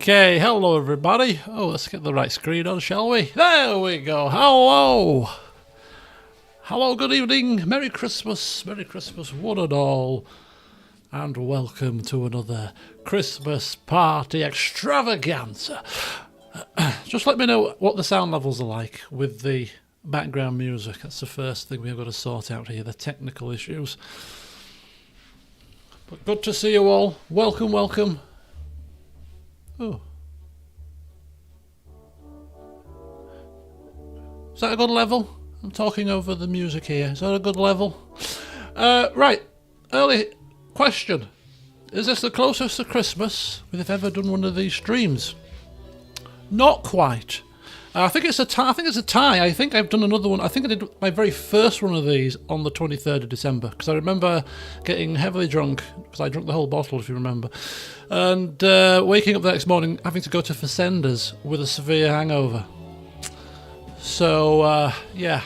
Okay, hello everybody. Oh, let's get the right screen on, shall we? There we go. Hello. Hello, good evening. Merry Christmas, one and all. And welcome to another Christmas party extravaganza. Just let me know what the sound levels are like with the background music. That's the first thing we've got to sort out here, the technical issues. But good to see you all. Welcome, welcome. Oh. Is that a good level? I'm talking over the music here. Is that a good level? Right. Early question. Is this the closest to Christmas we've ever done one of these streams? Not quite. I think it's a tie. I think I've done another one. I think I did my very first one of these on the 23rd of December because I remember getting heavily drunk because I drank the whole bottle, if you remember, and waking up the next morning having to go to Facenda's with a severe hangover. So yeah.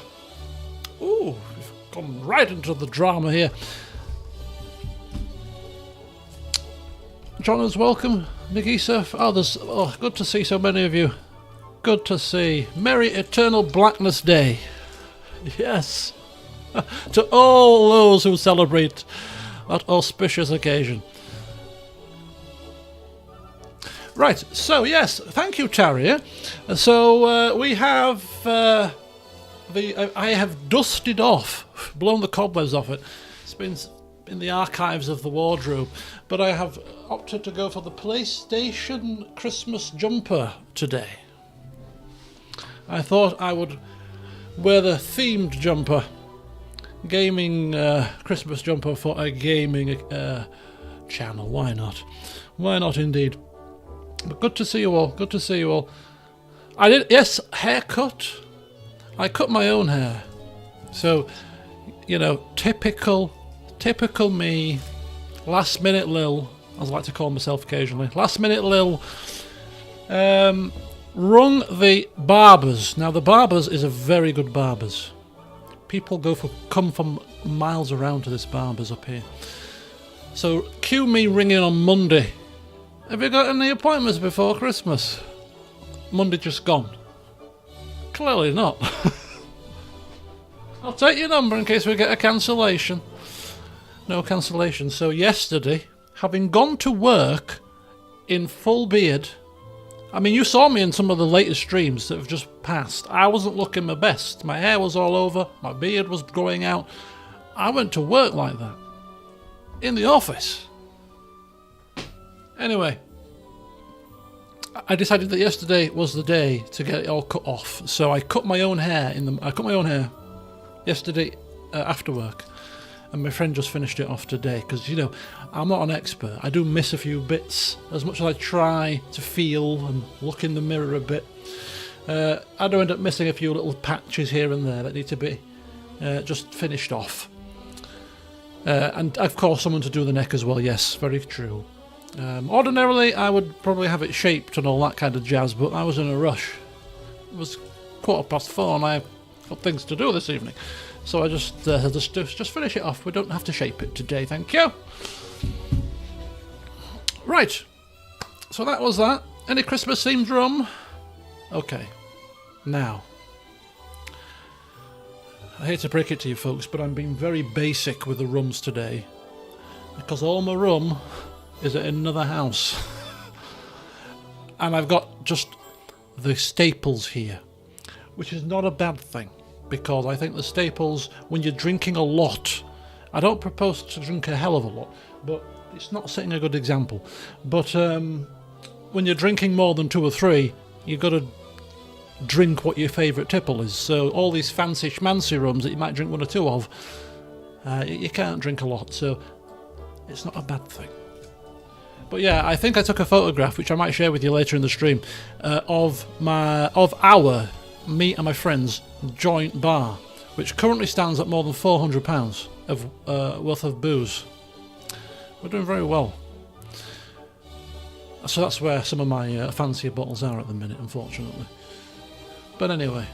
Ooh, we've gone right into the drama here. John is welcome. Nagisa, good to see so many of you. Good to see. Merry Eternal Blackness Day. Yes. To all those who celebrate that auspicious occasion. Right, so yes, thank you, Tarrier. So we have I have dusted off, blown the cobwebs off it. It's been in the archives of the wardrobe, but I have opted to go for the PlayStation Christmas jumper today. I thought I would wear the themed jumper, gaming Christmas jumper for a gaming channel. Why not? Why not indeed? But good to see you all. Good to see you all. I did, yes, haircut. I cut my own hair. So, you know, typical me, last minute Lil, as I like to call myself occasionally. Last minute Lil. Rung the Barbers. Now the Barbers is a very good Barbers. People come from miles around to this Barbers up here. So cue me ringing on Monday. Have you got any appointments before Christmas? Monday just gone. Clearly not. I'll take your number in case we get a cancellation. No cancellation. So yesterday, having gone to work in full beard. I mean, you saw me in some of the latest streams that have just passed. I wasn't looking my best. My hair was all over. My beard was growing out. I went to work like that. In the office. Anyway. I decided that yesterday was the day to get it all cut off. So I cut my own hair yesterday after work. And my friend just finished it off today because, you know, I'm not an expert. I do miss a few bits. As much as I try to feel and look in the mirror a bit, I do end up missing a few little patches here and there that need to be just finished off. And, of course, someone to do the neck as well. Yes, very true. Ordinarily, I would probably have it shaped and all that kind of jazz, but I was in a rush. It was 4:15 and I've got things to do this evening. So I just finish it off. We don't have to shape it today, thank you. Right. So that was that. Any Christmas themed rum? Okay. Now. I hate to break it to you folks, but I'm being very basic with the rums today. Because all my rum is at another house. And I've got just the staples here. Which is not a bad thing. Because I think the staples, when you're drinking a lot, I don't propose to drink a hell of a lot, but it's not setting a good example. But when you're drinking more than 2 or 3, you've got to drink what your favourite tipple is. So all these fancy schmancy rums that you might drink 1 or 2 of, you can't drink a lot, so it's not a bad thing. But yeah, I think I took a photograph, which I might share with you later in the stream, of our me and my friends joint bar, which currently stands at more than £400 of worth of booze. We're doing very well. So that's where some of my fancier bottles are at the minute, unfortunately. But anyway.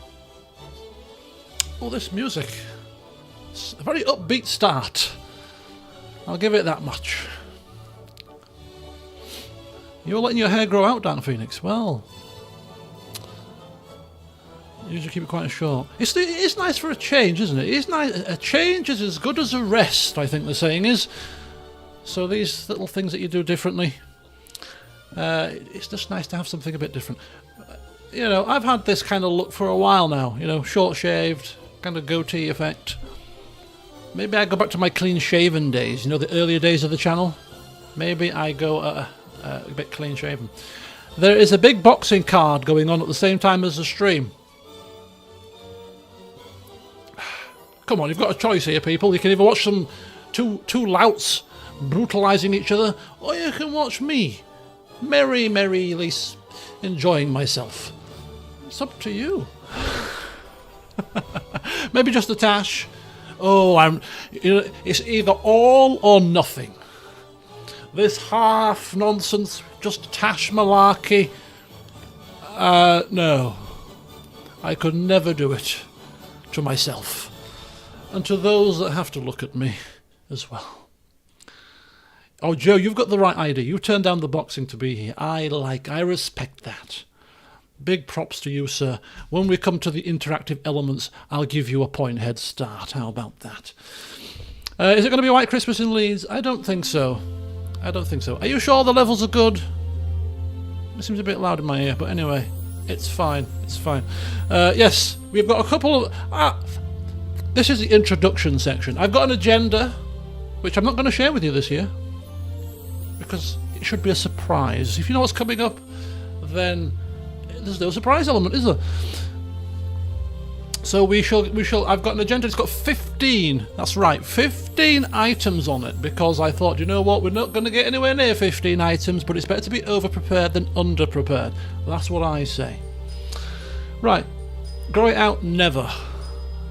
Oh, this music. It's a very upbeat start. I'll give it that much. You're letting your hair grow out, Dark Phoenix. Well, you usually keep it quite short. It's nice for a change, isn't it? It's nice. A change is as good as a rest, I think the saying is. So these little things that you do differently, it's just nice to have something a bit different. You know, I've had this kind of look for a while now. You know, short shaved, kind of goatee effect. Maybe I go back to my clean shaven days. You know, the earlier days of the channel. Maybe I go a bit clean shaven. There is a big boxing card going on at the same time as the stream. Come on, you've got a choice here, people. You can either watch some two louts brutalising each other, or you can watch me merrily enjoying myself. It's up to you. Maybe just a tash. Oh, it's either all or nothing. This half nonsense, just tash malarkey. No, I could never do it to myself, and to those that have to look at me as well. Oh, Joe, you've got the right idea. You turned down the boxing to be here. I respect that. Big props to you, sir. When we come to the interactive elements, I'll give you a point head start. How about that? Is it going to be a White Christmas in Leeds? I don't think so. Are you sure the levels are good? It seems a bit loud in my ear, but anyway, it's fine. Yes, we've got a couple of... this is the introduction section. I've got an agenda, which I'm not going to share with you this year, because it should be a surprise. If you know what's coming up, then there's no surprise element, is there? So we shall. I've got an agenda. It's got 15. That's right, 15 items on it. Because I thought, you know what, we're not going to get anywhere near 15 items, but it's better to be over prepared than under prepared. That's what I say. Right, grow it out. Never.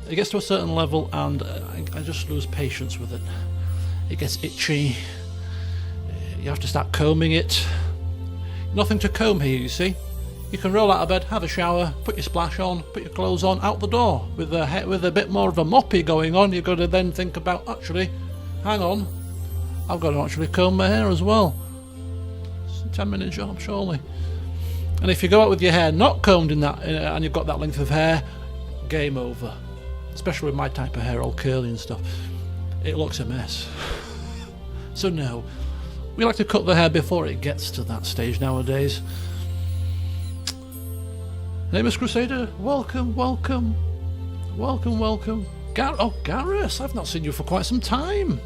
It gets to a certain level, and I just lose patience with it. It gets itchy. You have to start combing it. Nothing to comb here, you see. You can roll out of bed, have a shower, put your splash on, put your clothes on, out the door. With a bit more of a moppy going on, you've got to then think about, actually, hang on, I've got to actually comb my hair as well. It's a 10-minute job, surely. And if you go out with your hair not combed in that, and you've got that length of hair, game over. Especially with my type of hair, all curly and stuff. It looks a mess. So no, we like to cut the hair before it gets to that stage nowadays. Nameless Crusader, welcome. Garrus, I've not seen you for quite some time.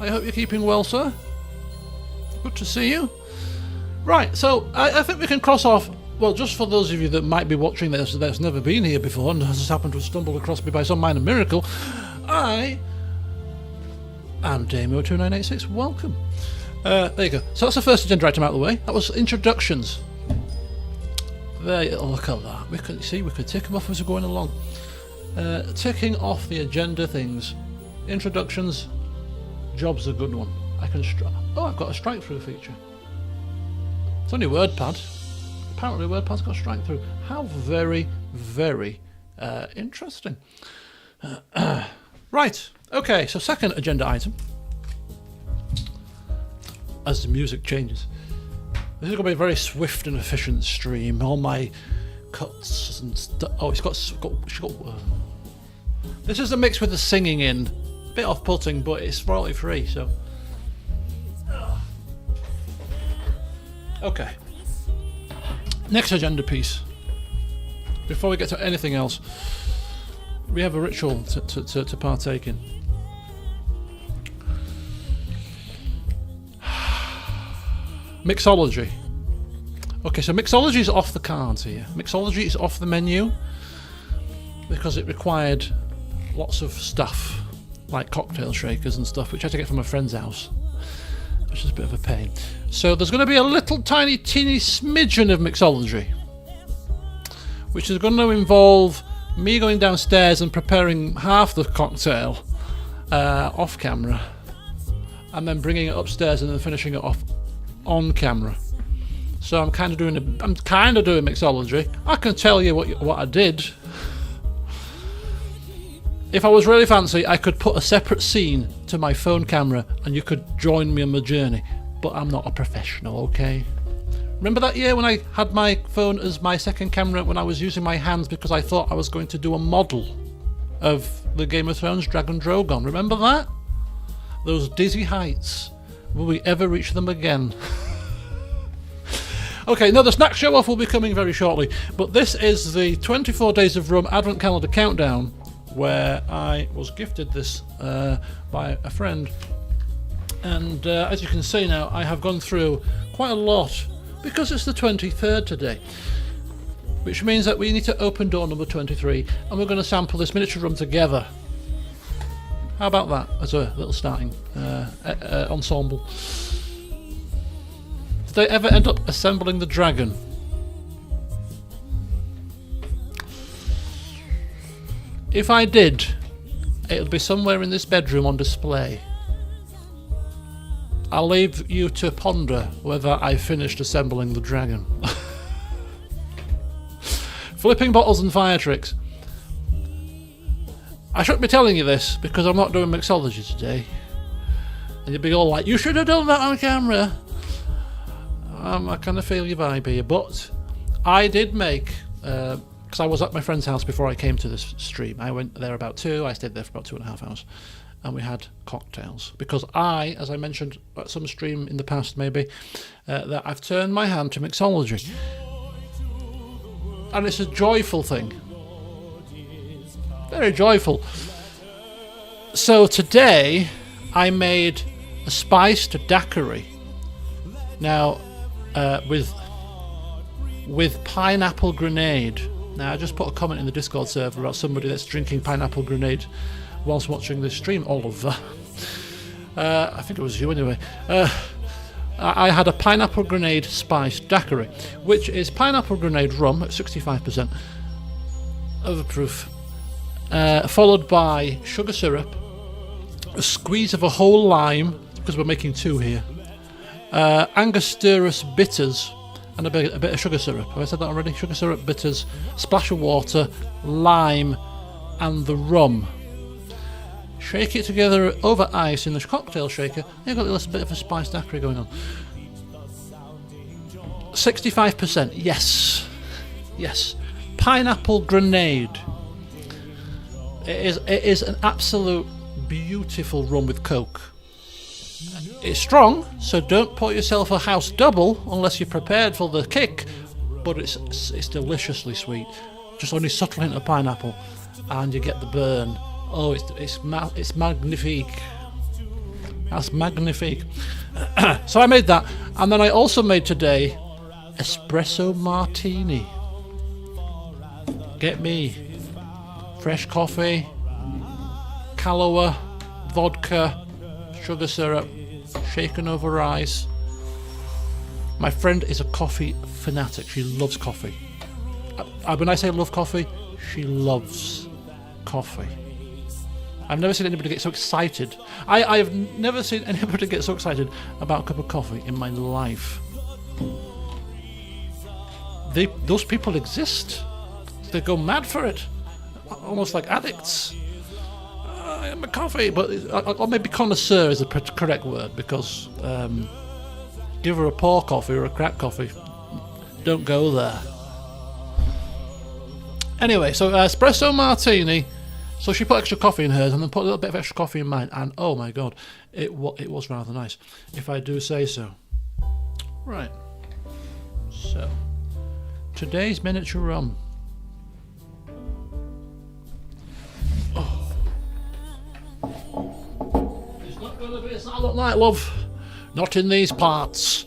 I hope you're keeping well, sir. Good to see you. Right, so I think we can cross off. Well, just for those of you that might be watching this that's never been here before and has just happened to have stumbled across me by some minor miracle, I am Damo2986. Welcome. There you go. So that's the first agenda item out of the way. That was introductions. There, look at that. We could tick them off as we're going along. Ticking off the agenda things. Introductions. Job's a good one. I've got a strike through feature. It's only WordPad. Apparently WordPad's got a strike through. How very, very interesting. Right. Okay. So second agenda item. As the music changes. This is going to be a very swift and efficient stream. All my cuts and stuff. Oh, it's got this is a mix with the singing in. A bit off-putting, but it's royalty free, so. Okay. Next agenda piece. Before we get to anything else, we have a ritual to partake in. Mixology. Okay, so mixology is off the cards here. Mixology is off the menu because it required lots of stuff, like cocktail shakers and stuff, which I had to get from a friend's house, which is a bit of a pain. So there's going to be a little tiny teeny smidgen of mixology, which is going to involve me going downstairs and preparing half the cocktail off camera, and then bringing it upstairs and then finishing it off on camera. So I'm kind of doing mixology. I can tell you what I did. If I was really fancy, I could put a separate scene to my phone camera and you could join me on my journey. But I'm not a professional, okay? Remember that year when I had my phone as my second camera when I was using my hands because I thought I was going to do a model of the Game of Thrones Dragon Drogon? Remember that? Those dizzy heights. Will we ever reach them again? Okay, now the snack show off will be coming very shortly, but this is the 24 Days of Rum Advent Calendar Countdown, where I was gifted this by a friend. And as you can see now, I have gone through quite a lot because it's the 23rd today, which means that we need to open door number 23 and we're going to sample this miniature rum together. How about that as a little starting ensemble? Did they ever end up assembling the dragon? If I did, it'll be somewhere in this bedroom on display. I'll leave you to ponder whether I finished assembling the dragon. Flipping bottles and fire tricks. I shouldn't be telling you this because I'm not doing mixology today. And you'd be all like, you should have done that on camera. I kind of feel your vibe here, but I did make, because I was at my friend's house before I came to this stream. I went there about 2, I stayed there for about 2.5 hours, and we had cocktails. Because I, as I mentioned at some stream in the past maybe, that I've turned my hand to mixology. And it's a joyful thing. Very joyful. So today, I made a spiced daiquiri. Now, with pineapple grenade. Now I just put a comment in the Discord server about somebody that's drinking pineapple grenade whilst watching this stream, Oliver. I think it was you anyway. I had a pineapple grenade spiced daiquiri, which is pineapple grenade rum at 65% overproof, followed by sugar syrup, a squeeze of a whole lime, because we're making 2 here, Angostura bitters, and a bit of sugar syrup. Have I said that already? Sugar syrup, bitters, splash of water, lime, and the rum. Shake it together over ice in the cocktail shaker. You've got a little bit of a spiced daiquiri going on. 65%, yes. Yes. Pineapple grenade. It is an absolute beautiful rum with Coke. It's strong, so don't pour yourself a house double unless you're prepared for the kick, but it's deliciously sweet. Just only subtle hint of pineapple, and you get the burn. Oh, it's magnifique. That's magnifique. So I made that, and then I also made today espresso martini. Get me fresh coffee, Kahlua, vodka, sugar syrup, shaken over ice. My friend is a coffee fanatic. She loves coffee. When I say love coffee, she loves coffee. I've never seen anybody get so excited. I have never seen anybody get so excited about a cup of coffee in my life. Those people exist. They go mad for it, almost like addicts. I'm a coffee, but or maybe connoisseur is the correct word, because give her a poor coffee or a crap coffee, don't go there. Anyway, so espresso martini. So she put extra coffee in hers and then put a little bit of extra coffee in mine, and oh my god, it was rather nice, if I do say so. Right, so today's miniature rum. It's not going to be a silent night, love. Not in these parts.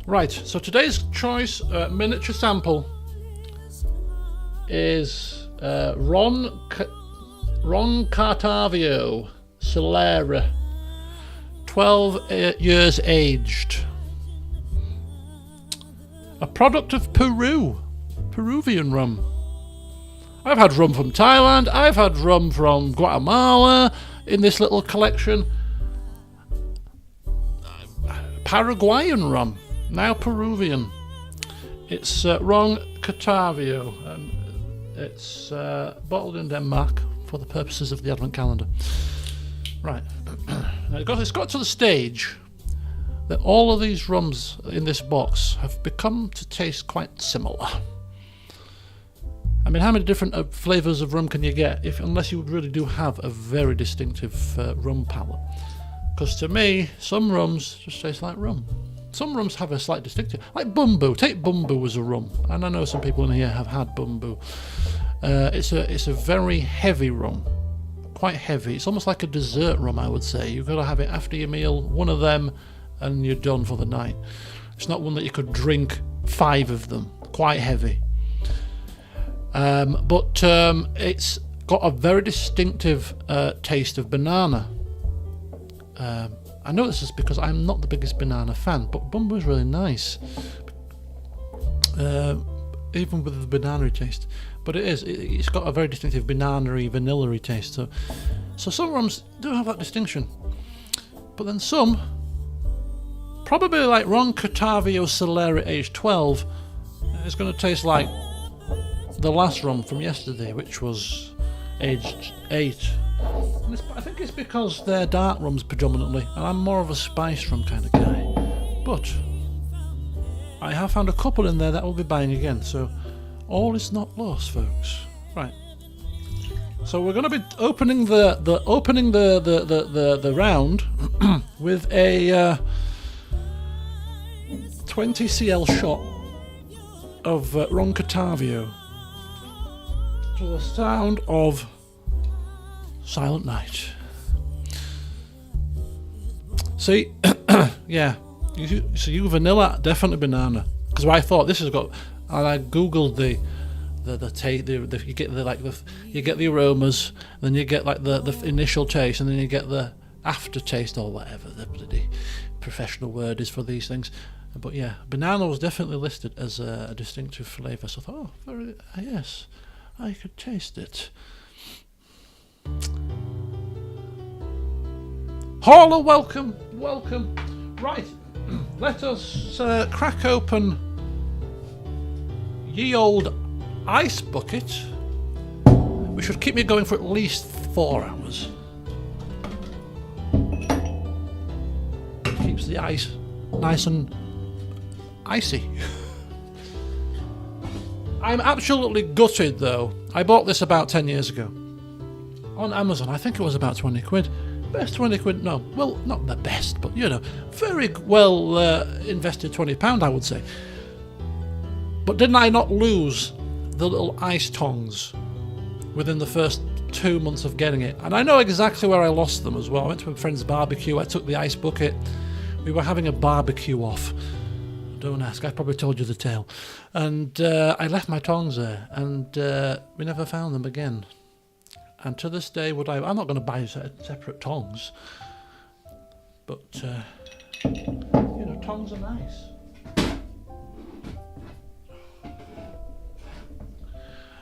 Right, so today's choice miniature sample is Ron Cartavio Solera, 12 years aged. A product of Peruvian rum. I've had rum from Thailand, I've had rum from Guatemala in this little collection. Paraguayan rum, now Peruvian. It's Ron Cartavio. It's bottled in Denmark for the purposes of the Advent calendar. Right, now it's got to the stage that all of these rums in this box have become to taste quite similar. I mean, how many different flavours of rum can you get unless you really do have a very distinctive rum palate? Because to me, some rums just taste like rum. Some rums have a slight distinctive, like Bumbu. Take Bumbu as a rum, and I know some people in here have had Bumbu. It's a very heavy rum, quite heavy. It's almost like a dessert rum, I would say. You've got to have it after your meal, one of them, and you're done for the night. It's not one that you could drink 5 of them. Quite heavy. But it's got a very distinctive taste of banana. I know this is because I'm not the biggest banana fan, but Bumbu is really nice, even with the banana taste. But it's got a very distinctive banana-y, vanilla-y taste. So some rums do have that distinction, but then some, probably like Ron Catavio Solera Age 12, is going to taste like the last rum from yesterday, which was aged 8. And I think it's because they're dark rums predominantly, and I'm more of a spice rum kind of guy. But I have found a couple in there that I'll be buying again, so all is not lost, folks. Right. So we're going to be opening the round with a 20 cl shot of Ron Catavio to the sound of Silent Night. See, yeah, you vanilla, definitely banana. Because I thought this has got, and I googled the you get you get the aromas, then you get like the initial taste, and then you get the aftertaste or whatever the bloody professional word is for these things. But yeah, banana was definitely listed as a distinctive flavour. So I thought, yes, I could taste it. Holla, welcome. Right, let us crack open ye old ice bucket, which should keep me going for at least 4 hours. Keeps the ice nice and icy. I'm absolutely gutted though. I bought this about 10 years ago on Amazon. I think it was about 20 quid. Best 20 quid, no, well, not the best, but very well invested £20, I would say. But didn't I not lose the little ice tongs within the first 2 months of getting it? And I know exactly where I lost them as well. I went to a friend's barbecue, I took the ice bucket, we were having a barbecue off. Don't ask, I probably told you the tale. And I left my tongs there, and we never found them again. And to this day, I'm not going to buy separate tongs, but tongs are nice.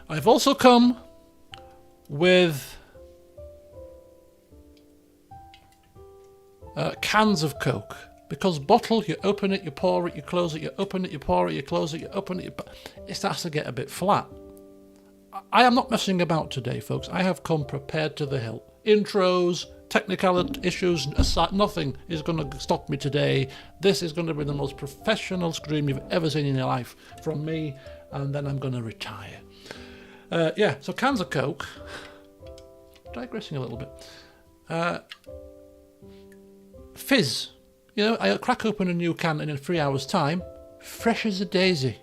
I've also come with cans of Coke, because bottle, you open it, you pour it, you close it, you open it, you pour it, you close it, you open it, it starts to get a bit flat. I am not messing about today, folks. I have come prepared to the hilt. Intros, technical issues aside, nothing is going to stop me today. This is going to be the most professional scream you've ever seen in your life from me, and then I'm going to retire. So cans of Coke. Digressing a little bit. Fizz. I crack open a new can in 3 hours' time. Fresh as a daisy.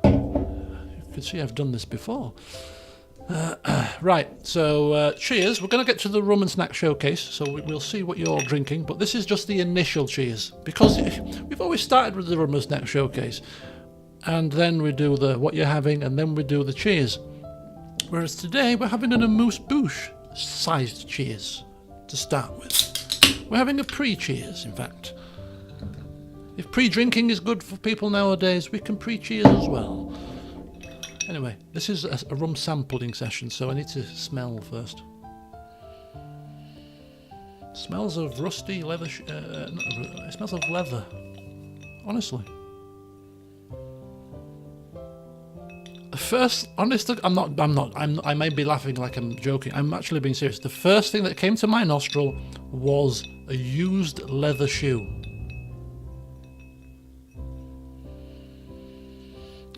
You can see I've done this before. Right, so cheers. We're going to get to the rum and snack showcase, so we'll see what you're drinking, but this is just the initial cheers, because we've always started with the rum and snack showcase, and then we do the what you're having, and then we do the cheers. Whereas today we're having an amuse-bouche sized cheers to start with. We're having a pre-cheers, in fact. If pre-drinking is good for people nowadays, we can pre-cheers as well. Anyway, this is a rum sampling session, so I need to smell first. Smells of rusty leather. It smells of leather. Honestly. first, honestly, I may be laughing like I'm joking. I'm actually being serious. The first thing that came to my nostril was a used leather shoe.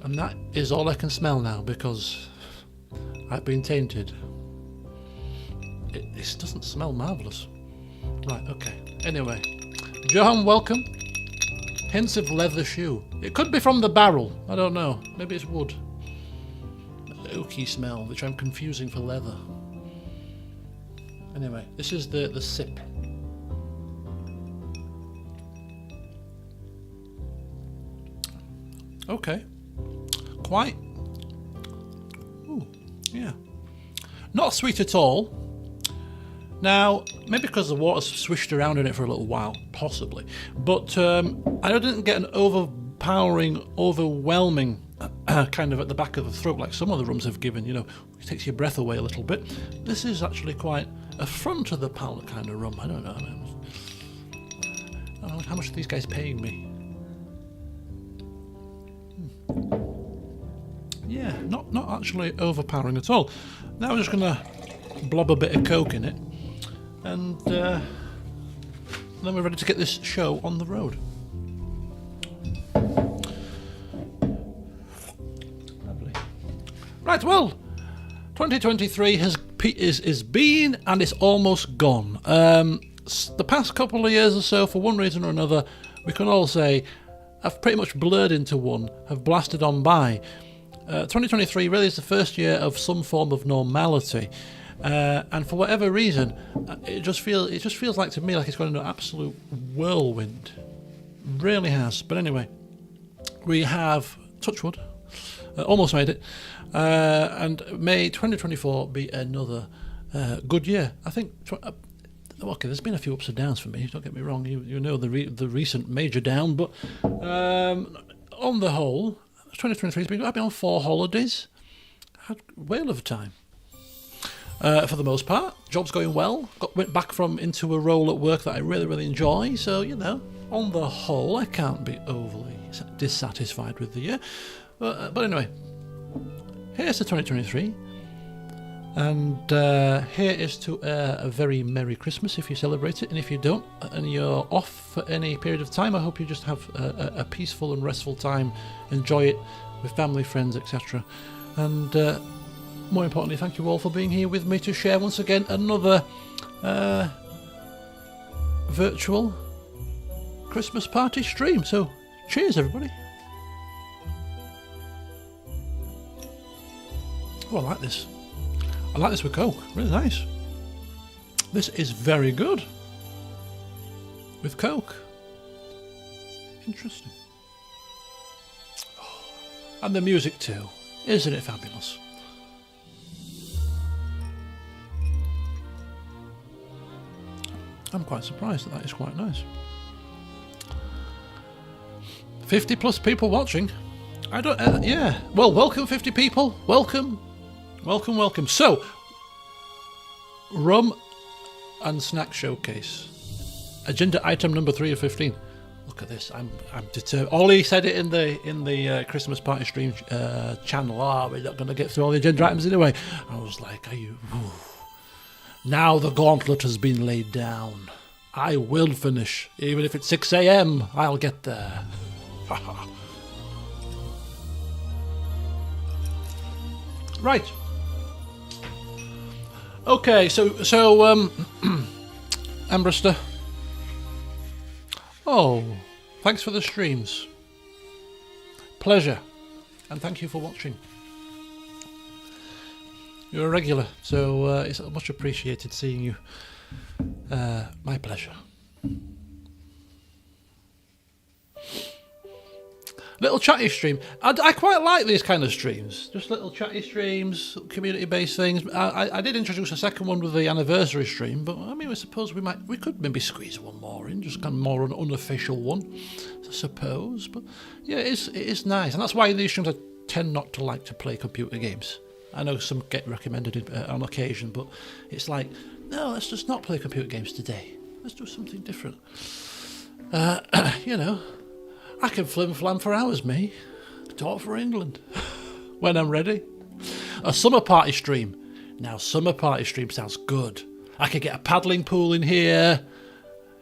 And that is all I can smell now because I've been tainted. This doesn't smell marvellous. Right, okay. Anyway, Johan, welcome. Hints of leather shoe. It could be from the barrel. I don't know. Maybe it's wood. Oaky smell, which I'm confusing for leather. Anyway, this is the sip. Okay. Quite. Ooh, yeah. Not sweet at all. Now, maybe because the water's swished around in it for a little while, possibly. But I didn't get an overpowering, overwhelming kind of at the back of the throat like some of the rums have given, you know, it takes your breath away a little bit. This is actually quite a front of the palate kind of rum. I don't know. I don't know how much are these guys paying me? Yeah, not actually overpowering at all. Now I'm just going to blob a bit of Coke in it. And then we're ready to get this show on the road. Lovely. Right, well, 2023 is been and it's almost gone. The past couple of years or so, for one reason or another, we can all say, have pretty much blurred into one, have blasted on by. 2023 really is the first year of some form of normality. And for whatever reason, it just feels like to me like it's gone into an absolute whirlwind. Really has. But anyway, we have, touch wood, almost made it, and may 2024 be another good year. I think. Okay, there's been a few ups and downs for me. Don't get me wrong. You know the recent major down, but on the whole, 2023 has been. I've been on 4 holidays. Had a whale of a time. For the most part, job's going well. Went back into a role at work that I really, really enjoy. So, you know, on the whole, I can't be overly dissatisfied with the year. But anyway, here's to 2023. And here is to a very Merry Christmas if you celebrate it. And if you don't, and you're off for any period of time, I hope you just have a peaceful and restful time. Enjoy it with family, friends, etc. And more importantly, thank you all for being here with me to share once again another virtual Christmas party stream. So, cheers everybody. Oh, I like this. I like this with Coke. Really nice. This is very good with Coke. Interesting. Oh, and the music too. Isn't it fabulous? I'm quite surprised that is quite nice. 50 plus people watching. I don't, yeah. Well, welcome 50 people. Welcome. Welcome, welcome. So, rum and snack showcase. Agenda item number 3 of 15. Look at this. I'm determined. Ollie said it in the Christmas party stream channel. Oh, we're not going to get through all the agenda items anyway. I was like, are you... Ooh. Now the gauntlet has been laid down. I will finish. Even if it's 6 a.m, I'll get there. Right. Okay, so Ambrister. Oh, thanks for the streams. Pleasure. And thank you for watching. You're a regular, so it's much appreciated seeing you. My pleasure. Little chatty stream. I quite like these kind of streams. Just little chatty streams, community-based things. I did introduce a second one with the anniversary stream, but I mean, I suppose we could maybe squeeze one more in, just kind of more an unofficial one, I suppose. But yeah, it is nice, and that's why in these streams I tend not to like to play computer games. I know some get recommended on occasion, but it's like, no, let's just not play computer games today. Let's do something different. You know, I can flim-flam for hours, me. Talk for England. when I'm ready. A summer party stream. Now, summer party stream sounds good. I could get a paddling pool in here,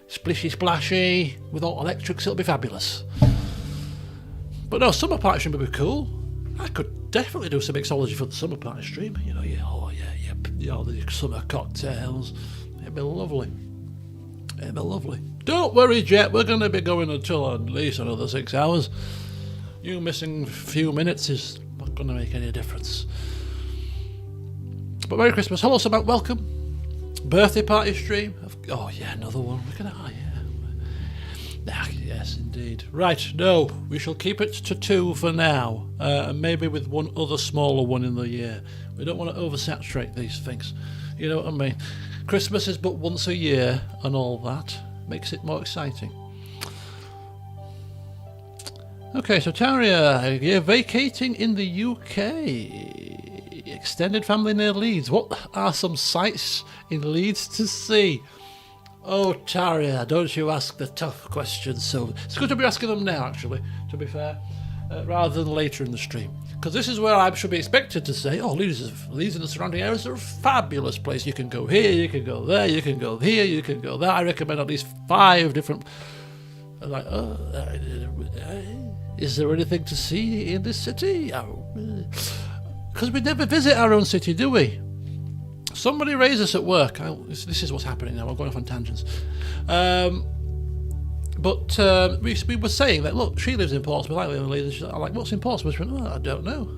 splishy splashy, with all electrics, it'll be fabulous. But no, summer party stream would be cool. I could definitely do some mixology for the summer party stream. You know, the summer cocktails. It'd be lovely. It'd be lovely. Don't worry, Jet, we're going to be going until at least another 6 hours. You missing a few minutes is not going to make any difference. But Merry Christmas. Hello, Samantha, welcome. Birthday party stream. Oh, yeah, another one. Look at that. Oh, yeah. Yes, indeed. Right, no, we shall keep it to 2 for now. And maybe with one other smaller one in the year. We don't want to oversaturate these things. You know what I mean? Christmas is but once a year and all that. Makes it more exciting. Okay, so Taria, you're vacating in the UK. Extended family near Leeds. What are some sights in Leeds to see? Oh, Taria, don't you ask the tough questions. So it's good to be asking them now, actually, to be fair, rather than later in the stream. Because this is where I should be expected to say, oh, Leeds and the surrounding areas are a fabulous place. You can go here, you can go there, you can go here, you can go there. I recommend at least 5 different... I'm like, is there anything to see in this city? Because we never visit our own city, do we? Somebody raised us at work. This is what's happening now. I'm going off on tangents. But we were saying that, look, she lives in Portsmouth, I live in Leeds. I'm like, what's in Portsmouth? She went, I don't know.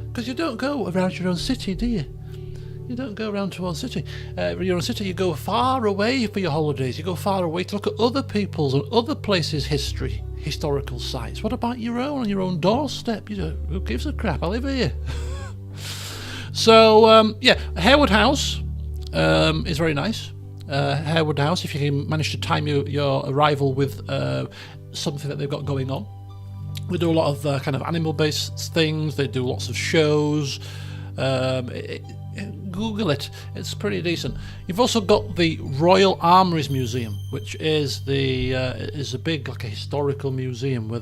Because you don't go around your own city, do you? You don't go around to your own city. Your own city, you go far away for your holidays. You go far away to look at other people's and other places' historical sites. What about your own, on your own doorstep? You know, who gives a crap? I live here. So, yeah, Harewood House is very nice. Harewood House, if you can manage to time your arrival with something that they've got going on. We do a lot of kind of animal-based things. They do lots of shows. Google it. It's pretty decent. You've also got the Royal Armouries Museum, which is a big, like, a historical museum where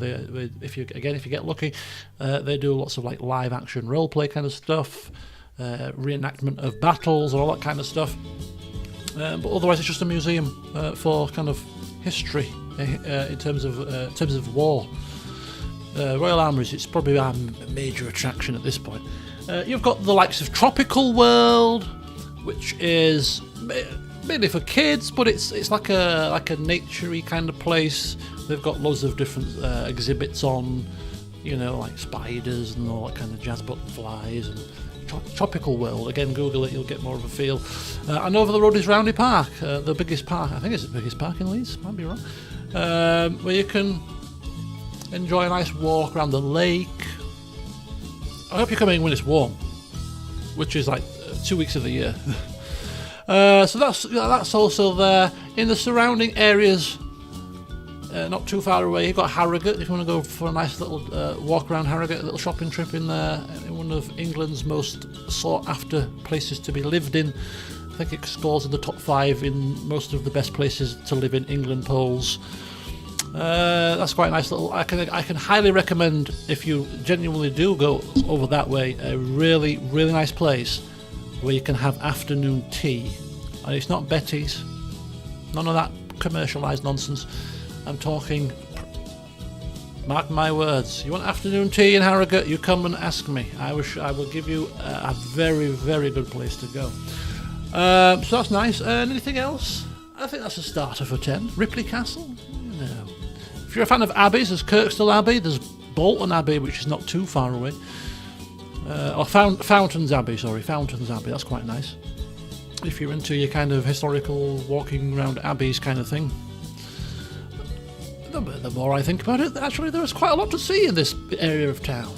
if you get lucky, they do lots of like live action role play kind of stuff, reenactment of battles and all that kind of stuff. But otherwise, it's just a museum for kind of history in terms of war. Royal Armouries, it's probably our major attraction at this point. You've got the likes of Tropical World, which is mainly for kids, but it's like a naturey kind of place. They've got loads of different exhibits on, you know, like spiders and all that kind of jazz, butterflies and Tropical World. Again, Google it, you'll get more of a feel. And over the road is Roundy Park, the biggest park. I think it's the biggest park in Leeds. Might be wrong. Where you can enjoy a nice walk around the lake. I hope you're coming when it's warm, which is like 2 weeks of the year. So that's also there. In the surrounding areas, not too far away, you've got Harrogate. If you want to go for a nice little walk around Harrogate, a little shopping trip in there, in one of England's most sought after places to be lived in. I think it scores in the top 5 in most of the best places to live in England polls. That's quite a nice little... I can highly recommend, if you genuinely do go over that way, a really, really nice place where you can have afternoon tea. And it's not Betty's. None of that commercialised nonsense. I'm talking... Mark my words. You want afternoon tea in Harrogate? You come and ask me. I will give you a very, very good place to go. So that's nice. Anything else? I think that's a starter for 10. Ripley Castle? No. If you're a fan of abbeys, there's Kirkstall Abbey, there's Bolton Abbey, which is not too far away. Or Fountains Abbey, that's quite nice. If you're into your kind of historical walking around abbeys kind of thing. The more I think about it, actually there's quite a lot to see in this area of town.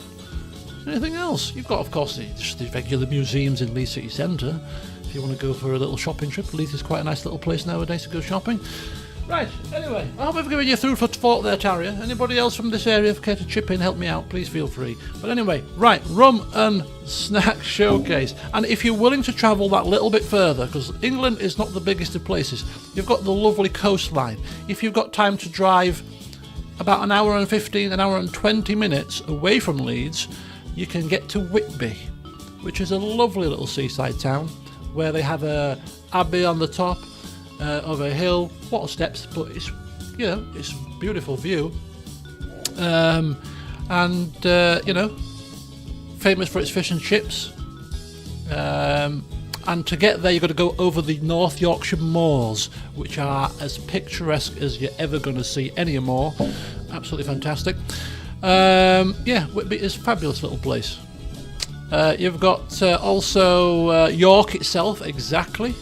Anything else? You've got, of course, the regular museums in Leeds City Centre. If you want to go for a little shopping trip, Leeds is quite a nice little place nowadays to go shopping. Right, anyway, I hope I've given you food for thought there, Taria. Anybody else from this area care to chip in, help me out, please feel free. But anyway, right, rum and snack showcase. And if you're willing to travel that little bit further, because England is not the biggest of places, you've got the lovely coastline. If you've got time to drive about an hour and 15, an hour and 20 minutes away from Leeds, you can get to Whitby, which is a lovely little seaside town where they have a abbey on the top of a hill, a lot of steps, but it's it's a beautiful view, and famous for its fish and chips. And to get there, you've got to go over the North Yorkshire moors, which are as picturesque as you're ever going to see any more. Absolutely fantastic. Whitby is a fabulous little place. You've got also York itself, exactly.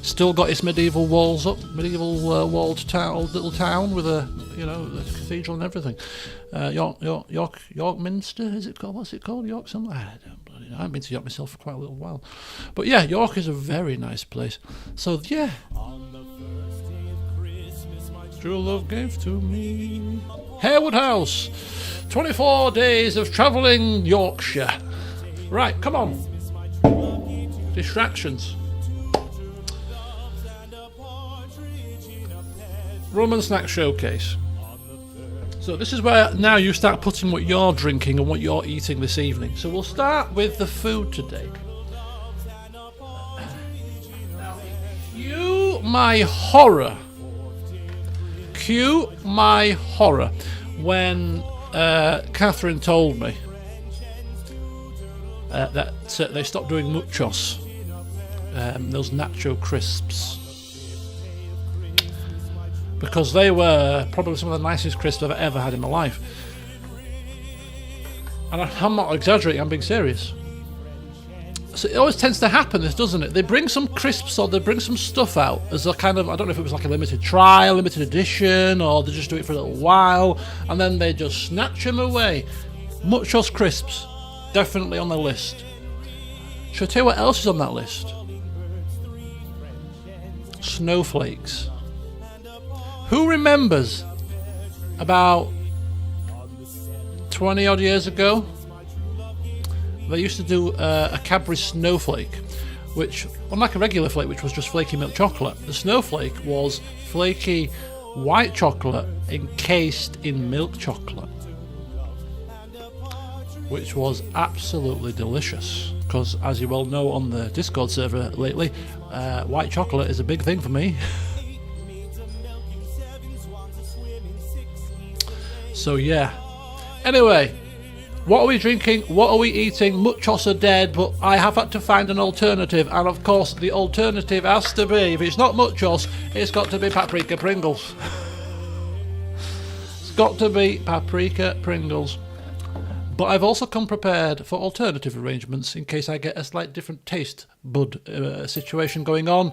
Still got its medieval walls up, walled town, little town with a cathedral and everything. York Minster, is it called? What's it called? York something? I haven't been to York myself for quite a little while. But yeah, York is a very nice place. So yeah. True love gave to me. Harewood House. 24 days of travelling Yorkshire. Right, come on. Distractions. Rum and Snack Showcase. So this is where now you start putting what you're drinking and what you're eating this evening. So we'll start with the food today. Now, cue my horror when Catherine told me that they stopped doing muchos, those nacho crisps. Because they were probably some of the nicest crisps I've ever had in my life. And I'm not exaggerating, I'm being serious. So it always tends to happen, this, doesn't it? They bring some crisps or they bring some stuff out as a kind of, I don't know if it was like a limited trial, limited edition, or they just do it for a little while, and then they just snatch them away. Muchos crisps, definitely on the list. Should I tell you what else is on that list? Snowflakes. Who remembers about 20 odd years ago they used to do a Cadbury snowflake, which, unlike a regular flake which was just flaky milk chocolate, the snowflake was flaky white chocolate encased in milk chocolate, which was absolutely delicious, because as you well know on the Discord server lately, white chocolate is a big thing for me. So yeah. Anyway, what are we drinking? What are we eating? Muchos are dead, but I have had to find an alternative, and of course the alternative has to be, if it's not muchos, it's got to be paprika Pringles. It's got to be paprika Pringles. But I've also come prepared for alternative arrangements in case I get a slight different taste bud situation going on.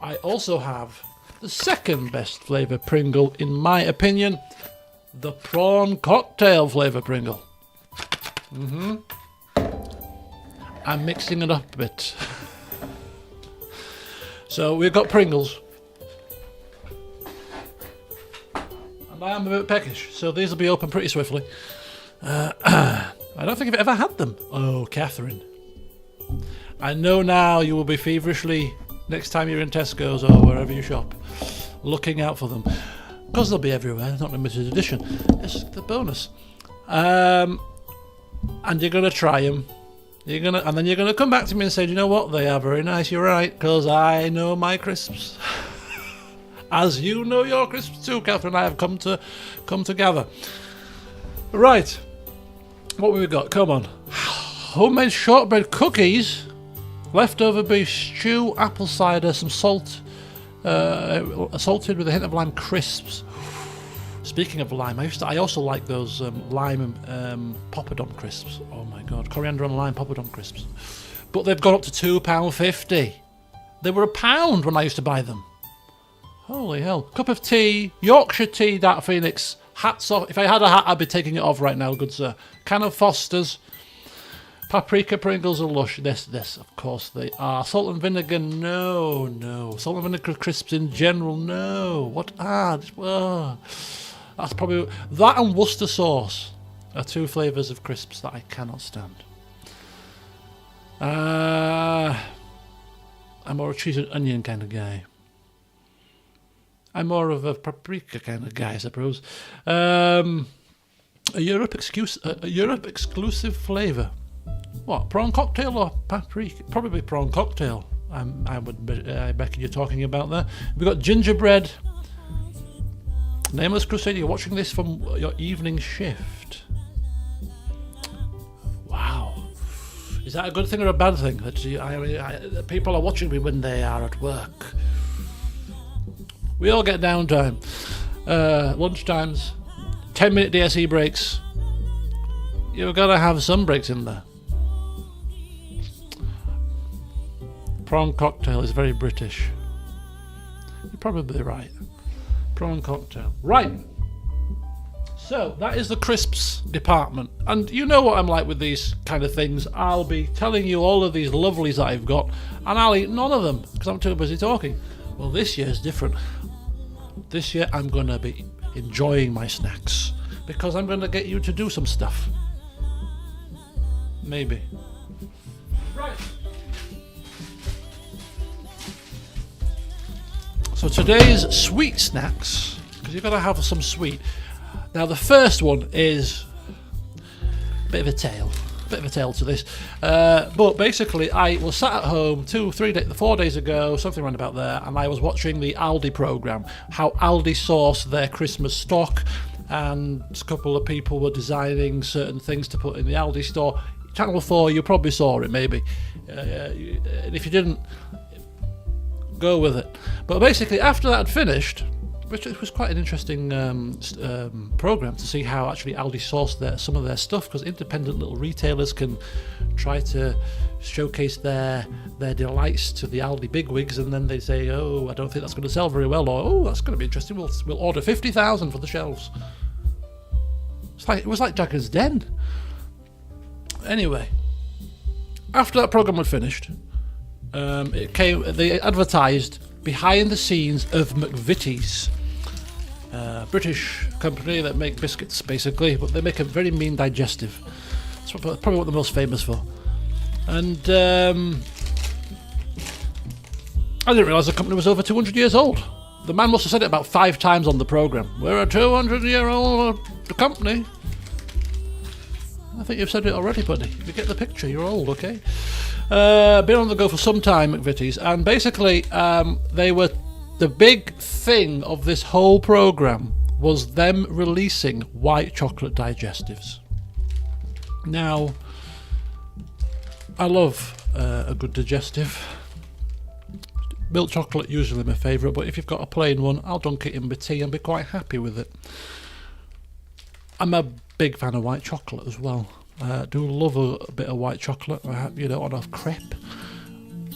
I also have the second best flavour Pringle in my opinion, the prawn cocktail flavour Pringle. I'm mixing it up a bit. So we've got Pringles. And I am a bit peckish, so these will be open pretty swiftly. I don't think I've ever had them. Oh, Catherine. I know now you will be feverishly, next time you're in Tesco's or wherever you shop, looking out for them. Because they'll be everywhere, it's not limited edition. It's the bonus. And you're going to try them. And then you're going to come back to me and say, do you know what? They are very nice, you're right, because I know my crisps. As you know your crisps too, Catherine, I have come to gather. Right. What have we got? Come on. Homemade shortbread cookies, leftover beef stew, apple cider, some salt, salted with a hint of lime crisps. Speaking of lime, I also like those lime poppadom crisps. Oh my god, coriander and lime poppadom crisps. But they've gone up to £2.50. They were £1 when I used to buy them. Holy hell. Cup of tea, Yorkshire tea, Dark Phoenix. Hats off. If I had a hat, I'd be taking it off right now, good sir. Can of Foster's. Paprika Pringles are lush. This, of course they are. Salt and vinegar, no. Salt and vinegar crisps in general, no. What are? That's probably... That and Worcester sauce are two flavours of crisps that I cannot stand. I'm more a cheese and onion kind of guy. I'm more of a paprika kind of guy, I suppose. A Europe exclusive flavour. What, prawn cocktail or paprika? Probably prawn cocktail. I reckon you're talking about there. We've got gingerbread. Nameless Crusader, you're watching this from your evening shift. Wow. Is that a good thing or a bad thing? That people are watching me when they are at work. We all get downtime. Lunchtimes. 10-minute DSE breaks. You've got to have some breaks in there. Prawn cocktail is very British. You're probably right. Prawn cocktail. Right. So, that is the crisps department. And you know what I'm like with these kind of things. I'll be telling you all of these lovelies that I've got, and I'll eat none of them because I'm too busy talking. Well, this year's different. This year I'm going to be enjoying my snacks because I'm going to get you to do some stuff. Maybe. Right. So today's sweet snacks, because you've got to have some sweet. Now the first one is a bit of a tale to this. But basically I was sat at home 4 days ago, something around about there, and I was watching the Aldi programme, how Aldi source their Christmas stock, and a couple of people were designing certain things to put in the Aldi store. Channel 4, you probably saw it maybe. And if you didn't, go with it. But basically after that had finished, which was quite an interesting programme to see how actually Aldi sourced some of their stuff, because independent little retailers can try to showcase their delights to the Aldi bigwigs, and then they say, oh, I don't think that's going to sell very well, or oh, that's going to be interesting, we'll order 50,000 for the shelves. It was like Jagger's Den. Anyway, after that programme had finished, they advertised behind the scenes of McVitie's, British company that make biscuits basically, but they make a very mean digestive. That's probably what they're most famous for. And I didn't realise the company was over 200 years old. The man must have said it about 5 times on the programme. We're a 200-year-old company. I think you've said it already, buddy. You get the picture, you're old, okay? Been on the go for some time, McVitie's, and basically they were the big thing of this whole programme was them releasing white chocolate digestives. Now, I love a good digestive. Milk chocolate usually my favourite, but if you've got a plain one, I'll dunk it in my tea and be quite happy with it. I'm a big fan of white chocolate as well. I do love a bit of white chocolate, on a crepe,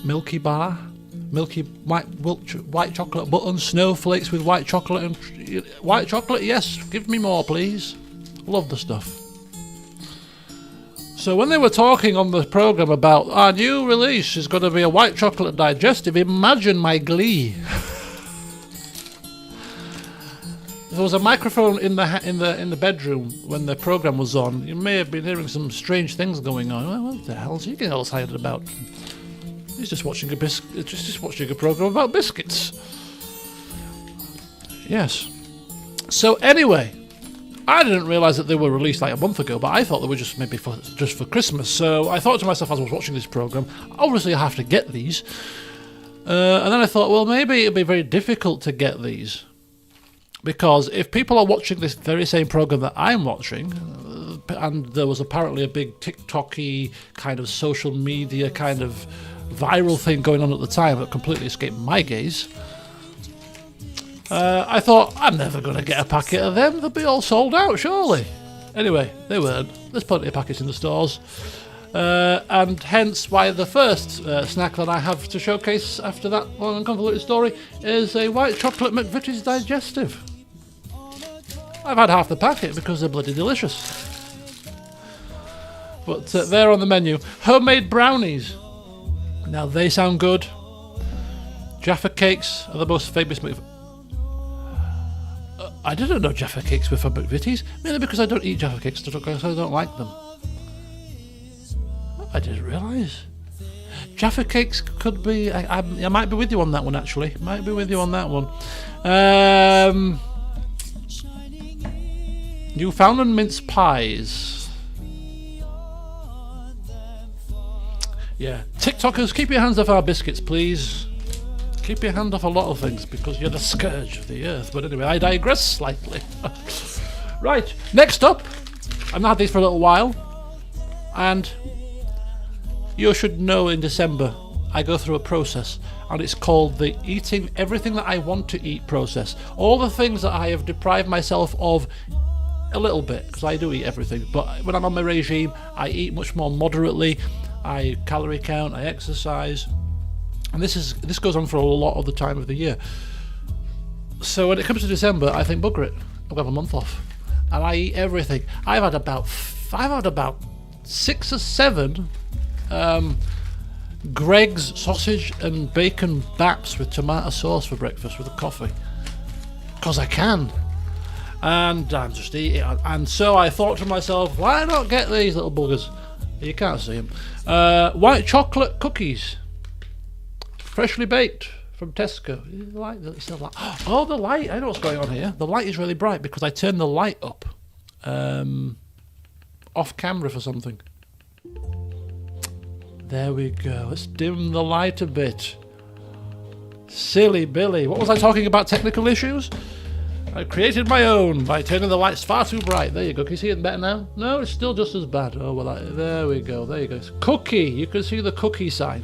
Milky Bar, white chocolate button, snowflakes with white chocolate, and white chocolate, yes, give me more please. Love the stuff. So when they were talking on the programme about our new release is going to be a white chocolate digestive, imagine my glee. There was a microphone in the bedroom when the programme was on. You may have been hearing some strange things going on. Well, what the hell is he getting all excited about? He's just watching a programme about biscuits. Yes. So anyway, I didn't realise that they were released like a month ago, but I thought they were just maybe just for Christmas. So I thought to myself as I was watching this programme, obviously I have to get these. And then I thought, well, maybe it'd be very difficult to get these. Because if people are watching this very same programme that I'm watching, and there was apparently a big TikTok-y kind of social media kind of viral thing going on at the time that completely escaped my gaze, I thought, I'm never going to get a packet of them. They'll be all sold out, surely. Anyway, they weren't. There's plenty of packets in the stores. And hence why the first snack that I have to showcase after that long and convoluted story is a white chocolate McVitie's digestive. I've had half the packet because they're bloody delicious. But they're on the menu. Homemade brownies. Now they sound good. Jaffa cakes are the most famous. I didn't know Jaffa cakes were from McVitie's, mainly because I don't eat Jaffa cakes because I don't like them. I didn't realise. Jaffa cakes could be... I might be with you on that one, actually. Newfoundland mince pies. Yeah. TikTokers, keep your hands off our biscuits, please. Keep your hand off a lot of things because you're the scourge of the earth. But anyway, I digress slightly. Right, next up, I've not had these for a little while, and you should know in December I go through a process, and it's called the eating everything that I want to eat process. All the things that I have deprived myself of a little bit, because I do eat everything, but when I'm on my regime, I eat much more moderately. I calorie count, I exercise. And this goes on for a lot of the time of the year. So when it comes to December, I think, bugger it, I'll have a month off, and I eat everything. I've had about 6 or 7 Greg's sausage and bacon baps with tomato sauce for breakfast with a coffee, because I can, and I'm just eating. And so I thought to myself, why not get these little buggers? You can't see them. White chocolate cookies. Freshly baked from Tesco. Oh, the light. I know what's going on here. The light is really bright because I turned the light up off camera for something. There we go. Let's dim the light a bit. Silly Billy. What was I talking about? Technical issues? I created my own by turning the lights far too bright. There you go. Can you see it better now? No, it's still just as bad. Oh, well, there we go. There you go. It's cookie. You can see the cookie sign.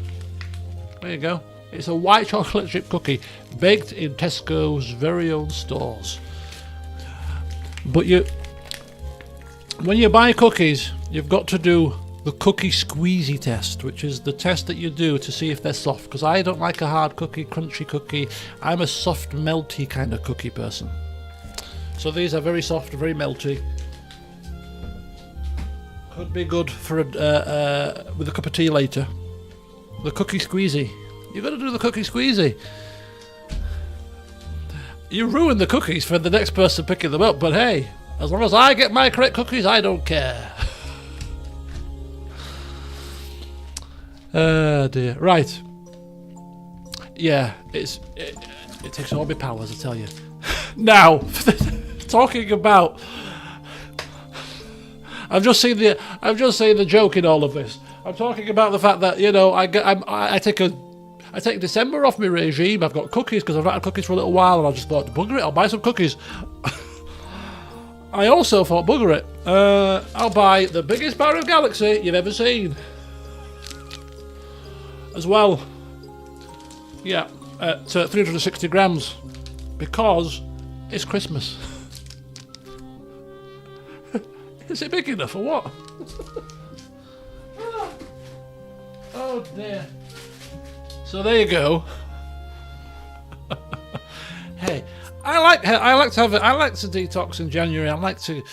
There you go. It's a white chocolate chip cookie baked in Tesco's very own stores. But when you buy cookies, you've got to do the cookie squeezy test, which is the test that you do to see if they're soft. Because I don't like a hard cookie, crunchy cookie. I'm a soft, melty kind of cookie person. So these are very soft, very melty. Could be good for with a cup of tea later. The cookie squeezy. You've got to do the cookie squeezy. You ruin the cookies for the next person picking them up, but hey, as long as I get my correct cookies, I don't care. Oh dear. Right. Yeah, it takes all my powers, I tell you. Now, talking about, I've just seen the joke in all of this. I'm talking about the fact that, you know, I take December off my regime. I've got cookies because I've not had cookies for a little while, and I just thought, bugger it, I'll buy some cookies. I also thought, bugger it, I'll buy the biggest bar of Galaxy you've ever seen. As well. Yeah, at 360 grams. Because it's Christmas. Is it big enough or what? Oh dear. So there you go. Hey, I like to detox in January. I like to,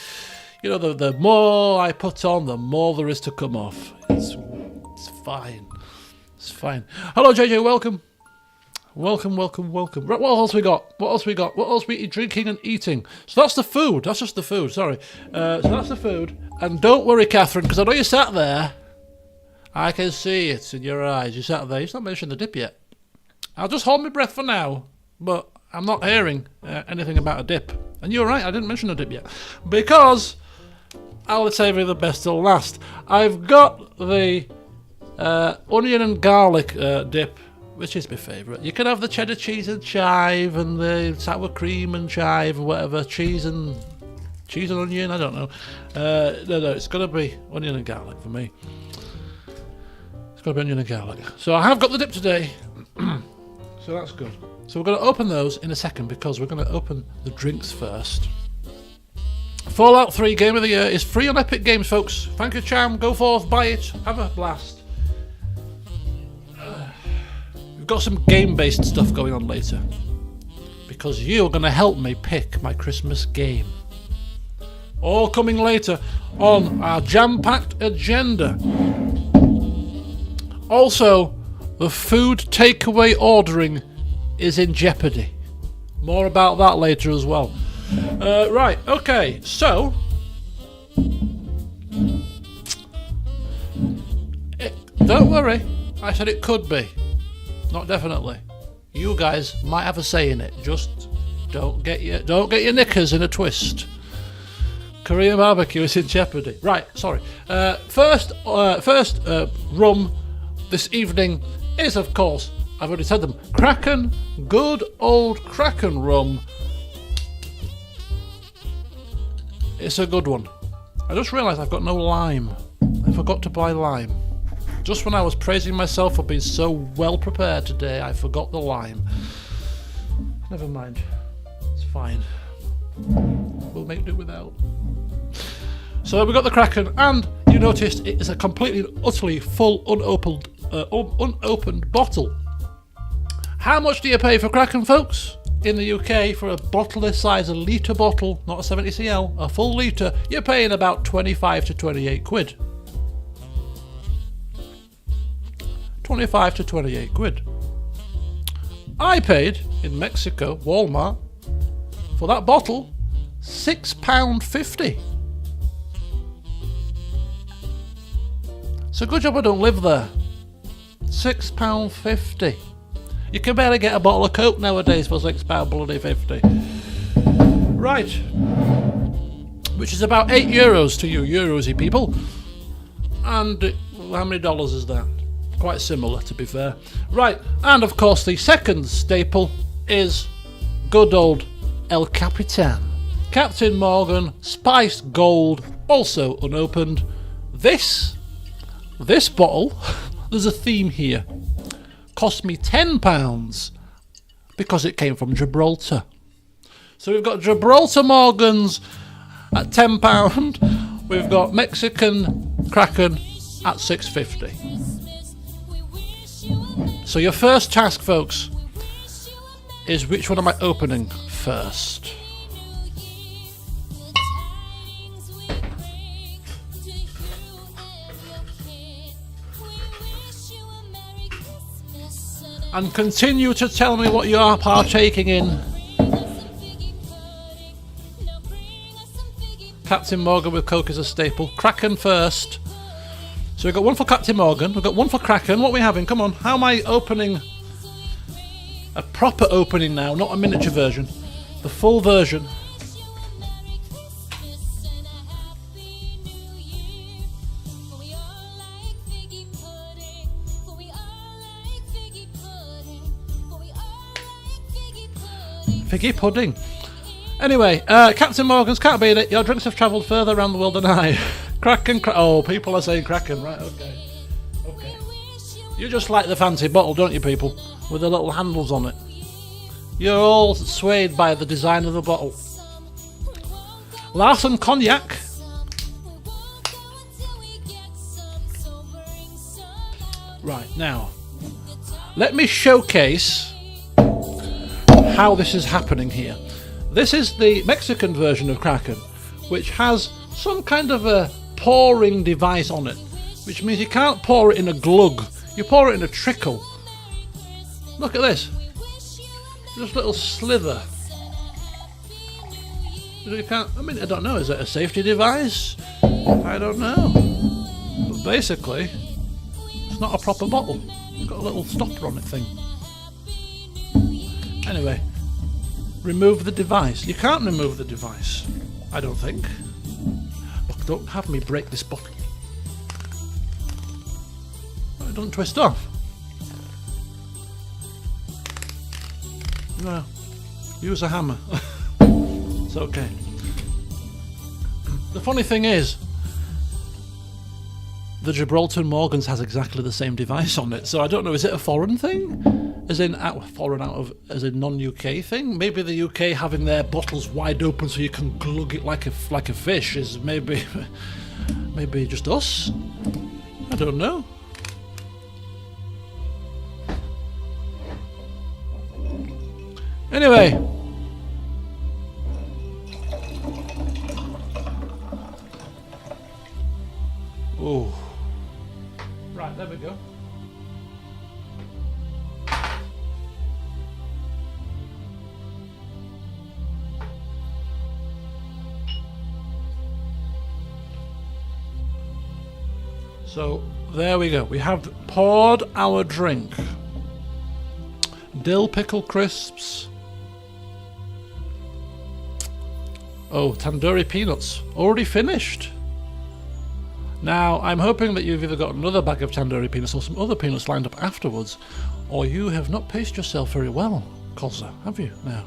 you know, the more I put on, the more there is to come off. It's fine. It's fine. Hello, JJ. Welcome. Welcome. Right, what else we got? What else we drinking and eating? So that's the food. That's just the food. Sorry. So that's the food. And don't worry, Catherine, because I know you sat there. I can see it in your eyes. You sat there. You've not mentioned the dip yet. I'll just hold my breath for now. But I'm not hearing anything about a dip. And you're right. I didn't mention a dip yet because I'll save the best till last. I've got the onion and garlic dip, which is my favourite. You can have the cheddar cheese and chive and the sour cream and chive or whatever. Cheese and onion, I don't know. No, it's got to be onion and garlic for me. It's got to be onion and garlic. So I have got the dip today. So that's good. So we're going to open those in a second because we're going to open the drinks first. Fallout 3 Game of the Year is free on Epic Games, folks. Thank you, Cham. Go forth, buy it. Have a blast. We've got some game-based stuff going on later because you're going to help me pick my Christmas game. All coming later on our jam-packed agenda. Also, the food takeaway ordering is in jeopardy. More about that later as well. Right, okay, so don't worry, I said it could be. Not definitely. You guys might have a say in it. Just don't get your knickers in a twist. Korean barbecue is in jeopardy. Right, sorry. First rum this evening is, of course, I've already said them, Kraken, good old Kraken rum. It's a good one. I just realised I've got no lime. I forgot to buy lime. Just when I was praising myself for being so well prepared today, I forgot the lime. Never mind. It's fine. We'll make do without. So we got the Kraken, and you noticed it is a completely and utterly full, unopened bottle. How much do you pay for Kraken, folks? In the UK, for a bottle this size, a litre bottle, not a 70cl, a full litre, you're paying about 25 to 28 quid. 25 to 28 quid. I paid, in Mexico, Walmart, for that bottle, £6.50. It's a good job I don't live there. £6.50. You can barely get a bottle of Coke nowadays for £6.50. Right. Which is about €8 to you Eurosy people. And how many dollars is that? Quite similar, to be fair. Right, and of course the second staple is good old El Capitan. Captain Morgan, Spiced Gold, also unopened. This bottle, there's a theme here, cost me £10 because it came from Gibraltar. So we've got Gibraltar Morgans at £10. We've got Mexican Kraken at £6.50. So your first task, folks, is which one am I opening first? And continue to tell me what you are partaking in. Captain Morgan with Coke is a staple. Kraken first. So we've got one for Captain Morgan, we've got one for Kraken. What are we having? Come on, how am I opening? A proper opening now, not a miniature version. The full version. Figgy pudding. Anyway, Captain Morgan's, can't beat it. Your drinks have travelled further around the world than I. Kraken, oh, people are saying Kraken, right? Okay. You just like the fancy bottle, don't you, people? With the little handles on it. You're all swayed by the design of the bottle. Larsen Cognac. Right, now, let me showcase how this is happening here. This is the Mexican version of Kraken, which has some kind of a pouring device on it, which means you can't pour it in a glug, you pour it in a trickle. Look at this, just a little slither. You can't, I mean, I don't know, is it a safety device? I don't know. But basically, it's not a proper bottle. It's got a little stopper on it thing. Anyway, remove the device. You can't remove the device, I don't think. Look, don't have me break this bottle. It doesn't twist off. No, use a hammer. It's okay. The funny thing is, the Gibraltar Morgans has exactly the same device on it, so I don't know, is it a foreign thing? As in as a non-UK thing? Maybe the UK having their bottles wide open so you can glug it like a fish is maybe just us? I don't know. Anyway. Oh. Right, there we go. So there we go. We have poured our drink. Dill pickle crisps. Oh, tandoori peanuts. Already finished. Now, I'm hoping that you've either got another bag of tandoori peanuts or some other peanuts lined up afterwards, or you have not paced yourself very well, Cozza, have you now?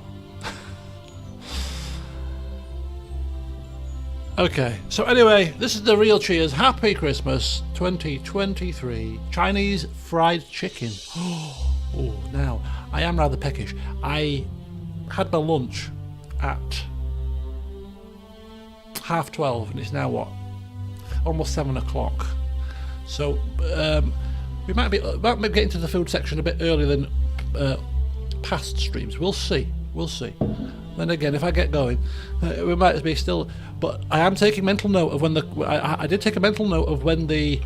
Okay, so anyway, this is the real cheers. Happy Christmas 2023. Chinese fried chicken. Oh, now, I am rather peckish. I had my lunch at 12:30, and it's now what? Almost 7 o'clock. So we might be getting to the food section a bit earlier than past streams. We'll see. Then again, if I get going, we might be still. But I am taking mental note of when I did take a mental note of when the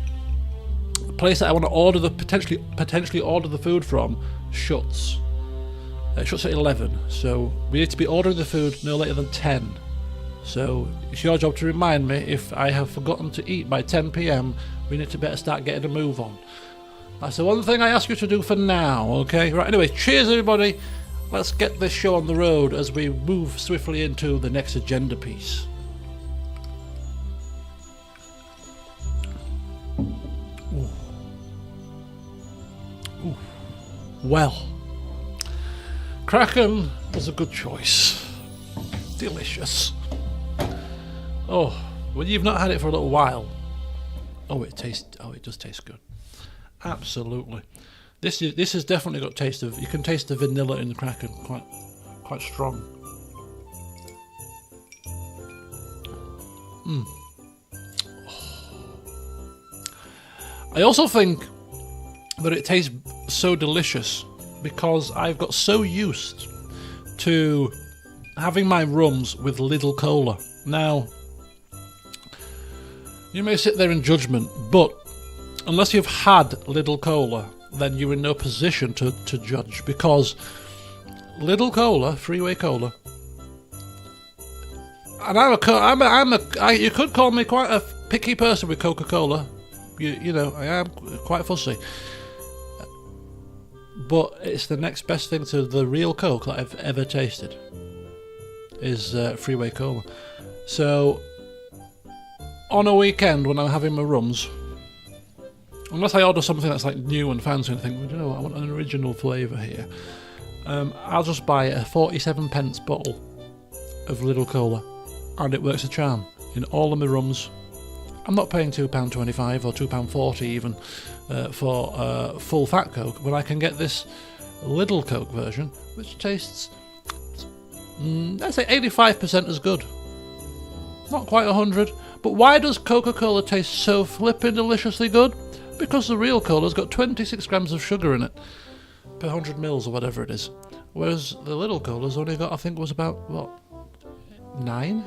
place that I want to order potentially order the food from shuts. It shuts at 11. So we need to be ordering the food no later than 10. So it's your job to remind me if I have forgotten to eat by 10 p.m. We need to better start getting a move on. That's the one thing I ask you to do for now, okay? Right, anyway, cheers everybody. Let's get this show on the road as we move swiftly into the next agenda piece. Ooh. Ooh. Well, Kraken was a good choice. Delicious. Oh, when you've not had it for a little while, it does taste good. Absolutely. This has definitely got taste of. You can taste the vanilla in the Kraken, quite strong. I also think that it tastes so delicious because I've got so used to having my rums with Lidl Cola. Now, you may sit there in judgment, but unless you've had Lidl Cola, then you're in no position to judge, because Lidl Cola, Freeway Cola, and you could call me quite a picky person with Coca-Cola. You know, I am quite fussy. But it's the next best thing to the real Coke that I've ever tasted is Freeway Cola. So on a weekend when I'm having my rums, unless I order something that's like new and fancy and think, well, you know what, I want an original flavour here, I'll just buy a 47p bottle of Lidl Cola, and it works a charm in all of my rums. I'm not paying £2.25 or £2.40 even for full fat Coke, but I can get this Lidl Coke version, which tastes, let's say 85% as good. Not quite 100, but why does Coca-Cola taste so flippin' deliciously good? Because the real cola's got 26 grams of sugar in it per 100 mils or whatever it is, whereas the Lidl Cola's only got, I think, was about, what, 9?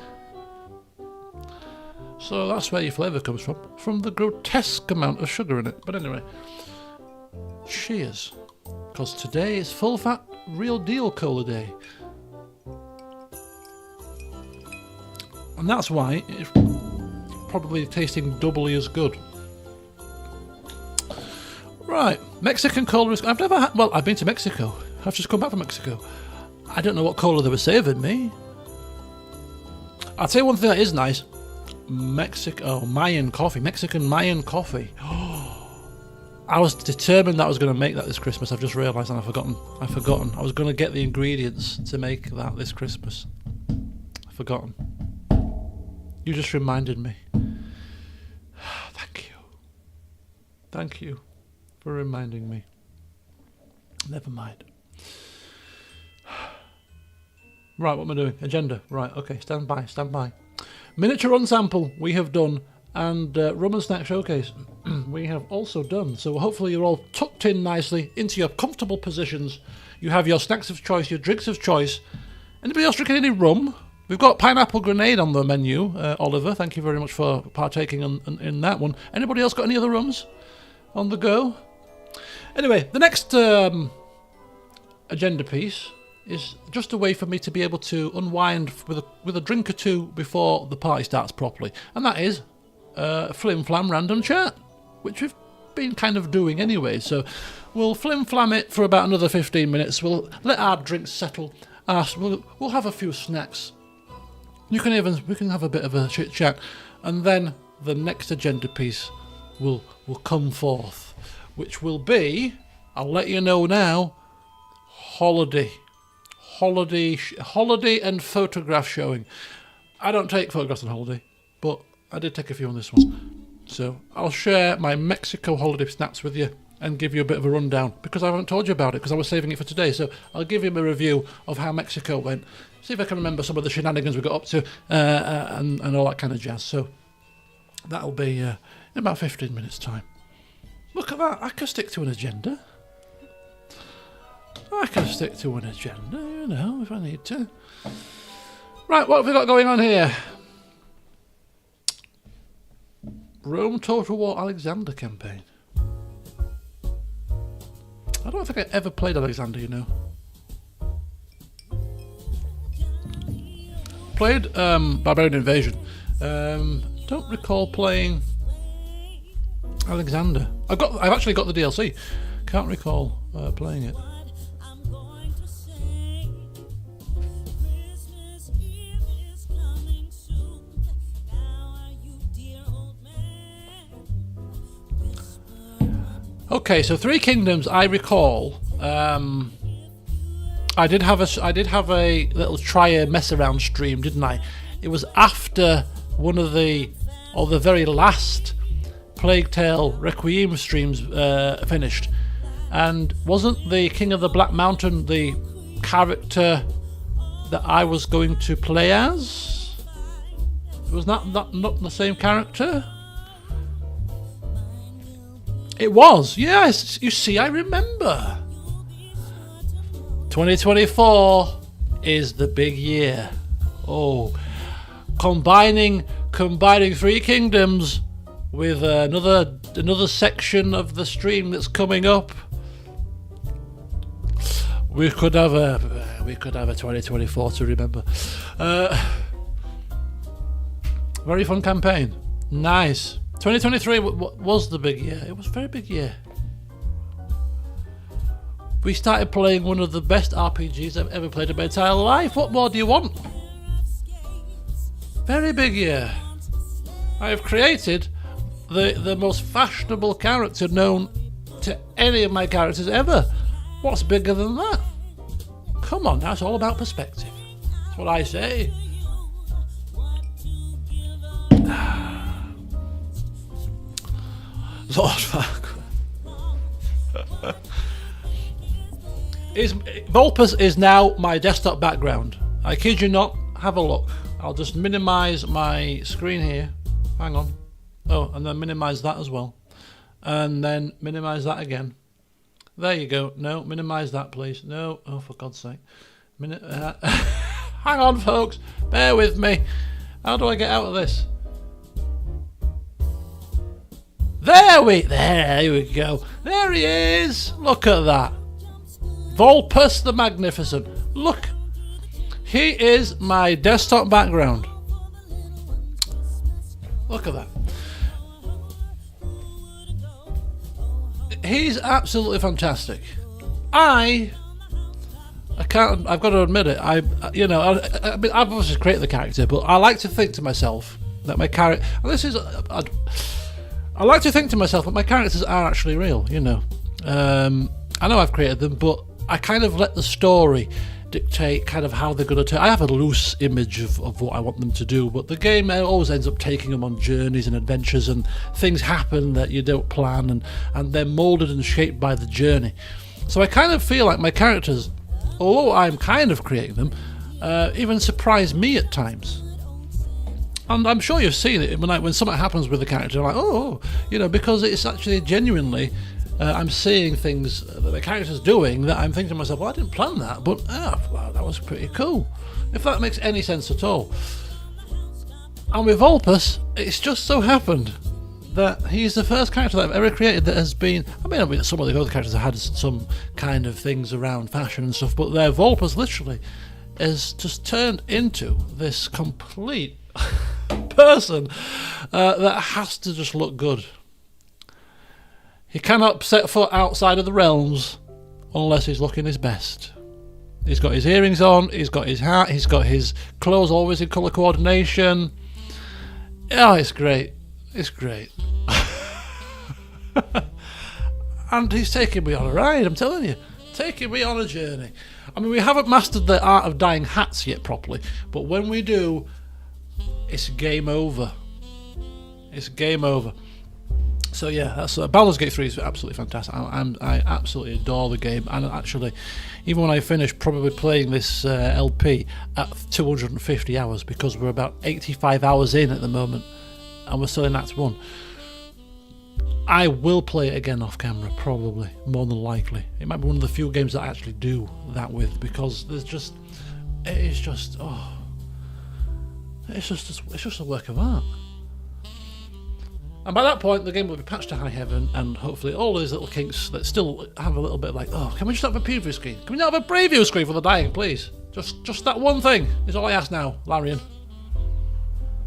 So that's where your flavour comes from the grotesque amount of sugar in it. But anyway, cheers, because today is full fat, real deal cola day. And that's why it's probably tasting doubly as good. Right, Mexican cola is... I've never had... Well, I've been to Mexico. I've just come back from Mexico. I don't know what cola they were serving me. I'll tell you one thing that is nice. Mayan coffee. Mexican Mayan coffee. I was determined that I was going to make that this Christmas. I've just realised and I've forgotten. I was going to get the ingredients to make that this Christmas. I've forgotten. You just reminded me. Thank you. Thank you for reminding me. Never mind. Right, what am I doing? Agenda. Right, okay, stand by. Miniature run sample we have done, and rum and snack showcase we have also done. So hopefully you're all tucked in nicely into your comfortable positions. You have your snacks of choice, your drinks of choice. Anybody else drinking any rum? We've got pineapple grenade on the menu. Oliver, thank you very much for partaking in that one. Anybody else got any other rums on the go? Anyway, the next agenda piece is just a way for me to be able to unwind with a drink or two before the party starts properly. And that is Flimflam Random Chat, which we've been kind of doing anyway. So we'll flimflam it for about another 15 minutes. We'll let our drinks settle. We'll have a few snacks we can have a bit of a chit chat, and then the next agenda piece will come forth, which will be, I'll let you know now, holiday and photograph showing. I don't take photographs on holiday, but I did take a few on this one. So I'll share my Mexico holiday snaps with you and give you a bit of a rundown, because I haven't told you about it because I was saving it for today. So I'll give you a review of how Mexico went, see if I can remember some of the shenanigans we got up to, and all that kind of jazz. So that'll be in about 15 minutes time. Look at that, I can stick to an agenda. You know, if I need to. Right, what have we got going on here? Rome Total War Alexander campaign. I don't think I ever played Alexander, you know. Played Barbarian Invasion. Don't recall playing Alexander. I've actually got the DLC. Can't recall playing it. Okay, so Three Kingdoms, I recall. I did have a little mess around stream, didn't I? It was after one of the very last Plague Tale Requiem streams finished, and wasn't the King of the Black Mountain the character that I was going to play as? Was that not the same character? It was, yes. You see, I remember. 2024 is the big year. Oh, combining Three Kingdoms with another section of the stream that's coming up. We could have a 2024 to remember. Very fun campaign. Nice. 2023 was the big year. It was a very big year. We started playing one of the best RPGs I've ever played in my entire life. What more do you want? Very big year. I have created the most fashionable character known to any of my characters ever. What's bigger than that? Come on, now it's all about perspective. That's what I say. Lord fuck. Vulpus is now my desktop background. I kid you not. Have a look. I'll just minimise my screen here. Hang on. Oh, and then minimise that as well. And then minimise that again. There you go. No, minimise that, please. No. Oh, for God's sake. Hang on, folks. Bear with me. How do I get out of this? There we go. There he is. Look at that. Vulpus the Magnificent. Look. He is my desktop background. Look at that. He's absolutely fantastic. I've got to admit it. I've obviously created the character, but I like to think to myself that my character. I like to think to myself that my characters are actually real, you know. I know I've created them, but I kind of let the story dictate kind of how they're going to turn. I have a loose image of what I want them to do, but the game always ends up taking them on journeys and adventures, and things happen that you don't plan, and they're moulded and shaped by the journey. So I kind of feel like my characters, although I'm kind of creating them, even surprise me at times. And I'm sure you've seen it when something happens with the character, like, oh, you know, because it's actually genuinely, I'm seeing things that the character's doing that I'm thinking to myself, well, I didn't plan that, but wow, that was pretty cool. If that makes any sense at all. And with Vulpus, it's just so happened that he's the first character that I've ever created that has been, I mean, some of the other characters have had some kind of things around fashion and stuff, but their Vulpus literally has just turned into this complete person that has to just look good. He cannot set foot outside of the realms unless he's looking his best. He's got his earrings on, he's got his hat, he's got his clothes always in colour coordination. Oh, it's great. It's great. And he's taking me on a ride, I'm telling you. Taking me on a journey. I mean, we haven't mastered the art of dyeing hats yet properly, but when we do, it's game over. It's game over. So yeah, that's Baldur's Gate 3 is absolutely fantastic. I absolutely adore the game, and actually, even when I finish probably playing this LP at 250 hours, because we're about 85 hours in at the moment, and we're still in Act 1, I will play it again off camera, probably, more than likely. It might be one of the few games that I actually do that with, because it's just a work of art. And by that point, the game will be patched to high heaven, and hopefully all those little kinks that still have a little bit like, oh, can we just have a preview screen? Can we not have a preview screen for the dying, please? Just that one thing is all I ask now, Larian.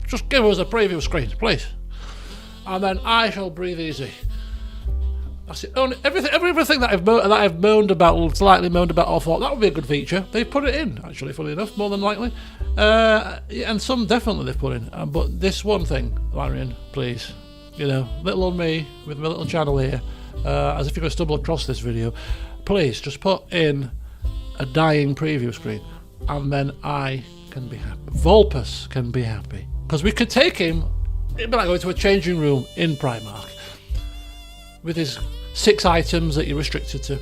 Just give us a preview screen, please. And then I shall breathe easy. That's it. Only everything that I've moaned about, slightly moaned about, or thought that would be a good feature. They've put it in, actually, funny enough, more than likely. And some definitely they've put in. But this one thing, Larian, please. You know, little old me with my little channel here, as if you're going to stumble across this video, please just put in a dying preview screen, and then I can be happy. Vulpus can be happy. Because we could take him, it'd be like going to a changing room in Primark with his 6 items that you're restricted to.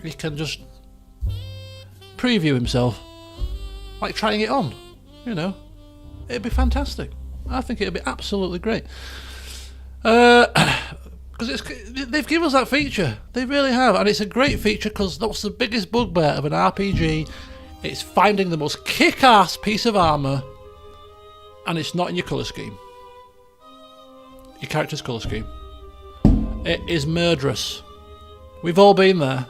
He can just preview himself, like trying it on, you know. It'd be fantastic. I think it'd be absolutely great. Because they've given us that feature. They really have. And it's a great feature because that's the biggest bugbear of an RPG. It's finding the most kick-ass piece of armour, and it's not in your colour scheme. Your character's colour scheme. It is murderous. We've all been there.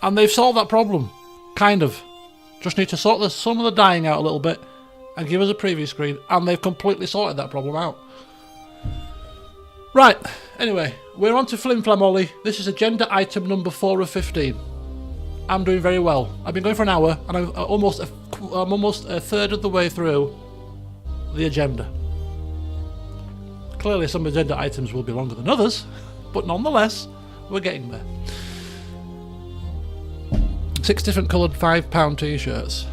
And they've solved that problem. Kind of. Just need to sort some of the dyeing out a little bit and give us a preview screen, and they've completely sorted that problem out. Right, anyway, we're on to Flimflam Ollie. This is agenda item number 4 of 15. I'm doing very well. I've been going for an hour, and I'm almost a third of the way through the agenda. Clearly some agenda items will be longer than others, but nonetheless, we're getting there. 6 different coloured £5 t-shirts.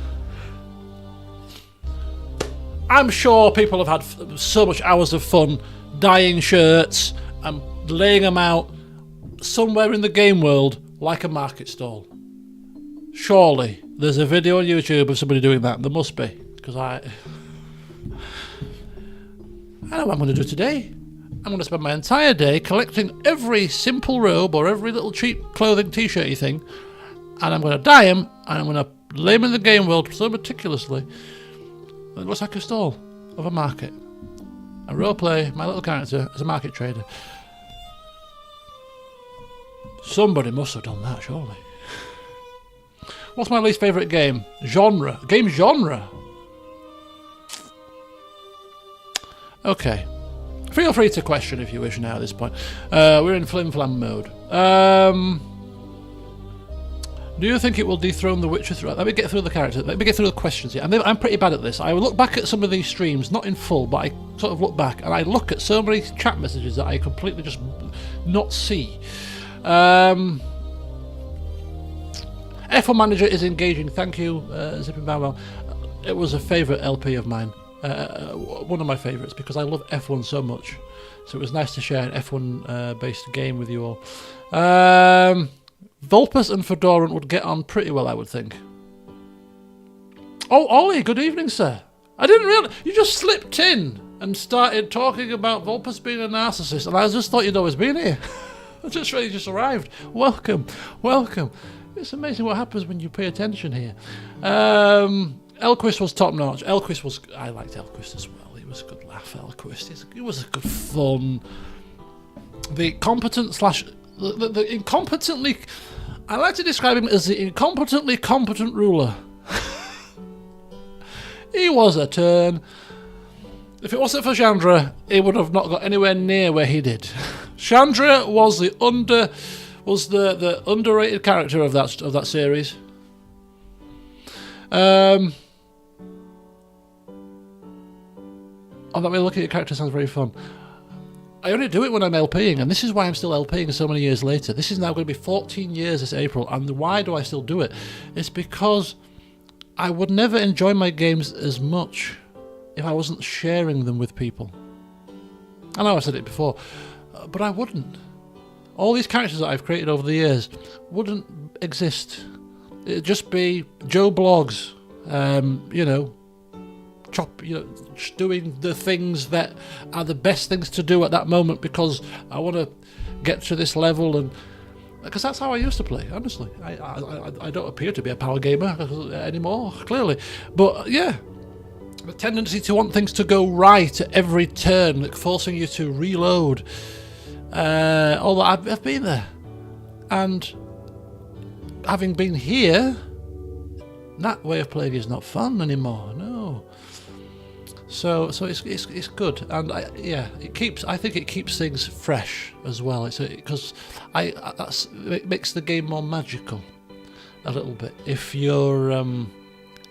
I'm sure people have had so much hours of fun dyeing shirts and laying them out somewhere in the game world like a market stall. Surely there's a video on YouTube of somebody doing that. There must be, because I know what I'm going to do today. I'm going to spend my entire day collecting every simple robe or every little cheap clothing t-shirty thing, and I'm going to dye them, and I'm going to lay them in the game world so meticulously it looks like a stall of a market. I roleplay my little character as a market trader. Somebody must have done that, surely. What's my least favourite game? Genre. Game genre. Okay. Feel free to question if you wish now at this point. We're in Flimflam mode. Do you think it will dethrone The Witcher 3? Let me get through the character. Let me get through the questions here. I'm pretty bad at this. I look back at some of these streams, not in full, but I sort of look back, and I look at so many chat messages that I completely just not see. F1 Manager is engaging. Thank you, Zipping Bow Wow. It was a favourite LP of mine. One of my favourites, because I love F1 so much. So it was nice to share an F1 based game with you all. Vulpus and Fedorant would get on pretty well, I would think. Oh, Ollie, good evening, sir. I didn't realise. You just slipped in and started talking about Vulpus being a narcissist, and I just thought you'd always been here. I just really just arrived. Welcome, welcome. It's amazing what happens when you pay attention here. Elquist was top notch. I liked Elquist as well. He was a good laugh, Elquist. He was a good fun. The competent slash... The incompetently... I like to describe him as the incompetently competent ruler. He was a turn. If it wasn't for Chandra, he would have not got anywhere near where he did. Chandra was the underrated character of that series. Oh, that way looking at your character sounds very fun. I only do it when I'm LPing, and this is why I'm still LPing so many years later. This is now going to be 14 years this April, and why do I still do it? It's because I would never enjoy my games as much if I wasn't sharing them with people. I know I've said it before, but I wouldn't. All these characters that I've created over the years wouldn't exist. It'd just be Joe Blogs, just doing the things that are the best things to do at that moment because I want to get to this level, and because that's how I used to play. Honestly, I don't appear to be a power gamer anymore, clearly, but yeah, the tendency to want things to go right at every turn, like forcing you to reload. All that I've been there, and having been here, that way of playing is not fun anymore. No. So it's good, and I think it keeps things fresh as well. It's because it makes the game more magical a little bit if you're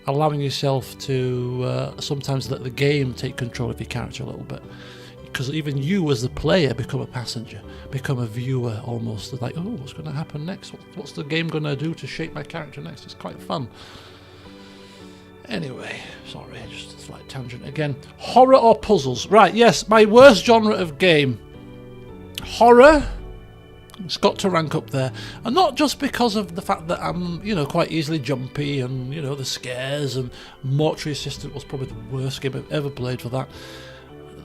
allowing yourself to sometimes let the game take control of your character a little bit, because even you as the player become a passenger, become a viewer almost. Like, oh, what's going to happen next? What's the game going to do to shape my character next? It's quite fun. Anyway, sorry, just a slight tangent again. Horror or puzzles? Right, yes, my worst genre of game. Horror. It's got to rank up there. And not just because of the fact that I'm, quite easily jumpy and, the scares, and Mortuary Assistant was probably the worst game I've ever played for that.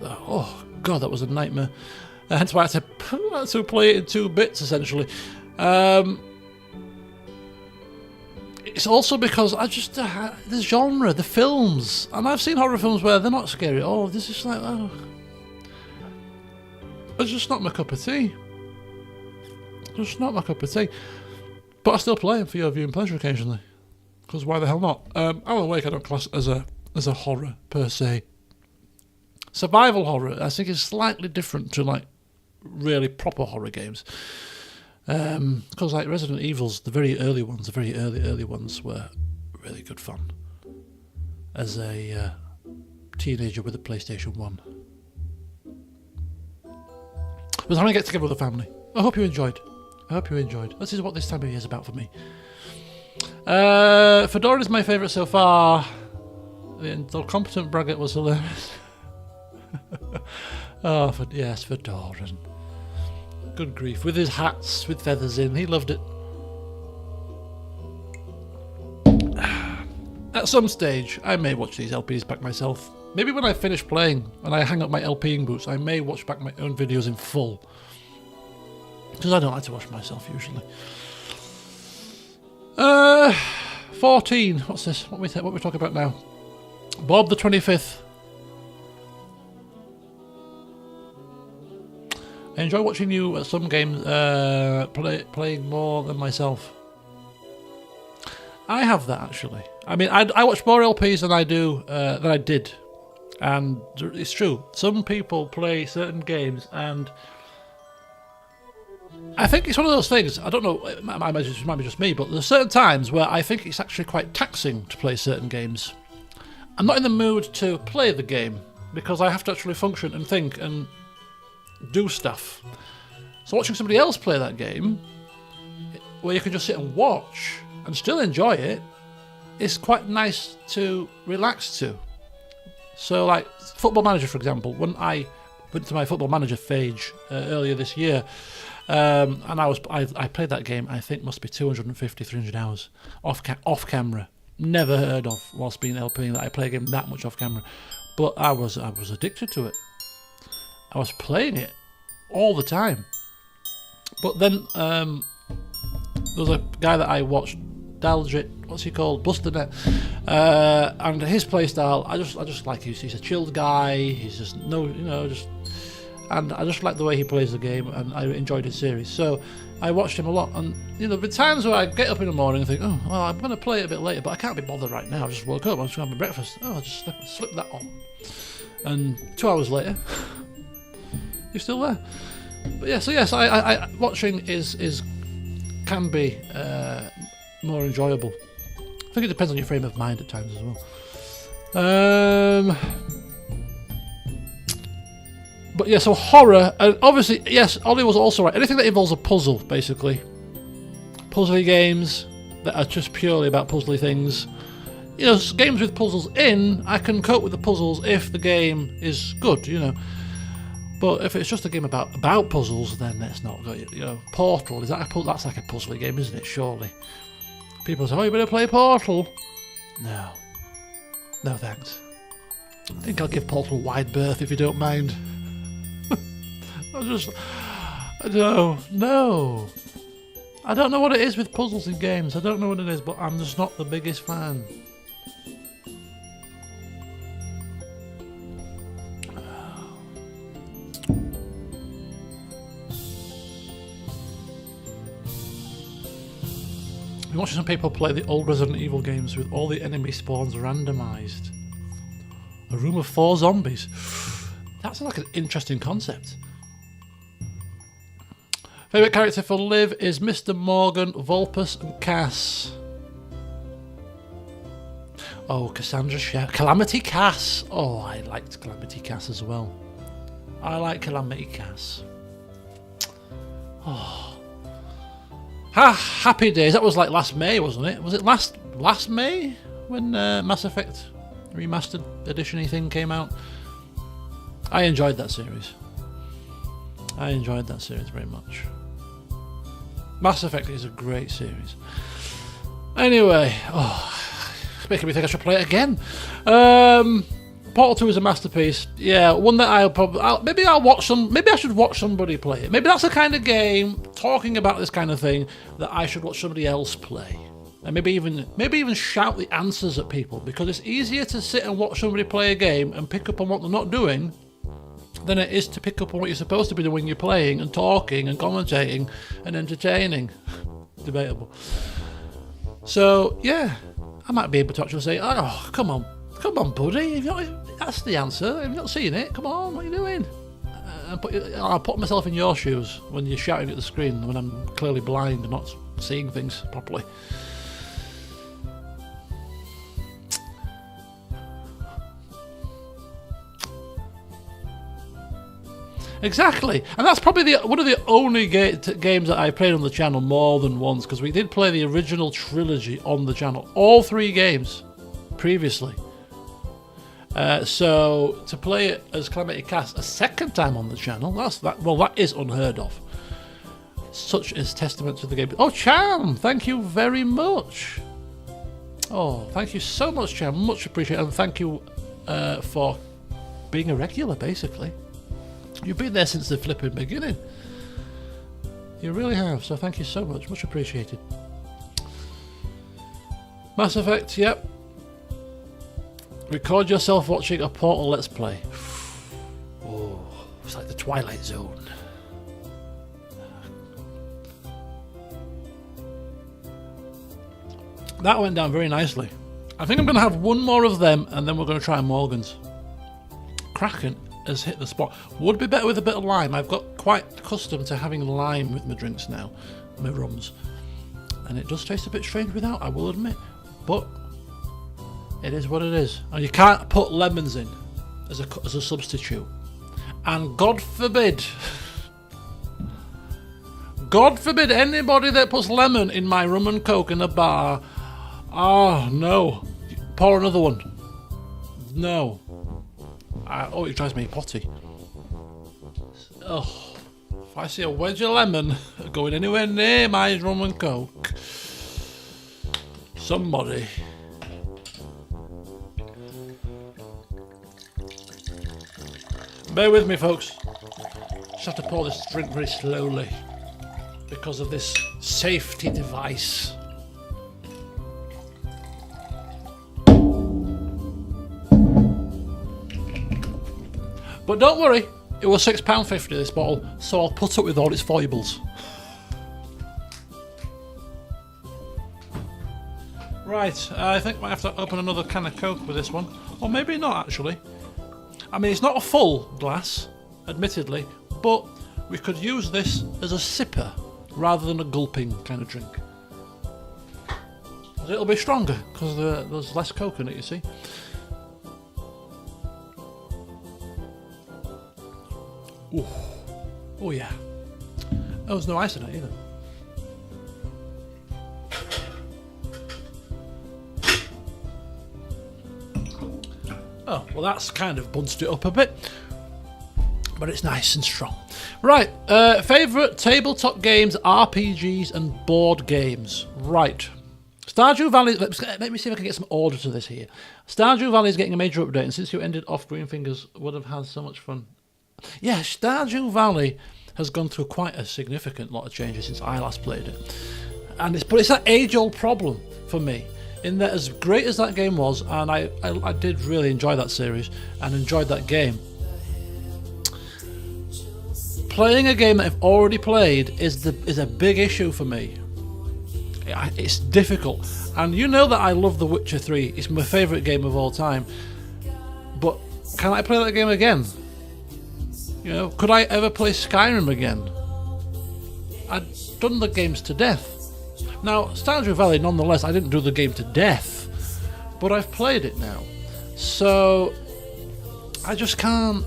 Oh, God, that was a nightmare. Hence why I had to play it in 2 bits, essentially. It's also because I just, the genre, the films, and I've seen horror films where they're not scary at all. This is like, oh, it's just not my cup of tea. Just not my cup of tea. But I still play them for your viewing pleasure occasionally, because why the hell not? Alan Wake I don't class as a horror per se. Survival horror I think is slightly different to like really proper horror games. Because like Resident Evil's, the very early ones were really good fun as a teenager with a PlayStation 1. It was having to get together with the family. I hope you enjoyed. This is what this time of year is about for me. Fedora is my favourite so far. The incompetent braggart was hilarious. Yes, Fedoran. Good grief. With his hats with feathers in. He loved it. At some stage, I may watch these LPs back myself. Maybe when I finish playing, when I hang up my LPing boots, I may watch back my own videos in full. Because I don't like to watch myself usually. 14. What's this? What we talking about now? Bob the 25th. I enjoy watching you at some games playing more than myself. I have that actually. I mean, I watch more LPs than I did, and it's true. Some people play certain games, and I think it's one of those things. I don't know. It might be just me, but there's certain times where I think it's actually quite taxing to play certain games. I'm not in the mood to play the game because I have to actually function and think and do stuff. So watching somebody else play that game, where you can just sit and watch and still enjoy it, is quite nice to relax to. So like Football Manager, for example, when I went to my Football Manager phase earlier this year, and I played that game, I think must be 250, 300 hours off camera. Never heard of whilst being LPing that I play a game that much off camera, but I was addicted to it. I was playing it all the time. But then there was a guy that I watched, Daljit, what's he called, Busternet, and his playstyle, I just like he's a chilled guy. He's just and I just like the way he plays the game, and I enjoyed his series. So I watched him a lot, and there have been times where I get up in the morning and think, oh, well, I'm going to play it a bit later, but I can't be bothered right now. I just woke up, I'm just going to have my breakfast. Oh, I'll just slip that on. And 2 hours later, you're still there. But yeah, so yes, I watching can be more enjoyable think it depends on your frame of mind at times as well. But yeah, so horror, and obviously, yes, Ollie was also right. Anything that involves a puzzle, basically. Puzzly games that are just purely about puzzly things. You know, games with puzzles in, I can cope with the puzzles if the game is good, you know. But if it's just a game about puzzles, then it's not good. You know, Portal, is that that's like a puzzly game, isn't it? Surely. People say, oh, you better play Portal. No. No, thanks. I think I'll give Portal wide berth if you don't mind. No. I don't know what it is with puzzles in games. I don't know what it is, but I'm just not the biggest fan. I'm watching some people play the old Resident Evil games with all the enemy spawns randomised. A room of 4 zombies. That's like an interesting concept. Favourite character for Liv is Mr. Morgan, Volpus and Cass. Oh, Cassandra Chef. Calamity Cass. Oh, I liked Calamity Cass as well. I like Calamity Cass. Oh. Happy Days. That was like last May, wasn't it? Was it last May when Mass Effect Remastered Edition-y thing came out? I enjoyed that series. I enjoyed that series very much. Mass Effect is a great series. Anyway, it's making me think I should play it again. Portal 2 is a masterpiece. Yeah, one that maybe I should watch somebody play it. Maybe that's the kind of game, talking about this kind of thing, that I should watch somebody else play. And maybe even shout the answers at people, because it's easier to sit and watch somebody play a game and pick up on what they're not doing than it is to pick up on what you're supposed to be doing when you're playing and talking and commentating and entertaining. Debatable. So, yeah, I might be able to actually say, oh, come on, buddy, that's the answer. Have you not seen it? Come on, what are you doing? I'll put myself in your shoes when you're shouting at the screen when I'm clearly blind and not seeing things properly. Exactly, and that's probably one of the only games that I played on the channel more than once, because we did play the original trilogy on the channel, all 3 games previously. So to play it as Calamity Cass a second time on the channel, that is unheard of. Such is testament to the game. Oh, Cham, thank you very much. Oh, thank you so much, Cham, much appreciated, and thank you for being a regular, basically. You've been there since the flipping beginning. You really have, so thank you so much. Much appreciated. Mass Effect, yep. Record yourself watching a Portal Let's Play. Oh, it's like the Twilight Zone. That went down very nicely. I think I'm going to have one more of them, and then we're going to try Morgan's. Kraken has hit the spot. Would be better with a bit of lime. I've got quite accustomed to having lime with my drinks now, my rums, and it does taste a bit strange without, I will admit, but it is what it is. And you can't put lemons in as a substitute, and God forbid anybody that puts lemon in my rum and coke in a bar. Oh no, pour another one. No. It drives me potty. Oh, if I see a wedge of lemon going anywhere near my rum and coke, somebody. Bear with me, folks. Just have to pour this drink very slowly because of this safety device. But don't worry, it was £6.50 this bottle, so I'll put up with all its foibles. Right, I think I might have to open another can of Coke with this one. Or maybe not, actually. I mean, it's not a full glass, admittedly, but we could use this as a sipper rather than a gulping kind of drink. it'll be stronger because there's less coke in it, you see. Ooh. Oh yeah. Oh, there's no ice in it either. Oh, well that's kind of bunched it up a bit. But it's nice and strong. Right, favourite tabletop games, RPGs and board games. Right. Stardew Valley, let me see if I can get some order to this here. Stardew Valley is getting a major update, and since you ended off Green Fingers, would have had so much fun. Yeah, Stardew Valley has gone through quite a significant lot of changes since I last played it. But it's that age-old problem for me, in that as great as that game was, and I did really enjoy that series and enjoyed that game, playing a game that I've already played is a big issue for me. It's difficult, and you know that I love The Witcher 3. It's my favourite game of all time. But can I play that game again? You know, could I ever play Skyrim again? I'd done the games to death. Now, Stardew Valley, nonetheless, I didn't do the game to death, but I've played it now. So I just can't.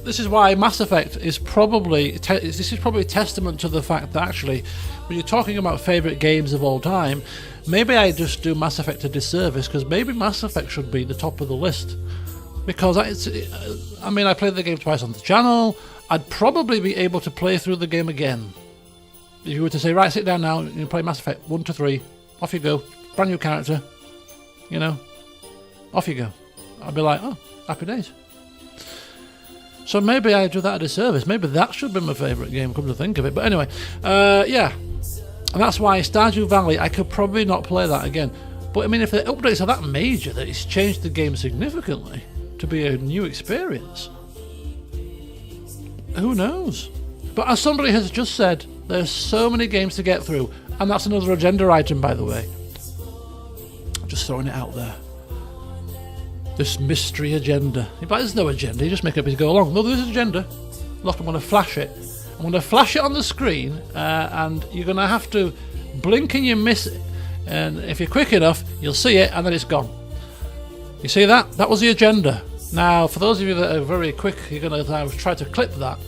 This is why Mass Effect is probably a testament to the fact that actually, when you're talking about favourite games of all time, maybe I just do Mass Effect a disservice, because maybe Mass Effect should be the top of the list. Because I mean, I played the game twice on the channel. I'd probably be able to play through the game again. If you were to say, right, sit down now and play Mass Effect 1 to 3, off you go, brand new character, you know, off you go. I'd be like, oh, happy days. So maybe I do that a disservice. Maybe that should be my favourite game, come to think of it. But anyway, yeah. And that's why Stardew Valley, I could probably not play that again. But I mean, if the updates are that major that it's changed the game significantly to be a new experience, who knows? But as somebody has just said, there's so many games to get through. And that's another agenda item, by the way. Just throwing it out there. This mystery agenda. In fact, there's no agenda, you just make it up as you go along. No, there's an agenda. Look, I'm going to flash it. I'm going to flash it on the screen, and you're going to have to blink and you miss it. And if you're quick enough, you'll see it, and then it's gone. You see that? That was the agenda. Now, for those of you that are very quick, you're going to try to clip that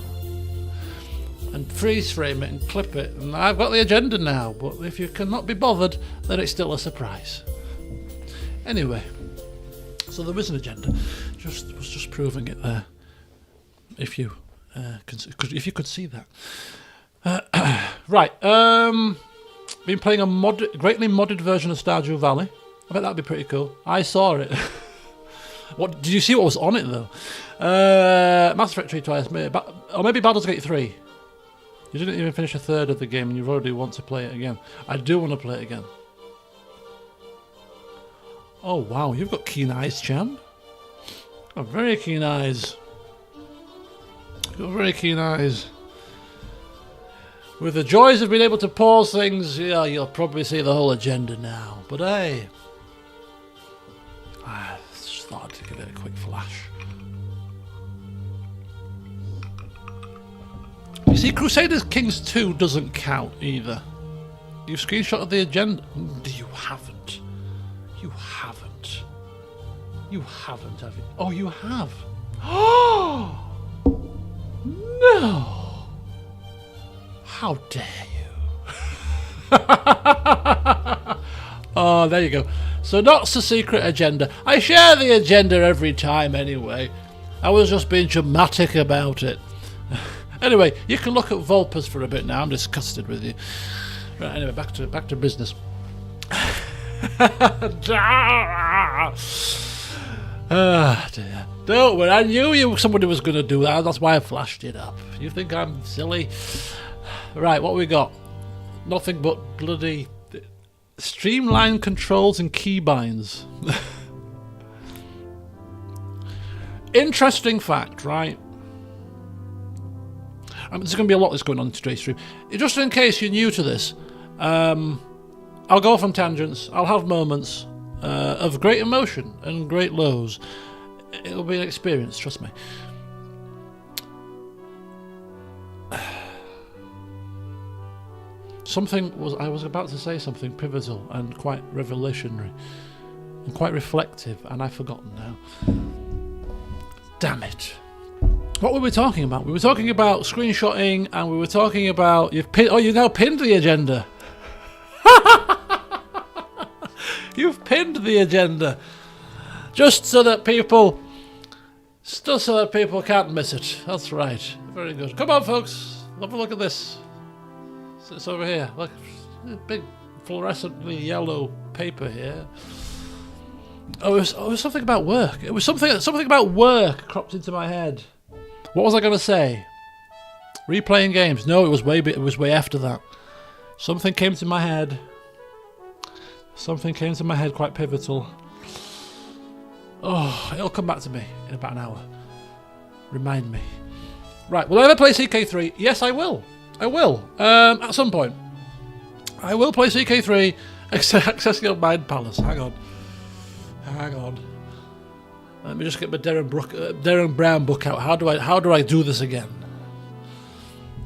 and freeze frame it and clip it. And I've got the agenda now, but if you cannot be bothered, then it's still a surprise. Anyway. So there is an agenda. Was just proving it there. If you could see that. Right. Been playing a greatly modded version of Stardew Valley. I bet that'd be pretty cool. I saw it. What did you see? What was on it though? Mass Effect 3 twice, or maybe Baldur's Gate 3. You didn't even finish a third of the game, and you already want to play it again. I do want to play it again. Oh wow, you've got keen eyes, Chan. Oh, very keen eyes. You've got very keen eyes. With the joys of being able to pause things, yeah, you'll probably see the whole agenda now. But hey, I just thought I'd give it a quick flash. You see, Crusaders Kings 2 doesn't count either. You've screenshotted the agenda. You haven't. You haven't. You haven't, have you? Oh, you have. Oh no! How dare you? Oh, there you go. So that's the secret agenda. I share the agenda every time anyway. I was just being dramatic about it. Anyway, you can look at Vulpers for a bit now. I'm disgusted with you. Right, anyway, back to business. Dear. Don't worry, I knew somebody was going to do that. That's why I flashed it up. You think I'm silly? Right, what we got? Nothing but bloody streamlined controls and keybinds. Interesting fact, right? There's going to be a lot that's going on in today's stream. Just in case you're new to this, I'll go off on tangents. I'll have moments of great emotion and great lows. It'll be an experience, trust me. I was about to say something pivotal and quite revolutionary and quite reflective, and I've forgotten now. Damn it. What were we talking about? We were talking about screenshotting, and we were talking about... You've now pinned the agenda. You've pinned the agenda. Just so that people can't miss it. That's right. Very good. Come on, folks. Have a look at this. It's over here. Look, big fluorescently yellow paper here. Oh, it was something about work. It was something about work cropped into my head. What was I going to say? Replaying games? No, it was way after that. Something came to my head. Something came to my head quite pivotal. Oh, it'll come back to me in about an hour. Remind me. Right, will I ever play CK3? Yes, I will. I will. At some point. I will play CK3 Accessible Mind Palace. Hang on. Let me just get my Darren Brown book out. How do I do this again?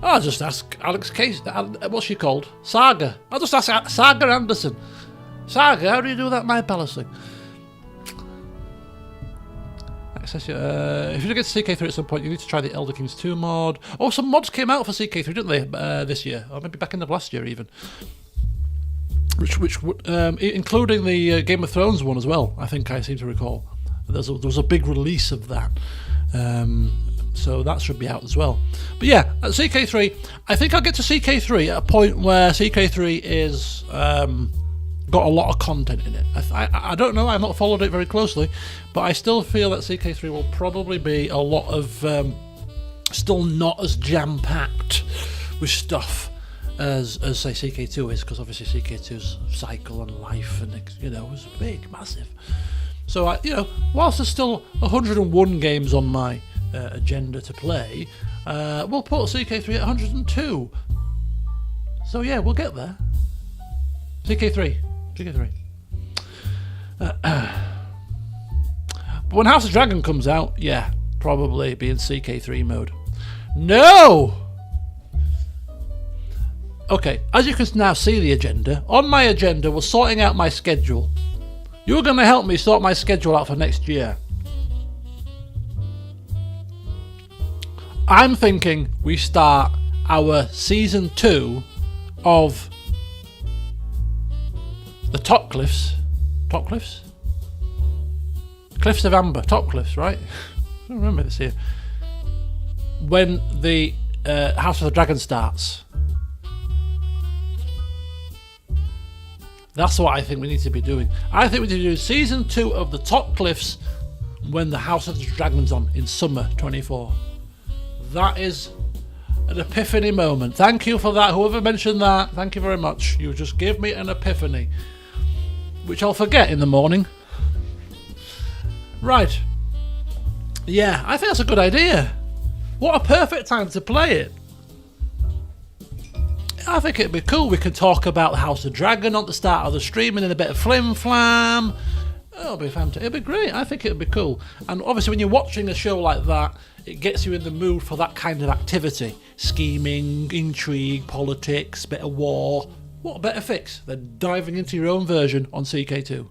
I'll just ask Alex Case. What's she called? Saga. I'll just ask Saga Anderson. Saga, how do you do that Mind Palace thing? If you get to CK3 at some point, you need to try the Elder Kings 2 mod. Oh, some mods came out for CK3, didn't they, this year? Or maybe back in the last year even. Which including the Game of Thrones one as well, I think I seem to recall. There was a big release of that. So that should be out as well. But yeah, at CK3, I think I'll get to CK3 at a point where CK3 is got a lot of content in it. I don't know, I've not followed it very closely, but I still feel that CK3 will probably be a lot of still not as jam-packed with stuff as say CK2 is, because obviously CK2's cycle and life and was big, massive. So whilst there's still 101 games on my agenda to play, we'll put CK3 at 102. So yeah, we'll get there. CK3. But when House of Dragon comes out, yeah, probably be in CK3 mode. No! Okay, as you can now see the agenda, on my agenda was sorting out my schedule. You're going to help me sort my schedule out for next year. I'm thinking we start our season 2 of the Top Cliffs. Cliffs of Amber. Top Cliffs, right? I don't remember this here. When the House of the Dragon starts. That's what I think we need to be doing. I think we need to do season 2 of the Top Cliffs when the House of the Dragon's on in summer 24. That is an epiphany moment. Thank you for that. Whoever mentioned that, thank you very much. You just gave me an epiphany, which I'll forget in the morning. Right. Yeah, I think that's a good idea. What a perfect time to play it. I think it'd be cool. We can talk about the House of Dragon at the start of the stream and then a bit of Flimflam. It'll be fantastic. It'll be great. I think it'll be cool. And obviously when you're watching a show like that, it gets you in the mood for that kind of activity. Scheming, intrigue, politics, bit of war. What a better fix than diving into your own version on CK2?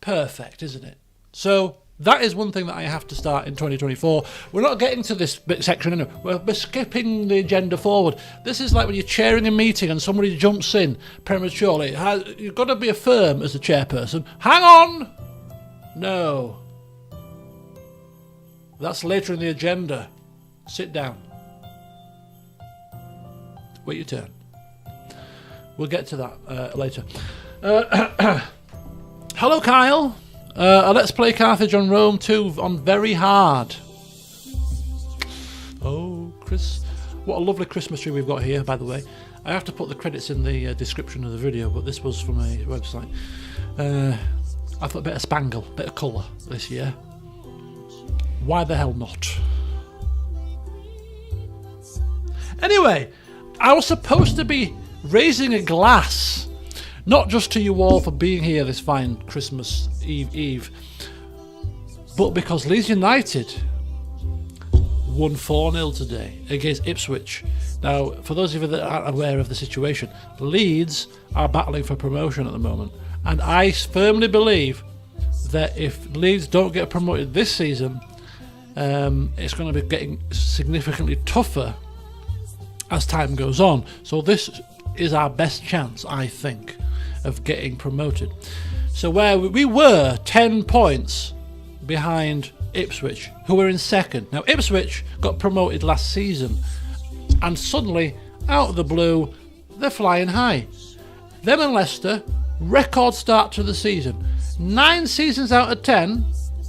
Perfect, isn't it? So that is one thing that I have to start in 2024. We're not getting to this bit section anyway. We're skipping the agenda forward. This is like when you're chairing a meeting and somebody jumps in prematurely. You've got to be firm as the chairperson. Hang on! No. That's later in the agenda. Sit down. Wait your turn. We'll get to that later. Hello, Kyle. Let's play Carthage on Rome 2 on very hard. Oh, Chris. What a lovely Christmas tree we've got here, by the way. I have to put the credits in the description of the video, but this was from a website. I thought a bit of spangle, a bit of colour this year. Why the hell not? Anyway, I was supposed to be raising a glass, not just to you all for being here this fine Christmas Eve, but because Leeds United won 4-0 today against Ipswich. Now, for those of you that aren't aware of the situation, Leeds are battling for promotion at the moment. And I firmly believe that if Leeds don't get promoted this season, it's going to be getting significantly tougher as time goes on. So this is our best chance, I think, of getting promoted. So where we were 10 points behind Ipswich, who were in second. Now, Ipswich got promoted last season, and suddenly, out of the blue, they're flying high. Them and Leicester, record start to the season. 9 seasons out of 10,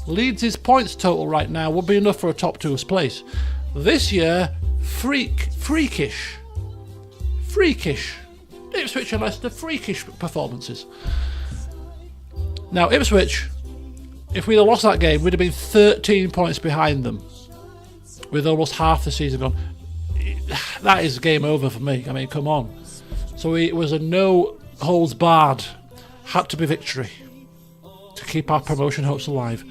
Leeds' points total right now would be enough for a top 2 place. This year, freakish. Ipswich and Leicester, freakish performances. Now, Ipswich, if we'd have lost that game, we'd have been 13 points behind them, with almost half the season gone. That is game over for me. I mean, come on. So it was a no holds barred, had to be victory to keep our promotion hopes alive.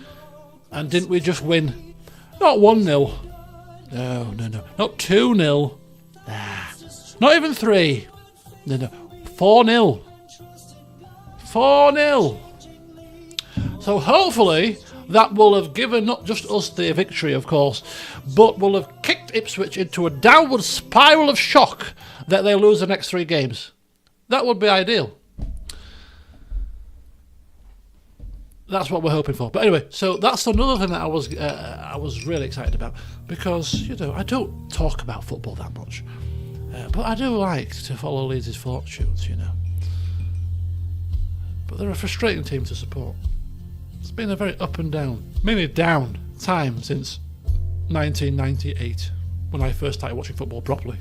And didn't we just win? Not 1-0. No. Not 2-0. Nah. Not even 3. No. 4-0. 4-0. So hopefully that will have given not just us the victory, of course, but will have kicked Ipswich into a downward spiral of shock that they lose the next 3 games. That would be ideal. That's what we're hoping for. But anyway, so that's another thing that I was really excited about, because, you know, I don't talk about football that much, but I do like to follow Leeds' fortunes, you know. But they're a frustrating team to support. It's been a very up and down, mainly down time since 1998, when I first started watching football properly.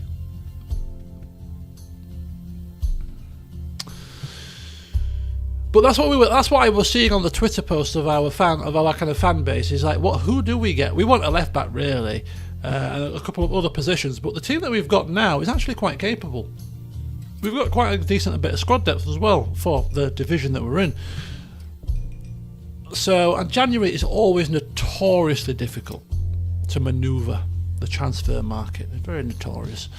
But that's what I was seeing on the Twitter post of our kind of fan base. Is like, who do we get? We want a left back, really, and a couple of other positions. But the team that we've got now is actually quite capable. We've got quite a decent bit of squad depth as well for the division that we're in. So, and January is always notoriously difficult to manoeuvre the transfer market. It's very notorious,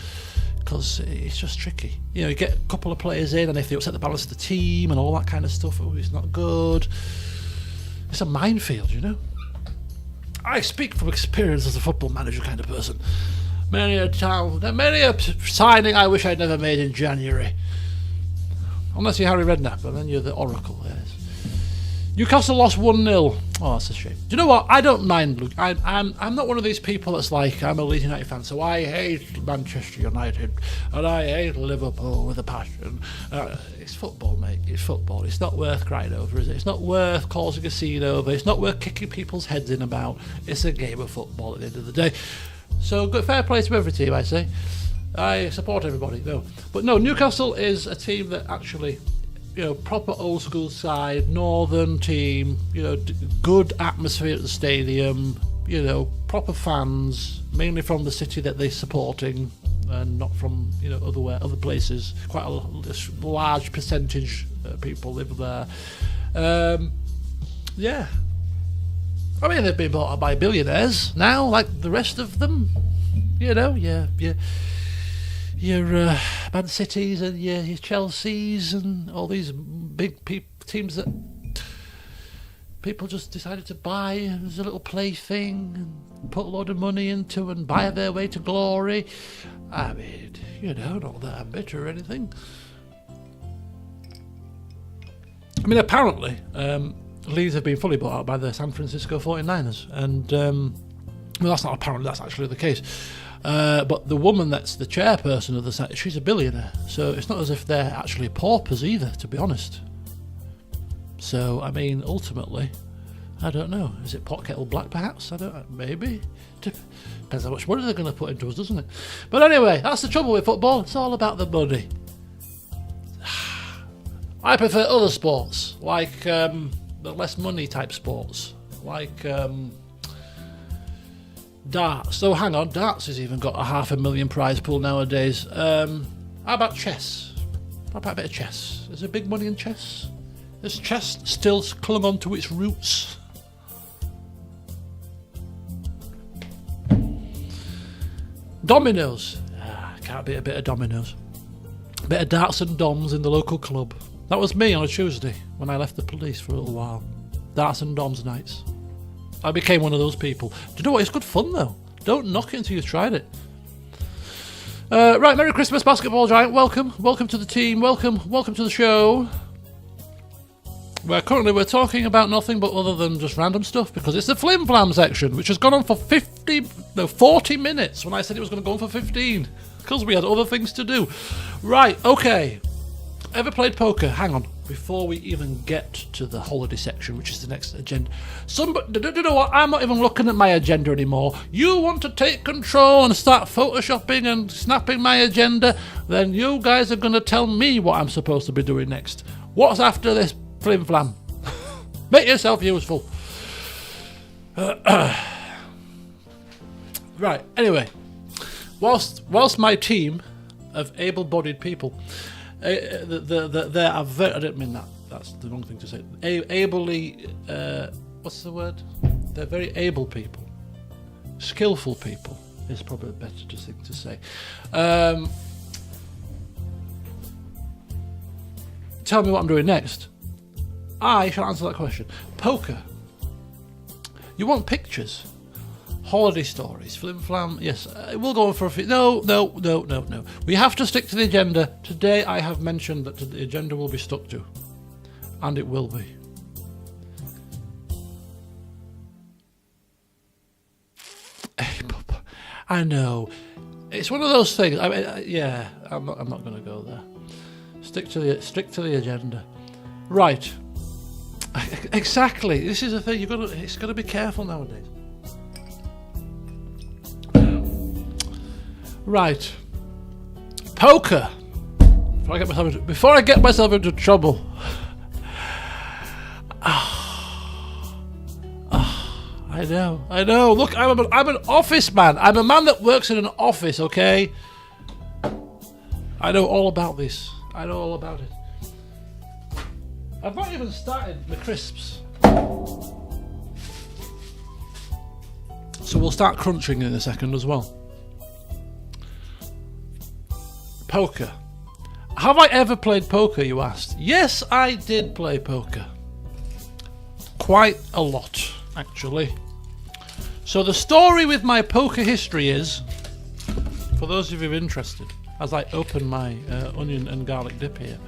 because it's just tricky. You know, you get a couple of players in, and if they upset the balance of the team and all that kind of stuff, it's not good. It's a minefield, you know. I speak from experience as a football manager kind of person. Many a signing I wish I'd never made in January. Unless you're Harry Redknapp, but then you're the Oracle. Yes. Newcastle lost 1-0. Oh, that's a shame. Do you know what? I don't mind. Look, I'm not one of these people that's like, I'm a Leeds United fan, so I hate Manchester United and I hate Liverpool with a passion. It's football, mate. It's football. It's not worth crying over, is it? It's not worth causing a scene over. It's not worth kicking people's heads in about. It's a game of football at the end of the day. So, good, fair play to every team, I say. I support everybody. No, but no, Newcastle is a team that actually, you know, proper old school side, northern team, you know, good atmosphere at the stadium, you know, proper fans, mainly from the city that they're supporting and not from, you know, other places. Quite a large percentage of people live there. Yeah. I mean, they've been bought up by billionaires now, like the rest of them. You know, your Man Cities and your Chelseas and all these big teams that people just decided to buy as a little plaything and put a load of money into and buy their way to glory. I mean, you know, not that I'm bitter or anything. I mean, apparently, Leeds have been fully bought out by the San Francisco 49ers, and well, that's not apparently, that's actually the case. But the woman that's the chairperson of the Senate, she's a billionaire, so it's not as if they're actually paupers either, to be honest. So, I mean, ultimately, I don't know. Is it pot kettle black, perhaps? I don't know. Maybe. Depends how much money they're going to put into us, doesn't it? But anyway, that's the trouble with football. It's all about the money. I prefer other sports, like the less money type sports, like darts. So hang on, darts has even got a $500,000 prize pool nowadays. How about chess? How about a bit of chess? Is there big money in chess? Has chess still clung on to its roots? Dominoes. Can't beat a bit of dominoes. A bit of darts and doms in the local club. That was me on a Tuesday when I left the police for a little while. Darts and doms nights. I became one of those people. Do you know what? It's good fun though. Don't knock it until you've tried it. Right, Merry Christmas, Basketball Giant. Welcome to the team. Welcome to the show. Where currently we're talking about nothing but other than just random stuff because it's the Flimflam section, which has gone on for 40 minutes when I said it was going to go on for 15 because we had other things to do. Right, okay. Ever played poker? Hang on. Before we even get to the holiday section, which is the next agenda. Somebody, do you know what? I'm not even looking at my agenda anymore. You want to take control and start photoshopping and snapping my agenda, then you guys are going to tell me what I'm supposed to be doing next. What's after this flim-flam? Make yourself useful. Right, anyway. Whilst my team of able-bodied people... They are very, I don't mean that. That's the wrong thing to say. Ably, what's the word? They're very able people. Skillful people is probably a better thing to say. Tell me what I'm doing next. I shall answer that question. Poker. You want pictures? Holiday stories, flim-flam, yes, we'll go on for a few. No. We have to stick to the agenda. Today I have mentioned that the agenda will be stuck to. And it will be. I know. It's one of those things. I mean, yeah, I'm not going to go there. Stick to the agenda. Right. Exactly. This is the thing. It's got to be careful nowadays. Right. Poker. Before I get myself into trouble. I know. Look, I'm an office man. I'm a man that works in an office, okay? I know all about this. I know all about it. I've not even started the crisps. So we'll start crunching in a second as well. Poker. Have I ever played poker, you asked? Yes, I did play poker. Quite a lot, actually. So the story with my poker history is, for those of you interested, as I open my onion and garlic dip here.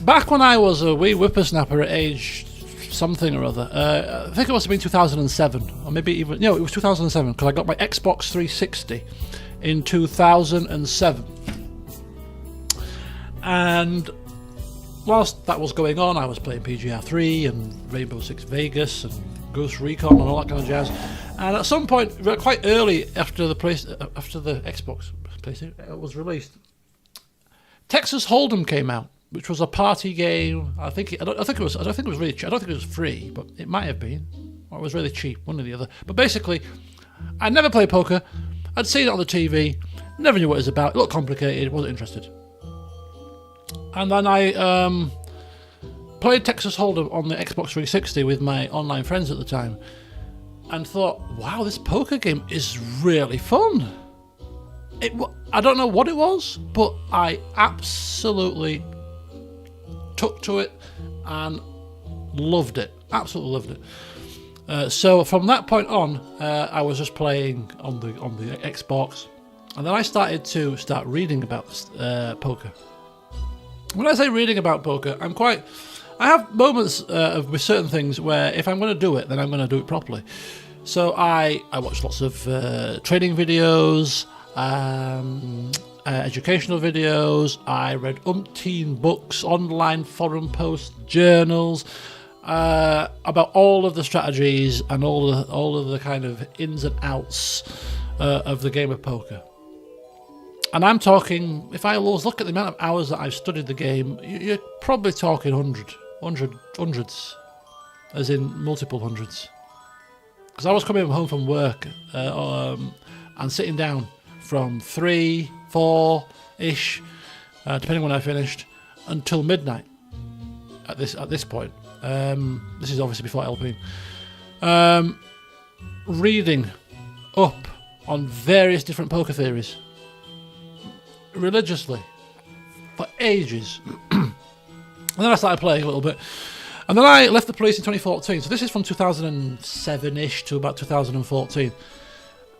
Back when I was a wee whippersnapper at age something or other, I think it must have been 2007, or maybe even, it was 2007, because I got my Xbox 360 in 2007. And whilst that was going on, I was playing PGR 3 and Rainbow Six Vegas and Ghost Recon and all that kind of jazz. And at some point, quite early after the Xbox PlayStation was released, Texas Hold'em came out, which was a party game. I don't think it was really cheap. I don't think it was free, but it might have been, or it was really cheap, one or the other. But basically, I never played poker. I'd seen it on the TV, never knew what it was about. It looked complicated, wasn't interested. And then I played Texas Hold'em on the Xbox 360 with my online friends at the time, and thought, wow, this poker game is really fun. I don't know what it was, but I absolutely took to it and loved it. Absolutely loved it. So from that point on, I was just playing on the Xbox, and then I started to reading about poker. When I say reading about poker, I have moments with certain things where if I'm going to do it, then I'm going to do it properly. So I watch lots of training videos, educational videos. I read umpteen books, online forum posts, journals about all of the strategies and all of the kind of ins and outs of the game of poker. And I'm talking, if I look at the amount of hours that I've studied the game, you're probably talking hundreds, as in multiple hundreds. Because I was coming home from work and sitting down from 3, 4-ish, depending when I finished, until midnight at this point. This is obviously before LP. Reading up on various different poker theories religiously for ages. And then I started playing a little bit. And then I left the police in 2014. So this is from 2007-ish to about 2014.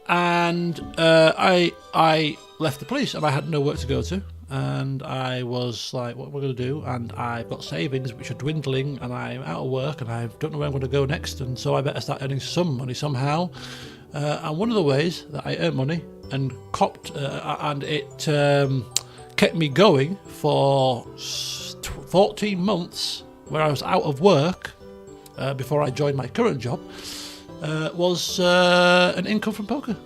And I left the police and I had no work to go to. And I was like, what am I going to do? And I've got savings which are dwindling and I'm out of work and I don't know where I'm going to go next. And so I better start earning some money somehow. And one of the ways that I earned money and copped, and it kept me going for 14 months where I was out of work before I joined my current job, was an income from poker.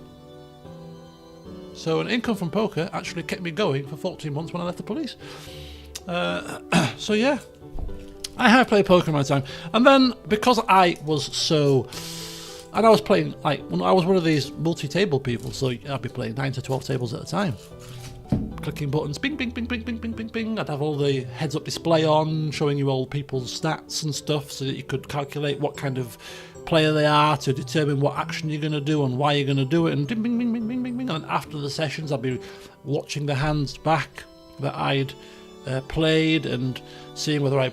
So an income from poker actually kept me going for 14 months when I left the police. So yeah, I have played poker in my time. And then because I was so... And I was playing, like, I was one of these multi-table people, so I'd be playing 9 to 12 tables at a time. Clicking buttons, bing, bing, bing, bing, bing, bing, bing, bing. I'd have all the heads-up display on, showing you all people's stats and stuff, so that you could calculate what kind of player they are to determine what action you're going to do and why you're going to do it, and bing, bing, bing, bing, bing, bing, bing. And after the sessions, I'd be watching the hands back that I'd played and seeing whether I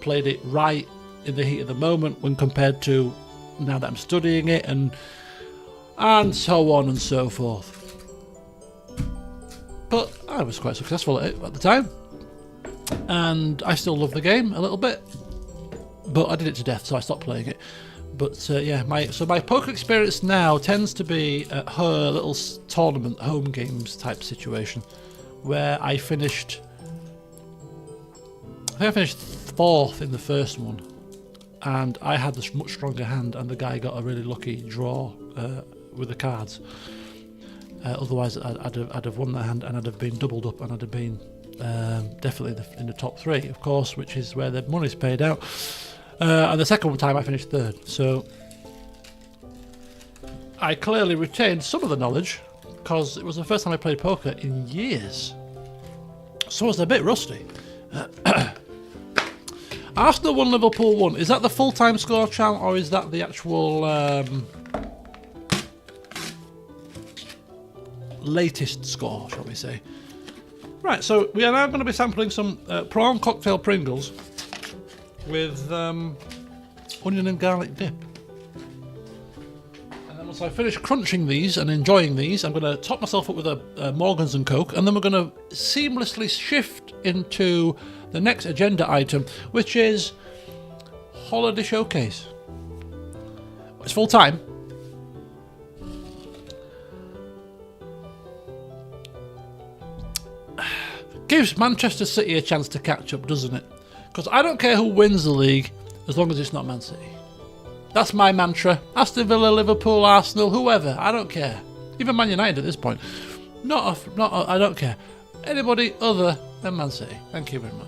played it right in the heat of the moment when compared to now that I'm studying it, and so on and so forth. But I was quite successful at it at the time, and I still love the game a little bit, but I did it to death, so I stopped playing it. But yeah, my poker experience now tends to be at her little tournament, home games type situation, where I finished 4th in the first one. And I had this much stronger hand, and the guy got a really lucky draw with the cards. Otherwise, I'd have won that hand, and I'd have been doubled up, and I'd have been definitely in the top 3, of course, which is where the money's paid out. And the second time, I finished 3rd. So I clearly retained some of the knowledge, because it was the first time I played poker in years. So I was a bit rusty. Arsenal 1, Liverpool 1. Is that the full-time score, Chal, or is that the actual latest score, shall we say? Right, so we are now going to be sampling some prawn cocktail Pringles with onion and garlic dip. And then once I finish crunching these and enjoying these, I'm going to top myself up with a Morgans and Coke, and then we're going to seamlessly shift into the next agenda item, which is Holiday Showcase. It's full time. Gives Manchester City a chance to catch up, doesn't it? Because I don't care who wins the league, as long as it's not Man City. That's my mantra. Aston Villa, Liverpool, Arsenal, whoever. I don't care. Even Man United at this point. I don't care. Anybody other than Man City. Thank you very much.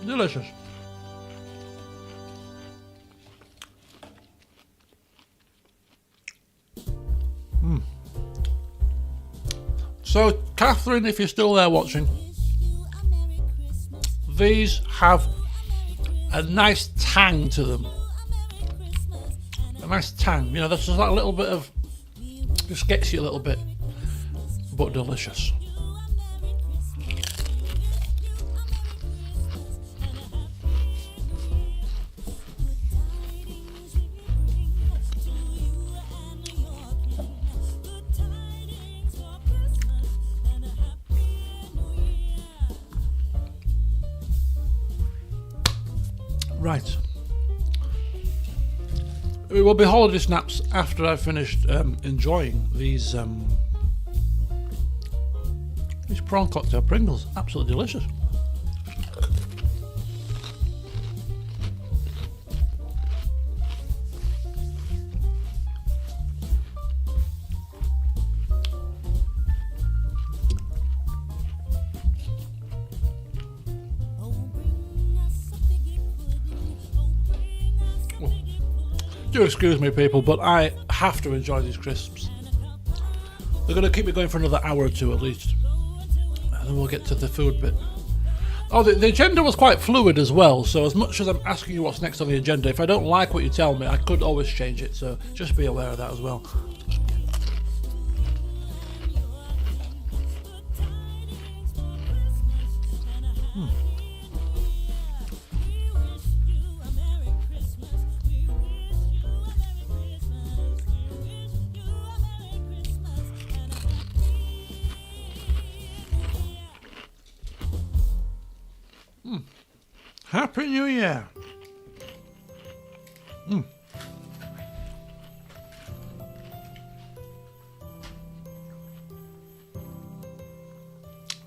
Delicious. So, Catherine, if you're still there watching, these have a nice tang to them. A nice tang. You know, that's just like a little bit of... just gets you a little bit. But delicious. Right. It will be holiday snaps after I've finished enjoying these prawn cocktail Pringles. Absolutely delicious. Do excuse me, people, but I have to enjoy these crisps. They're going to keep me going for another hour or two at least. And then we'll get to the food bit. Oh, the agenda was quite fluid as well, so as much as I'm asking you what's next on the agenda, if I don't like what you tell me, I could always change it, so just be aware of that as well. Happy New Year!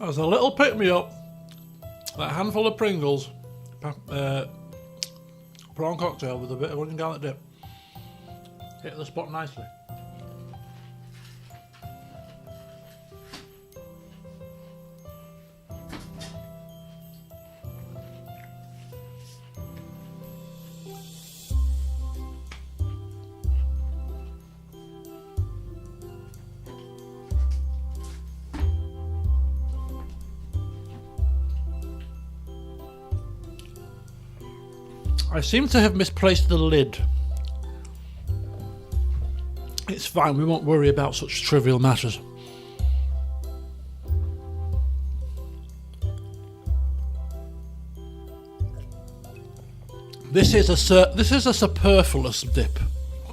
As a little pick-me-up, that handful of Pringles, prawn cocktail with a bit of onion garlic dip, hit the spot nicely. I seem to have misplaced the lid. It's fine, we won't worry about such trivial matters. This is a superfluous dip.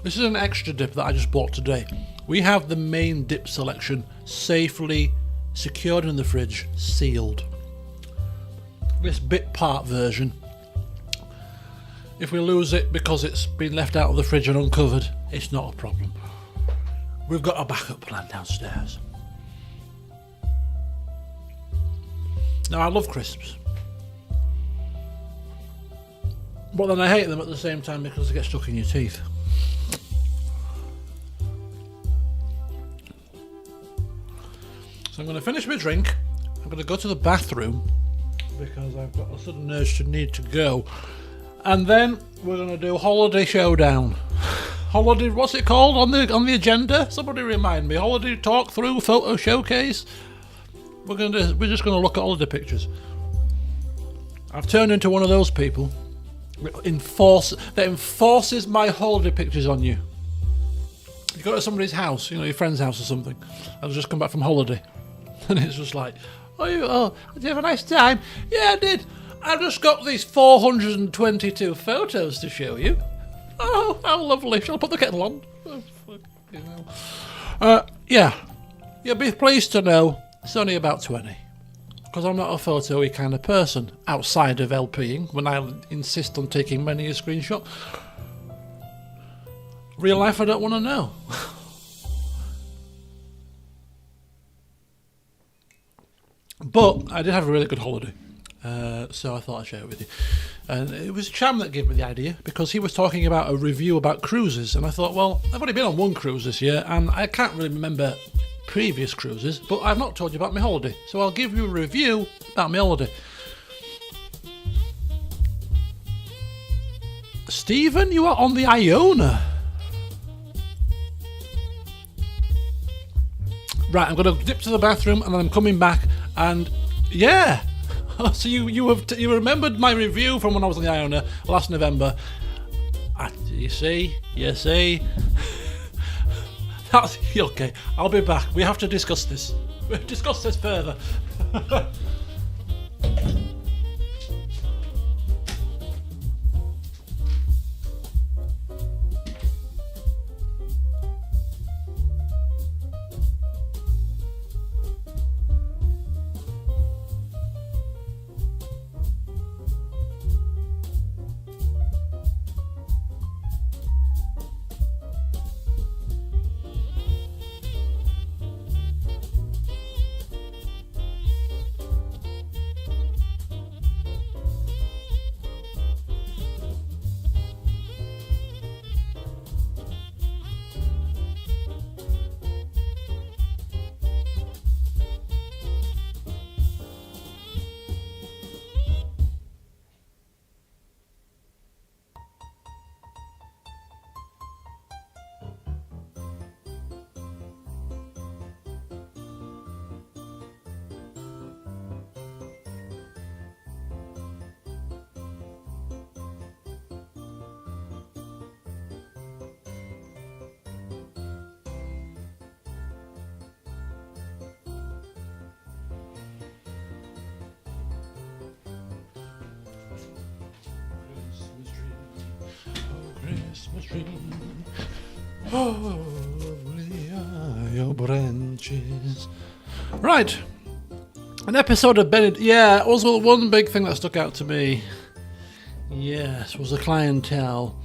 This is an extra dip that I just bought today. We have the main dip selection safely secured in the fridge, sealed. This bit part version, if we lose it because it's been left out of the fridge and uncovered, it's not a problem. We've got a backup plan downstairs. Now, I love crisps, but then I hate them at the same time because they get stuck in your teeth. So I'm going to finish my drink. I'm going to go to the bathroom because I've got a sudden urge to need to go. And then we're going to do Holiday Showdown. Holiday, what's it called on the agenda? Somebody remind me. Holiday Talk Through Photo Showcase. We're just going to look at holiday pictures. I've turned into one of those people that enforces my holiday pictures on you. You go to somebody's house, your friend's house or something. I've just come back from holiday, and it's just like, did you have a nice time? Yeah, I did. I've just got these 422 photos to show you. Oh, how lovely. Shall I put the kettle on? Oh, fucking hell. Yeah. You'll be pleased to know it's only about 20. Because I'm not a photo-y kind of person, outside of LPing, when I insist on taking many a screenshot. Real life, I don't want to know. But I did have a really good holiday. So I thought I'd share it with you. And it was Cham that gave me the idea, because he was talking about a review about cruises, and I thought, well, I've only been on one cruise this year, and I can't really remember previous cruises, but I've not told you about my holiday, so I'll give you a review about my holiday. Stephen, you are on the Iona. Right, I'm going to dip to the bathroom, and then I'm coming back, and yeah. So you remembered my review from when I was on the Iona last November. You see. That's okay. I'll be back. We have to discuss this. We'll discuss this further. Christmas tree. Oh, lovely are your branches. Right. An episode of Benedict. Yeah, also one big thing that stuck out to me. Yes, was the clientele.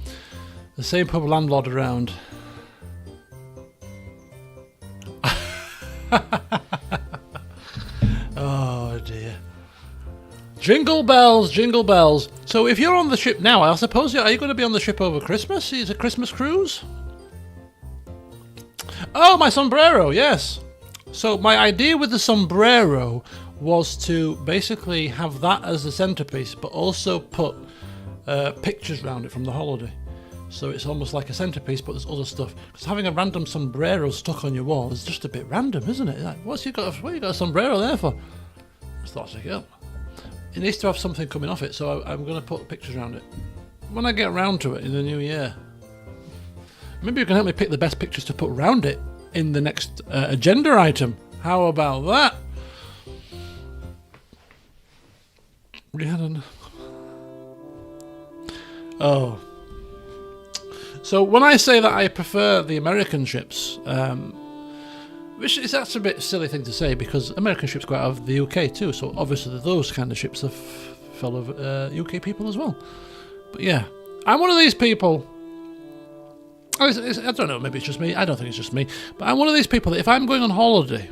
The same pub landlord around. Oh dear. Jingle bells, jingle bells. So if you're on the ship now, I suppose, are you going to be on the ship over Christmas? Is it a Christmas cruise? Oh, my sombrero, yes. So my idea with the sombrero was to basically have that as the centerpiece, but also put pictures around it from the holiday. So it's almost like a centerpiece, but there's other stuff. Because having a random sombrero stuck on your wall is just a bit random, isn't it? Like, what you got a sombrero there for? Just thought I'd take it up. It needs to have something coming off it, so I'm going to put pictures around it when I get around to it in the new year. Maybe you can help me pick the best pictures to put around it in the next agenda item. How about that? Rhiannon. Oh. So when I say that I prefer the American ships, which is that's a bit silly thing to say because American ships go out of the UK too, so obviously those kind of ships are full of UK people as well. But yeah, I'm one of these people. I don't know, maybe it's just me. I don't think it's just me. But I'm one of these people that if I'm going on holiday,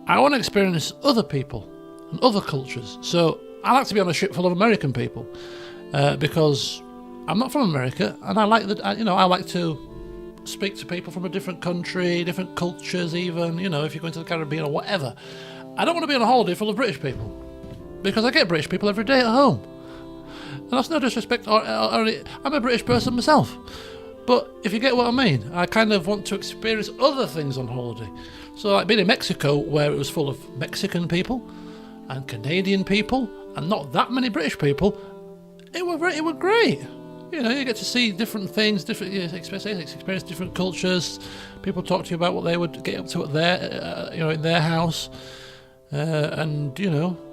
I want to experience other people and other cultures. So I like to be on a ship full of American people because I'm not from America, and I like that. I like to speak to people from a different country, different cultures, even. If you're going to the Caribbean or whatever. I don't want to be on a holiday full of British people because I get British people every day at home, and that's no disrespect. Or I'm a British person myself, but if you get what I mean, I kind of want to experience other things on holiday. So, like being in Mexico, where it was full of Mexican people and Canadian people, and not that many British people, it were great. You get to see different things, experience different cultures. People talk to you about what they would get up to at their, in their house, and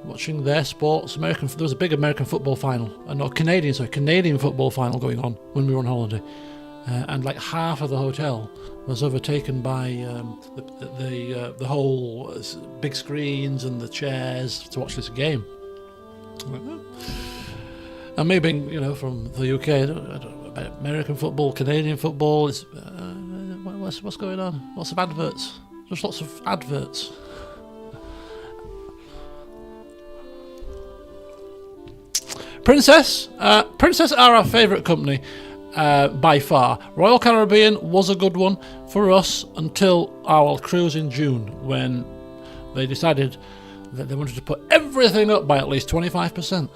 watching their sports. There was a big American football final, Canadian football final going on when we were on holiday, and like half of the hotel was overtaken by the whole big screens and the chairs to watch this game. And me being, from the UK, I don't know about American football, Canadian football. What's going on? Lots of adverts. Just lots of adverts. Princess are our favourite company by far. Royal Caribbean was a good one for us until our cruise in June, when they decided that they wanted to put everything up by at least 25%.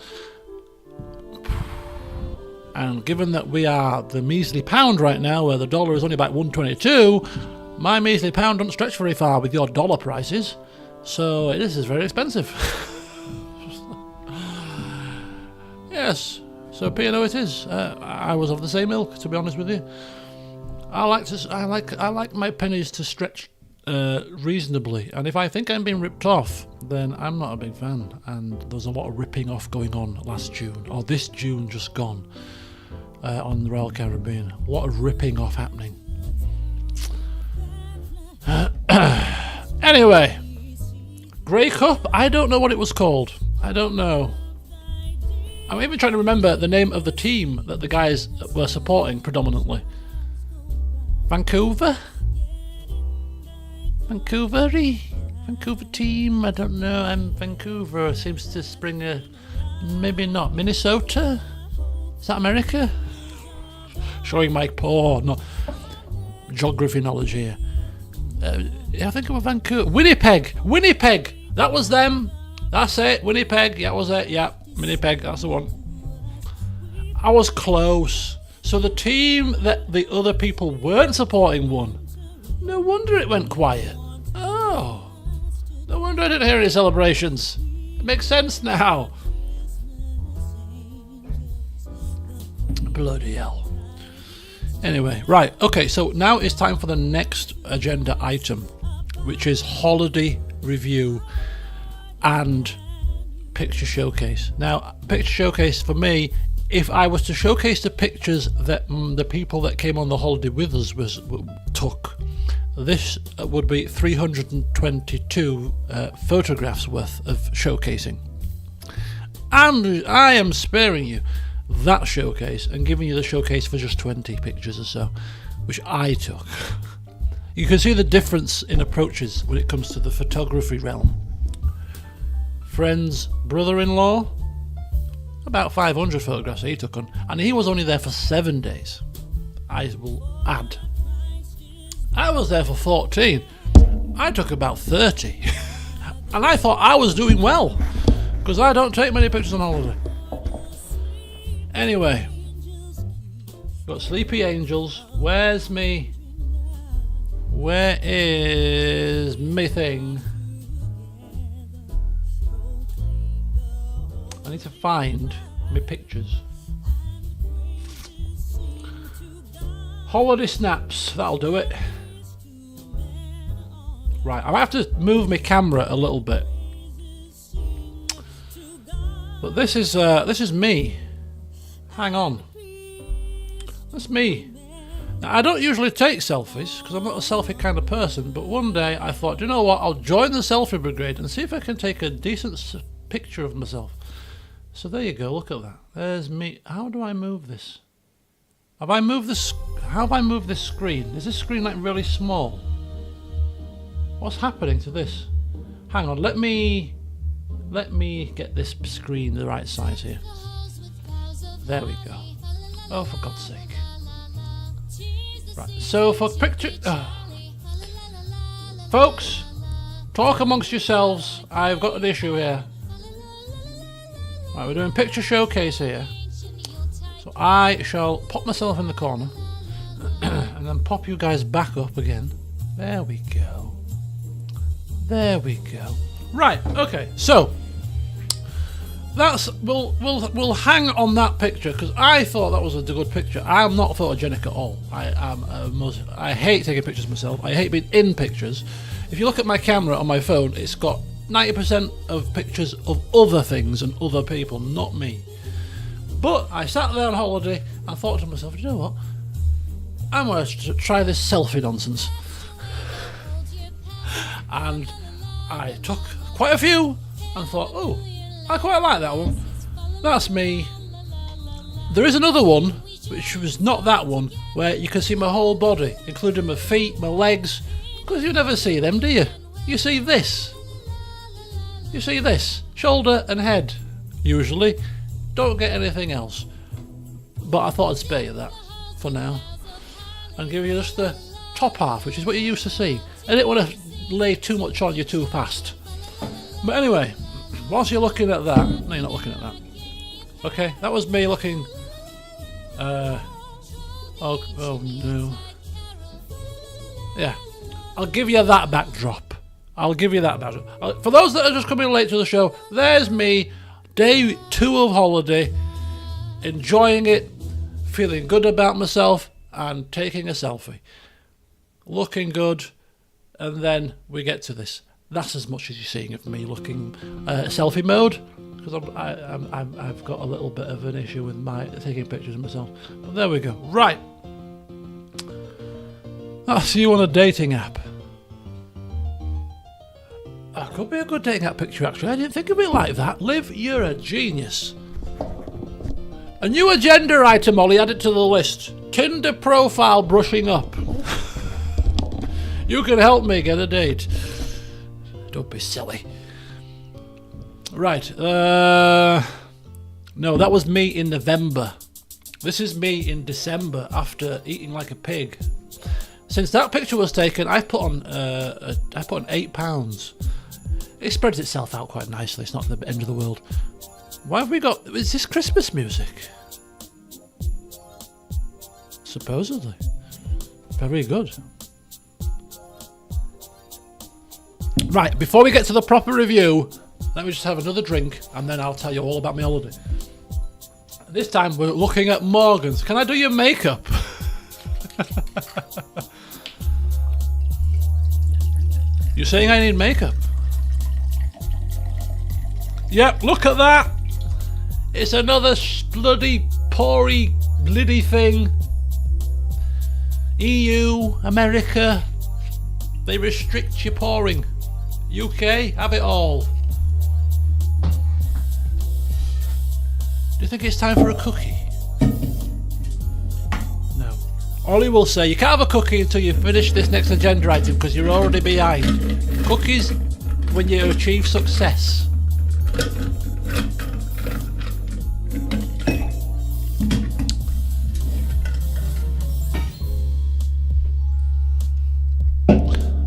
And given that we are the measly pound right now, where the dollar is only about 122, my measly pound doesn't stretch very far with your dollar prices. So this is very expensive. Yes, so P&O it is. I was of the same ilk, to be honest with you. I like my pennies to stretch reasonably, and if I think I'm being ripped off, then I'm not a big fan. And there was a lot of ripping off going on last June, or this June just gone. On the Royal Caribbean. A lot of ripping off happening. Anyway, Grey Cup, I don't know what it was called. I don't know. I'm even trying to remember the name of the team that the guys were supporting predominantly. Vancouver team, I don't know. Vancouver seems to spring maybe not. Minnesota? Is that America? Showing my poor geography knowledge here. I think it was Vancouver. Winnipeg! That was them. That's it. Winnipeg. Yeah, that was it. Yeah, Winnipeg. That's the one. I was close. So the team that the other people weren't supporting won. No wonder it went quiet. Oh. No wonder I didn't hear any celebrations. It makes sense now. Bloody hell. Anyway, right, okay, so now it's time for the next agenda item, which is holiday review and picture showcase. Now, picture showcase for me if I was to showcase the pictures that the people that came on the holiday with us took, this would be 322 photographs worth of showcasing. And I am sparing you that showcase and giving you the showcase for just 20 pictures or so, which I took. You can see the difference in approaches when it comes to the photography realm. Friend's brother-in-law, about 500 photographs he took on, and he was only there for 7 days. I will add. I was there for 14. I took about 30. And I thought I was doing well, because I don't take many pictures on holiday. Anyway, got Sleepy Angels. Where is me thing? I need to find my pictures. Holiday snaps, that'll do it. Right, I have to move my camera a little bit. But this is me. Hang on. That's me. Now, I don't usually take selfies because I'm not a selfie kind of person, but one day I thought, you know what, I'll join the selfie brigade and see if I can take a decent picture of myself. So there you go, look at that. There's me. How do I move this? How have I moved this screen? Is this screen like really small? What's happening to this? Hang on, let me get this screen the right size here. There we go. Oh, for God's sake. Right, so for picture... Folks, talk amongst yourselves. I've got an issue here. Right, we're doing picture showcase here. So I shall pop myself in the corner and then pop you guys back up again. There we go. There we go. Right, okay, so that's we'll hang on that picture because I thought that was a good picture. I am not photogenic at all. I hate taking pictures myself. I hate being in pictures. If you look at my camera on my phone, it's got 90% of pictures of other things and other people, not me. But I sat there on holiday and thought to myself, you know what? I'm going to try this selfie nonsense. And I took quite a few and thought, oh, I quite like that one. That's me. There is another one, which was not that one, where you can see my whole body, including my feet, my legs, because you never see them, do you? You see this. You see this. Shoulder and head, usually. Don't get anything else. But I thought I'd spare you that for now and give you just the top half, which is what you used to see. I didn't want to lay too much on you too fast. But anyway, whilst you're looking at that... No, you're not looking at that. Okay, that was me looking... Oh no. Yeah, I'll give you that backdrop. For those that are just coming late to the show, there's me, day 2 of holiday, enjoying it, feeling good about myself, and taking a selfie. Looking good, and then we get to this. That's as much as you're seeing of me looking selfie mode, because I've got a little bit of an issue with taking pictures of myself. But there we go. Right. That's you on a dating app. That could be a good dating app picture, actually. I didn't think of it like that. Liv, you're a genius. A new agenda item, Ollie, added to the list. Tinder profile brushing up. You can help me get a date. Don't be silly. Right. No, that was me in November. This is me in December after eating like a pig. Since that picture was taken, I put on 8 pounds. It spreads itself out quite nicely. It's not the end of the world. Why have we got... Is this Christmas music? Supposedly. Very good. Right, before we get to the proper review, let me just have another drink and then I'll tell you all about my holiday. This time we're looking at Morgan's. Can I do your makeup? You're saying I need makeup? Yep, look at that. It's another bloody pory liddy thing. EU, America, they restrict your pouring. UK, have it all. Do you think it's time for a cookie? No. Ollie will say, you can't have a cookie until you finish this next agenda item because you're already behind. Cookies when you achieve success.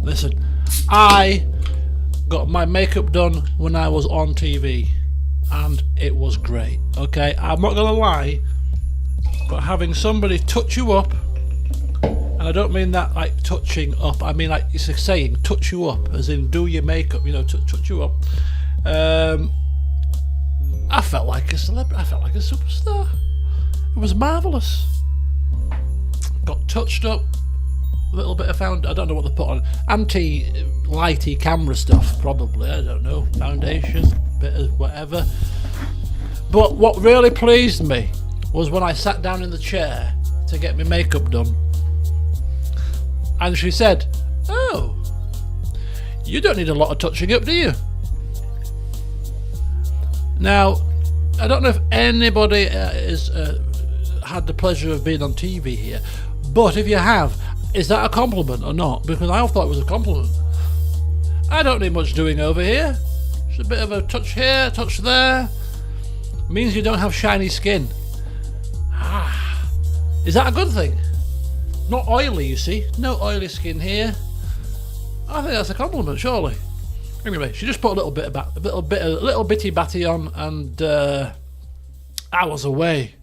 Listen, I got my makeup done when I was on TV and it was great, okay? I'm not gonna lie, but having somebody touch you up, and I don't mean that like touching up, I mean like it's a saying, touch you up, as in do your makeup, you know, touch you up. I felt like a celebrity, I felt like a superstar. It was marvellous. Got touched up, a little bit of I don't know what they put on, anti-lighty camera stuff probably, I don't know, foundation, bit of whatever. But what really pleased me was when I sat down in the chair to get my makeup done and she said, oh, you don't need a lot of touching up, do you? Now, I don't know if anybody has had the pleasure of being on TV here, but if you have, is that a compliment or not? Because I thought it was a compliment. I don't need much doing over here. Just a bit of a touch here, touch there. Means you don't have shiny skin. Ah, is that a good thing? Not oily, you see. No oily skin here. I think that's a compliment, surely. Anyway, she just put a little bitty batty on, and I was away.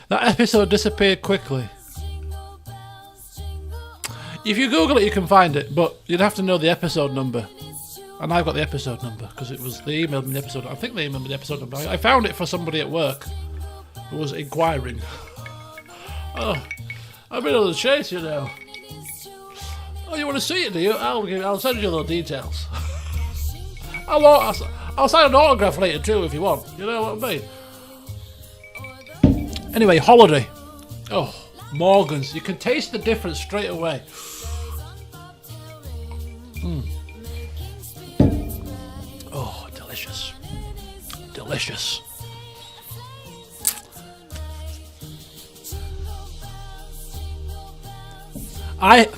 That episode disappeared quickly. If you Google it, you can find it, but you'd have to know the episode number. And I've got the episode number because they emailed me the episode. I think they emailed me the episode number. I found it for somebody at work who was inquiring. Oh, I've been on the chase, you know. Oh, you want to see it, do you? I'll send you the details. I'll sign an autograph later too if you want. You know what I mean? Anyway, holiday. Oh, Morgan's. You can taste the difference straight away. Oh, delicious. Delicious. I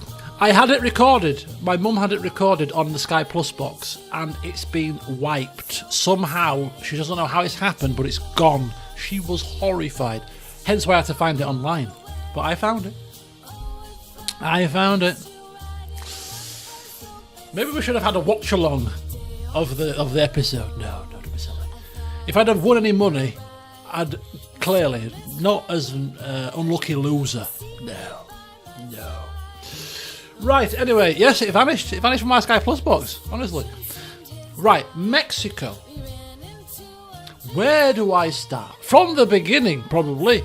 had it recorded. My mum had it recorded on the Sky Plus box, and it's been wiped. Somehow, she doesn't know how it's happened, but it's gone. She was horrified. Hence why I had to find it online. But I found it. I found it. Maybe we should have had a watch along of the episode. No, don't be silly. If I'd have won any money, I'd clearly not as an unlucky loser. No. Right, anyway, yes, it vanished. It vanished from my Sky Plus box, honestly. Right, Mexico. Where do I start? From the beginning, probably.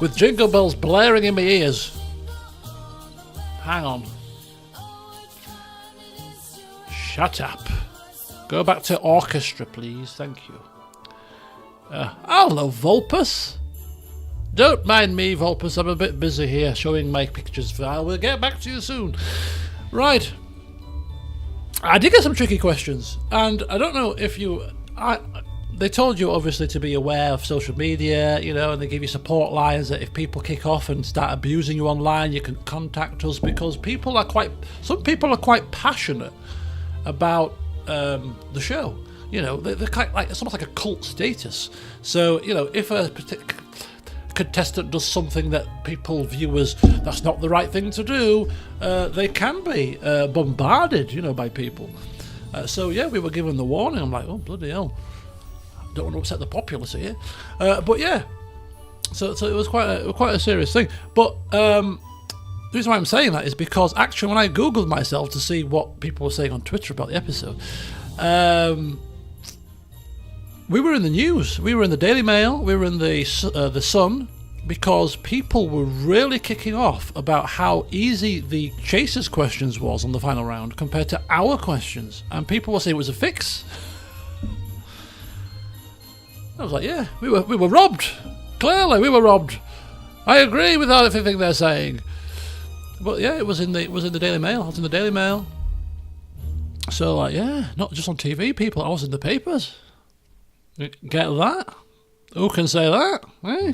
With jingle bells blaring in my ears. Hang on. Shut up. Go back to orchestra, please. Thank you. Hello, Vulpus. Don't mind me, Vulpus. I'm a bit busy here showing my pictures. I will get back to you soon. Right. I did get some tricky questions, and I don't know if you... they told you, obviously, to be aware of social media, you know, and they give you support lines that if people kick off and start abusing you online, you can contact us, because some people are quite passionate about the show. You know, they're kind of like, it's almost like a cult status. So, you know, if a particular contestant does something that people view as that's not the right thing to do, they can be bombarded, you know, by people. So yeah, we were given the warning. I'm like, oh bloody hell, don't want to upset the populace here. But yeah, so it was quite a serious thing. But the reason why I'm saying that is because actually when I googled myself to see what people were saying on Twitter about the episode, we were in the news. We were in the Daily Mail. We were in the Sun, because people were really kicking off about how easy the Chasers' questions was on the final round compared to our questions, and people were saying it was a fix. I was like, yeah, we were robbed. Clearly, we were robbed. I agree with everything they're saying. But yeah, it was in the Daily Mail. I was in the Daily Mail. So like, yeah, not just on TV, people. I was in the papers. Get that? Who can say that? Eh?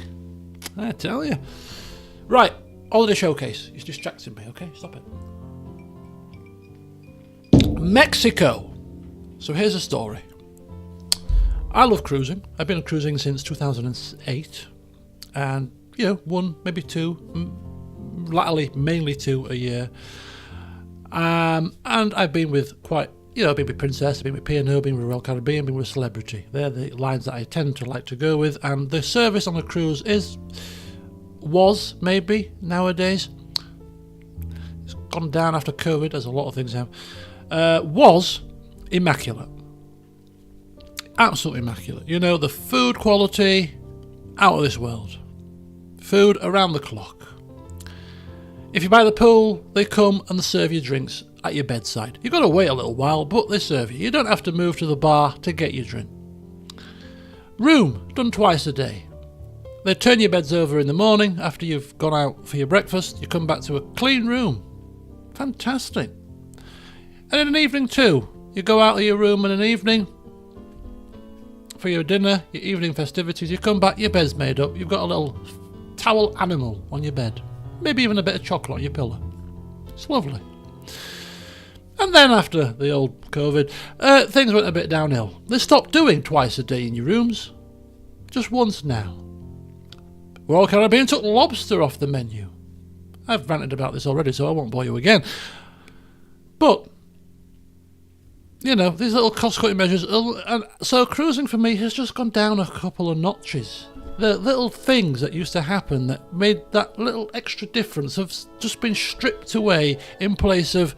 I tell you. Right, holiday showcase. It's distracting me. Okay, stop it. Mexico. So here's a story. I love cruising. I've been cruising since 2008, and one, maybe two, latterly mainly two a year. And I've been with I've been with Princess, I've been with P&O, been with Royal Caribbean, been with Celebrity. They're the lines that I tend to like to go with, and the service on a cruise was maybe nowadays. It's gone down after COVID, as a lot of things have. Was immaculate. Absolutely immaculate. The food quality, out of this world. Food around the clock. If you buy the pool, they come and serve you drinks at your bedside. You've got to wait a little while, but they serve you. You don't have to move to the bar to get your drink. Room, done twice a day. They turn your beds over in the morning after you've gone out for your breakfast. You come back to a clean room. Fantastic. And in an evening too. You go out of your room in an evening for your dinner, your evening festivities. You come back, your bed's made up. You've got a little towel animal on your bed. Maybe even a bit of chocolate on your pillow. It's lovely. And then after the old COVID, things went a bit downhill. They stopped doing twice a day in your rooms. Just once now. Royal Caribbean took lobster off the menu. I've ranted about this already, so I won't bore you again. But, these little cost-cutting measures. And so cruising for me has just gone down a couple of notches. The little things that used to happen that made that little extra difference have just been stripped away in place of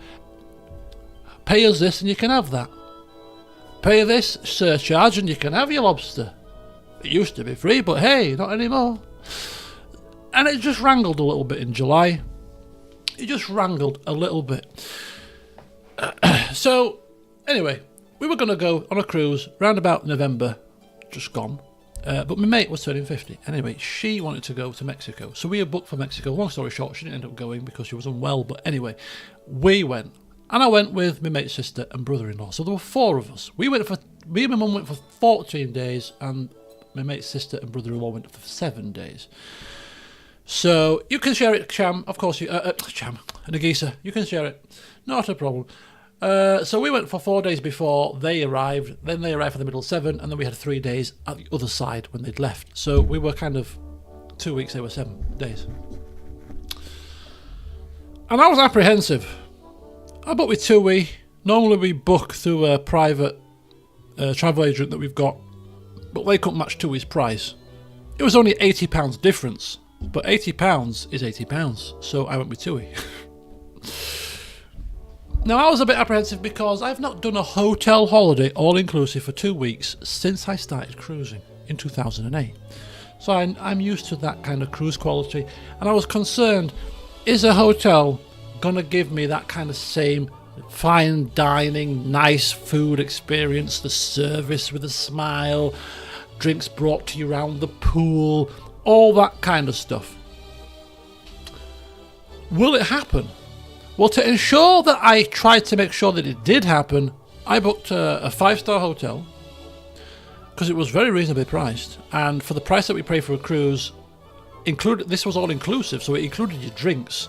pay us this and you can have that. Pay this surcharge and you can have your lobster. It used to be free, but hey, not anymore. And it just wrangled a little bit in July. It just wrangled a little bit. So, anyway, we were going to go on a cruise round about November, just gone. But my mate was turning 50. Anyway, she wanted to go to Mexico. So we had booked for Mexico. Long story short, she didn't end up going because she was unwell. But anyway, we went. And I went with my mate's sister and brother-in-law. So there were four of us. Me and my mum went for 14 days. And my mate's sister and brother-in-law went for 7 days. So you can share it, Cham. Of course, Cham. Nagisa. You can share it. Not a problem. So we went for 4 days before they arrived. Then they arrived for the middle 7, and then we had 3 days at the other side when they'd left. So we were kind of 2 weeks. They were 7 days, and I was apprehensive. I booked with TUI. Normally we book through a private travel agent that we've got, but they couldn't match TUI's price. It was only £80 difference, but £80 is £80. So I went with TUI. Now, I was a bit apprehensive because I've not done a hotel holiday all-inclusive for 2 weeks since I started cruising in 2008. So I'm used to that kind of cruise quality. And I was concerned, is a hotel going to give me that kind of same fine dining, nice food experience, the service with a smile, drinks brought to you around the pool, all that kind of stuff? Will it happen? Well, to ensure that I tried to make sure that it did happen, I booked a 5-star hotel because it was very reasonably priced. And for the price that we pay for a cruise, this was all inclusive, so it included your drinks.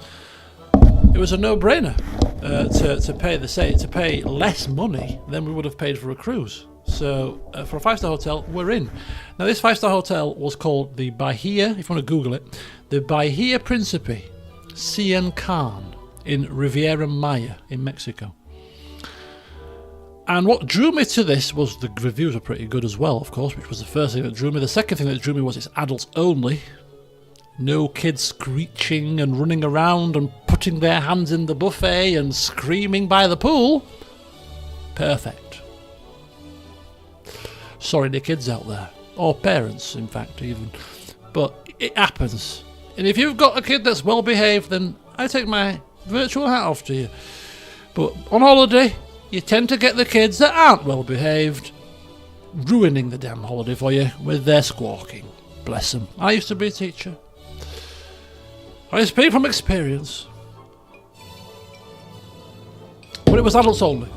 It was a no-brainer to pay less money than we would have paid for a cruise. So for a 5-star hotel, we're in. Now, this 5-star hotel was called the Bahia, if you want to Google it, the Bahia Principe Cien Can in Riviera Maya in Mexico. And what drew me to this was the reviews are pretty good as well, of course, which was the first thing that drew me. The second thing that drew me was it's adults only. No kids screeching and running around and putting their hands in the buffet and screaming by the pool. Perfect. Sorry to kids out there. Or parents, in fact, even. But it happens. And if you've got a kid that's well behaved, then I take my virtual hat off to you. But on holiday, you tend to get the kids that aren't well behaved. ruining the damn holiday for you with their squawking. Bless them. I used to be a teacher. I speak from experience. But it was adults only.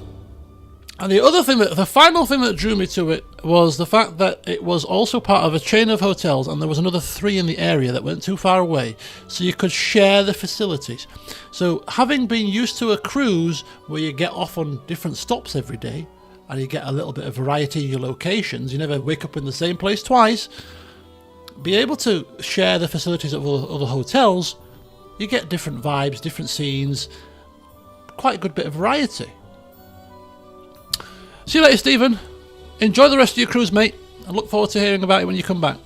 And the final thing that drew me to it was the fact that it was also part of a chain of hotels, and there was another 3 in the area that weren't too far away, so you could share the facilities. So having been used to a cruise where you get off on different stops every day, and you get a little bit of variety in your locations, you never wake up in the same place twice, be able to share the facilities of other hotels, you get different vibes, different scenes, quite a good bit of variety. See you later, Stephen. Enjoy the rest of your cruise, mate. I look forward to hearing about it when you come back.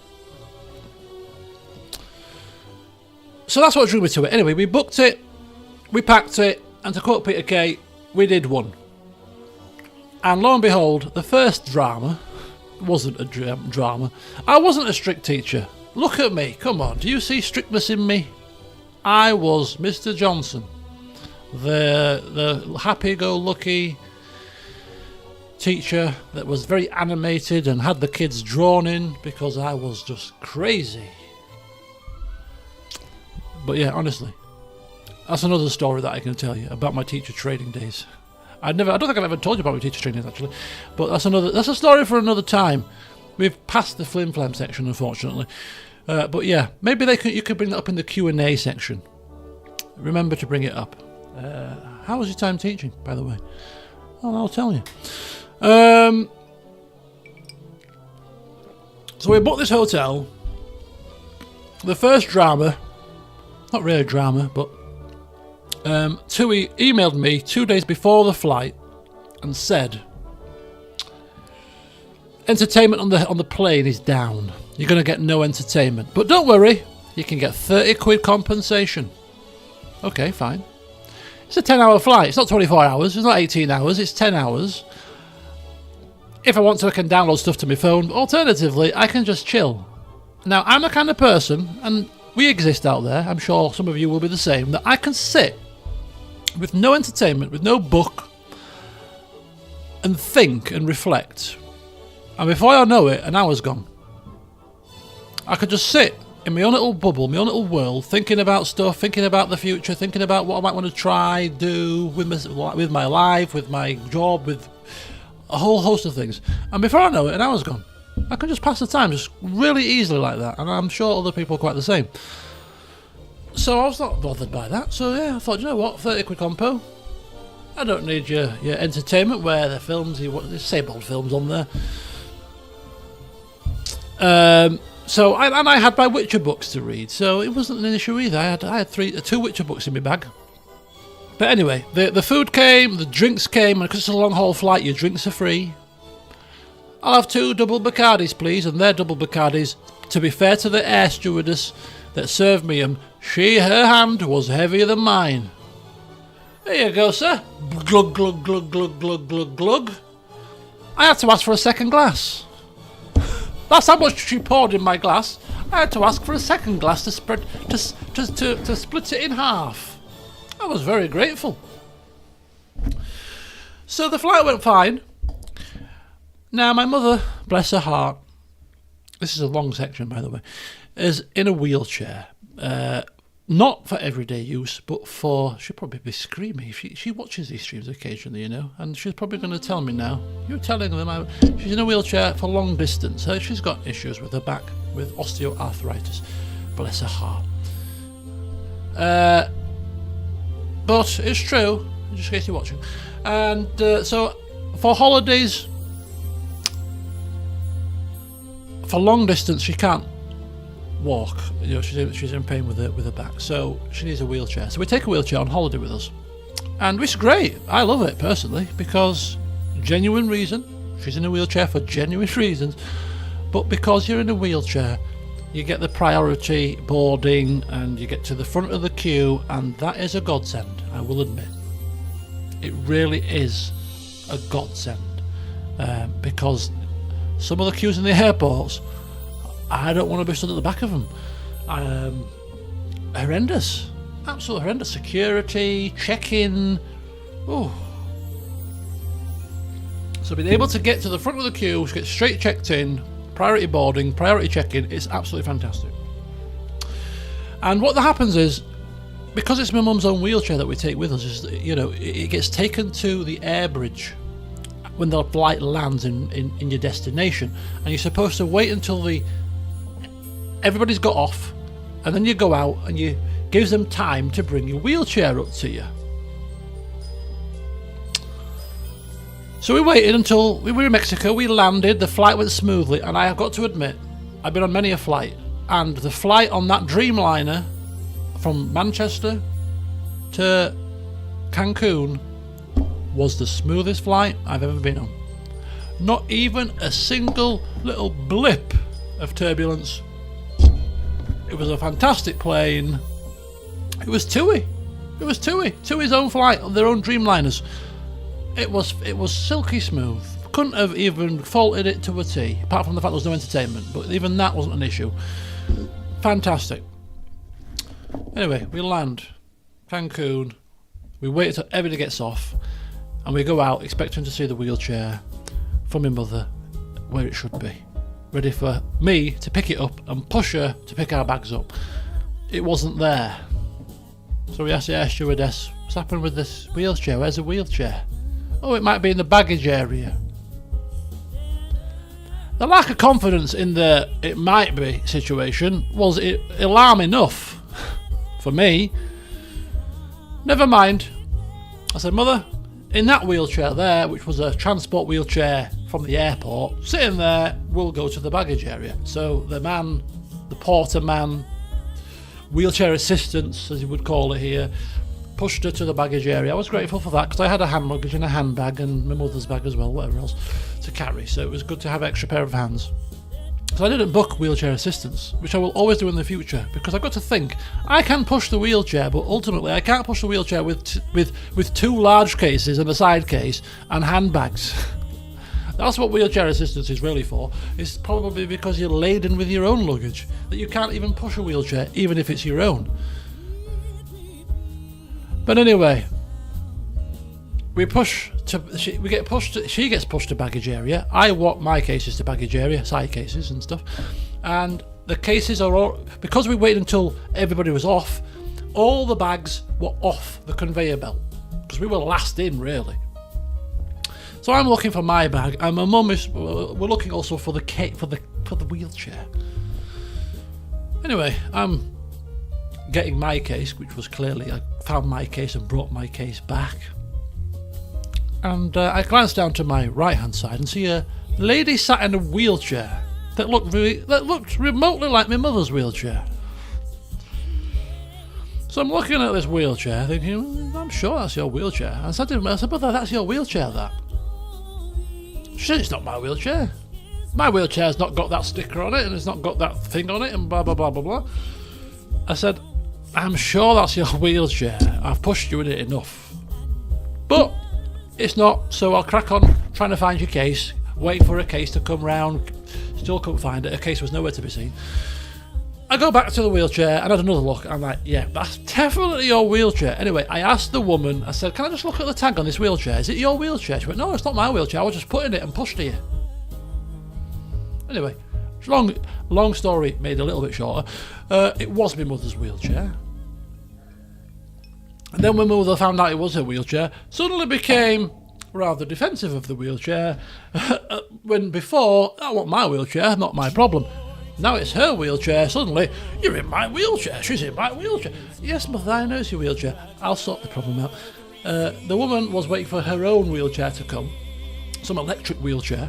So that's what drew me to it. Anyway, we booked it, we packed it, and to quote Peter Kay, we did one. And lo and behold, the first drama wasn't a drama. I wasn't a strict teacher. Look at me. Come on. Do you see strictness in me? I was Mr. Johnson. The happy-go-lucky teacher that was very animated and had the kids drawn in because I was just crazy. But yeah, honestly, that's another story that I can tell you about my teacher training days. I don't think I've ever told you about my teacher training days, actually, but that's a story for another time. We've passed the Flimflam section, unfortunately, but yeah, maybe you could bring that up in the Q&A section. Remember to bring it up. How was your time teaching, by the way? Oh, I'll tell you. So we booked this hotel. The first drama, not really a drama, but Tui emailed me 2 days before the flight and said, entertainment on the plane is down. You're going to get no entertainment. But don't worry, you can get 30 quid compensation. Okay, fine. It's a 10-hour flight. It's not 24 hours. It's not 18 hours. It's 10 hours. If I want to, I can download stuff to my phone. Alternatively, I can just chill. Now, I'm the kind of person, and we exist out there, I'm sure some of you will be the same, that I can sit with no entertainment, with no book, and think and reflect. And before I know it, an hour's gone. I could just sit in my own little bubble, my own little world, thinking about stuff, thinking about the future, thinking about what I might want to try, do with my life, with my job, with a whole host of things. And before I know it, an hour's gone. I can just pass the time just really easily like that, and I'm sure other people are quite the same. So I was not bothered by that. So yeah, I thought, you know what, 30 quid compo. I don't need your entertainment where the films, there's same old films on there. So I had my Witcher books to read, so it wasn't an issue either. I had 2 Witcher books in my bag. But anyway, the food came, the drinks came, and because it's a long haul flight, your drinks are free. I'll have 2 double Bacardis, please, and they're double Bacardis. To be fair to the air stewardess that served me them, her hand was heavier than mine. There you go, sir. Glug, glug, glug, glug, glug, glug, glug. I had to ask for a second glass. That's how much she poured in my glass. I had to ask for a second glass to split it in half. I was very grateful. So the flight went fine. Now my mother, bless her heart, this is a long section by the way, is in a wheelchair. Not for everyday use, but she'll probably be screaming. She watches these streams occasionally, you know, and she's probably going to tell me now. You're telling them she's in a wheelchair for long distance. She's got issues with her back, with osteoarthritis. Bless her heart. But it's true, just in case you're watching. And so for holidays, for long distance, she can't walk. You know, she's in pain with her back, so she needs a wheelchair. So we take a wheelchair on holiday with us, and it's great. I love it personally because genuine reason. She's in a wheelchair for genuine reasons, but because you're in a wheelchair, you get the priority boarding and you get to the front of the queue, and that is a godsend. I will admit, it really is a godsend because some of the queues in the airports, I don't want to be stood at the back of them. Horrendous. Absolutely horrendous. Security, check-in. Oh. So being able to get to the front of the queue, get straight checked in, priority boarding, priority check-in, it's absolutely fantastic. And what happens is, because it's my mum's own wheelchair that we take with us, is, you know, it gets taken to the air bridge when the flight lands in your destination, and you're supposed to wait until everybody's got off, and then you go out and you gives them time to bring your wheelchair up to you. So we waited until we were in Mexico, we landed, the flight went smoothly, and I have got to admit, I've been on many a flight, and the flight on that Dreamliner from Manchester to Cancun was the smoothest flight I've ever been on. Not even a single little blip of turbulence. It was a fantastic plane. It was TUI. TUI's own flight, their own Dreamliners. It was silky smooth. Couldn't have even faulted it to a T, apart from the fact there was no entertainment, but even that wasn't an issue. Fantastic. Anyway, we land Cancun, we wait until everybody gets off, and we go out expecting to see the wheelchair from my mother where it should be, ready for me to pick it up and push her to pick our bags up. It wasn't there. So we asked the air stewardess, what's happened with this wheelchair? Where's the wheelchair? Oh, it might be in the baggage area. The lack of confidence in the it might be situation was alarm enough for me. Never mind. I said, Mother, in that wheelchair there, which was a transport wheelchair from the airport, sitting there, we'll go to the baggage area. So the porter man, wheelchair assistance, as you would call it here, pushed her to the baggage area. I was grateful for that because I had a hand luggage and a handbag and my mother's bag as well, whatever else to carry. So it was good to have an extra pair of hands. So I didn't book wheelchair assistance, which I will always do in the future, because I've got to think, I can push the wheelchair, but ultimately I can't push the wheelchair with two large cases and a side case and handbags. That's what wheelchair assistance is really for. It's probably because you're laden with your own luggage that you can't even push a wheelchair, even if it's your own. But anyway, she gets pushed to baggage area. I walk my cases to baggage area, side cases and stuff. And the cases are all, because we waited until everybody was off, all the bags were off the conveyor belt, because we were last in, really. So I'm looking for my bag, and my mum is. We're looking also for the wheelchair. Anyway, I'm getting my case, which was clearly, I found my case and brought my case back. And I glanced down to my right hand side and see a lady sat in a wheelchair that looked remotely like my mother's wheelchair. So I'm looking at this wheelchair thinking, I'm sure that's your wheelchair. And I said to her, Mother, that's your wheelchair, that. She said, it's not my wheelchair. My wheelchair's not got that sticker on it, and it's not got that thing on it, and blah, blah, blah, blah, blah. I said, I'm sure that's your wheelchair. I've pushed you in it enough. But it's not, so I'll crack on trying to find your case, wait for a case to come round. Still couldn't find it. A case was nowhere to be seen. I go back to the wheelchair and had another look. I'm like, yeah, that's definitely your wheelchair. Anyway, I asked the woman, I said, can I just look at the tag on this wheelchair? Is it your wheelchair? She went, no, it's not my wheelchair. I was just putting it and pushed to you. Anyway, long story made a little bit shorter. It was my mother's wheelchair. And then when my mother found out it was her wheelchair, suddenly became rather defensive of the wheelchair. When before, I want my wheelchair, not my problem. Now it's her wheelchair, suddenly, you're in my wheelchair, she's in my wheelchair. Yes, Mother, I know it's your wheelchair. I'll sort the problem out. The woman was waiting for her own wheelchair to come, some electric wheelchair.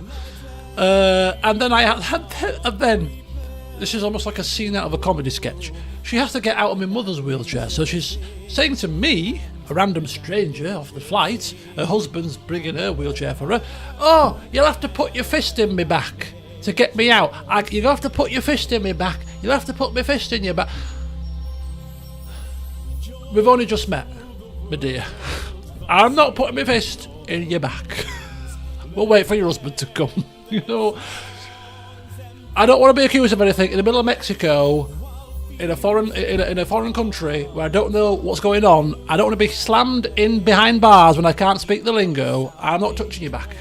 And then this is almost like a scene out of a comedy sketch. She has to get out of my mother's wheelchair, so she's saying to me, a random stranger off the flight, her husband's bringing her wheelchair for her, oh, you'll have to put your fist in me back to get me out. You'll have to put your fist in me back. You'll have to put my fist in your back. We've only just met, my dear. I'm not putting my fist in your back. We'll wait for your husband to come. You know, I don't want to be accused of anything in the middle of Mexico, in a foreign country where I don't know what's going on. I don't want to be slammed in behind bars when I can't speak the lingo. I'm not touching you back.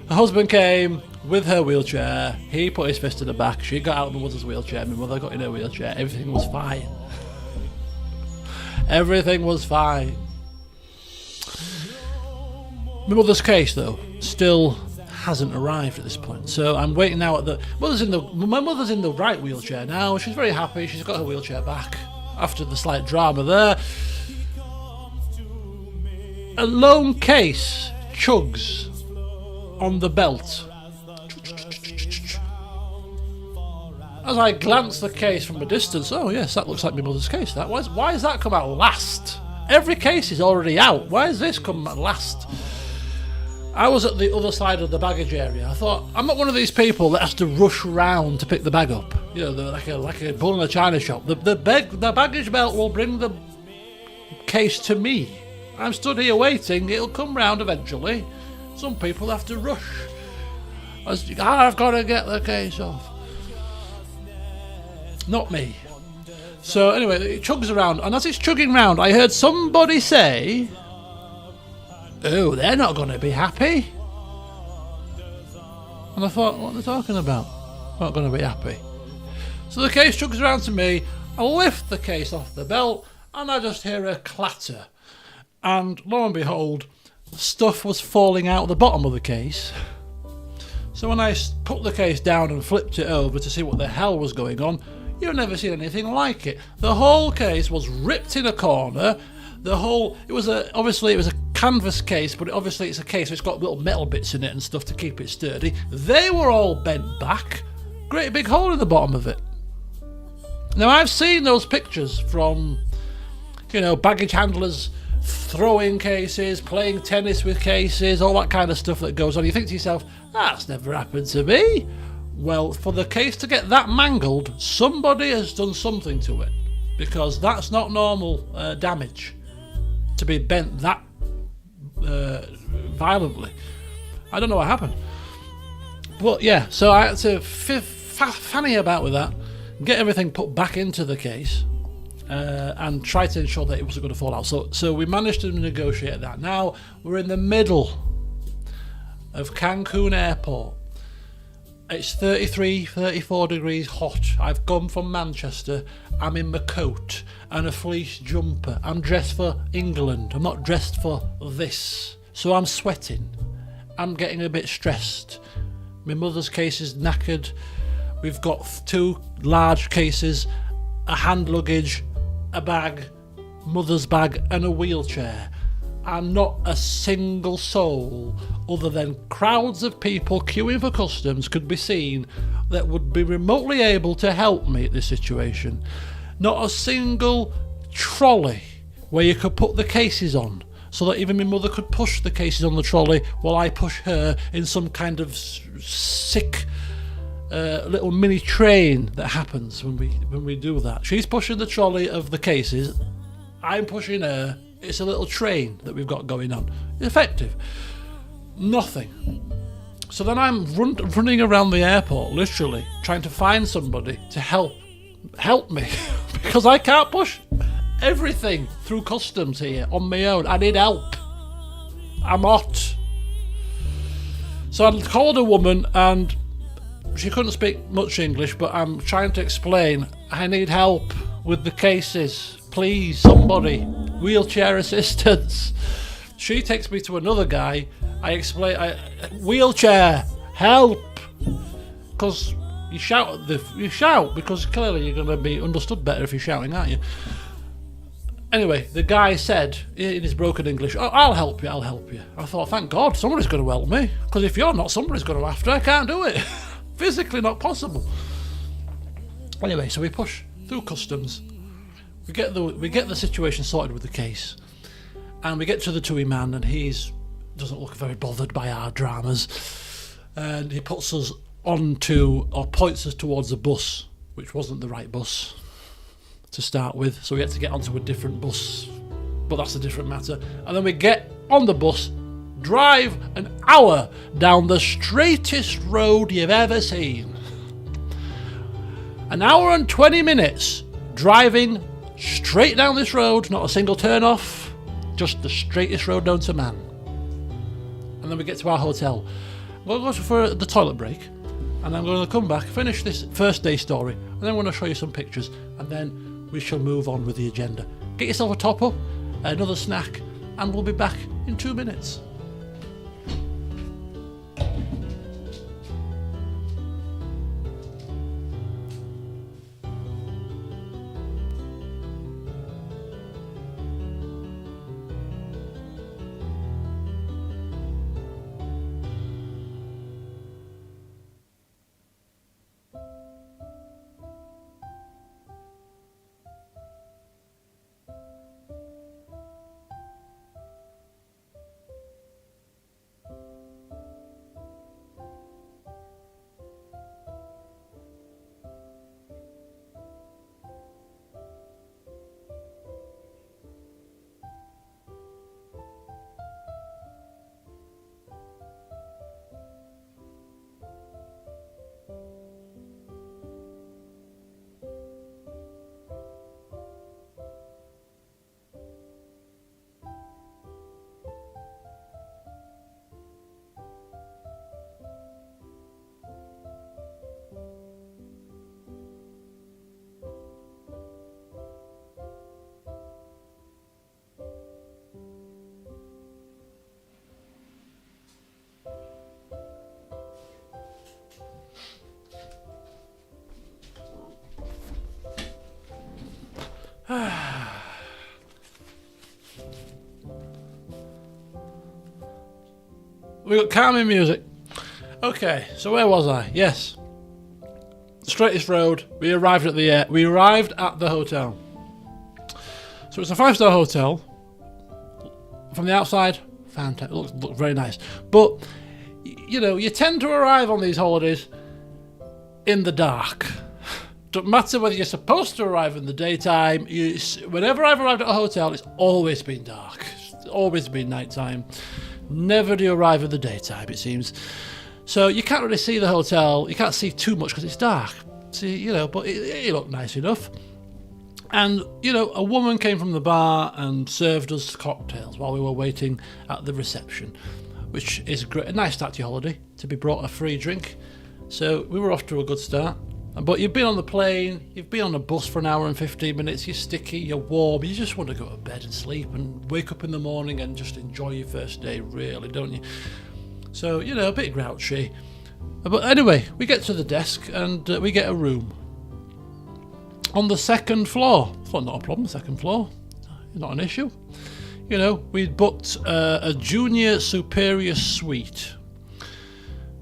Her husband came with her wheelchair. He put his fist in the back. She got out of my mother's wheelchair. My mother got in her wheelchair. Everything was fine. Everything was fine. My mother's case, though, still hasn't arrived at this point. So I'm waiting now at the... My mother's in the right wheelchair now. She's very happy. She's got her wheelchair back after the slight drama there. A lone case chugs on the belt. As I glance the case from a distance, oh yes, that looks like my mother's case. That why has that come out last? Every case is already out. Why has this come out last? I was at the other side of the baggage area. I thought, I'm not one of these people that has to rush round to pick the bag up. You know, like a bull in a china shop. The baggage belt will bring the case to me. I'm stood here waiting. It'll come round eventually. Some people have to rush. I've got to get the case off. Not me. So anyway, it chugs around, and as it's chugging round, I heard somebody say, "Oh, they're not going to be happy." And I thought, what are they talking about? Not going to be happy. So the case chugs around to me. I lift the case off the belt, and I just hear a clatter. And lo and behold, stuff was falling out of the bottom of the case. So when I put the case down and flipped it over to see what the hell was going on, you've never seen anything like it. The whole case was ripped in a corner. Obviously it was a canvas case, but obviously it's a case, so it's got little metal bits in it and stuff to keep it sturdy. They were all bent back. Great big hole in the bottom of it. Now I've seen those pictures from, baggage handlers throwing cases, playing tennis with cases, all that kind of stuff that goes on. You think to yourself, that's never happened to me. Well, for the case to get that mangled, somebody has done something to it, because that's not normal damage to be bent that violently. I don't know what happened. But yeah, so I had to fanny about with that, get everything put back into the case, and try to ensure that it wasn't going to fall out. So we managed to negotiate that. Now we're in the middle of Cancun Airport. It's 33, 34 degrees hot. I've come from Manchester. I'm in my coat and a fleece jumper. I'm dressed for England. I'm not dressed for this. So I'm sweating. I'm getting a bit stressed. My mother's case is knackered. We've got 2 large cases, a hand luggage, a bag, mother's bag, and a wheelchair. And not a single soul, other than crowds of people queuing for customs, could be seen that would be remotely able to help me at this situation. Not a single trolley where you could put the cases on, so that even my mother could push the cases on the trolley while I push her in some kind of sick little mini train that happens when we do that. She's pushing the trolley of the cases, I'm pushing her. It's a little train that we've got going on. Effective. Nothing. So then I'm running around the airport, literally, trying to find somebody to help me, because I can't push everything through customs here on my own. I need help. I'm hot. So I called a woman, and she couldn't speak much English, but I'm trying to explain, I need help with the cases. Please, somebody, wheelchair assistance. She takes me to another guy. I explain, wheelchair, help, because you shout because clearly you're going to be understood better if you're shouting, aren't you? Anyway, the guy said in his broken English, "Oh, I'll help you. I thought, thank God, somebody's going to help me, because if you're not, somebody's going to have to. I can't do it. Physically not possible. Anyway, so we push through customs. We get the situation sorted with the case, and we get to the TUI man, and doesn't look very bothered by our dramas, and he puts us points us towards a bus, which wasn't the right bus to start with, so we had to get onto a different bus, but that's a different matter. And then we get on the bus, drive an hour down the straightest road you've ever seen. An hour and 20 minutes driving straight down this road, not a single turn off, just the straightest road known to man. And then we get to our hotel, I'm going to go for the toilet break, and I'm going to come back, finish this first day story, and then I'm going to show you some pictures, and then we shall move on with the agenda. Get yourself a top up, another snack, and we'll be back in 2 minutes. We got calming music. Okay, so where was I? Yes, straightest road. We arrived at the hotel. So it's a 5-star hotel. From the outside, fantastic. Looks very nice. But you know, you tend to arrive on these holidays in the dark. Doesn't matter whether you're supposed to arrive in the daytime. Whenever I've arrived at a hotel, it's always been dark. It's always been nighttime. Never do you arrive in the daytime, it seems. So you can't really see the hotel. You can't see too much because it's dark. See, you know, but it looked nice enough. And, you know, a woman came from the bar and served us cocktails while we were waiting at the reception, which is a nice start to your holiday, to be brought a free drink. So we were off to a good start. But you've been on the plane, you've been on a bus for an hour and 15 minutes, you're sticky, you're warm, you just want to go to bed and sleep and wake up in the morning and just enjoy your first day, really, don't you? So, you know, a bit grouchy. But anyway, we get to the desk and we get a room on the second floor. It's not a problem, second floor, not an issue. You know, we'd booked a junior superior suite,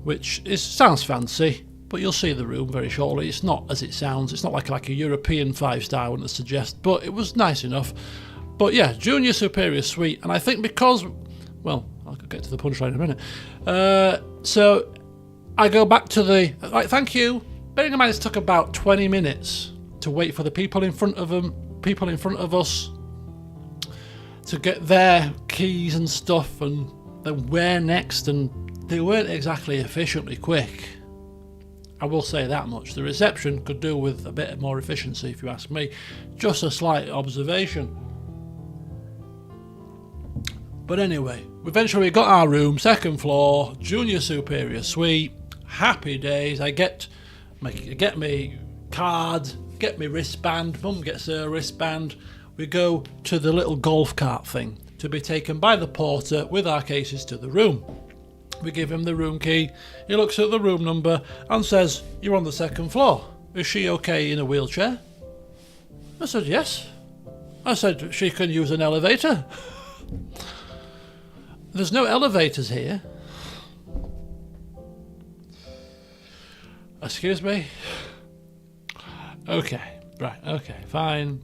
which sounds fancy. But you'll see the room very shortly. It's not as it sounds. It's not like a European 5-star one to suggest, but it was nice enough. But yeah, junior superior suite. And I think because, well, I'll get to the punchline in a minute. So I go back to thank you. Bearing in mind it took about 20 minutes to wait for the people in front of us to get their keys and stuff and then where next, and they weren't exactly efficiently quick. I will say that much. The reception could do with a bit more efficiency, if you ask me. Just a slight observation. But anyway, eventually we got our room, second floor, junior superior suite. Happy days. I get me card, get me wristband. Mum gets her wristband. We go to the little golf cart thing to be taken by the porter with our cases to the room. We give him the room key. He looks at the room number and says, "You're on the second floor. Is she okay in a wheelchair?" I said, "Yes." I said, "She can use an elevator." There's no elevators here. Excuse me? Okay, right, okay, fine.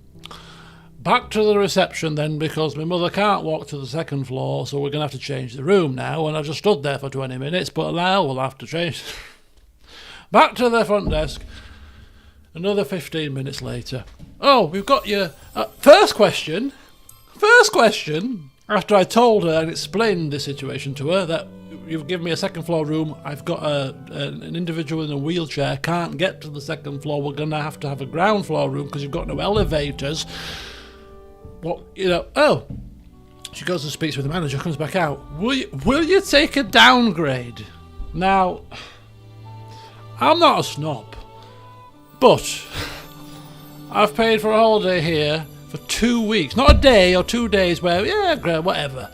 Back to the reception then, because my mother can't walk to the second floor, so we're going to have to change the room now, and I just stood there for 20 minutes, but now we'll have to change. Back to the front desk. Another 15 minutes later. "Oh, we've got your first question, after I told her and explained the situation to her, that you've given me a second floor room, I've got an individual in a wheelchair, can't get to the second floor, we're going to have a ground floor room because you've got no elevators. What, you know, oh." She goes and speaks with the manager, comes back out. Will you take a downgrade? Now, I'm not a snob, but I've paid for a holiday here for 2 weeks. Not a day or 2 days where, yeah, great, whatever.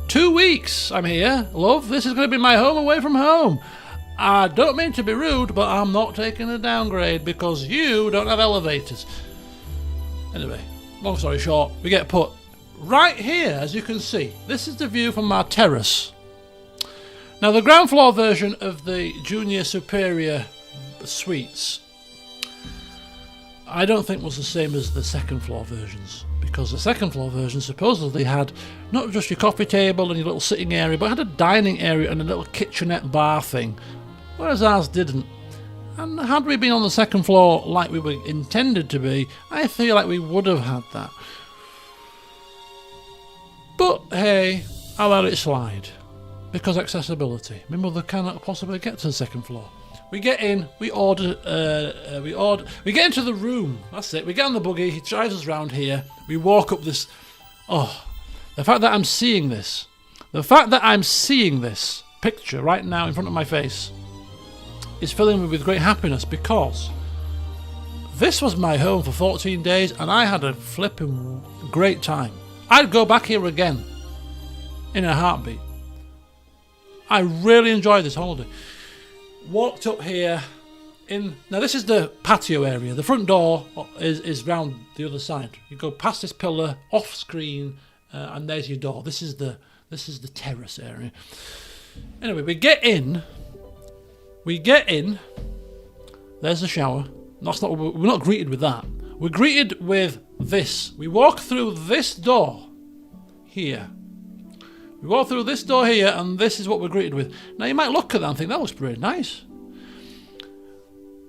2 weeks I'm here, love. This is going to be my home away from home. I don't mean to be rude, but I'm not taking a downgrade because you don't have elevators. Anyway, long story short, we get put right here, as you can see. This is the view from our terrace. Now, the ground floor version of the Junior Superior suites, I don't think was the same as the second floor versions, because the second floor version supposedly had not just your coffee table and your little sitting area, but had a dining area and a little kitchenette bar thing, whereas ours didn't. And had we been on the second floor like we were intended to be, I feel like we would have had that. But hey, I'll let it slide, because accessibility. My mother cannot possibly get to the second floor. We get in, we get into the room, that's it. We get on the buggy, he drives us round here, we walk up this, the fact that I'm seeing this picture right now in front of my face is filling me with great happiness, because this was my home for 14 days and I had a flipping great time. I'd go back here again in a heartbeat. I really enjoyed this holiday. Walked up here now this is the patio area. The front door is round the other side. You go past this pillar off screen and there's your door. This is the terrace area. Anyway, we get in, there's the shower. We're not greeted with that. We're greeted with this. We walk through this door here. We walk through this door here, and this is what we're greeted with. Now, you might look at that and think, that looks pretty nice.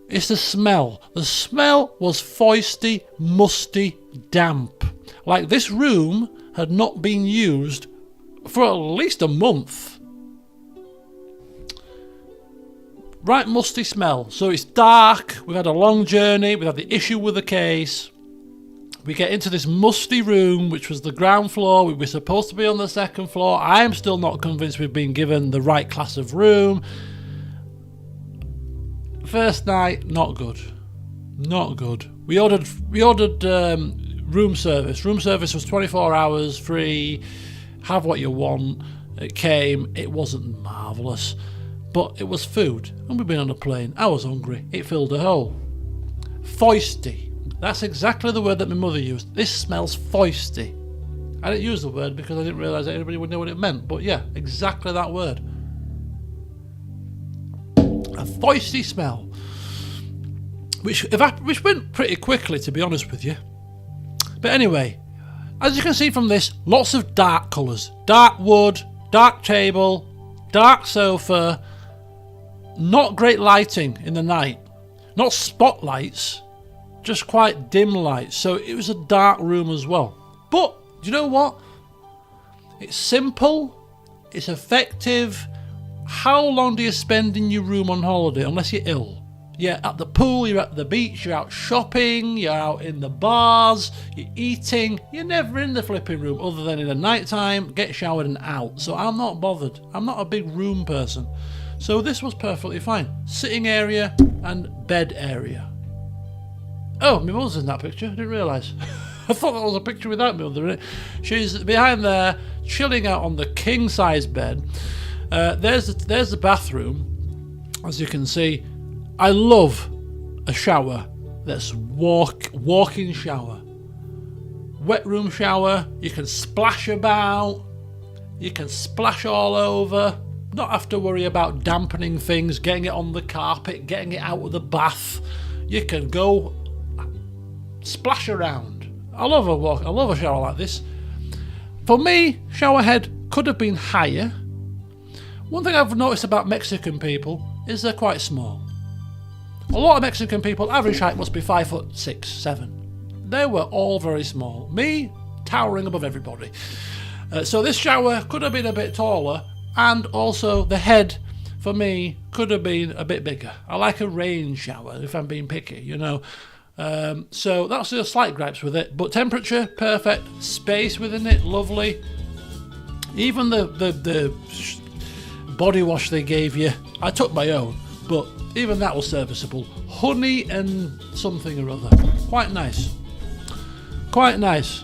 It's the smell. The smell was foisty, musty, damp. Like this room had not been used for at least a month. Right musty smell. So it's dark, we've had a long journey, we've had the issue with the case. We get into this musty room, which was the ground floor. We were supposed to be on the second floor. I am still not convinced we've been given the right class of room. First night, not good. Not good. We ordered room service. Room service was 24 hours free. Have what you want. It came. It wasn't marvellous, but it was food. And we've been on a plane. I was hungry. It filled a hole. Foisty. That's exactly the word that my mother used. This smells foisty. I didn't use the word because I didn't realise that anybody would know what it meant. But yeah, exactly that word. A foisty smell. Which went pretty quickly, to be honest with you. But anyway, as you can see from this, lots of dark colours. Dark wood, dark table, dark sofa. Not great lighting in the night. Not spotlights. Just quite dim lights, so it was a dark room as well. But, do you know what? It's simple, it's effective. How long do you spend in your room on holiday, unless you're ill? You're at the pool, you're at the beach, you're out shopping, you're out in the bars, you're eating. You're never in the flipping room, other than in the night time, get showered and out. So I'm not bothered. I'm not a big room person. So this was perfectly fine. Sitting area and bed area. Oh, my mother's in that picture. I didn't realise. I thought that was a picture without my mother in it. She's behind there, chilling out on the king-size bed. There's the bathroom. As you can see, I love a shower that's walk-in shower. Wet room shower. You can splash about. You can splash all over. Not have to worry about dampening things, getting it on the carpet, getting it out of the bath. You can go splash around. I love a shower like this. For me, shower head could have been higher. One thing I've noticed about Mexican people is they're quite small. A lot of Mexican people, average height must be 5'6", 7. They were all very small. Me, towering above everybody. So this shower could have been a bit taller, and also the head, for me, could have been a bit bigger. I like a rain shower, if I'm being picky, you know. So that's the slight gripes with it, but temperature perfect, space within it lovely. Even the body wash they gave you I took my own, but even that was serviceable. Honey and something or other. Quite nice. Quite nice.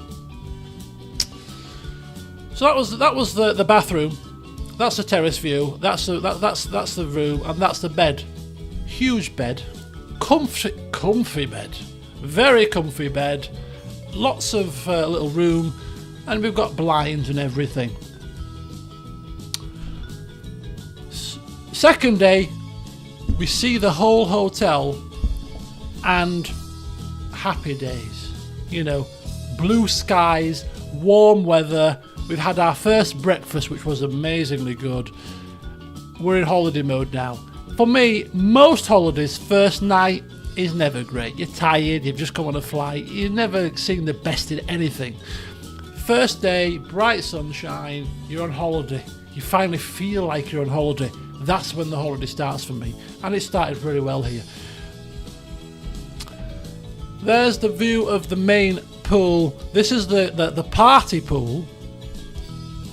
So that was the bathroom. That's the terrace view. That's the room, and that's the bed. Huge bed, comfy bed, very comfy bed. Lots of little room, and we've got blinds and everything. Second day, we see the whole hotel, and happy days. You know, blue skies, warm weather. We've had our first breakfast, which was amazingly good. We're in holiday mode now. For me, most holidays, first night is never great. You're tired, you've just come on a flight, you've never seen the best in anything. First day, bright sunshine, you're on holiday. You finally feel like you're on holiday. That's when the holiday starts for me. And it started very well here. There's the view of the main pool. This is the party pool.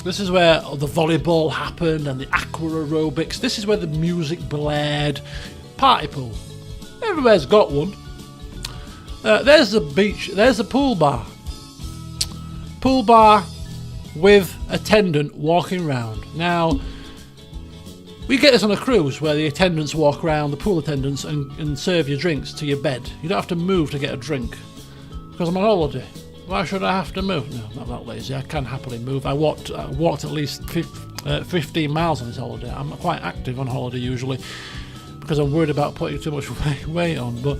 This is where the volleyball happened and the aqua aerobics. This is where the music blared. Party pool. Everywhere's got one. There's the beach. There's the pool bar. Pool bar with attendant walking around. Now, we get this on a cruise where the attendants walk around, the pool attendants, and serve your drinks to your bed. You don't have to move to get a drink. Because I'm on holiday. Why should I have to move? No, I'm not that lazy. I can happily move. I walked at least 15 miles on this holiday. I'm quite active on holiday usually because I'm worried about putting too much weight on. But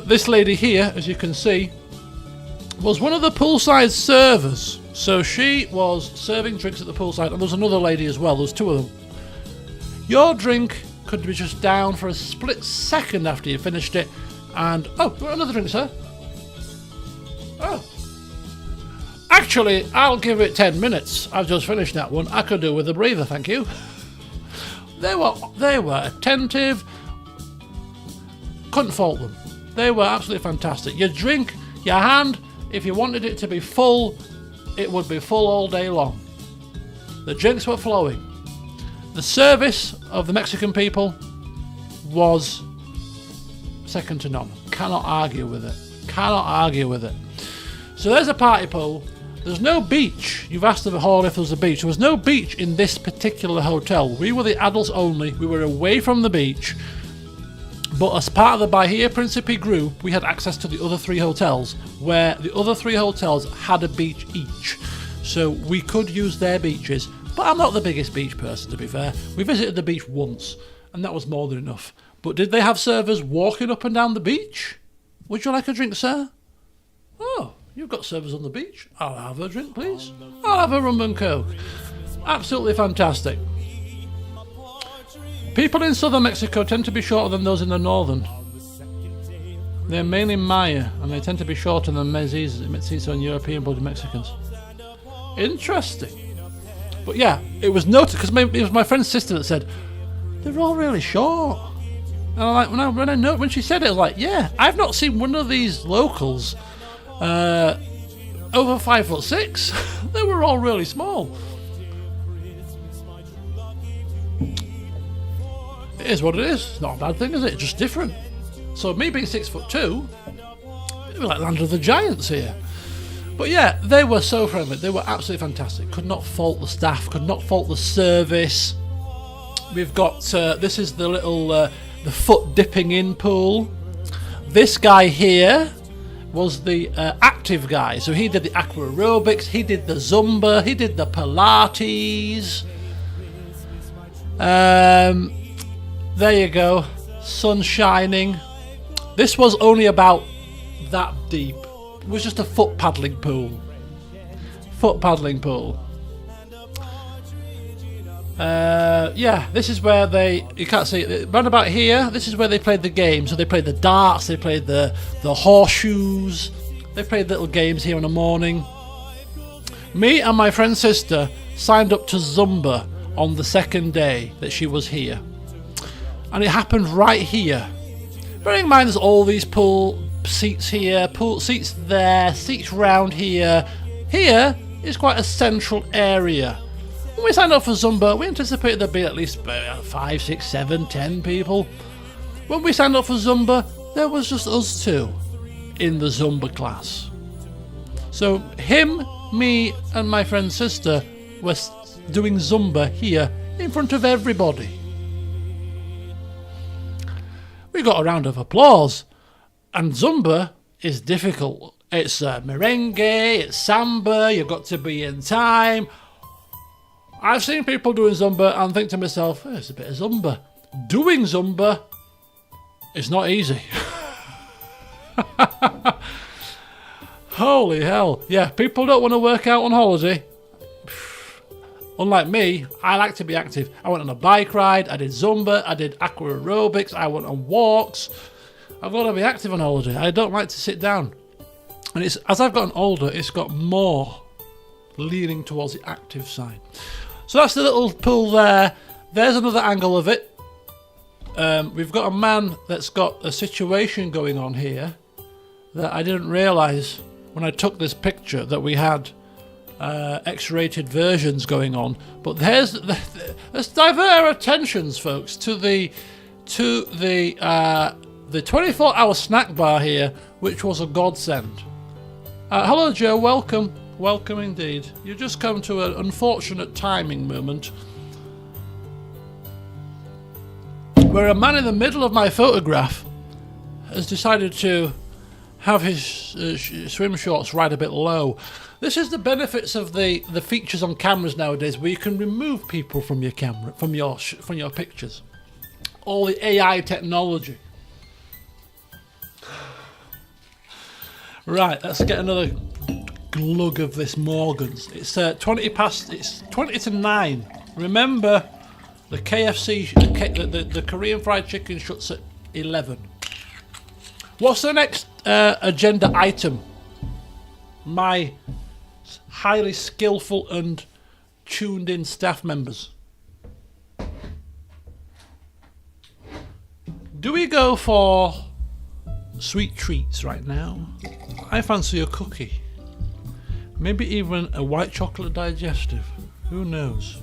this lady here, as you can see, was one of the poolside servers. So she was serving drinks at the poolside, and there was another lady as well. There was two of them. Your drink could be just down for a split second after you finished it, and oh, another drink, sir. Oh. Actually, I'll give it 10 minutes. I've just finished that one. I could do with a breather, thank you. They were attentive. Couldn't fault them. They were absolutely fantastic. Your drink, your hand, if you wanted it to be full, it would be full all day long. The drinks were flowing. The service of the Mexican people was second to none. Cannot argue with it. Cannot argue with it. So there's a party pool. There's no beach. You've asked the hall if there was a beach. There was no beach in this particular hotel. We were the adults only. We were away from the beach. But as part of the Bahia Principe group, we had access to the other three hotels, where the other three hotels had a beach each. So we could use their beaches. But I'm not the biggest beach person, to be fair. We visited the beach once, and that was more than enough. But did they have servers walking up and down the beach? Would you like a drink, sir? Oh, you've got servers on the beach. I'll have a drink, please. I'll have a rum and coke. Absolutely fantastic. People in southern Mexico tend to be shorter than those in the northern. They're mainly Maya, and they tend to be shorter than Mestizo and European-blooded Mexicans. Interesting. But yeah, it was noted, because it was my friend's sister that said, they're all really short. And I'm like, when she said it, I was like, yeah, I've not seen one of these locals over 5'6". They were all really small. It is what it is. It's not a bad thing, is it? It's just different. So me being 6'2", it was like Land of the Giants here. But yeah, they were so friendly. They were absolutely fantastic. Could not fault the staff. Could not fault the service. We've got this is the little the foot dipping in pool. This guy here was the active guy. So he did the aqua aerobics. He did the Zumba. He did the Pilates. There you go. Sun shining. This was only about that deep. It was just a foot paddling pool. Foot paddling pool. Yeah, this is where you can't see it, round about here, this is where they played the games. So they played the darts, they played the horseshoes, they played little games here in the morning. Me and my friend's sister signed up to Zumba on the second day that she was here. And it happened right here. Bearing in mind there's all these pool seats here, pool seats there, seats round here. Here is quite a central area. When we signed up for Zumba, we anticipated there'd be at least 5, 6, 7, 10 people. When we signed up for Zumba, there was just us two in the Zumba class. So him, me and my friend's sister were doing Zumba here in front of everybody. We got a round of applause. And Zumba is difficult. It's merengue, it's samba, you've got to be in time. I've seen people doing Zumba and think to myself, it's a bit of Zumba. Doing Zumba is not easy. Holy hell. Yeah, people don't want to work out on holiday. Unlike me, I like to be active. I went on a bike ride, I did Zumba, I did aqua aerobics, I went on walks. I've got to be active on holiday. I don't like to sit down. And it's as I've gotten older, it's got more leaning towards the active side. So that's the little pool there. There's another angle of it. We've got a man that's got a situation going on here that I didn't realise when I took this picture that we had X-rated versions going on. But let's divert our attentions, folks, to the 24-hour snack bar here, which was a godsend. Hello, Joe. Welcome. Welcome indeed. You've just come to an unfortunate timing moment where a man in the middle of my photograph has decided to have his swim shorts right a bit low. This is the benefits of the features on cameras nowadays, where you can remove people from your camera, from your pictures. All the AI technology. Right, let's get another glug of this Morgan's. It's 20 to 9. Remember, the KFC, the Korean fried chicken shuts at 11. What's the next agenda item? My highly skillful and tuned in staff members. Do we go for sweet treats right now? I fancy a cookie. Maybe even a white chocolate digestive. Who knows?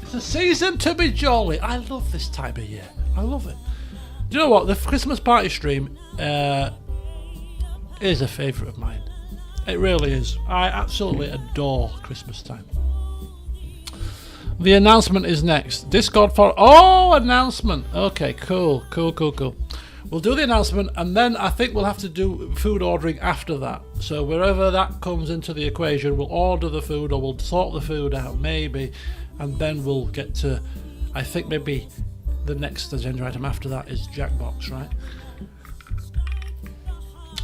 It's a season to be jolly. I love this time of year. I love it. Do you know what? The Christmas party stream is a favourite of mine. It really is. I absolutely adore Christmas time. The announcement is next. Discord for... Oh, announcement. Okay, cool. We'll do the announcement, and then I think we'll have to do food ordering after that. So wherever that comes into the equation, we'll order the food, or we'll sort the food out, maybe, and then we'll get to... I think maybe the next agenda item after that is Jackbox, right?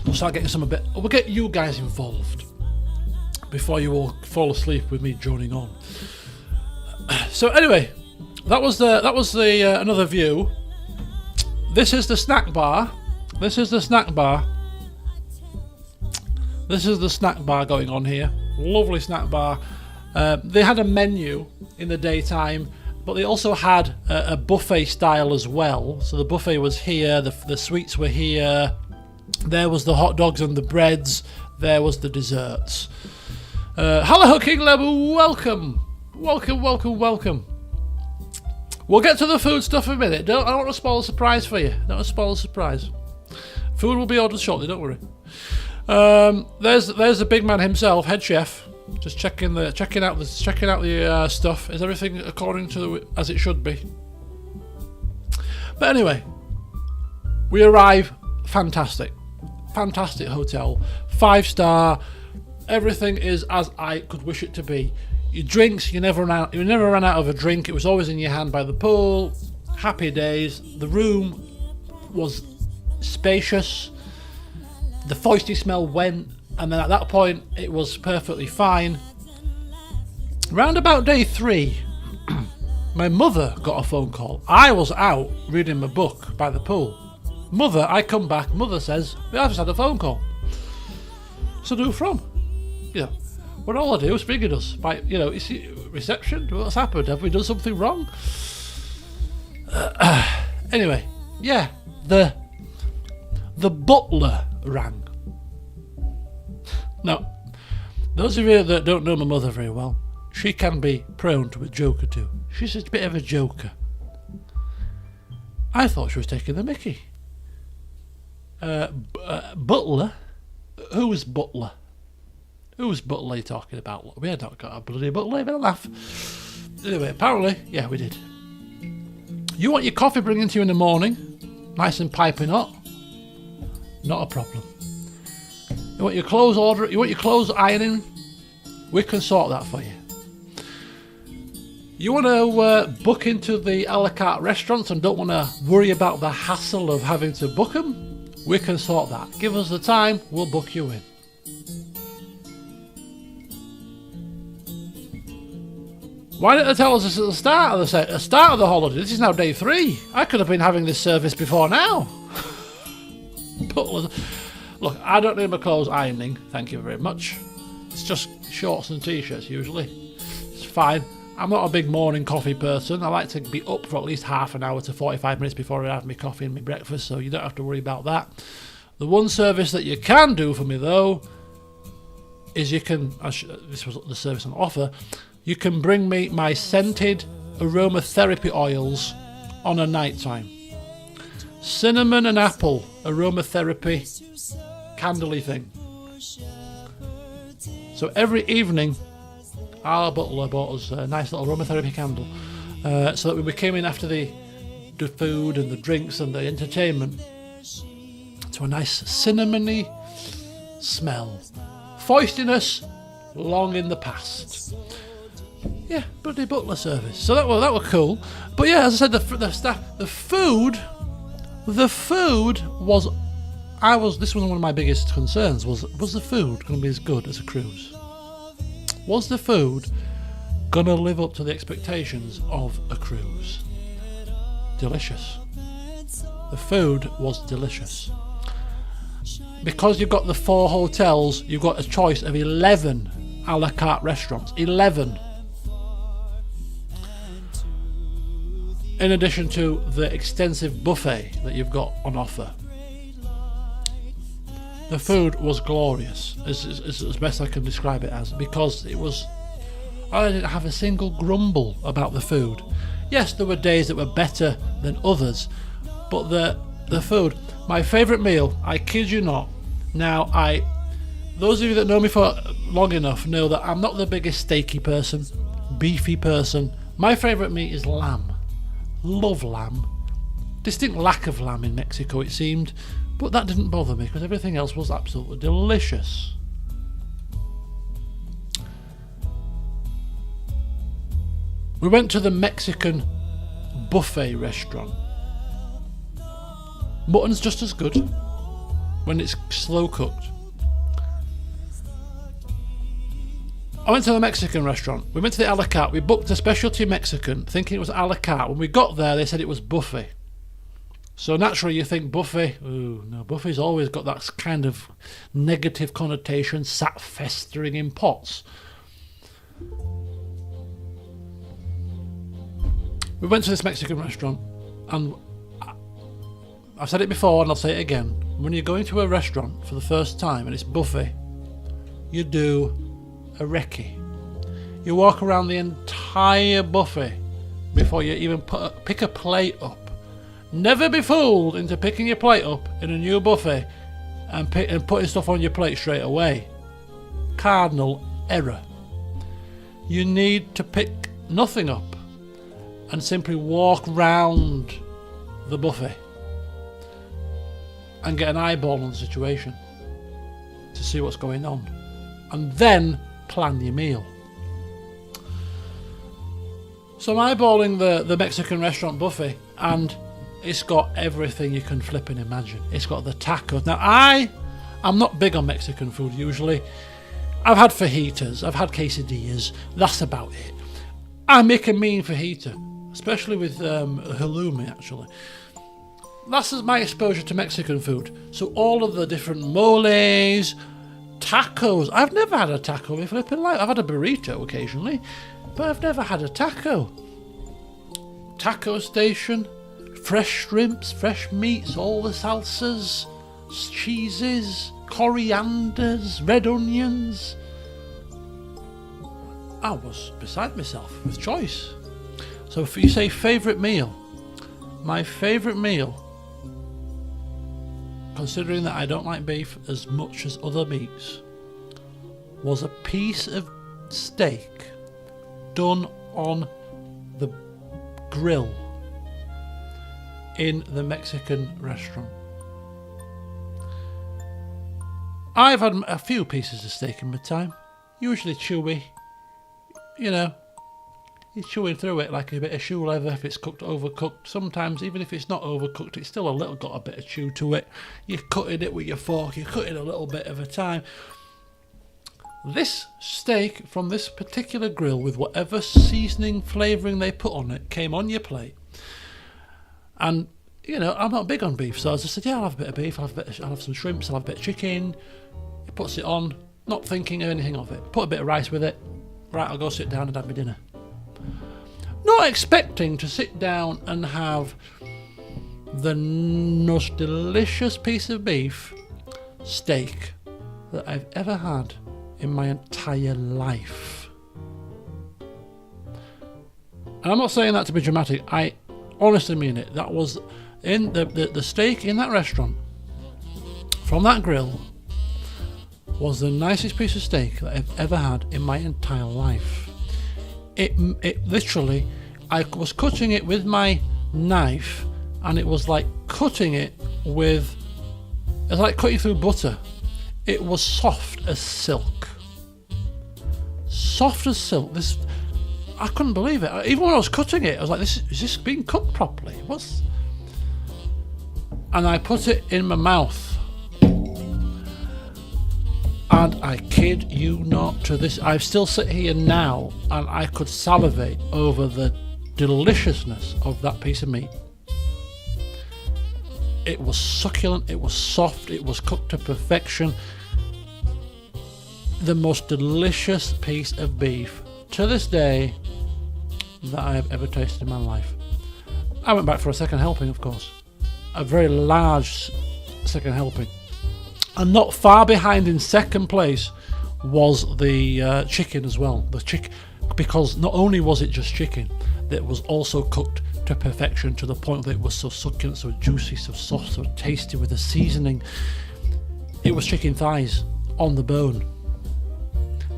We'll start getting some a bit... We'll get you guys involved before you all fall asleep with me droning on. So anyway, that was the another view. This is the snack bar. This is the snack bar going on here. Lovely snack bar. They had a menu in the daytime, but they also had a buffet style as well. So the buffet was here, the sweets were here, there was the hot dogs and the breads, there was the desserts. Hello King Lebu, welcome. We'll get to the food stuff in a minute. I don't want to spoil a surprise for you. Food will be ordered shortly, don't worry. There's the big man himself, head chef, just checking out the stuff. Is everything according to as it should be? But anyway, we arrive. Fantastic hotel, 5-star. Everything is as I could wish it to be. Your drinks, you never ran out of a drink. It was always in your hand by the pool. Happy days. The room was spacious. The foisty smell went, and then at that point it was perfectly fine. Round about day 3, my mother got a phone call. I was out reading my book by the pool. Mother, I come back. Mother says, I just had a phone call. So who from? Yeah. Well, all I do is ring us. Is it reception? What's happened? Have we done something wrong? Anyway, yeah, the the butler rang. Now, those of you that don't know my mother very well, she can be prone to a joke or two. She's a bit of a joker. I thought she was taking the mickey. Butler? Who's butler? Whose butler are you talking about? We had not got a bloody butler, even a laugh. Anyway, apparently, yeah, we did. You want your coffee bringing to you in the morning, nice and piping hot? Not a problem. You want your clothes ironing? We can sort that for you. You want to book into the a la carte restaurants and don't want to worry about the hassle of having to book them? We can sort that. Give us the time, we'll book you in. Why didn't they tell us this at the start of the holiday? This is now day 3. I could have been having this service before now. But look, I don't need my clothes ironing, thank you very much. It's just shorts and t-shirts usually. It's fine. I'm not a big morning coffee person. I like to be up for at least half an hour to 45 minutes before I have my coffee and my breakfast, so you don't have to worry about that. The one service that you can do for me though is you can, this was the service on offer, you can bring me my scented aromatherapy oils on a night time. Cinnamon and apple aromatherapy candly thing. So every evening our butler bought us a nice little aromatherapy candle, so that when we came in after the food and the drinks and the entertainment, to a nice cinnamony smell. Foistiness long in the past. Yeah, bloody butler service. So that was cool. But yeah, as I said, the food was. This was one of my biggest concerns. Was the food going to be as good as a cruise? Was the food going to live up to the expectations of a cruise? Delicious. The food was delicious. Because you've got the 4 hotels, you've got a choice of 11 a la carte restaurants. 11. In addition to the extensive buffet that you've got on offer. The food was glorious, as best I can describe it as, because I didn't have a single grumble about the food. Yes, there were days that were better than others, but the food, my favourite meal, I kid you not. Now, those of you that know me for long enough know that I'm not the biggest steaky person, beefy person. My favourite meat is lamb. Love lamb. Distinct lack of lamb in Mexico, it seemed. But that didn't bother me because everything else was absolutely delicious. We went to the Mexican buffet restaurant. Mutton's just as good when it's slow cooked. I went to the Mexican restaurant. We went to the a la carte. We booked a specialty Mexican thinking it was a la carte. When we got there, they said it was buffet. So naturally you think buffet, ooh, no, buffet's always got that kind of negative connotation, sat festering in pots. We went to this Mexican restaurant, and I've said it before and I'll say it again. When you're going to a restaurant for the first time and it's buffet, you do a recce. You walk around the entire buffet before you even pick a plate up. Never be fooled into picking your plate up in a new buffet and putting stuff on your plate straight away. Cardinal error. You need to pick nothing up and simply walk round the buffet and get an eyeball on the situation to see what's going on, and then plan your meal. So I'm eyeballing the Mexican restaurant buffet, and it's got everything you can flip and imagine. It's got the tacos. Now, I'm not big on Mexican food usually. I've had fajitas, I've had quesadillas, that's about it. I make a mean fajita, especially with halloumi actually. That's my exposure to Mexican food. So all of the different moles, tacos. I've never had a taco in my flipping life. I've had a burrito occasionally, but I've never had a taco. Taco station. Fresh shrimps, fresh meats, all the salsas, cheeses, corianders, red onions. I was beside myself with choice. So if you say favourite meal, my favourite meal, considering that I don't like beef as much as other meats, was a piece of steak done on the grill in the Mexican restaurant. I've had a few pieces of steak in my time, usually chewy. You know, you're chewing through it like a bit of shoe leather if it's cooked overcooked. Sometimes, even if it's not overcooked, it's still got a bit of chew to it. You're cutting it with your fork, you're cutting a little bit at a time. This steak from this particular grill, with whatever seasoning, flavouring they put on it, came on your plate. And, you know, I'm not big on beef, so I just said, yeah, I'll have a bit of beef, I'll have some shrimps, I'll have a bit of chicken. He puts it on, not thinking anything of it. Put a bit of rice with it. Right, I'll go sit down and have my dinner. Not expecting to sit down and have the most delicious piece of beef steak that I've ever had in my entire life. And I'm not saying that to be dramatic. I honestly mean it. That was in the steak in that restaurant from that grill was the nicest piece of steak that I've ever had in my entire life. It literally, I was cutting it with my knife, and it was like cutting it with, it's like cutting through butter. It was soft as silk. Soft as silk. This, I couldn't believe it. Even when I was cutting it, I was like, is this being cooked properly? And I put it in my mouth. And I kid you not, to this, I still sit here now and I could salivate over the deliciousness of that piece of meat. It was succulent, it was soft, it was cooked to perfection. The most delicious piece of beef to this day that I have ever tasted in my life. I went back for a second helping, of course. A very large second helping. And not far behind in second place was the chicken as well. The chicken, because not only was it just chicken, it was also cooked to perfection, to the point that it was so succulent, so juicy, so soft, so tasty with the seasoning. It was chicken thighs on the bone.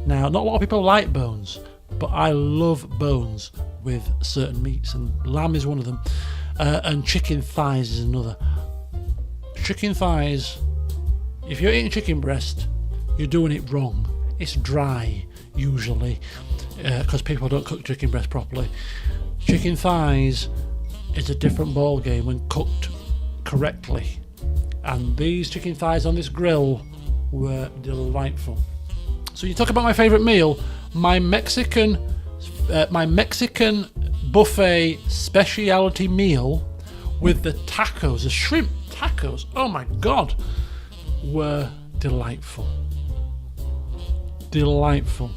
Now, not a lot of people like bones, but I love bones with certain meats, and lamb is one of them, and chicken thighs is another. Chicken thighs, if you're eating chicken breast, you're doing it wrong. It's dry, usually, because people don't cook chicken breast properly. Chicken thighs is a different ball game when cooked correctly. And these chicken thighs on this grill were delightful. So you talk about my favourite meal, my Mexican buffet speciality meal with the tacos, the shrimp tacos, oh my god, were delightful. Delightful.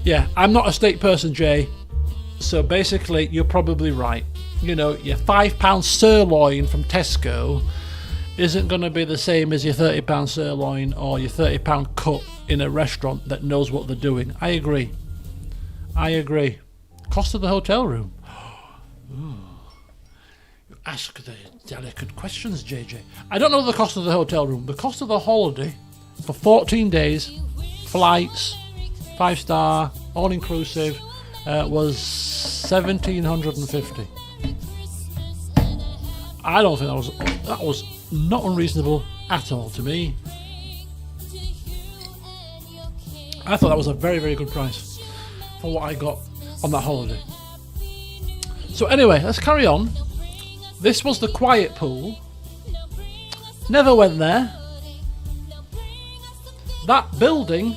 Yeah, I'm not a steak person, Jay, so basically you're probably right. You know, your £5 sirloin from Tesco isn't going to be the same as your £30 sirloin or your £30 cut in a restaurant that knows what they're doing. I agree. Cost of the hotel room. Ooh. You ask the delicate questions, JJ. I don't know the cost of the hotel room. The cost of the holiday for 14 days, flights, 5-star, all-inclusive, was $1,750. I don't think that was not unreasonable at all to me. I thought that was a very, very good price for what I got on that holiday. So anyway, let's carry on. This was the quiet pool. Never went there. That building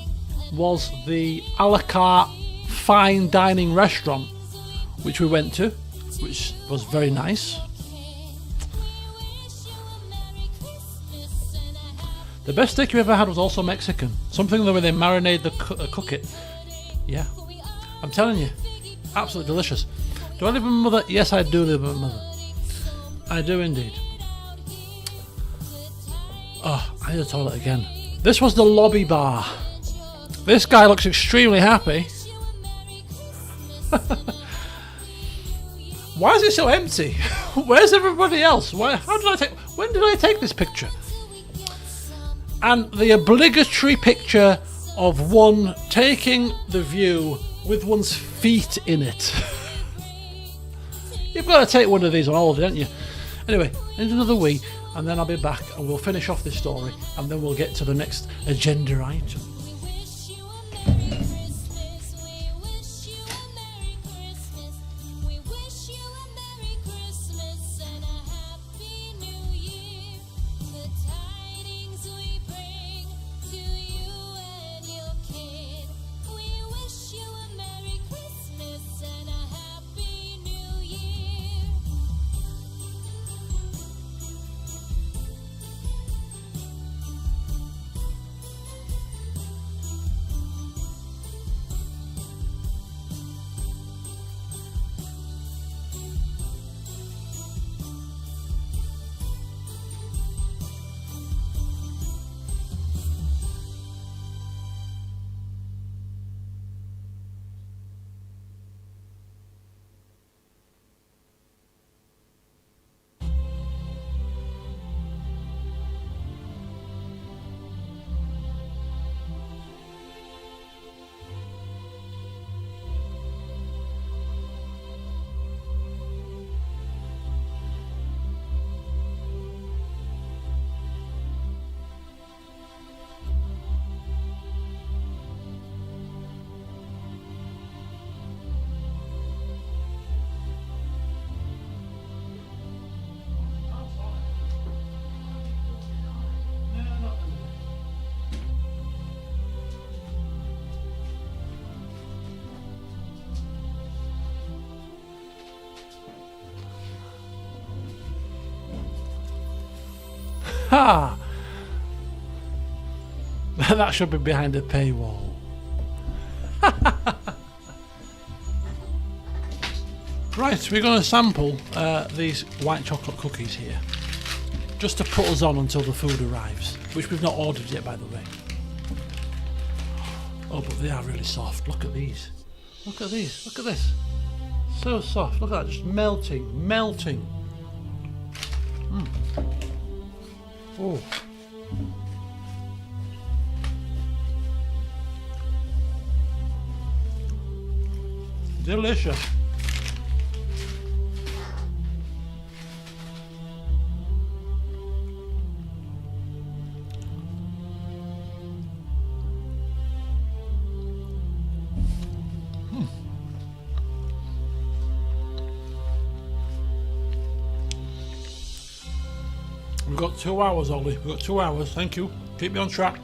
was the a la carte fine dining restaurant which we went to, which was very nice. The best steak you ever had was also Mexican. Something the way they marinate cook it. Yeah, I'm telling you, absolutely delicious. Do I live with my mother? Yes, I do live with my mother. I do indeed. Oh, I need to toilet again. This was the lobby bar. This guy looks extremely happy. Why is it so empty? Where's everybody else? When did I take this picture? And the obligatory picture of one taking the view with one's feet in it. You've got to take one of these on holiday, haven't you? Anyway, there's another wee, and then I'll be back and we'll finish off this story, and then we'll get to the next agenda item. Ha! That should be behind a paywall. Right, we're going to sample these white chocolate cookies here, just to put us on until the food arrives, which we've not ordered yet, by the way. Oh, but they are really soft. Look at these. Look at these. Look at this. So soft. Look at that, just melting, melting. Oh. Delicious. We've got 2 hours, Ollie. We've got 2 hours. Thank you. Keep me on track.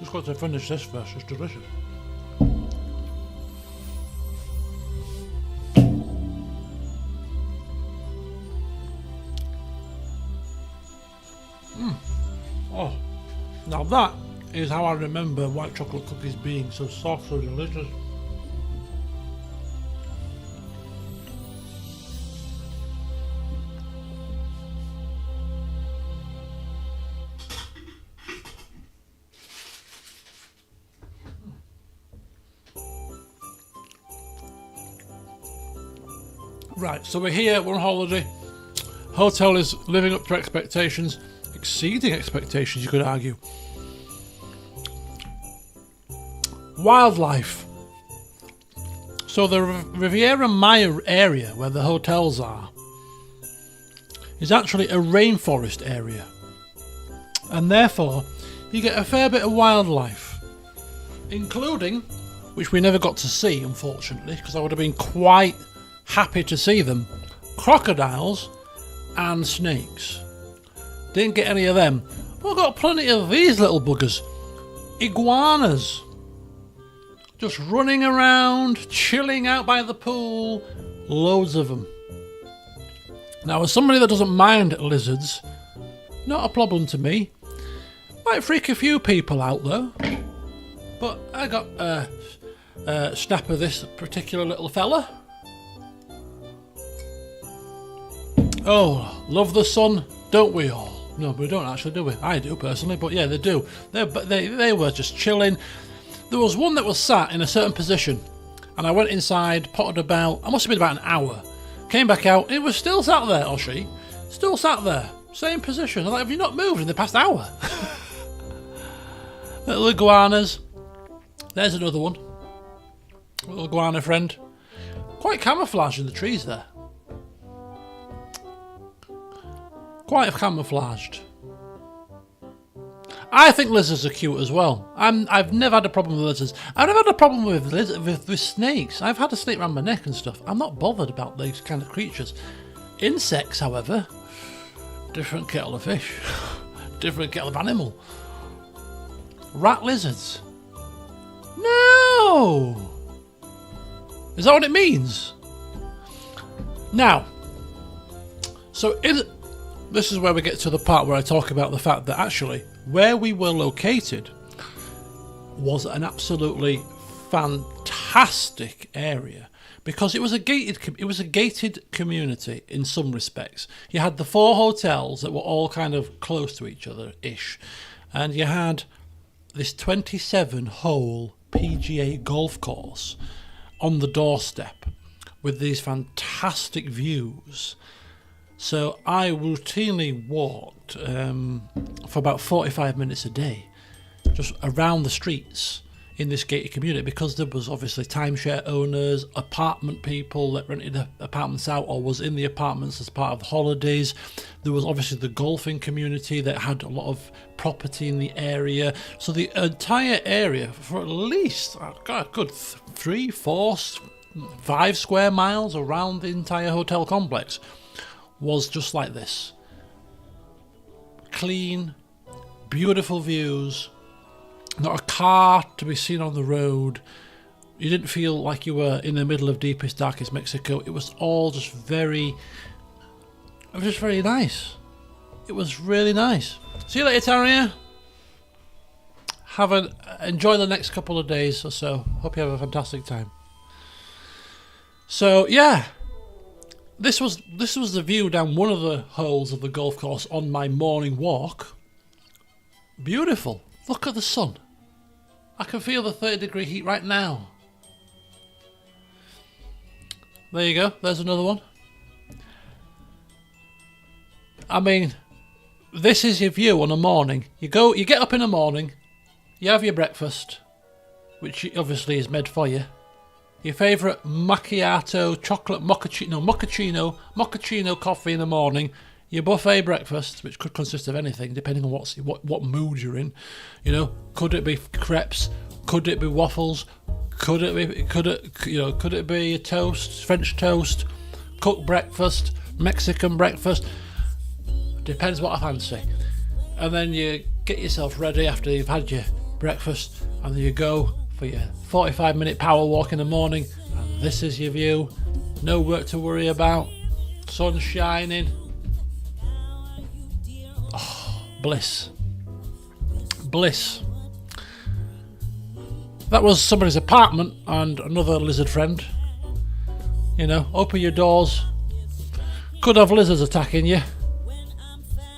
Just got to finish this first. It's delicious. Oh, now that is how I remember white chocolate cookies being, so soft, so delicious. Right, so we're here, we're on holiday. Hotel is living up to expectations, exceeding expectations, you could argue. Wildlife. So the Riviera Maya area, where the hotels are, is actually a rainforest area. And therefore, you get a fair bit of wildlife, including, which we never got to see, unfortunately, because I would have been quite happy to see them, crocodiles and snakes. Didn't get any of them. We've got plenty of these little buggers. Iguanas. Just running around, chilling out by the pool. Loads of them. Now, as somebody that doesn't mind lizards, not a problem to me. Might freak a few people out though. But I got a snap of this particular little fella. Oh, love the sun, don't we all? No, we don't actually, do we? I do personally, but yeah, they do. They were just chilling. There was one that was sat in a certain position, and I went inside, potted about. I must have been about an hour. Came back out, it was still sat there, or she, still sat there, same position. I'm like, have you not moved in the past hour? Little iguanas. There's another one. Little iguana friend. Quite camouflaged in the trees there. Quite camouflaged. I think lizards are cute as well. I've never had a problem with lizards. I've never had a problem with snakes. I've had a snake around my neck and stuff. I'm not bothered about these kind of creatures. Insects, however, different kettle of fish. Different kettle of animal. Rat lizards. No! Is that what it means? Now, so this is where we get to the part where I talk about the fact that actually where we were located was an absolutely fantastic area, because it was a gated community in some respects. You had the 4 hotels that were all kind of close to each other ish, and you had this 27-hole PGA golf course on the doorstep with these fantastic views. So I routinely walked for about 45 minutes a day just around the streets in this gated community, because there was obviously timeshare owners, apartment people that rented apartments out or was in the apartments as part of the holidays. There was obviously the golfing community that had a lot of property in the area. So the entire area, for at least a good 3, 4, 5 square miles around the entire hotel complex, was just like this. Clean, beautiful views, not a car to be seen on the road. You didn't feel like you were in the middle of deepest, darkest Mexico. It was all just very nice. It was really nice. See you later, Tarrier. Enjoy the next couple of days or so. Hope you have a fantastic time. So yeah, this was the view down one of the holes of the golf course on my morning walk. Beautiful. Look at the sun. I can feel the 30-degree heat right now. There you go. There's another one. I mean, this is your view on a morning. You get up in the morning, you have your breakfast, which obviously is made for you. Your favourite macchiato, chocolate mochaccino coffee in the morning. Your buffet breakfast, which could consist of anything, depending on what mood you're in. You know, could it be crepes? Could it be waffles? Could it be a toast, French toast, cooked breakfast, Mexican breakfast? Depends what I fancy. And then you get yourself ready after you've had your breakfast, and then you go for your 45-minute power walk in the morning. And this is your view. No work to worry about. Sun shining. Bliss. That was somebody's apartment and another lizard friend. You know, open your doors. Could have lizards attacking you.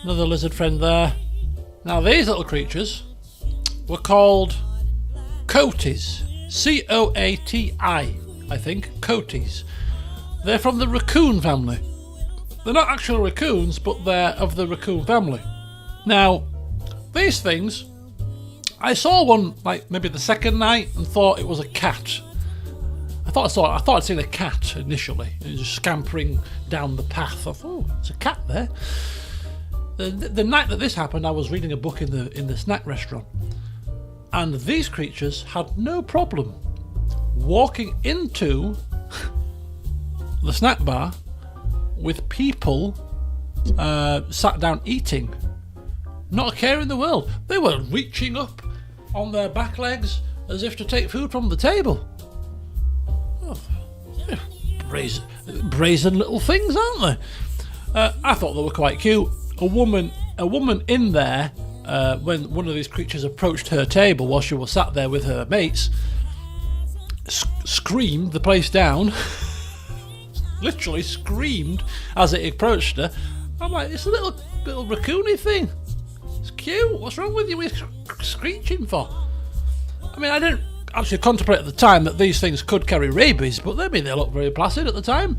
Another lizard friend there. Now these little creatures were called coaties. Coati, I think. Coaties. They're from the raccoon family. They're not actual raccoons, but they're of the raccoon family. Now, these things, I saw one like maybe the second night and thought it was a cat. I thought I'd seen a cat initially. It was just scampering down the path. I thought, oh, it's a cat there. The night that this happened, I was reading a book in the snack restaurant, and these creatures had no problem walking into the snack bar with people sat down eating. Not a care in the world. They were reaching up on their back legs as if to take food from the table. Oh, yeah, brazen little things, aren't they? I thought they were quite cute. A woman in there, when one of these creatures approached her table while she was sat there with her mates, screamed the place down. literally screamed as it approached her. I'm like, it's a little raccoony thing. It's cute. What's wrong with you? What are you screeching for? I mean, I didn't actually contemplate at the time that these things could carry rabies, but I mean, they looked very placid at the time.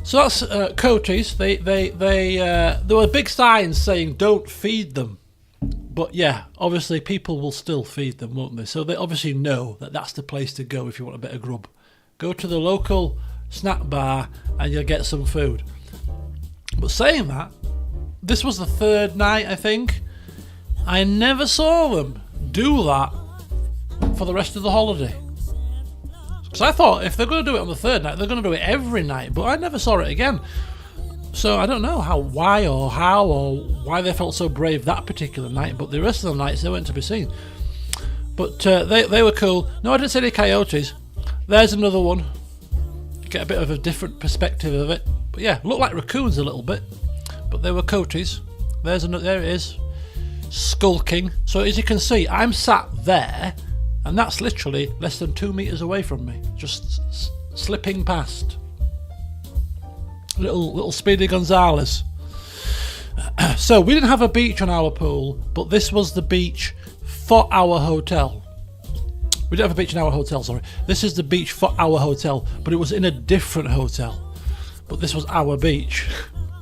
So that's coaties. There were big signs saying don't feed them. But yeah, obviously people will still feed them, won't they? So they obviously know that that's the place to go if you want a bit of grub. Go to the local snack bar and you'll get some food. But saying that, this was the third night, I think. I never saw them do that for the rest of the holiday. Because I thought if they're going to do it on the third night, they're going to do it every night. But I never saw it again. So I don't know why they felt so brave that particular night. But the rest of the nights, they weren't to be seen. But they were cool. No, I didn't see any coyotes. There's another one. Get a bit of a different perspective of it. But yeah, looked like raccoons a little bit. But they were coyotes. There it is. Skulking. So as you can see, I'm sat there. And that's literally less than 2 meters away from me, just slipping past. Little Speedy Gonzales. So we didn't have a beach on our pool, but this was the beach for our hotel. We didn't have a beach in our hotel, sorry. This is the beach for our hotel, but it was in a different hotel. But this was our beach,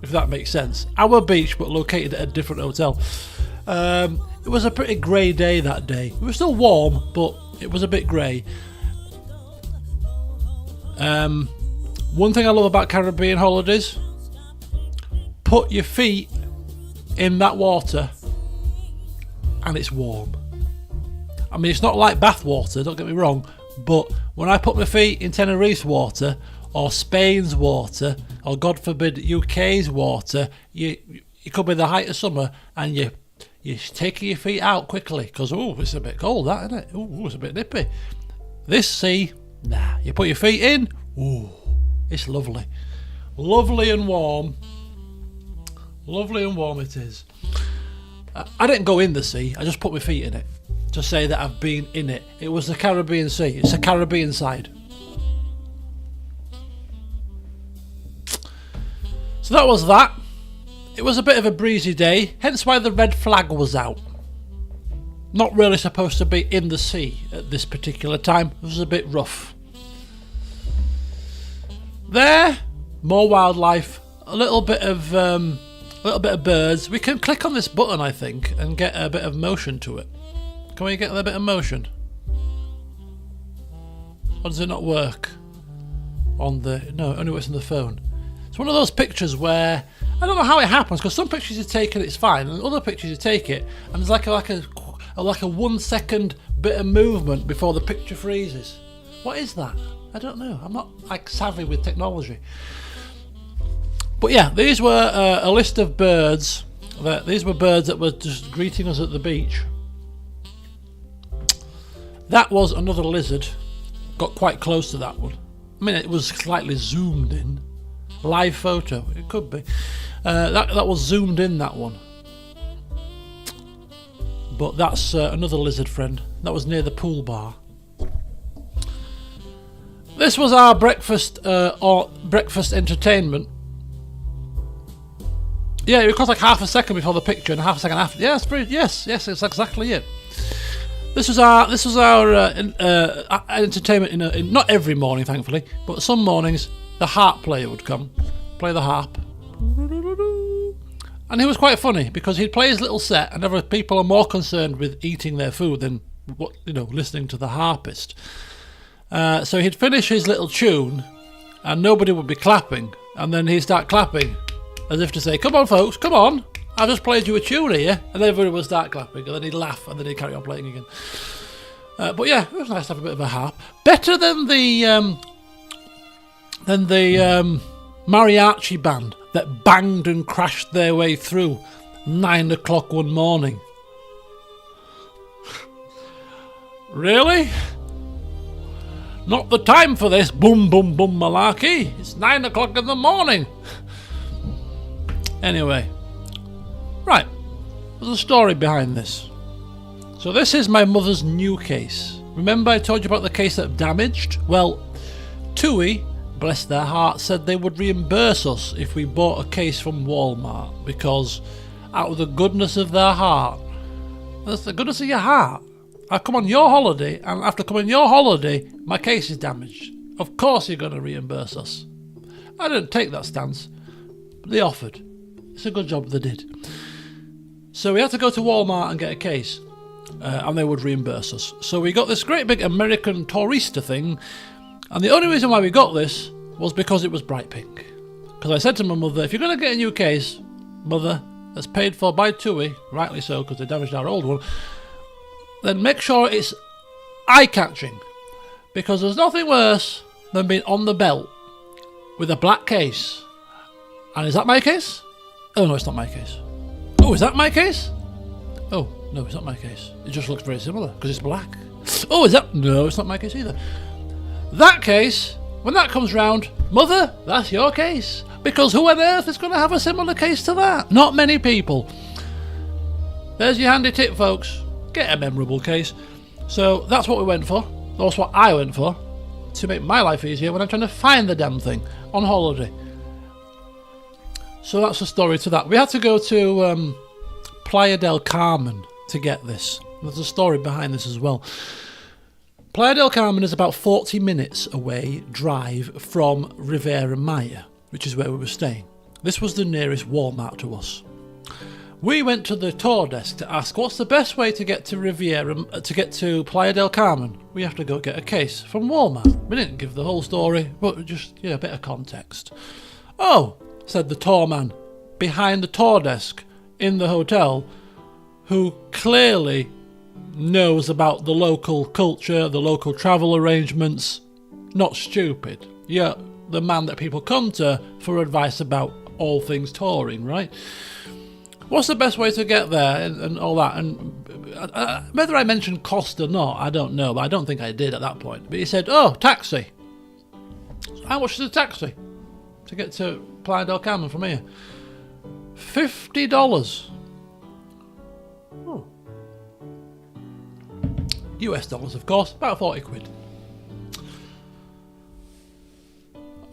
if that makes sense. Our beach, but located at a different hotel. It was a pretty grey day that day. It was still warm, but it was a bit grey. One thing I love about Caribbean holidays, put your feet in that water and it's warm. I mean, it's not like bath water, don't get me wrong, but when I put my feet in Tenerife's water or Spain's water or God forbid UK's water, it could be the height of summer and you're taking your feet out quickly because, it's a bit cold, that, isn't it? It's a bit nippy. This sea, nah. You put your feet in, it's lovely. Lovely and warm. Lovely and warm it is. I didn't go in the sea, I just put my feet in it to say that I've been in it. It was the Caribbean Sea, it's the Caribbean side. So that was that. It was a bit of a breezy day, hence why the red flag was out. Not really supposed to be in the sea at this particular time. It was a bit rough. There, more wildlife, a little bit of birds. We can click on this button, I think, and get a bit of motion to it. Can we get a bit of motion? Or does it not work? No, it only works on the phone. It's one of those pictures where I don't know how it happens, because some pictures you take and it's fine, and other pictures you take it and there's like a 1 second bit of movement before the picture freezes. What is that? I don't know. I'm not savvy with technology. But yeah, these were a list of birds. These were birds that were just greeting us at the beach. That was another lizard. Got quite close to that one. I mean, it was slightly zoomed in. Live photo, it could be. That was zoomed in, that one. But that's another lizard friend. That was near the pool bar. This was our breakfast entertainment. Yeah, it was like half a second before the picture and half a second after. Yes, yes, it's exactly it. This was our entertainment in not every morning, thankfully, but some mornings the harp player would come, play the harp, and it was quite funny because he'd play his little set, and other people are more concerned with eating their food than listening to the harpist. So he'd finish his little tune, and nobody would be clapping, and then he'd start clapping, as if to say, "Come on, folks, come on! I've just played you a tune here," and everybody would start clapping, and then he'd laugh, and then he'd carry on playing again. But yeah, it was nice to have a bit of a harp. Better than the mariachi band that banged and crashed their way through 9 o'clock one morning. Really? Not the time for this boom boom boom malarkey. It's 9 o'clock in the morning. Anyway, right, there's a story behind this. So this is my mother's new case. Remember I told you about the case that damaged? Well, Tui bless their heart, said they would reimburse us if we bought a case from Walmart, because out of the goodness of their heart, that's the goodness of your heart, I come on your holiday, and after coming on your holiday, my case is damaged. Of course you're going to reimburse us. I didn't take that stance, but they offered. It's a good job they did. So we had to go to Walmart and get a case, and they would reimburse us. So we got this great big American Tourista thing, and the only reason why we got this was because it was bright pink. Because I said to my mother, if you're going to get a new case, mother, that's paid for by TUI, rightly so because they damaged our old one, then make sure it's eye-catching. Because there's nothing worse than being on the belt with a black case. And is that my case? Oh no, it's not my case. Oh, is that my case? Oh, no, it's not my case. It just looks very similar because it's black. Oh, is that? No, it's not my case either. That case, when that comes round, mother, that's your case. Because who on earth is going to have a similar case to that? Not many people. There's your handy tip, folks. Get a memorable case. So that's what we went for. That's what I went for, to make my life easier when I'm trying to find the damn thing on holiday. So that's the story to that. We had to go to Playa del Carmen to get this. There's a story behind this as well. Playa del Carmen is about 40 minutes away drive from Riviera Maya, which is where we were staying. This was the nearest Walmart to us. We went to the tour desk to ask what's the best way to get to Riviera, to get to Playa del Carmen. We have to go get a case from Walmart. We didn't give the whole story, but just a bit of context. Oh, said the tour man behind the tour desk in the hotel, who clearly knows about the local culture, the local travel arrangements. Not stupid. Yeah, the man that people come to for advice about all things touring, right? What's the best way to get there and all that? And whether I mentioned cost or not, I don't know, but I don't think I did at that point. But he said, oh, taxi. How much is a taxi to get to Playa del Carmen from here? $50. Oh. US dollars, of course, about 40 quid.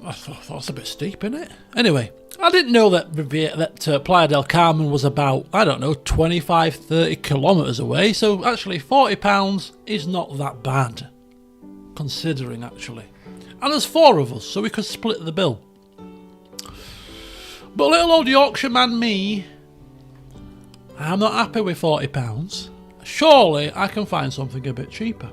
I thought that's a bit steep, isn't it? Anyway, I didn't know that Playa del Carmen was about, 25, 30 kilometres away, so actually £40 is not that bad, considering actually. And there's 4 of us, so we could split the bill. But little old Yorkshire man me, I'm not happy with £40. Surely I can find something a bit cheaper.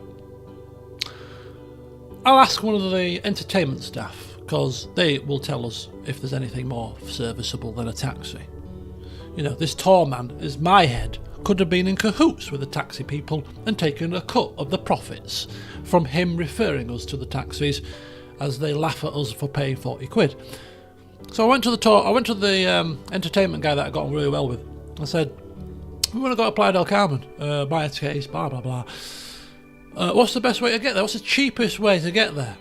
I'll ask one of the entertainment staff, because they will tell us if there's anything more serviceable than a taxi. This tour man, is my head, could have been in cahoots with the taxi people and taken a cut of the profits from him referring us to the taxis, as they laugh at us for paying 40 quid. So I went to the entertainment guy that I got on really well with. I said, we want to go to Playa del Carmen, buy a case, blah blah blah. What's the best way to get there? What's the cheapest way to get there?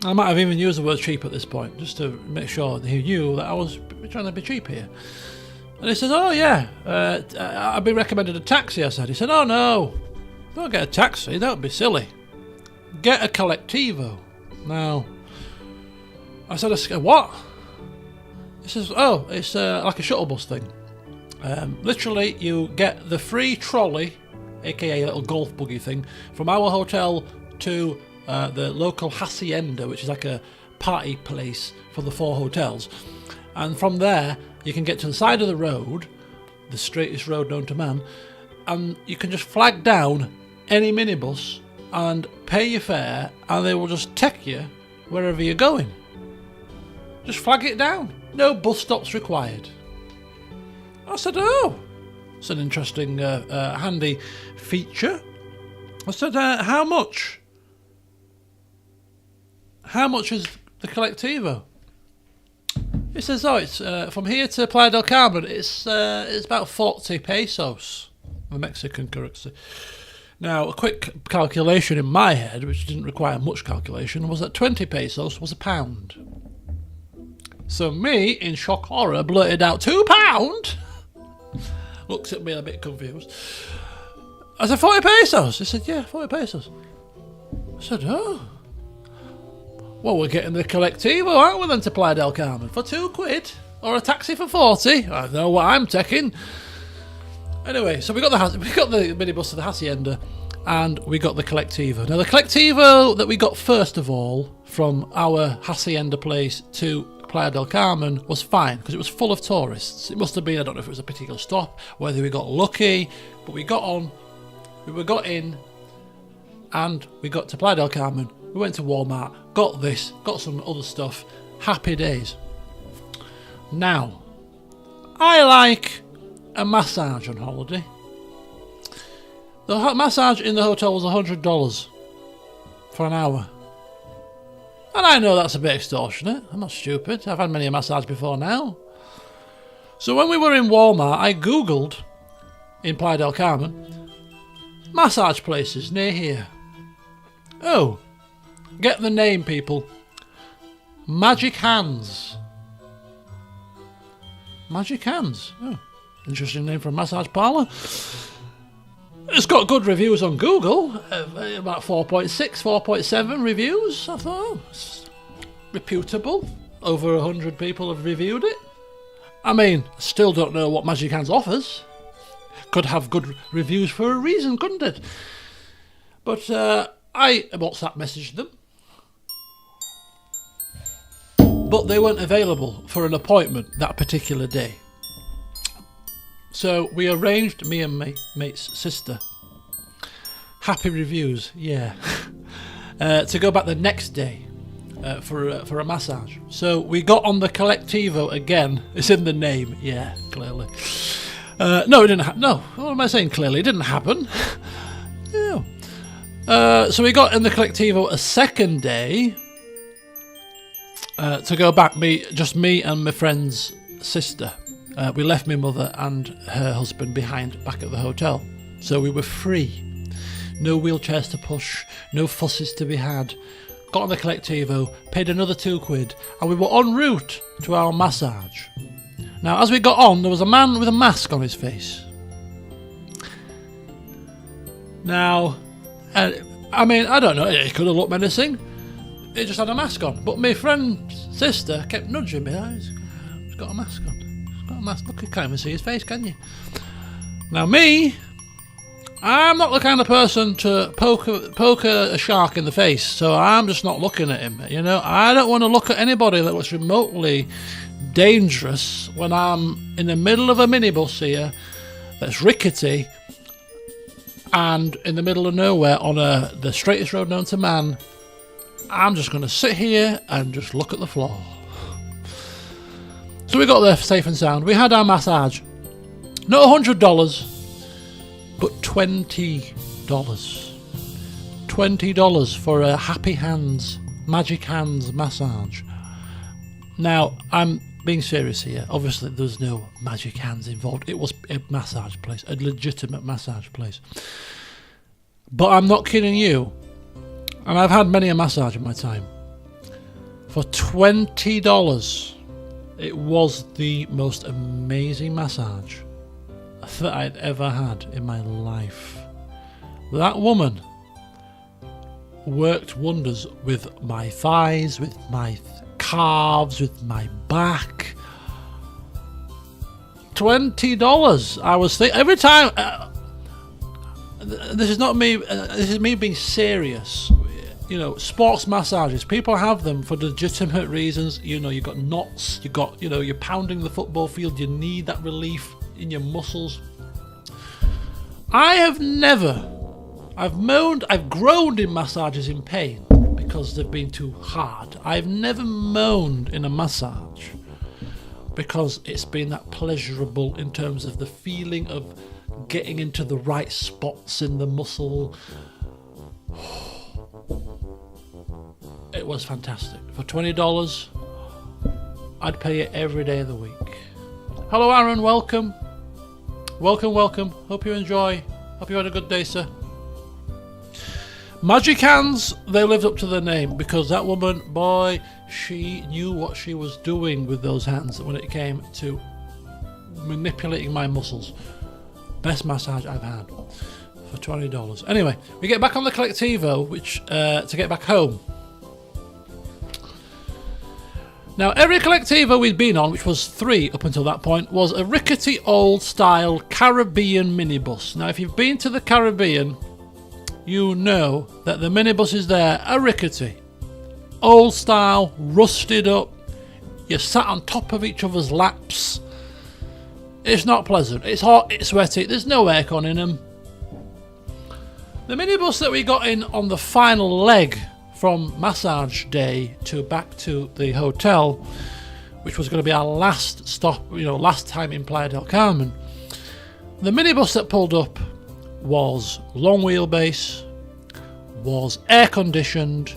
I might have even used the word cheap at this point, just to make sure that he knew that I was trying to be cheap here. And he said, oh yeah, I've been recommended a taxi, I said. He said, oh no, don't get a taxi, don't be silly. Get a Collectivo. Now, I said, what? He says, oh, it's like a shuttle bus thing. Literally, you get the free trolley, aka a little golf buggy thing, from our hotel to the local hacienda, which is like a party place for the 4 hotels. And from there, you can get to the side of the road, the straightest road known to man, and you can just flag down any minibus and pay your fare, and they will just take you wherever you're going. Just flag it down. No bus stops required. I said, oh, it's an interesting, handy feature. I said, how much? How much is the Collectivo? He says, oh, it's from here to Playa del Carmen, it's about 40 pesos, the Mexican currency. Now, a quick calculation in my head, which didn't require much calculation, was that 20 pesos was £1. So me, in shock horror, blurted out, £2? Looks at me a bit confused. I said, 40 pesos? He said, yeah, 40 pesos. I said, oh. Well, we're getting the Collectivo, aren't we, then, to Playa del Carmen for £2, or a taxi for 40. I don't know what I'm taking. Anyway, so we got the minibus to the Hacienda, and we got the Collectivo. Now, the Collectivo that we got first of all from our Hacienda place to Playa del Carmen was fine because it was full of tourists. It must have been, I don't know if it was a particular stop, whether we got lucky, but we got in, and we got to Playa del Carmen. We went to Walmart, got some other stuff. Happy days. Now, I like a massage on holiday. The massage in the hotel was $100 for an hour. And I know that's a bit extortionate. I'm not stupid. I've had many a massage before now. So when we were in Walmart, I googled in Playa del Carmen massage places near here. Oh, get the name, people. Magic Hands. Magic Hands. Oh, interesting name for a massage parlour. It's got good reviews on Google, about 4.6, 4.7 reviews. I thought, oh, it's reputable. Over 100 people have reviewed it. I mean, still don't know what Magic Hands offers. Could have good reviews for a reason, couldn't it? But I WhatsApp messaged them. But they weren't available for an appointment that particular day. So we arranged, me and my mate's sister, happy reviews, yeah, to go back the next day for a massage. So we got on the Collectivo again. It's in the name, yeah, clearly. No, it didn't happen. No, what am I saying clearly? It didn't happen. No. So we got in the Collectivo a second day to go back, just me and my friend's sister. We left my mother and her husband behind back at the hotel. So we were free. No wheelchairs to push, no fusses to be had. Got on the Collectivo, paid another £2, and we were en route to our massage. Now, as we got on, there was a man with a mask on his face. Now, I mean, I don't know, it could have looked menacing. He just had a mask on. But my friend's sister kept nudging me. He's got a mask on. Look, you can't even see his face, can you? Now me, I'm not the kind of person to poke a shark in the face, so I'm just not looking at him. You know, I don't want to look at anybody that was remotely dangerous when I'm in the middle of a minibus here that's rickety and in the middle of nowhere on the straightest road known to man. I'm just going to sit here and just look at the floor. So we got there safe and sound. We had our massage. Not $100, but $20. $20 for a Happy Hands, Magic Hands massage. Now, I'm being serious here. Obviously, there's no magic hands involved. It was a massage place, a legitimate massage place. But I'm not kidding you. And I've had many a massage in my time. For $20, it was the most amazing massage that I'd ever had in my life. That woman worked wonders with my thighs, with my calves, with my back. $20. I was thinking every time. This is not me. This is me being serious. You know, sports massages, people have them for legitimate reasons. You know, you've got knots, you're pounding the football field, you need that relief in your muscles. I've groaned in massages in pain because they've been too hard. I've never moaned in a massage because it's been that pleasurable in terms of the feeling of getting into the right spots in the muscle. It was fantastic. For $20, I'd pay it every day of the week. Hello, Aaron. Welcome. Welcome. Hope you enjoy. Hope you had a good day, sir. Magic Hands, they lived up to their name because that woman, boy, she knew what she was doing with those hands when it came to manipulating my muscles. Best massage I've had for $20. Anyway, we get back on the Collectivo, which to get back home. Now, every Colectivo we'd been on, which was 3 up until that point, was a rickety old-style Caribbean minibus. Now, if you've been to the Caribbean, you know that the minibuses there are rickety. Old-style, rusted up. You're sat on top of each other's laps. It's not pleasant. It's hot, it's sweaty, there's no aircon in them. The minibus that we got in on the final leg from massage day to back to the hotel, which was going to be our last stop, last time in Playa del Carmen. The minibus that pulled up was long wheelbase, was air conditioned,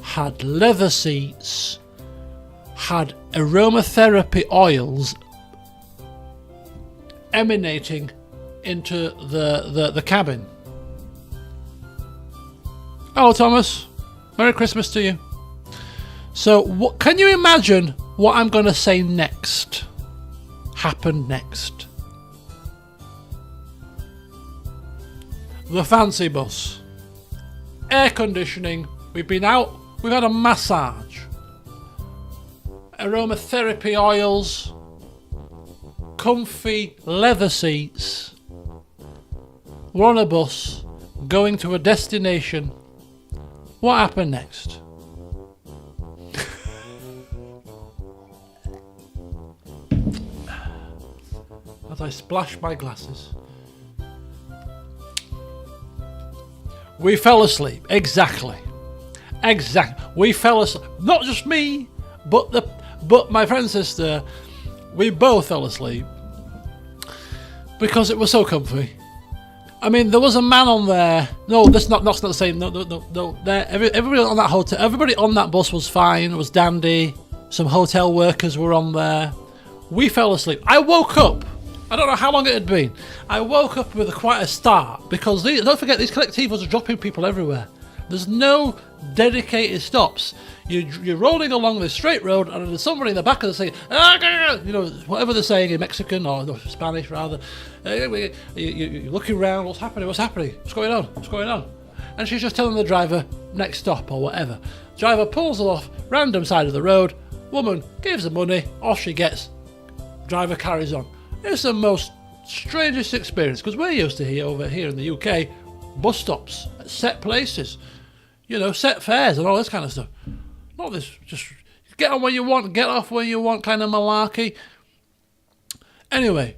had leather seats, had aromatherapy oils emanating into the cabin. Hello, Thomas. Merry Christmas to you. So, can you imagine what I'm going to say next happened next? The fancy bus. Air conditioning. We've been out. We've had a massage. Aromatherapy oils. Comfy leather seats. We're on a bus going to a destination. What happened next? As I splash my glasses. We fell asleep. Exactly. We fell asleep. Not just me, but my friend and sister. We both fell asleep because it was so comfy. I mean, there was a man on there. No, that's not the same. No. There, everybody on that hotel, everybody on that bus was fine. It was dandy. Some hotel workers were on there. We fell asleep. I woke up. I don't know how long it had been. I woke up with quite a start because don't forget, these Colectivos are dropping people everywhere. There's no dedicated stops. You're rolling along this straight road, and there's somebody in the back of the saying, whatever they're saying in Mexican or Spanish rather. You're looking around. What's happening? What's going on? And she's just telling the driver next stop or whatever. Driver pulls her off random side of the road. Woman gives her money. Off she gets. Driver carries on. It's the most strangest experience because we're used to over here in the UK, bus stops at set places. Set fares and all this kind of stuff. Not this, just get on when you want, get off when you want kind of malarkey. Anyway,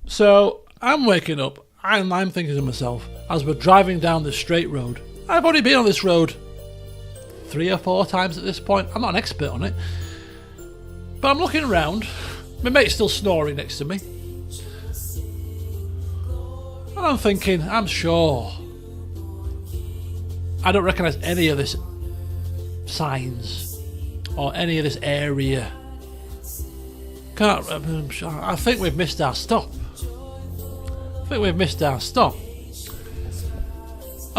so I'm waking up and I'm thinking to myself, as we're driving down this straight road, I've only been on this road 3 or 4 times at this point. I'm not an expert on it. But I'm looking around. My mate's still snoring next to me. And I'm thinking, I'm sure I don't recognise any of this signs or any of this area. I think we've missed our stop. And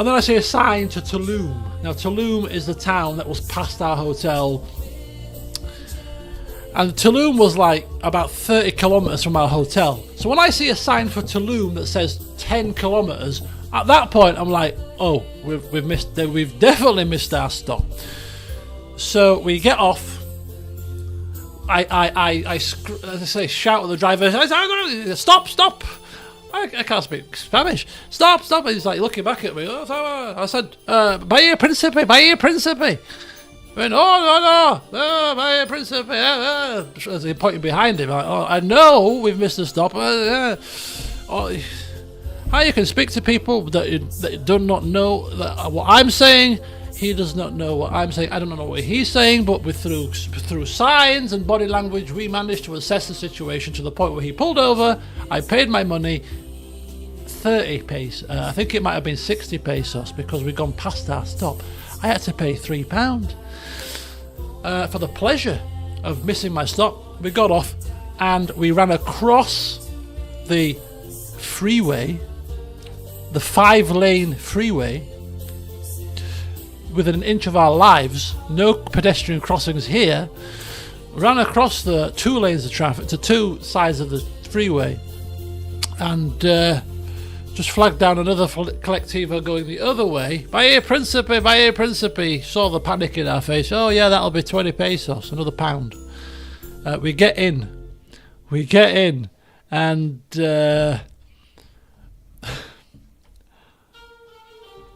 then I see a sign to Tulum. Now, Tulum is the town that was past our hotel. And Tulum was like about 30 kilometres from our hotel. So when I see a sign for Tulum that says 10 kilometres, at that point I'm like, oh, we've definitely missed our stop. So we get off. I shout at the driver, stop! I can't speak Spanish. Stop! And he's like looking back at me. I said, Vaya Principe. He went, no, Vaya Principe. As he pointing behind him, I know we've missed a stop. How you can speak to people that do not know what I'm saying. He does not know what I'm saying. I don't know what he's saying, but through signs and body language, we managed to assess the situation to the point where he pulled over. I paid my money, 30 pesos. I think it might have been 60 pesos because we'd gone past our stop. I had to pay £3 for the pleasure of missing my stop. We got off and we ran across the freeway, the 5-lane freeway, within an inch of our lives. No pedestrian crossings here. Ran across the 2 lanes of traffic to 2 sides of the freeway and just flagged down another Colectivo going the other way. Vaya Principe. Saw the panic in our face. Oh yeah, that'll be 20 pesos, another £1. We get in, and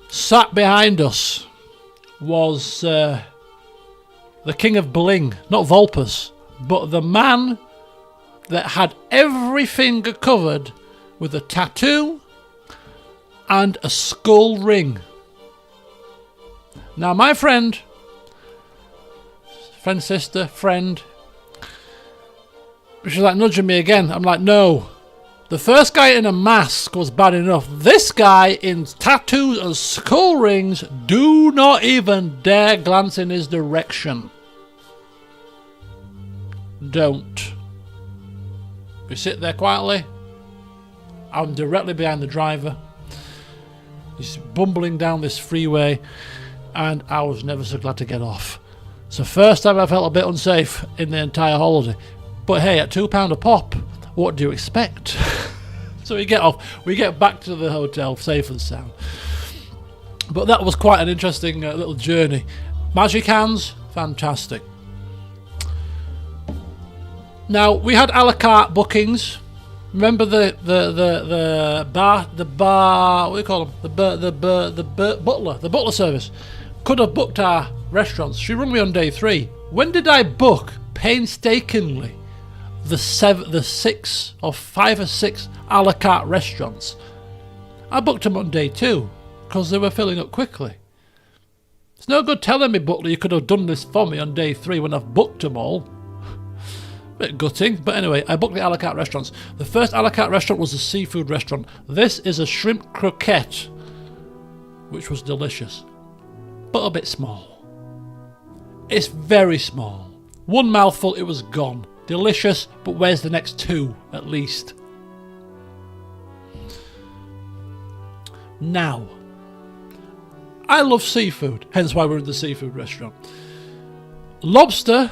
sat behind us was the King of Bling, not Volpers, but the man that had every finger covered with a tattoo and a skull ring. Now, my friend, sister, she was like nudging me again. I'm like, no. The first guy in a mask was bad enough. This guy in tattoos and skull rings, do not even dare glance in his direction. Don't. We sit there quietly. I'm directly behind the driver. He's bumbling down this freeway, and I was never so glad to get off. It's the first time I felt a bit unsafe in the entire holiday. But hey, at £2 a pop, what do you expect? So we get off. We get back to the hotel safe and sound. But that was quite an interesting little journey. Magic hands, fantastic. Now, we had a la carte bookings. Remember the bar, what do you call them? The butler service. Could have booked our restaurants. She rung me on day 3. When did I book painstakingly the 5 or 6 a la carte restaurants? I booked them on day 2 because they were filling up quickly. It's no good telling me, butler, you could have done this for me on day 3 when I've booked them all. Bit gutting, but anyway, I booked the a la carte restaurants. The first a la carte restaurant was a seafood restaurant. This is a shrimp croquette, which was delicious, but a bit small. It's very small. One mouthful, it was gone. Delicious, but where's the next 2 at least? Now, I love seafood, hence why we're in the seafood restaurant. Lobster,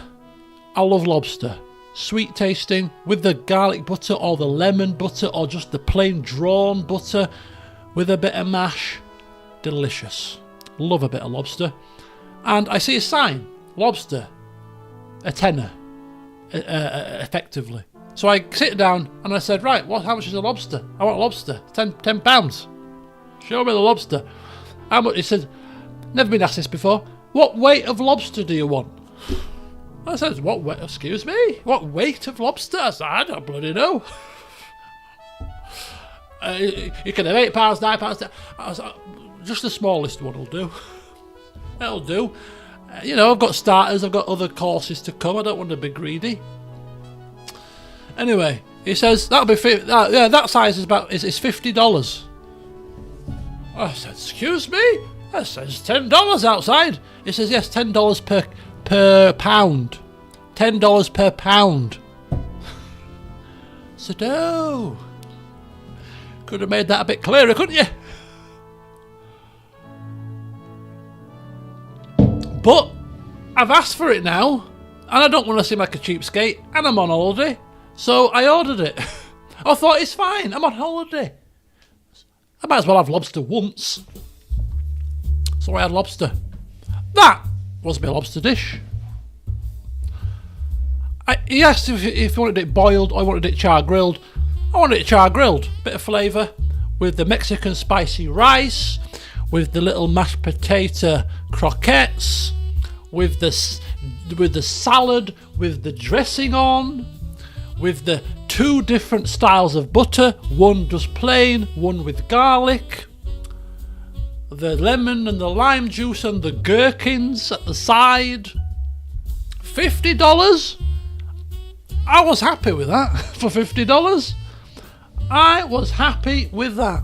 I love lobster. Sweet tasting with the garlic butter or the lemon butter or just the plain drawn butter with a bit of mash. Delicious. Love a bit of lobster. And I see a sign, lobster, a tenner, effectively. So I sit down and I said, right, how much is a lobster? I want a lobster, £10. Show me the lobster. How much? He said, never been asked this before. What weight of lobster do you want? I said, what weight? Excuse me? What weight of lobster? I said, I don't bloody know. You can have £8, £9. I was like, just the smallest one will do. That'll do. I've got starters, I've got other courses to come. I don't want to be greedy. Anyway, he says that'll be that size is $50. I said, excuse me? That says $10 outside. He says, yes, $10 per pound. $10 per pound. I said, oh. Could have made that a bit clearer, couldn't you? But I've asked for it now, and I don't want to seem like a cheapskate, and I'm on holiday, so I ordered it. I thought, it's fine, I'm on holiday. I might as well have lobster once. So I had lobster. That was my lobster dish. He asked if you wanted it boiled or I wanted it char grilled. I wanted it char grilled. Bit of flavour with the Mexican spicy rice, with the little mashed potato croquettes, with the salad, with the dressing on, with the 2 different styles of butter, one just plain, one with garlic, the lemon and the lime juice and the gherkins at the side. $50? I was happy with that. For $50, I was happy with that.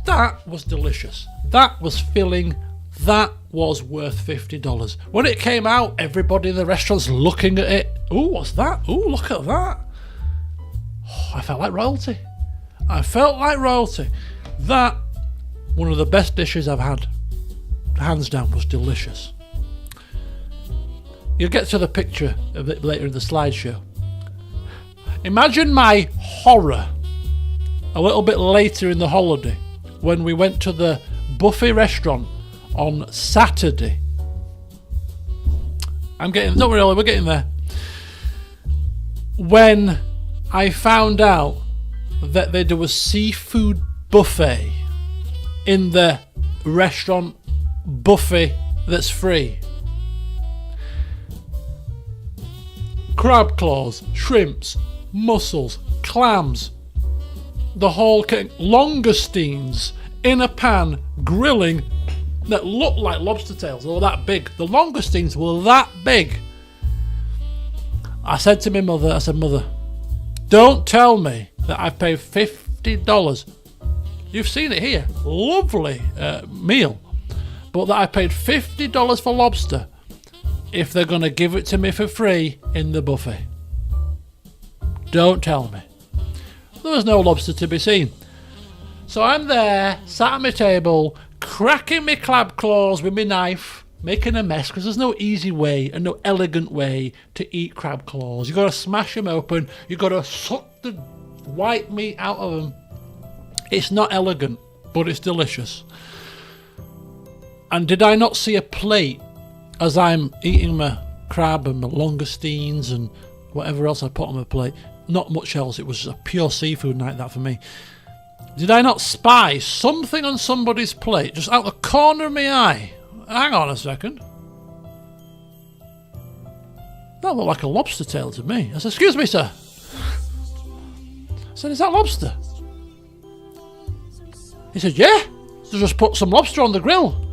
That was delicious. That was filling. That was worth $50. When it came out, everybody in the restaurant's looking at it. Ooh, what's that? Ooh, look at that. Oh, I felt like royalty. That, one of the best dishes I've had. Hands down, was delicious. You'll get to the picture a bit later in the slideshow. Imagine my horror a little bit later in the holiday when we went to the buffet restaurant on Saturday. Don't worry, we're getting there. when I found out that they do a seafood buffet in the restaurant buffet that's free. Crab claws, shrimps, mussels, clams, the whole langoustines in a pan grilling that looked like lobster tails. They were that big. The langoustines were that big. I said to my mother, I said, Mother, don't tell me that I've paid $50. You've seen it here. Lovely meal. But that I paid $50 for lobster if they're going to give it to me for free in the buffet. Don't tell me. There was no lobster to be seen. So I'm there, sat at my table, cracking my crab claws with my knife, making a mess, because there's no easy way and no elegant way to eat crab claws. You've got to smash them open. You've got to suck the white meat out of them. It's not elegant, but it's delicious. And did I not see a plate as I'm eating my crab and my langoustines and whatever else I put on my plate? Not much else. It was a pure seafood night, that for me. Did I not spy something on somebody's plate, just out the corner of my eye? Hang on a second. That looked like a lobster tail to me. I said, excuse me, sir. I said, is that lobster? He said, yeah. They just put some lobster on the grill.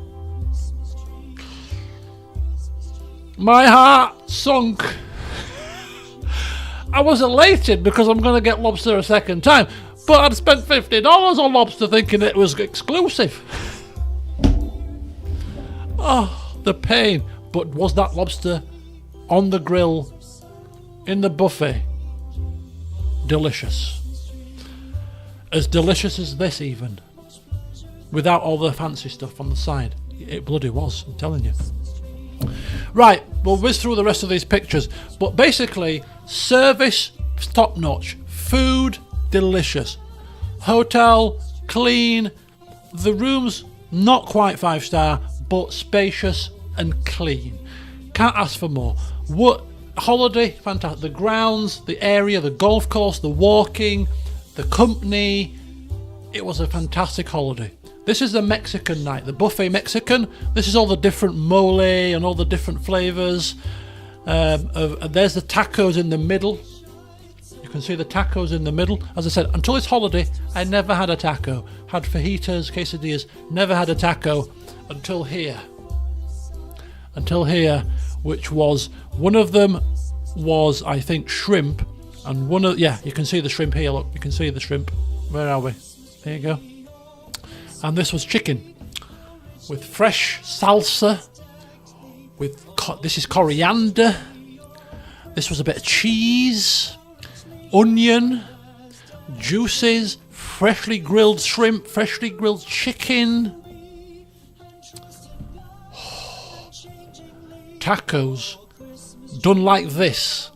My heart sunk. I was elated because I'm going to get lobster a second time. But I'd spent $50 on lobster thinking it was exclusive. Oh, the pain. But was that lobster on the grill in the buffet? Delicious. As delicious as this even. Without all the fancy stuff on the side. It bloody was, I'm telling you. Right, we'll whiz through the rest of these pictures. But basically, service top notch. Food delicious. Hotel clean. The rooms not quite 5-star, but spacious and clean. Can't ask for more. What holiday? Fantastic. The grounds, the area, the golf course, the walking, the company. It was a fantastic holiday. This is the Mexican night, the buffet Mexican. This is all the different mole and all the different flavours. There's the tacos in the middle. You can see the tacos in the middle. As I said, until this holiday, I never had a taco. Had fajitas, quesadillas, never had a taco until here. Until here, which was, one of them was, I think, shrimp. And one of, yeah, you can see the shrimp here, look, you can see the shrimp. Where are we? There you go. And this was chicken with fresh salsa, with this is coriander, this was a bit of cheese, onion, juices, freshly grilled shrimp, freshly grilled chicken, tacos done like this.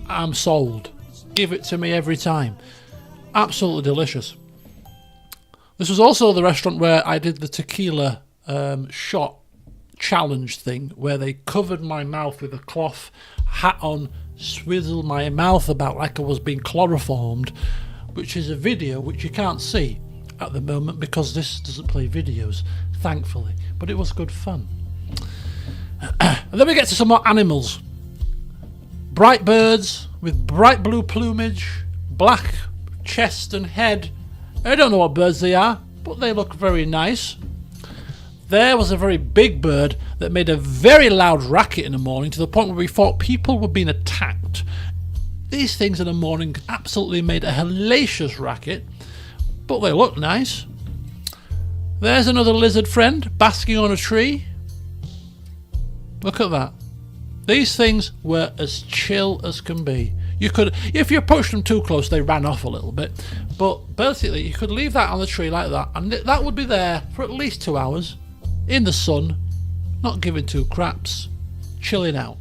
I'm sold. Give it to me every time. Absolutely delicious. This was also the restaurant where I did the tequila shot challenge thing, where they covered my mouth with a cloth, hat on, swizzled my mouth about like I was being chloroformed, which is a video which you can't see at the moment because this doesn't play videos, thankfully. But it was good fun. And then we get to some more animals. Bright birds with bright blue plumage, black chest and head. I don't know what birds they are, but they look very nice. There was a very big bird that made a very loud racket in the morning, to the point where we thought people were being attacked. These things in the morning absolutely made a hellacious racket, but they look nice. There's another lizard friend basking on a tree. Look at that. These things were as chill as can be. You could, if you approached them too close, they ran off a little bit. But basically, you could leave that on the tree like that, and that would be there for at least 2 hours, in the sun, not giving two craps, chilling out.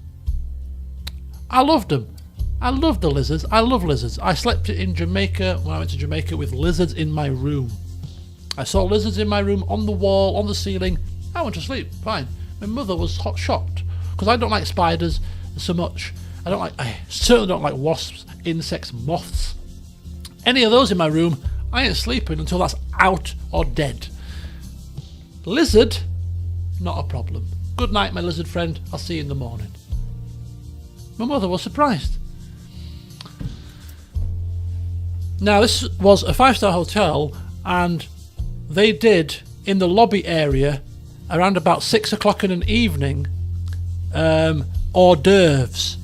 I loved them. I loved the lizards. I love lizards. I slept in Jamaica when I went to Jamaica with lizards in my room. I saw lizards in my room, on the wall, on the ceiling. I went to sleep, fine. My mother was hot shocked, because I don't like spiders so much. I certainly don't like wasps, insects, moths. Any of those in my room, I ain't sleeping until that's out or dead. Lizard, not a problem. Good night, my lizard friend. I'll see you in the morning. My mother was surprised. Now, this was a 5-star hotel, and they did, in the lobby area, around about 6 o'clock in an evening, hors d'oeuvres.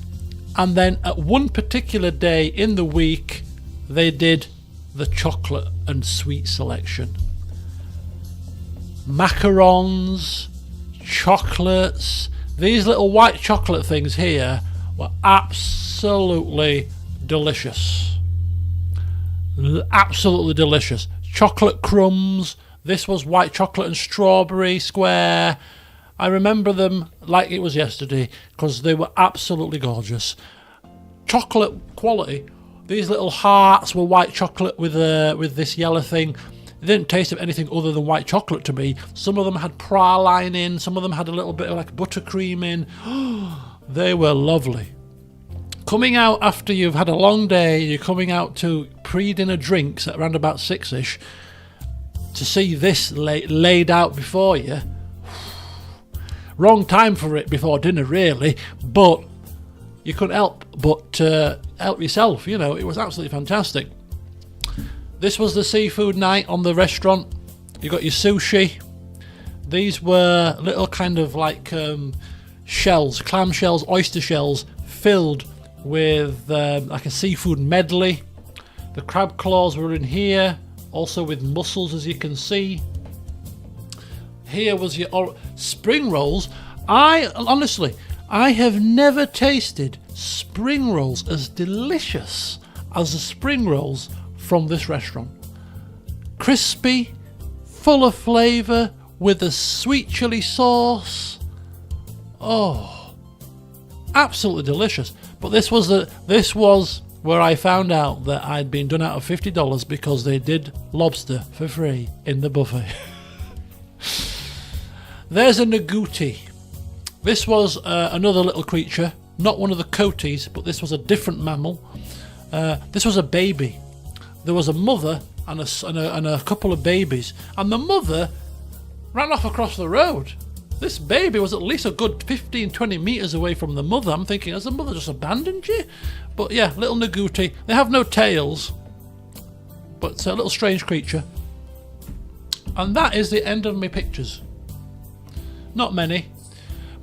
And then at one particular day in the week, they did the chocolate and sweet selection. Macarons, chocolates, these little white chocolate things here were absolutely delicious. Absolutely delicious. Chocolate crumbs. This was white chocolate and strawberry square. I remember them like it was yesterday because they were absolutely gorgeous. Chocolate quality. These little hearts were white chocolate with this yellow thing. It didn't taste of anything other than white chocolate to me. Some of them had praline in. Some of them had a little bit of like buttercream in. They were lovely. Coming out after you've had a long day, you're coming out to pre-dinner drinks at around about 6ish, to see this laid out before you. Wrong time for it before dinner, really, but you couldn't help but help yourself. You know, it was absolutely fantastic. This was the seafood night on the restaurant. You got your sushi. These were little kind of like shells, clam shells, oyster shells, filled with like a seafood medley. The crab claws were in here, also with mussels, as you can see. Here was your spring rolls. Honestly, I have never tasted spring rolls as delicious as the spring rolls from this restaurant. Crispy, full of flavour, with a sweet chilli sauce. Oh, absolutely delicious. But this was where I found out that I'd been done out of $50 because they did lobster for free in the buffet. There's a naguti. This was another little creature, not one of the coaties, but this was a different mammal. This was a baby. There was a mother and a couple of babies, and the mother ran off across the road. This baby was at least a good 15-20 metres away from the mother. I'm thinking, has the mother just abandoned you? But yeah, little naguti. They have no tails, but it's a little strange creature. And that is the end of my pictures. Not many,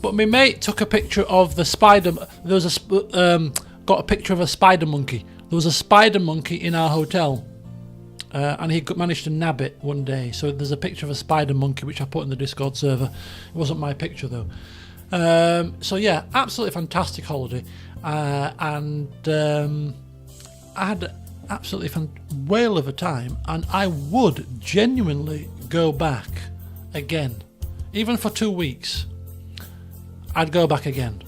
but my mate took a picture of the spider. There was got a picture of a spider monkey. There was a spider monkey in our hotel, and he managed to nab it one day. So there's a picture of a spider monkey which I put in the Discord server. It wasn't my picture though. So yeah, absolutely fantastic holiday, and I had absolutely whale of a time, and I would genuinely go back again. Even for 2 weeks, I'd go back again.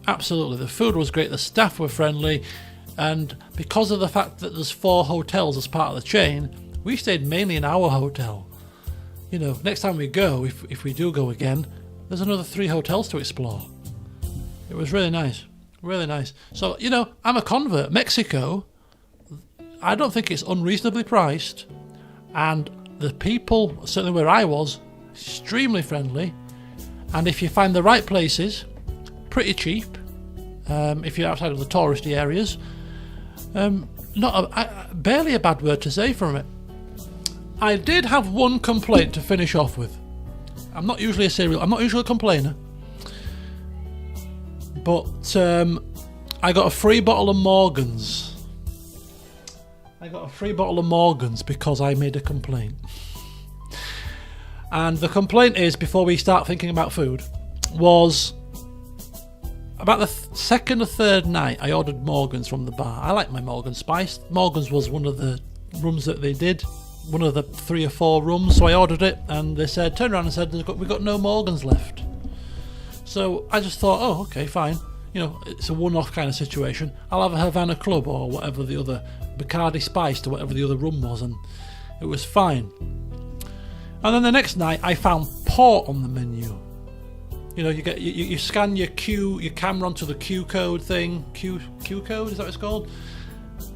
Absolutely. The food was great, the staff were friendly, and because of the fact that there's 4 hotels as part of the chain, we stayed mainly in our hotel. You know, next time we go, if we do go again, there's another 3 hotels to explore. It was really nice. Really nice. So, you know, I'm a convert. Mexico, I don't think it's unreasonably priced, and the people, certainly where I was, extremely friendly, and if you find the right places, pretty cheap. If you're outside of the touristy areas, barely a bad word to say from it. I did have one complaint to finish off with. I'm not usually a complainer, but I got a free bottle of Morgan's. Because I made a complaint. And the complaint is, before we start thinking about food, was about the second or third night I ordered Morgan's from the bar. I like my Morgan spice. Morgan's was one of the rums that they did, one of the 3 or 4 rums, so I ordered it, and they turned around and said, we've got no Morgan's left. So I just thought, oh, okay, fine. You know, it's a one-off kind of situation. I'll have a Havana Club or whatever the other, Bacardi Spiced or whatever the other rum was, and it was fine. And then the next night I found port on the menu. You know, you scan your camera onto the Q code thing. Q code, is that what it's called?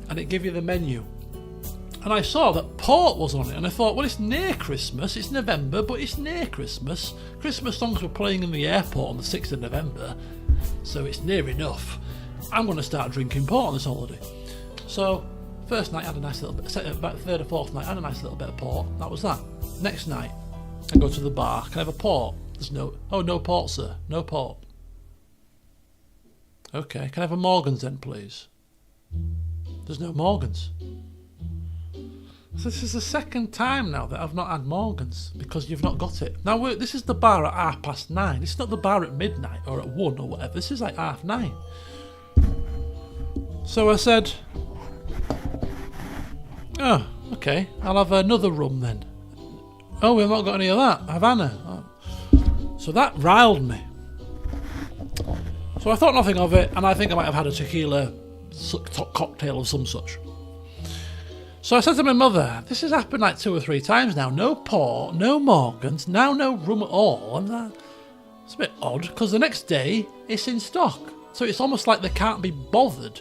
And it gives you the menu. And I saw that port was on it, and I thought, well, it's near Christmas. It's November, but it's near Christmas. Christmas songs were playing in the airport on the 6th of November, so it's near enough. I'm going to start drinking port on this holiday. So, first night I had a nice little bit, about third or fourth night I had a nice little bit of port. That was that. Next night, I go to the bar. Can I have a port? There's no port, sir. No port. Okay, can I have a Morgan's then, please? There's no Morgan's. So this is the second time now that I've not had Morgan's because you've not got it. Now, this is the bar at 9:30. This is not the bar at midnight or at 1 or whatever. This is like 9:30. So I said, oh, okay, I'll have another rum then. Oh, we've not got any of that, Havana. Oh. So that riled me. So I thought nothing of it, and I think I might have had a tequila cocktail of some such. So I said to my mother, this has happened like 2 or 3 times now. No port, no Morgan's, now no rum at all. And it's a bit odd, because the next day it's in stock. So it's almost like they can't be bothered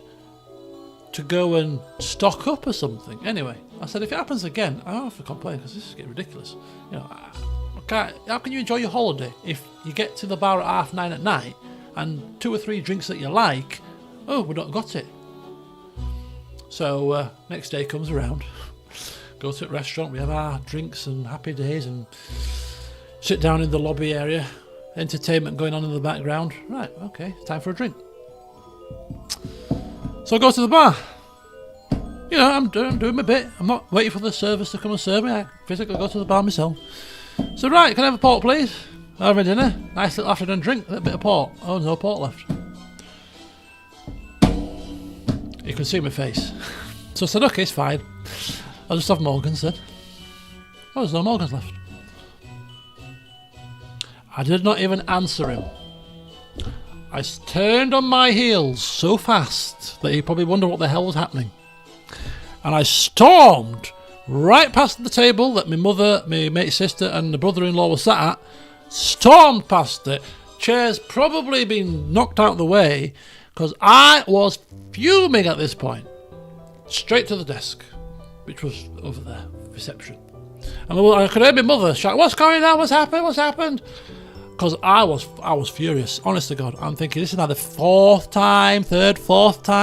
to go and stock up or something. Anyway, I said, if it happens again, I don't have to complain, because this is getting ridiculous. You know, how can you enjoy your holiday if you get to the bar at 9:30 at night and 2 or 3 drinks that you like, oh, we've not got it. So next day comes around, go to a restaurant, we have our drinks and happy days and sit down in the lobby area, entertainment going on in the background. Right, okay, time for a drink. So I go to the bar. You know, I'm doing my bit. I'm not waiting for the service to come and serve me. I physically go to the bar myself. So right, can I have a port please? Over dinner, nice little afternoon drink, a little bit of port. Oh, no port left. You can see my face. So I said, okay, it's fine. I'll just have Morgan's then. Oh, there's no Morgan's left. I did not even answer him. I turned on my heels so fast that he probably wondered what the hell was happening. And I stormed right past the table that my mother, my mate's sister and the brother-in-law were sat at. Stormed past it. Chairs probably been knocked out of the way, because I was fuming at this point. Straight to the desk, which was over there, reception. And I could hear my mother shout, what's going on? What's happened? What's happened? Because I was furious. Honest to God. I'm thinking, this is now the 4th time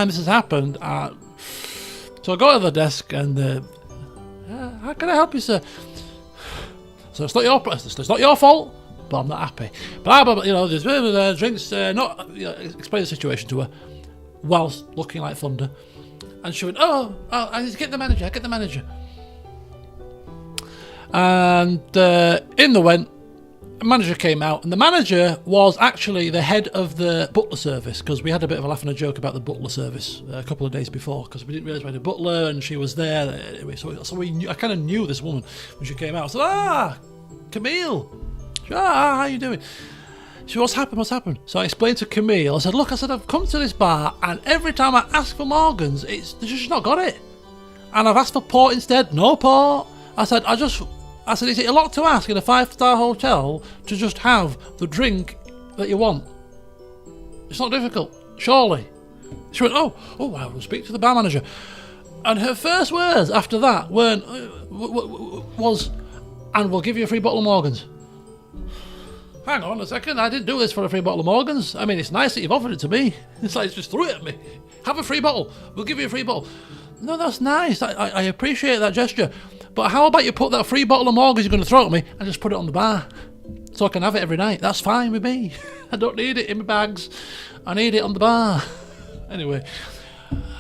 this has happened. So I go to the desk and, how can I help you, sir? So it's not your fault, but I'm not happy. But you know, there's drinks, explain the situation to her, whilst looking like thunder. And she went, I need to get the manager. And in the went, a manager came out, and the manager was actually the head of the butler service, because we had a bit of a laugh and a joke about the butler service a couple of days before, because we didn't realise we had a butler, and she was there. Anyway, so I kind of knew this woman when she came out. I said, Camille. She said, how you doing? She said, what's happened? So I explained to Camille. I said, I've come to this bar, and every time I ask for Morgan's, they've just not got it. And I've asked for port instead, no port. I said, is it a lot to ask in a 5-star hotel to just have the drink that you want? It's not difficult, surely. She went, I will speak to the bar manager. And her first words after that was, and we'll give you a free bottle of Morgan's. Hang on a second, I didn't do this for a free bottle of Morgan's. I mean, it's nice that you've offered it to me. It's like, just threw it at me. Have a free bottle. We'll give you a free bottle. No, that's nice. I appreciate that gesture. But how about you put that free bottle of Morgan's you're going to throw at me and just put it on the bar so I can have it every night? That's fine with me. I don't need it in my bags. I need it on the bar. Anyway,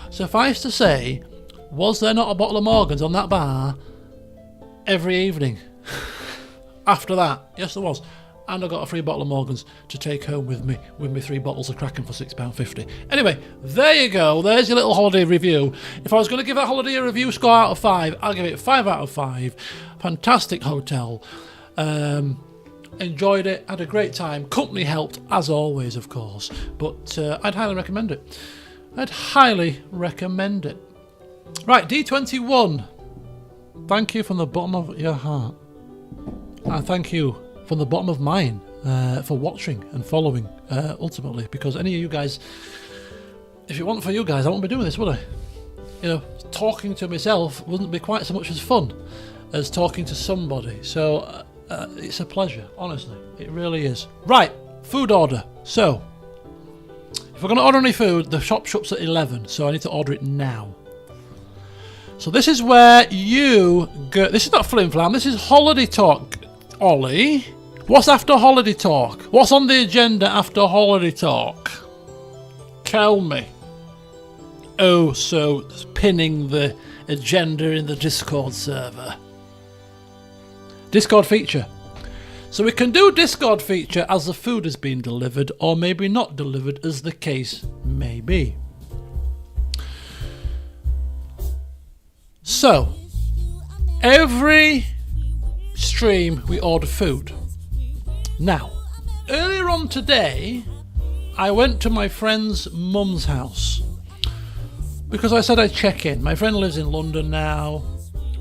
suffice to say, was there not a bottle of Morgan's on that bar every evening? After that, yes there was. And I got a free bottle of Morgan's to take home with me, with me 3 bottles of Kraken for £6.50. Anyway, there you go. There's your little holiday review. If I was going to give that holiday a review score out of 5, I'll give it 5 out of 5. Fantastic hotel. Enjoyed it. Had a great time. Company helped, as always, of course. But I'd highly recommend it. Right, D21. Thank you from the bottom of your heart. And thank you from the bottom of mine for watching and following, ultimately, because any of you guys, if it wasn't for you guys, I wouldn't be doing this, would I? You know, talking to myself wouldn't be quite so much as fun as talking to somebody. So it's a pleasure, honestly. It really is. Right, food order. So, if we're going to order any food, the shop shuts at 11, so I need to order it now. So this is where you go. This is not Flimflam, this is holiday talk. Ollie, what's after holiday talk? What's on the agenda after holiday talk? Tell me. Oh, so pinning the agenda in the Discord server. Discord feature. So we can do Discord feature as the food has been delivered, or maybe not delivered, as the case may be. So, every stream we order food. Now, earlier on today, I went to my friend's mum's house because I said I'd check in. My friend lives in London now.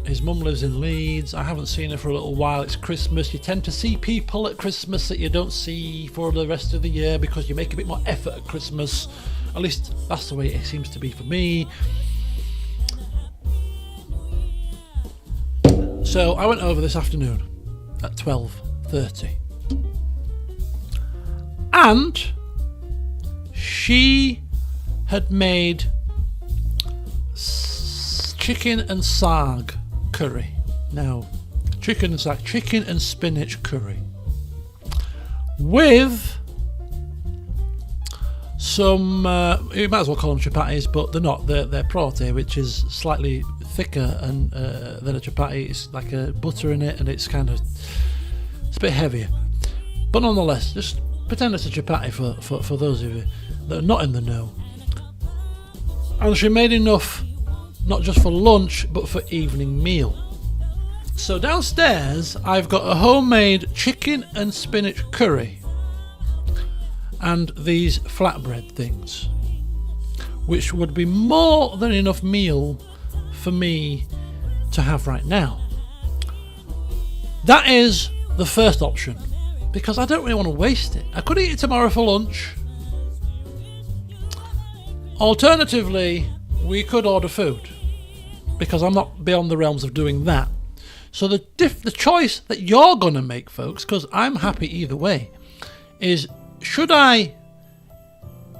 His mum lives in Leeds. I haven't seen her for a little while. It's Christmas. You tend to see people at Christmas that you don't see for the rest of the year because you make a bit more effort at Christmas. At least that's the way it seems to be for me. So I went over this afternoon at 12:30. And she had made chicken and sarg curry. Now, chicken and spinach curry with some, you might as well call them chapatis, but they're not. They're parotte, which is slightly thicker and than a chapati. It's like a butter in it, and it's kind of, it's a bit heavier. But nonetheless, just pretend it's a chapati for those of you that are not in the know. And she made enough, not just for lunch, but for evening meal. So downstairs, I've got a homemade chicken and spinach curry and these flatbread things, which would be more than enough meal for me to have right now. That is the first option, because I don't really want to waste it. I could eat it tomorrow for lunch. Alternatively, we could order food, because I'm not beyond the realms of doing that. So the choice that you're going to make, folks, because I'm happy either way, is should I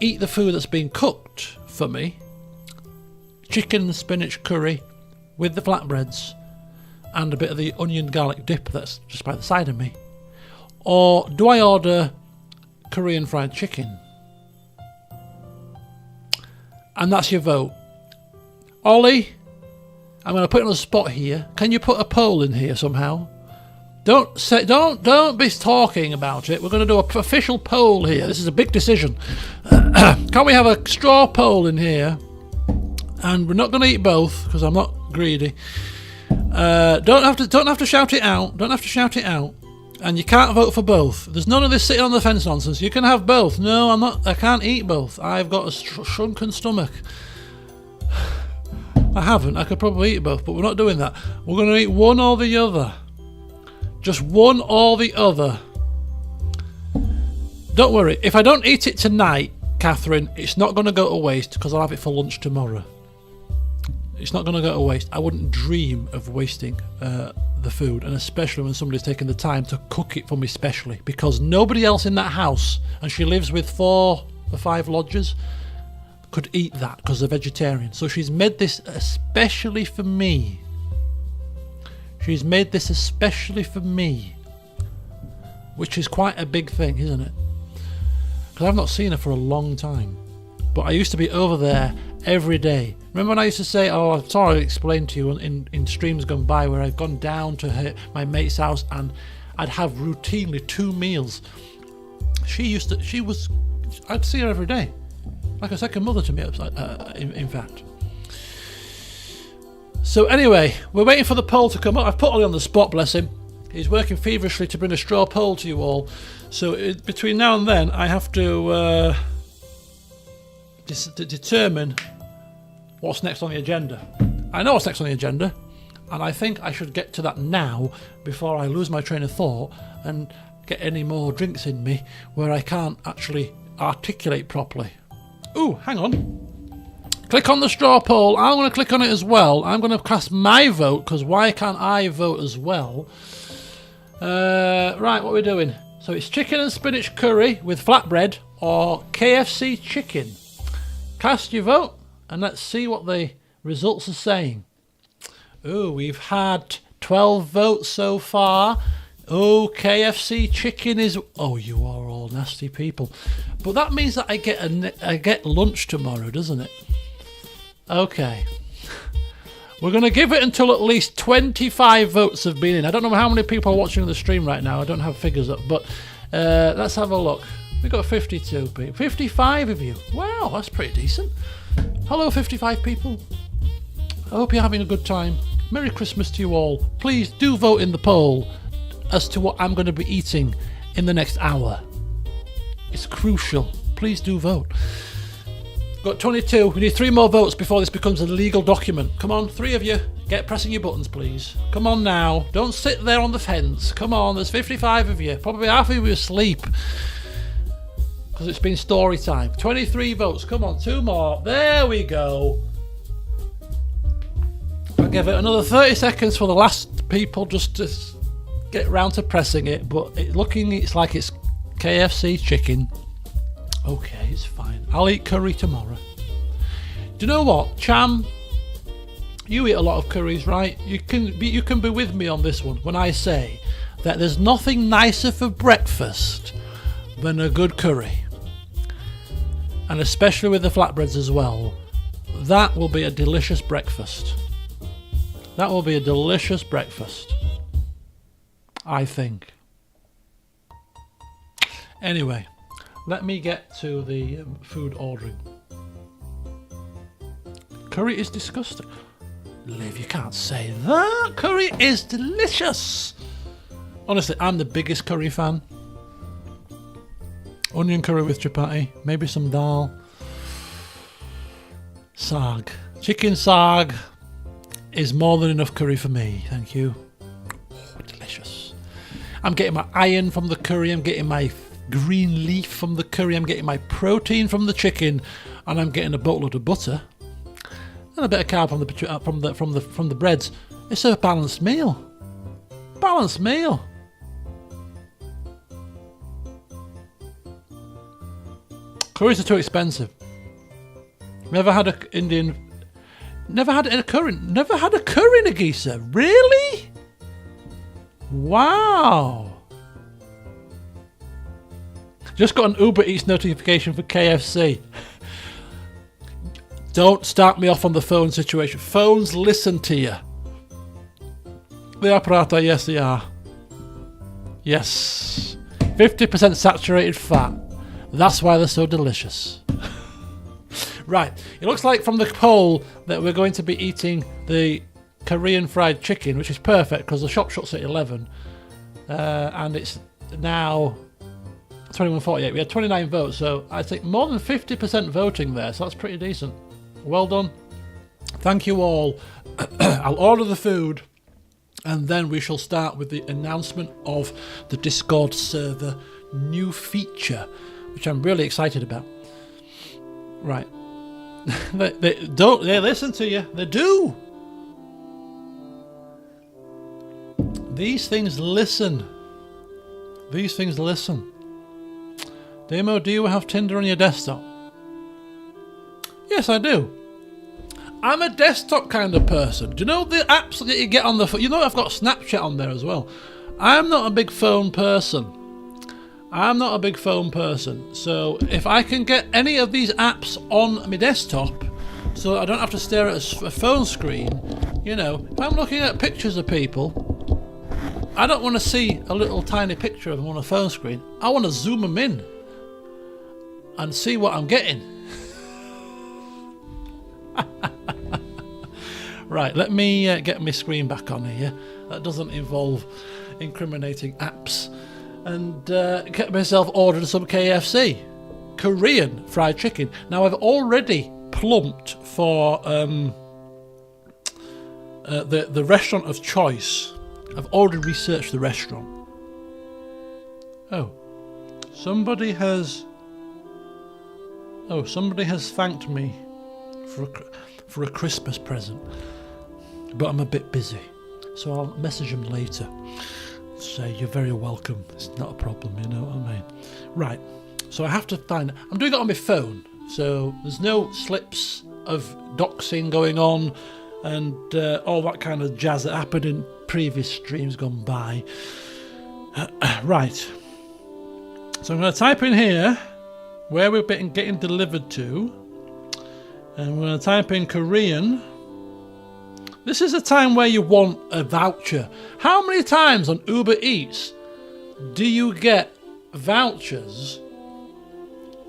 eat the food that's been cooked for me, chicken and spinach curry with the flatbreads and a bit of the onion garlic dip that's just by the side of me, or do I order Korean fried chicken? And that's your vote. Ollie, I'm going to put you on the spot here. Can you put a poll in here somehow? Don't be talking about it. We're going to do an official poll here. This is a big decision. Can't we have a straw poll in here? And we're not going to eat both because I'm not greedy. Don't have to shout it out. Don't have to shout it out. And you can't vote for both. There's none of this sitting on the fence nonsense. You can have both. No, I'm not. I can't eat both. I've got a shrunken stomach. I haven't. I could probably eat both, but we're not doing that. We're going to eat one or the other. Just one or the other. Don't worry. If I don't eat it tonight, Catherine, it's not going to go to waste because I'll have it for lunch tomorrow. It's not going to go to waste. I wouldn't dream of wasting the food, and especially when somebody's taken the time to cook it for me specially, because nobody else in that house, and she lives with 4 or 5 lodgers, could eat that because they're vegetarian. So she's made this especially for me. She's made this especially for me, which is quite a big thing, isn't it? Because I've not seen her for a long time, but I used to be over there every day. Remember when I used to say, oh, I'm sorry, I explained to you in streams gone by where I've gone down to my mate's house and I'd have routinely 2 meals. I'd see her every day, like a second mother to me, in fact. So anyway, we're waiting for the poll to come up. I've put Ollie on the spot, bless him. He's working feverishly to bring a straw poll to you all. So between now and then, I have to determine what's next on the agenda. I know what's next on the agenda, and I think I should get to that now before I lose my train of thought and get any more drinks in me where I can't actually articulate properly. Ooh, hang on. Click on the straw poll. I'm going to click on it as well. I'm going to cast my vote, because why can't I vote as well? Right, what are we doing? So it's chicken and spinach curry with flatbread or KFC chicken. Cast your vote and let's see what the results are saying. Oh, we've had 12 votes so far. Oh, KFC chicken is... Oh, you are all nasty people. But that means that I get lunch tomorrow, doesn't it? Okay. We're going to give it until at least 25 votes have been in. I don't know how many people are watching the stream right now. I don't have figures up, but let's have a look. We've got 52 people. 55 of you. Wow, that's pretty decent. Hello, 55 people. I hope you're having a good time. Merry Christmas to you all. Please do vote in the poll as to what I'm going to be eating in the next hour. It's crucial. Please do vote. Got 22. We need 3 more votes before this becomes a legal document. Come on, 3 of you. Get pressing your buttons, please. Come on now. Don't sit there on the fence. Come on, there's 55 of you. Probably half of you are asleep, because it's been story time. 23 votes. Come on, 2 more. There we go. I'll give it another 30 seconds for the last people just to get round to pressing it, but it's like it's KFC chicken. Okay, it's fine. I'll eat curry tomorrow. Do you know what, Cham? You eat a lot of curries, right? You can be with me on this one when I say that there's nothing nicer for breakfast than a good curry, and especially with the flatbreads as well. That will be a delicious breakfast. That will be a delicious breakfast, I think. Anyway, let me get to the food ordering. Curry is disgusting. Liv, you can't say that. Curry is delicious. Honestly, I'm the biggest curry fan. Onion curry with chapati, maybe some dal. Saag. Chicken saag is more than enough curry for me, thank you. Oh, delicious. I'm getting my iron from the curry, I'm getting my green leaf from the curry, I'm getting my protein from the chicken, and I'm getting a boatload of butter and a bit of carb from the breads. It's a balanced meal. Balanced meal. Curries are too expensive. Never had a Indian. Never had a curry. Never had a curry, Nagisa. Really? Wow. Just got an Uber Eats notification for KFC. Don't start me off on the phone situation. Phones listen to you. They are prata, yes they are. Yes. 50% saturated fat. That's why they're so delicious. Right, it looks like from the poll that we're going to be eating the Korean fried chicken, which is perfect because the shop shuts at 11. And it's now 21:48. We had 29 votes, so I think more than 50% voting there, so that's pretty decent. Well done. Thank you all. I'll order the food and then we shall start with the announcement of the Discord server new feature, which I'm really excited about. Right. They listen to you. They do. These things listen. These things listen. Demo, do you have Tinder on your desktop? Yes, I do. I'm a desktop kind of person. Do you know the apps that you get on the phone? You know I've got Snapchat on there as well. I'm not a big phone person. So if I can get any of these apps on my desktop so I don't have to stare at a phone screen, you know, if I'm looking at pictures of people, I don't want to see a little tiny picture of them on a phone screen. I want to zoom them in and see what I'm getting. Right, let me get my screen back on here. That doesn't involve incriminating apps. And get myself ordering some KFC. Korean fried chicken. Now, I've already plumped for the restaurant of choice. I've already researched the restaurant. Oh, somebody has thanked me for a Christmas present, but I'm a bit busy, so I'll message them later. Say you're very welcome. It's not a problem, you know what I mean? Right. So I have to find. I'm doing it on my phone, so there's no slips of doxing going on, and all that kind of jazz that happened in previous streams gone by. Right. So I'm going to type in here where we're getting delivered to, and I'm going to type in Korean. This is a time where you want a voucher. How many times on Uber Eats do you get vouchers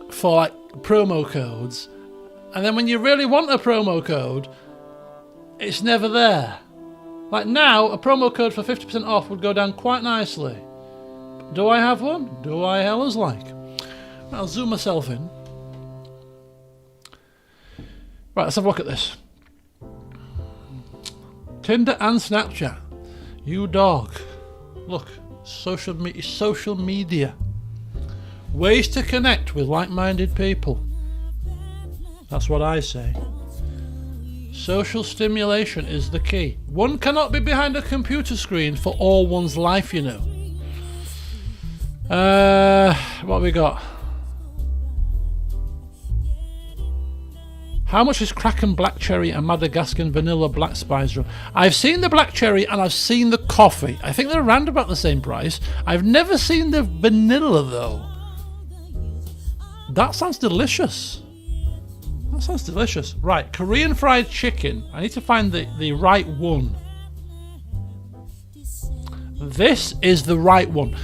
for like promo codes, and then when you really want a promo code, it's never there? Like now, a promo code for 50% off would go down quite nicely. Do I have one? Do I hellers like? I'll zoom myself in. Right, let's have a look at this. Tinder and Snapchat. You dog. Look, social media. Ways to connect with like-minded people. That's what I say. Social stimulation is the key. One cannot be behind a computer screen for all one's life, you know. What have we got? How much is Kraken Black Cherry and Madagascar Vanilla Black Spice Rum? I've seen the Black Cherry and I've seen the coffee. I think they're around about the same price. I've never seen the vanilla though. That sounds delicious. That sounds delicious. Right, Korean fried chicken. I need to find the right one. This is the right one.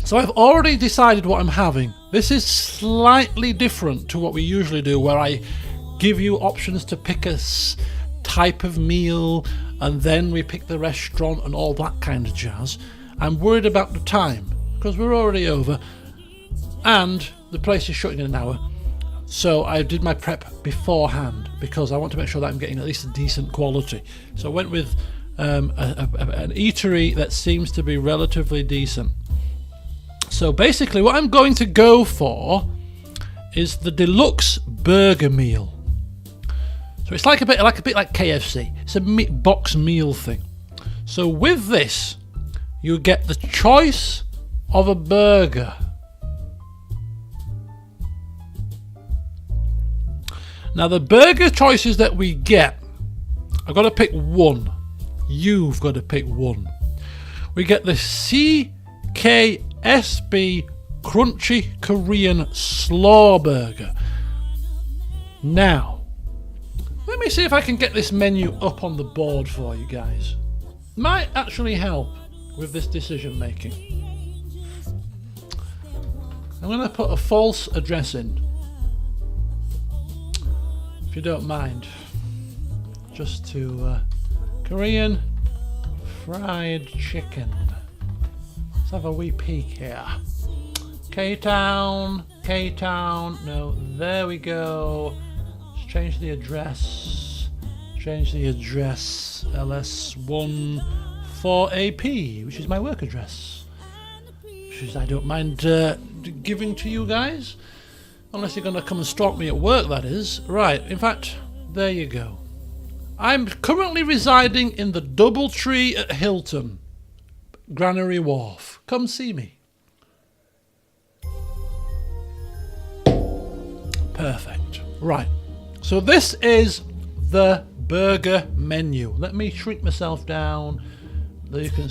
So I've already decided what I'm having. This is slightly different to what we usually do, where I give you options to pick a type of meal and then we pick the restaurant and all that kind of jazz. I'm worried about the time because we're already over and the place is shutting in an hour. So I did my prep beforehand because I want to make sure that I'm getting at least a decent quality. So I went with an eatery that seems to be relatively decent. So basically what I'm going to go for is the deluxe burger meal. So it's like a bit like KFC. It's a box meal thing. So with this, you get the choice of a burger. Now the burger choices that we get, I've got to pick one. You've got to pick one. We get the CKSB Crunchy Korean Slaw Burger. Now, let me see if I can get this menu up on the board for you guys. Might actually help with this decision making. I'm going to put a false address in, if you don't mind, just to Korean fried chicken. Let's have a wee peek here. K-Town, no, there we go. Let's change the address. LS14AP, which is my work address. Which is, I don't mind giving to you guys. Unless you're going to come and stalk me at work, that is. Right, in fact, there you go. I'm currently residing in the Doubletree at Hilton, Granary Wharf. Come see me. Perfect. Right. So this is the burger menu. Let me shrink myself down so you can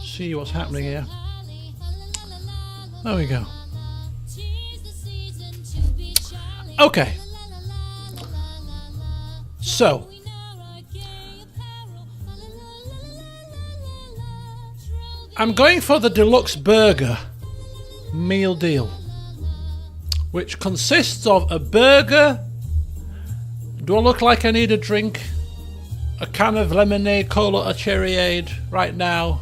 see what's happening here. There we go. Okay. So I'm going for the deluxe burger meal deal, which consists of a burger. Do I look like I need a drink? A can of lemonade, cola, or cherryade right now?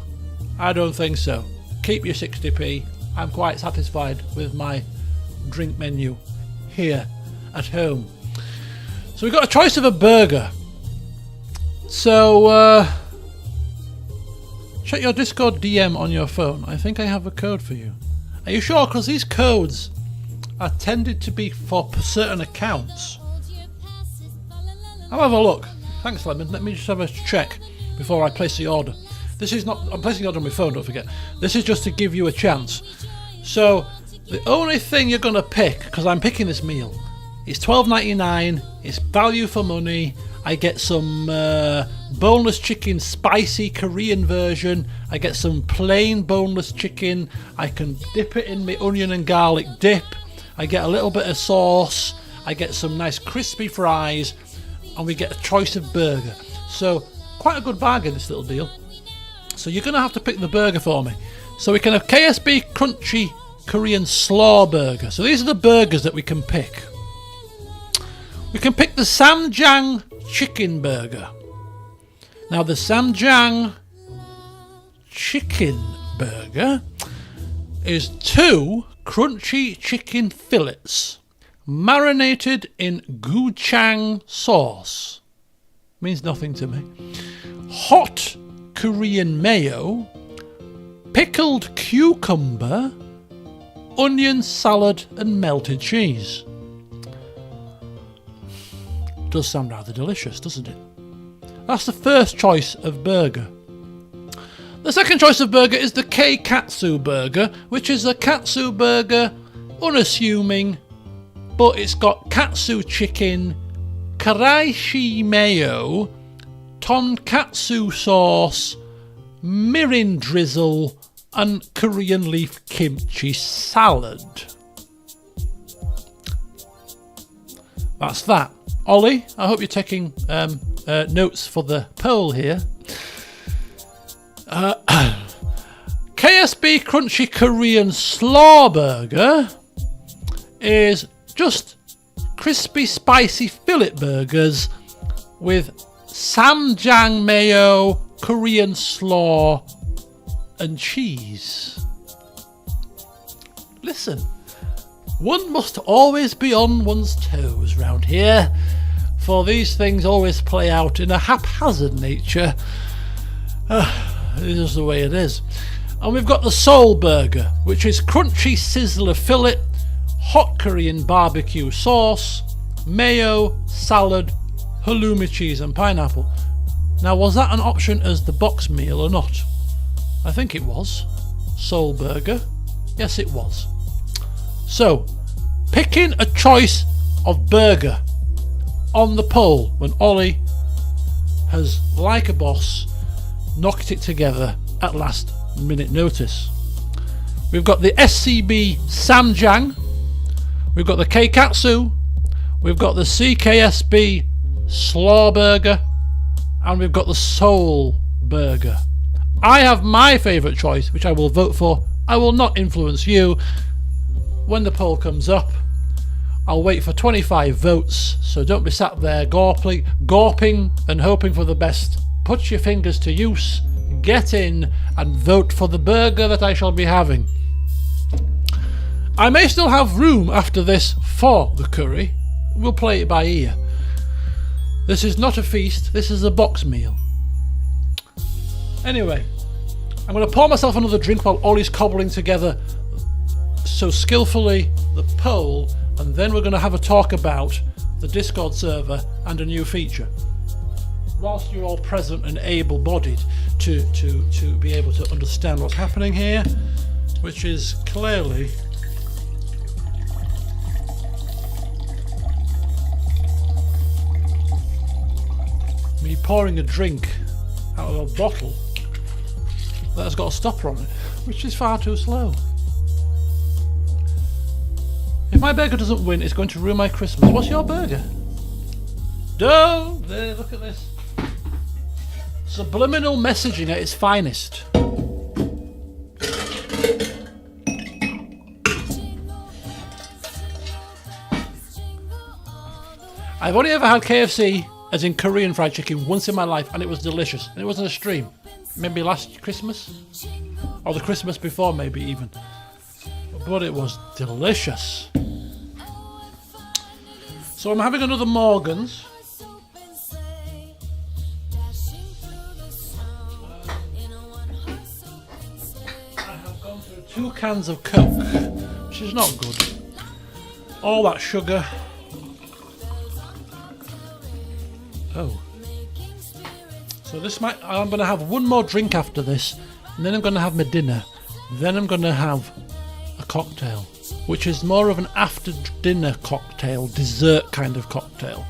I don't think so. Keep your 60p. I'm quite satisfied with my drink menu here at home. So we've got a choice of a burger. So check your Discord DM on your phone. I think I have a code for you. Are you sure? Because these codes are tended to be for certain accounts. I'll have a look. Thanks, Lemon. Let me just have a check before I place the order. This is not... I'm placing the order on my phone, don't forget. This is just to give you a chance. So, the only thing you're going to pick, because I'm picking this meal, it's $12.99. It's value for money. I get some boneless chicken, spicy Korean version. I get some plain boneless chicken. I can dip it in my onion and garlic dip. I get a little bit of sauce. I get some nice crispy fries. And we get a choice of burger. So, quite a good bargain, this little deal. So you're going to have to pick the burger for me. So we can have KSB Crunchy Korean Slaw Burger. So these are the burgers that we can pick. We can pick the Samjang Chicken Burger. Now the Samjang Chicken Burger is 2 crunchy chicken fillets marinated in gochujang sauce. Means nothing to me. Hot Korean mayo, pickled cucumber, onion salad and melted cheese. Does sound rather delicious, doesn't it? That's the first choice of burger. The second choice of burger is the K-Katsu burger, which is a katsu burger, unassuming, but it's got katsu chicken, karaishi mayo, tonkatsu sauce, mirin drizzle, and Korean leaf kimchi salad. That's that. Ollie, I hope you're taking notes for the poll here. KSB Crunchy Korean Slaw Burger is just crispy spicy fillet burgers with Samjang mayo, Korean slaw and cheese. Listen, one must always be on one's toes round here, for these things always play out in a haphazard nature. It is the way it is. And we've got the Seoul Burger, which is crunchy sizzler fillet, hot Korean barbecue sauce, mayo, salad, halloumi cheese and pineapple. Now, was that an option as the box meal or not? I think it was. Seoul Burger. Yes, it was. So, picking a choice of burger on the poll when Ollie has, like a boss, knocked it together at last minute notice. We've got the SCB Samjang, we've got the K-Katsu, we've got the CKSB Slaw Burger, and we've got the Seoul Burger. I have my favourite choice, which I will vote for. I will not influence you. When the poll comes up, I'll wait for 25 votes, so don't be sat there gawping and hoping for the best. Put your fingers to use, get in and vote for the burger that I shall be having. I may still have room after this for the curry. We'll play it by ear. This is not a feast, this is a box meal. Anyway, I'm going to pour myself another drink while Ollie's cobbling together so skillfully the poll, and then we're going to have a talk about the Discord server and a new feature. Whilst you're all present and able-bodied to be able to understand what's happening here, which is clearly me pouring a drink out of a bottle that has got a stopper on it, which is far too slow. If my burger doesn't win, it's going to ruin my Christmas. What's your burger? Don't! There, look at this. Subliminal messaging at its finest. I've only ever had KFC, as in Korean fried chicken, once in my life, and it was delicious. And it wasn't a stream. Maybe last Christmas? Or the Christmas before, maybe even. But it was delicious. So I'm having another Morgan's. I have gone through 2 cans of Coke, which is not good. All that sugar. Oh. So I'm going to have one more drink after this, and then I'm going to have my dinner. Then I'm going to have a cocktail, which is more of an after dinner cocktail, dessert kind of cocktail.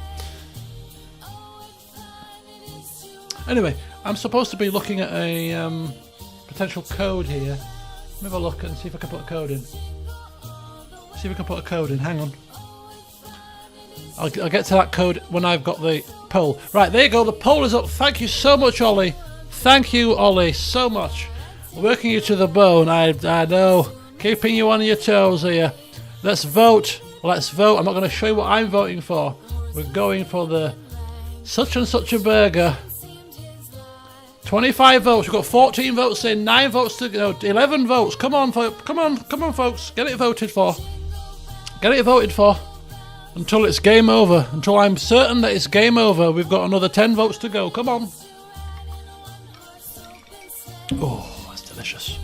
Anyway, I'm supposed to be looking at a potential code here. Let me have a look and see if I can put a code in. Hang on. I'll get to that code when I've got the poll. Right, there you go. The poll is up. Thank you so much, Ollie. Thank you, Ollie, so much. Working you to the bone. I know. Keeping you on your toes here. Let's vote. I'm not going to show you what I'm voting for. We're going for the such and such a burger. 25 votes. We've got 14 votes in, 9 votes to go, 11 votes. Come on, folks. Get it voted for. Until it's game over. Until I'm certain that it's game over. We've got another 10 votes to go. Come on. Oh, that's delicious.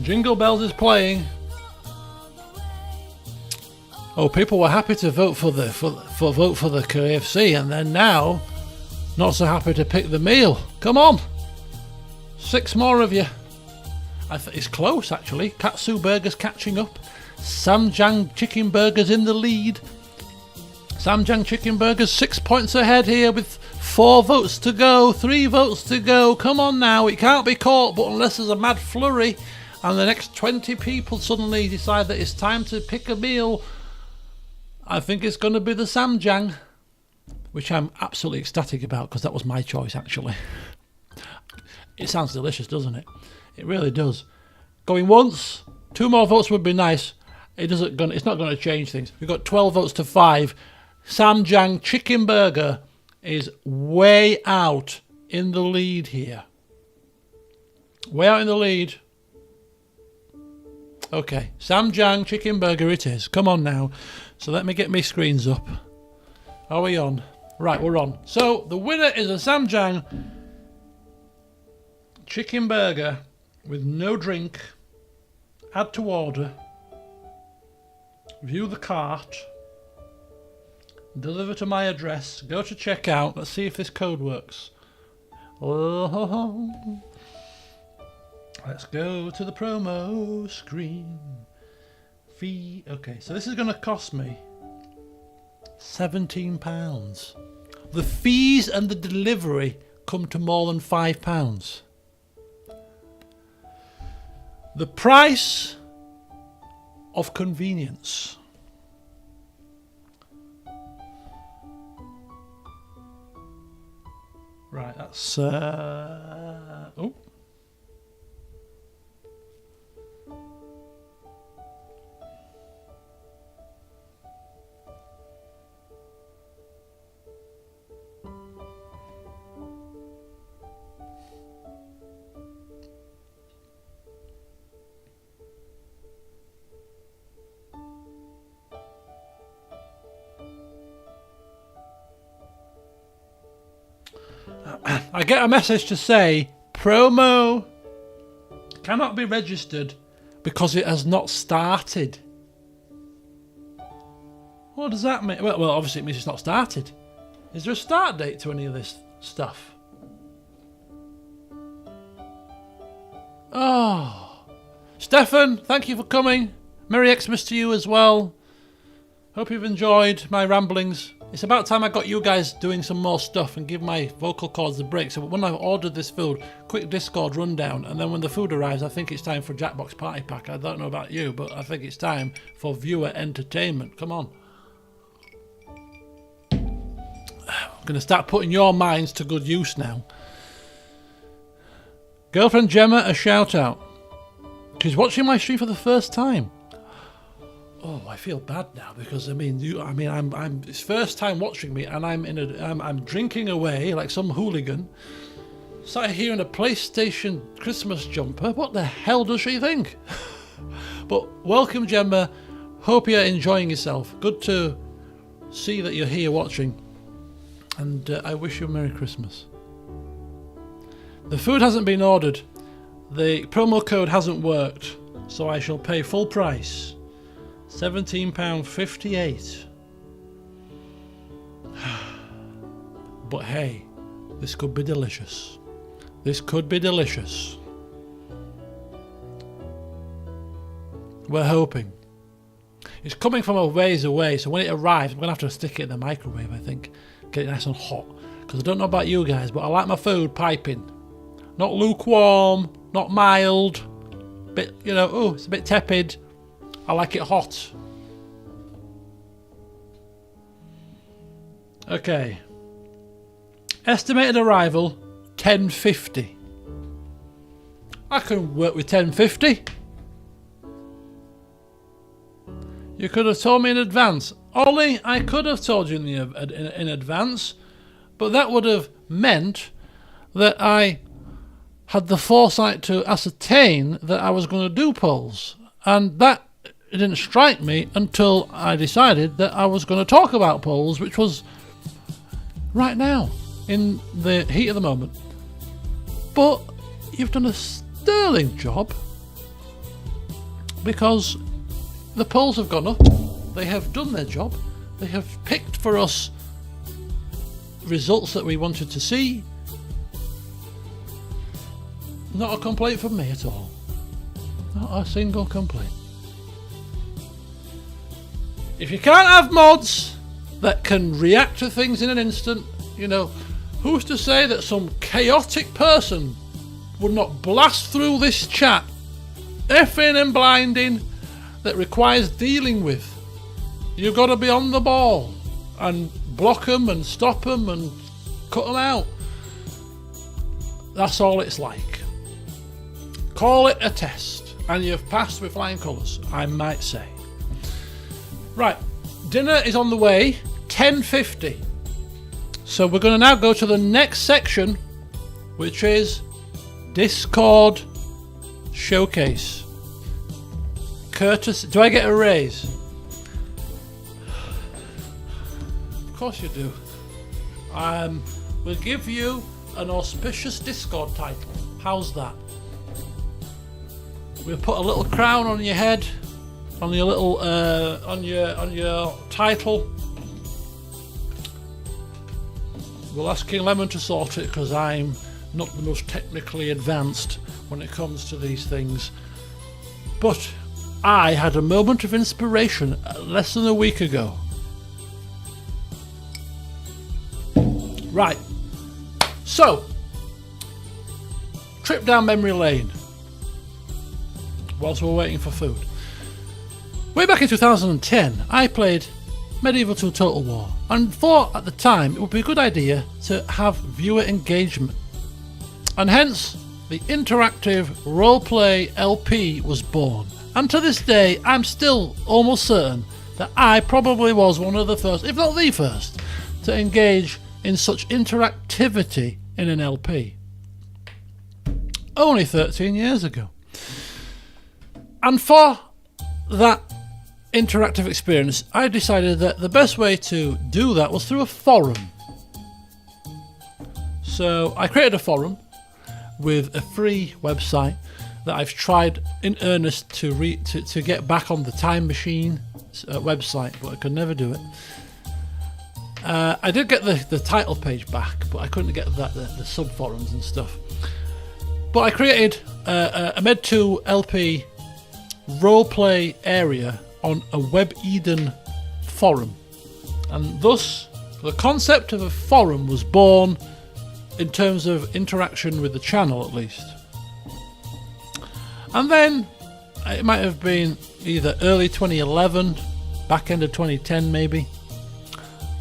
Jingle Bells is playing. Oh, people were happy to vote for the KFC, and then now not so happy to pick the meal. Come on. 6 more of you. It's close, actually. Katsu Burger's catching up. Samjang Chicken Burger's in the lead. Samjang Chicken Burger's 6 points ahead here with 4 votes to go. 3 votes to go. Come on now. It can't be caught, but unless there's a mad flurry and the next 20 people suddenly decide that it's time to pick a meal, I think it's going to be the Samjang, which I'm absolutely ecstatic about because that was my choice, actually. It sounds delicious, doesn't it? It really does. Going once, 2 more votes would be nice. It's not going to change things. We've got 12 votes to 5. Samjang Chicken Burger is way out in the lead here. Way out in the lead. Okay, Samjang Chicken Burger it is. Come on now. So let me get my screens up. Are we on? Right, we're on. So the winner is a Samjang Chicken Burger with no drink. Add to order. View the cart. Deliver to my address. Go to checkout. Let's see if this code works. Oh. Let's go to the promo screen. Fee. Okay, so this is going to cost me £17. The fees and the delivery come to more than £5. The price of convenience. Right, that's oh. I get a message to say promo cannot be registered because it has not started. What does that mean? Well, obviously it means it's not started. Is there a start date to any of this stuff? Oh, Stefan, thank you for coming. Merry Xmas to you as well. Hope you've enjoyed my ramblings. It's about time I got you guys doing some more stuff and give my vocal cords a break. So when I've ordered this food, quick Discord rundown, and then when the food arrives, I think it's time for Jackbox Party Pack. I don't know about you, but I think it's time for viewer entertainment. Come on. I'm going to start putting your minds to good use now. Girlfriend Gemma, a shout out. She's watching my stream for the first time. Oh, I feel bad now because I'm it's first time watching me, and I'm drinking away like some hooligan. Sat here in a PlayStation Christmas jumper. What the hell does she think? But welcome, Gemma. Hope you're enjoying yourself. Good to see that you're here watching, and I wish you a Merry Christmas. The food hasn't been ordered. the promo code hasn't worked, so I shall pay full price. £17.58. But hey, this could be delicious. This could be delicious. We're hoping. It's coming from a ways away, so when it arrives, I'm going to have to stick it in the microwave, I think. Get it nice and hot. Because I don't know about you guys, but I like my food piping. Not lukewarm, not mild. Bit, it's a bit tepid. I like it hot. Okay. Estimated arrival, 10:50. I can work with 10:50. You could have told me in advance. Ollie, I could have told you in advance, but that would have meant that I had the foresight to ascertain that I was going to do polls. And that didn't strike me until I decided that I was going to talk about polls, which was right now, in the heat of the moment. But you've done a sterling job, because the polls have gone up, they have done their job, they have picked for us results that we wanted to see. Not a complaint from me at all. Not a single complaint. If you can't have mods that can react to things in an instant, who's to say that some chaotic person would not blast through this chat, effing and blinding, that requires dealing with? You've got to be on the ball and block them and stop them and cut them out. That's all it's like. Call it a test, and you've passed with flying colours, I might say. Right, dinner is on the way, 10:50. So we're going to now go to the next section, which is Discord Showcase. Courtesy. Do I get a raise? Of course you do. We'll give you an auspicious Discord title. How's that? We'll put a little crown on your head, on your little, on your title. We'll ask King Lemon to sort it, because I'm not the most technically advanced when it comes to these things. But I had a moment of inspiration less than a week ago. Right. So, trip down memory lane whilst we're waiting for food. Way back in 2010, I played Medieval 2 Total War and thought at the time it would be a good idea to have viewer engagement. And hence, the interactive roleplay LP was born. And to this day, I'm still almost certain that I probably was one of the first, if not the first, to engage in such interactivity in an LP. Only 13 years ago. And for that interactive experience, I decided that the best way to do that was through a forum. So I created a forum with a free website that I've tried in earnest to get back on the Time Machine website, but I could never do it. I did get the title page back, but I couldn't get the sub forums and stuff. But I created a Med2 LP roleplay area on a Web Eden forum, and thus the concept of a forum was born in terms of interaction with the channel, at least. And then it might have been either early 2011, back end of 2010 maybe,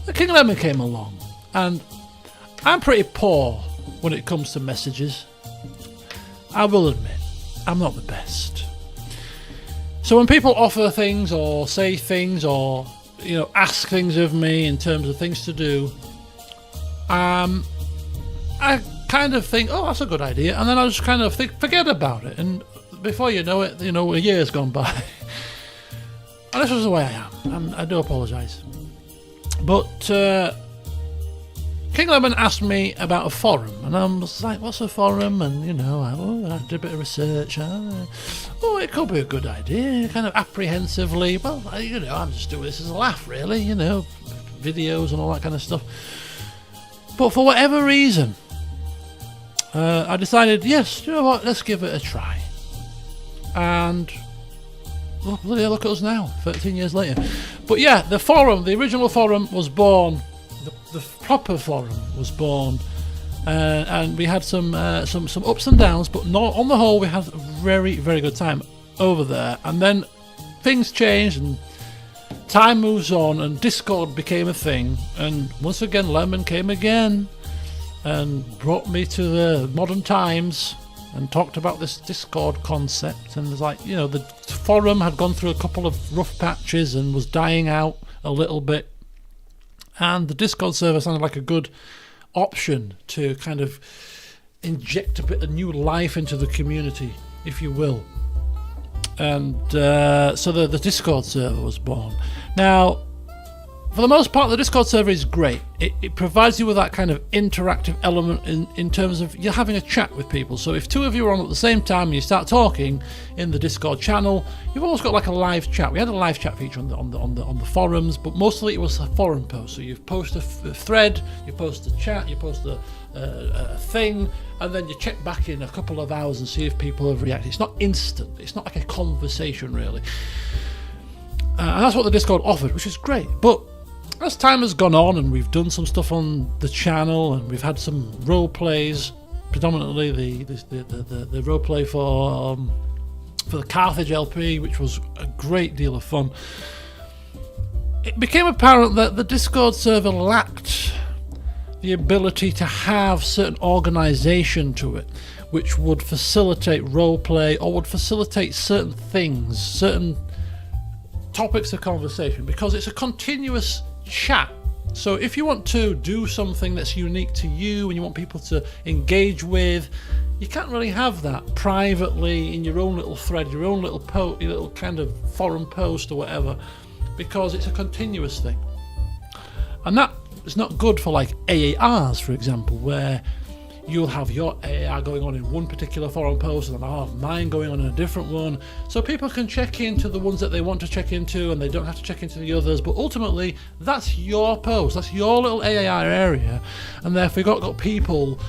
the King Lemon came along, and I'm pretty poor when it comes to messages. I will admit, I'm not the best. So when people offer things or say things or ask things of me in terms of things to do, I kind of think, oh, that's a good idea, and then I just kind of forget about it, and before you know it, a year's gone by. And this was the way I am, and I do apologise. But King Lemon asked me about a forum, and I was like, what's a forum? And, I did a bit of research. It could be a good idea, kind of apprehensively. Well, I'm just doing this as a laugh, really, videos and all that kind of stuff. But for whatever reason, I decided, yes, you know what, let's give it a try. And look at us now, 13 years later. But yeah, the original forum was born. The proper forum was born, and we had some ups and downs, but on the whole we had a very, very good time over there. And then things changed and time moves on, and Discord became a thing, and once again Lemon came again and brought me to the modern times and talked about this Discord concept. And it was like, the forum had gone through a couple of rough patches and was dying out a little bit. And the Discord server sounded like a good option to kind of inject a bit of new life into the community, if you will. And so the Discord server was born. Now, for the most part, the Discord server is great. It provides you with that kind of interactive element in terms of you're having a chat with people. So if two of you are on at the same time and you start talking in the Discord channel, you've always got like a live chat. We had a live chat feature on the forums, but mostly it was a forum post. So you post a thread, you post a chat, you post a thing, and then you check back in a couple of hours and see if people have reacted. It's not instant. It's not like a conversation, really. And that's what the Discord offered, which is great. But as time has gone on and we've done some stuff on the channel and we've had some role plays, predominantly the role play for the Carthage LP, which was a great deal of fun, it became apparent that the Discord server lacked the ability to have certain organisation to it, which would facilitate role play or would facilitate certain things, certain topics of conversation, because it's a continuous chat. So if you want to do something that's unique to you and you want people to engage with, you can't really have that privately in your own little thread, your own little your little kind of forum post or whatever, because it's a continuous thing. And that is not good for like AARs, for example, where you'll have your AAR going on in one particular forum post and I'll have mine going on in a different one, so people can check into the ones that they want to check into and they don't have to check into the others. But ultimately that's your post, that's your little AAR area, and therefore you've got people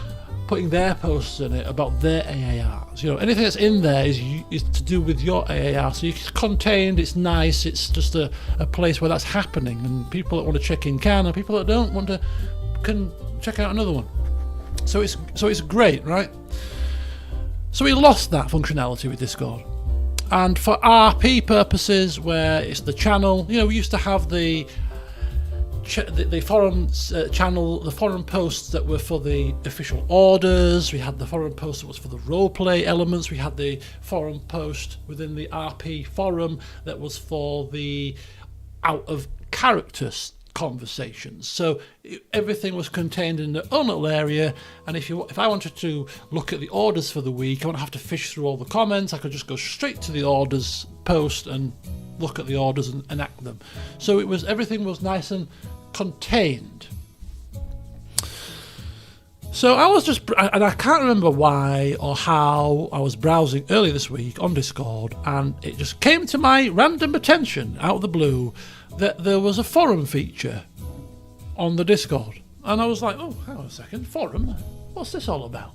putting their posts in it about their AARs. Anything that's in there is to do with your AAR, so it's contained, it's nice, it's just a place where that's happening, and people that want to check in can, and people that don't want to can check out another one. So it's great, right? So we lost that functionality with Discord. And for RP purposes, where it's the channel, we used to have the forum channel, the forum posts that were for the official orders. We had the forum post that was for the roleplay elements. We had the forum post within the RP forum that was for the out of character conversations. So everything was contained in their own little area, and if I wanted to look at the orders for the week, I wouldn't have to fish through all the comments. I could just go straight to the orders post and look at the orders and enact them. So everything was nice and contained. So I was and I can't remember why or how, I was browsing earlier this week on Discord, and it just came to my random attention out of the blue that there was a forum feature on the Discord. And I was like, oh, hang on a second, forum? What's this all about?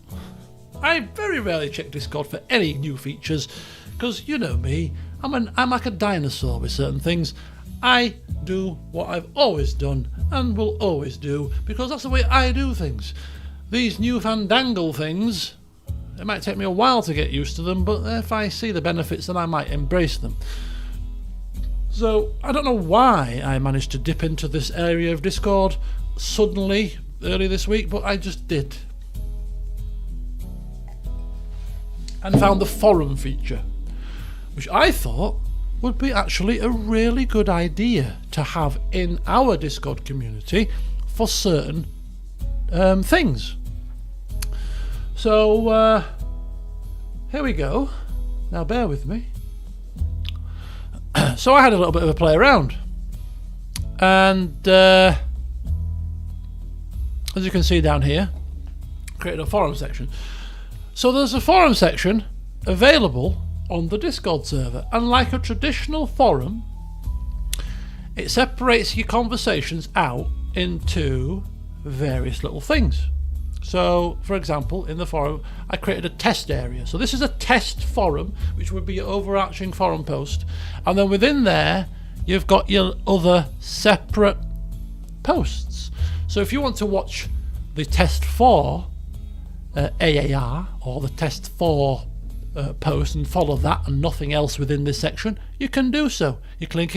I very rarely check Discord for any new features, because you know me, I'm like a dinosaur with certain things. I do what I've always done and will always do, because that's the way I do things. These new fandangle things, it might take me a while to get used to them, but if I see the benefits, then I might embrace them. So I don't know why I managed to dip into this area of Discord suddenly early this week, but I just did. And found the forum feature, which I thought would be actually a really good idea to have in our Discord community for certain things. So here we go. Now bear with me. So I had a little bit of a play around, and as you can see down here, created a forum section. So there's a forum section available on the Discord server, and like a traditional forum, it separates your conversations out into various little things. So for example, in the forum I created a test area, so this is a test forum, which would be your overarching forum post, and then within there you've got your other separate posts. So if you want to watch the test for AAR or the test for post and follow that and nothing else within this section, you can do so. You click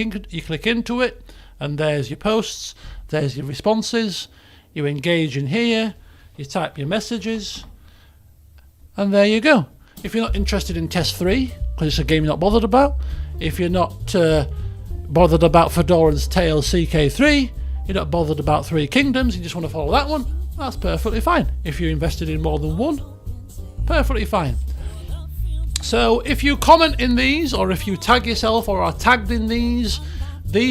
into it, and there's your posts, there's your responses, you engage in here, you type your messages, and there you go. If you're not interested in test 3 because it's a game you're not bothered about, if you're not bothered about Fedoran's Tale CK3, you're not bothered about Three Kingdoms, you just want to follow that one, that's perfectly fine. If you're invested in more than one, perfectly fine. So if you comment in these, or if you tag yourself or are tagged in these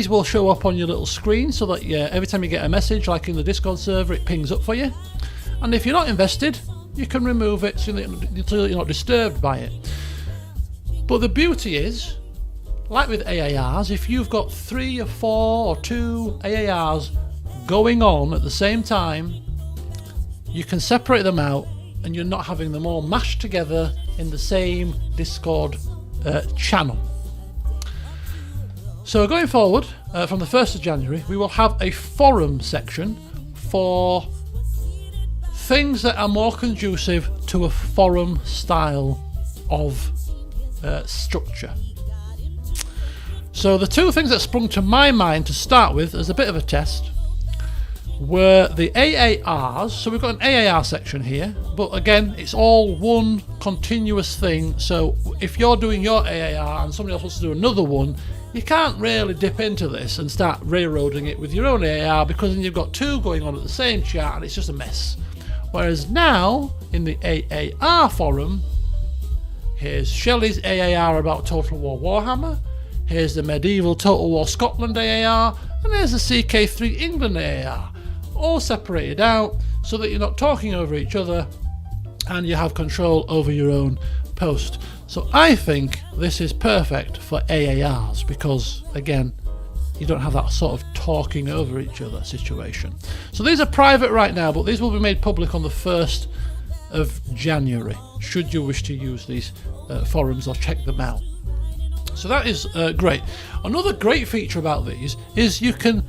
will show up on your little screen, so that every time you get a message, like in the Discord server, it pings up for you. And if you're not invested, you can remove it so that you're not disturbed by it. But the beauty is, like with AARs, if you've got 3 or 4 or 2 AARs going on at the same time, you can separate them out and you're not having them all mashed together in the same Discord channel. So going forward, from the 1st of January, we will have a forum section for things that are more conducive to a forum style of structure. So the 2 things that sprung to my mind to start with as a bit of a test were the AARs. So we've got an AAR section here, but again, it's all one continuous thing. So if you're doing your AAR and somebody else wants to do another one, you can't really dip into this and start railroading it with your own AAR, because then you've got 2 going on at the same chat and it's just a mess. Whereas now, in the AAR forum, here's Shelley's AAR about Total War Warhammer, here's the Medieval Total War Scotland AAR, and there's the CK3 England AAR, all separated out so that you're not talking over each other and you have control over your own post. So I think this is perfect for AARs, because again, you don't have that sort of talking over each other situation. So these are private right now, but these will be made public on the 1st of January, should you wish to use these forums or check them out. So that is great. Another great feature about these is you can,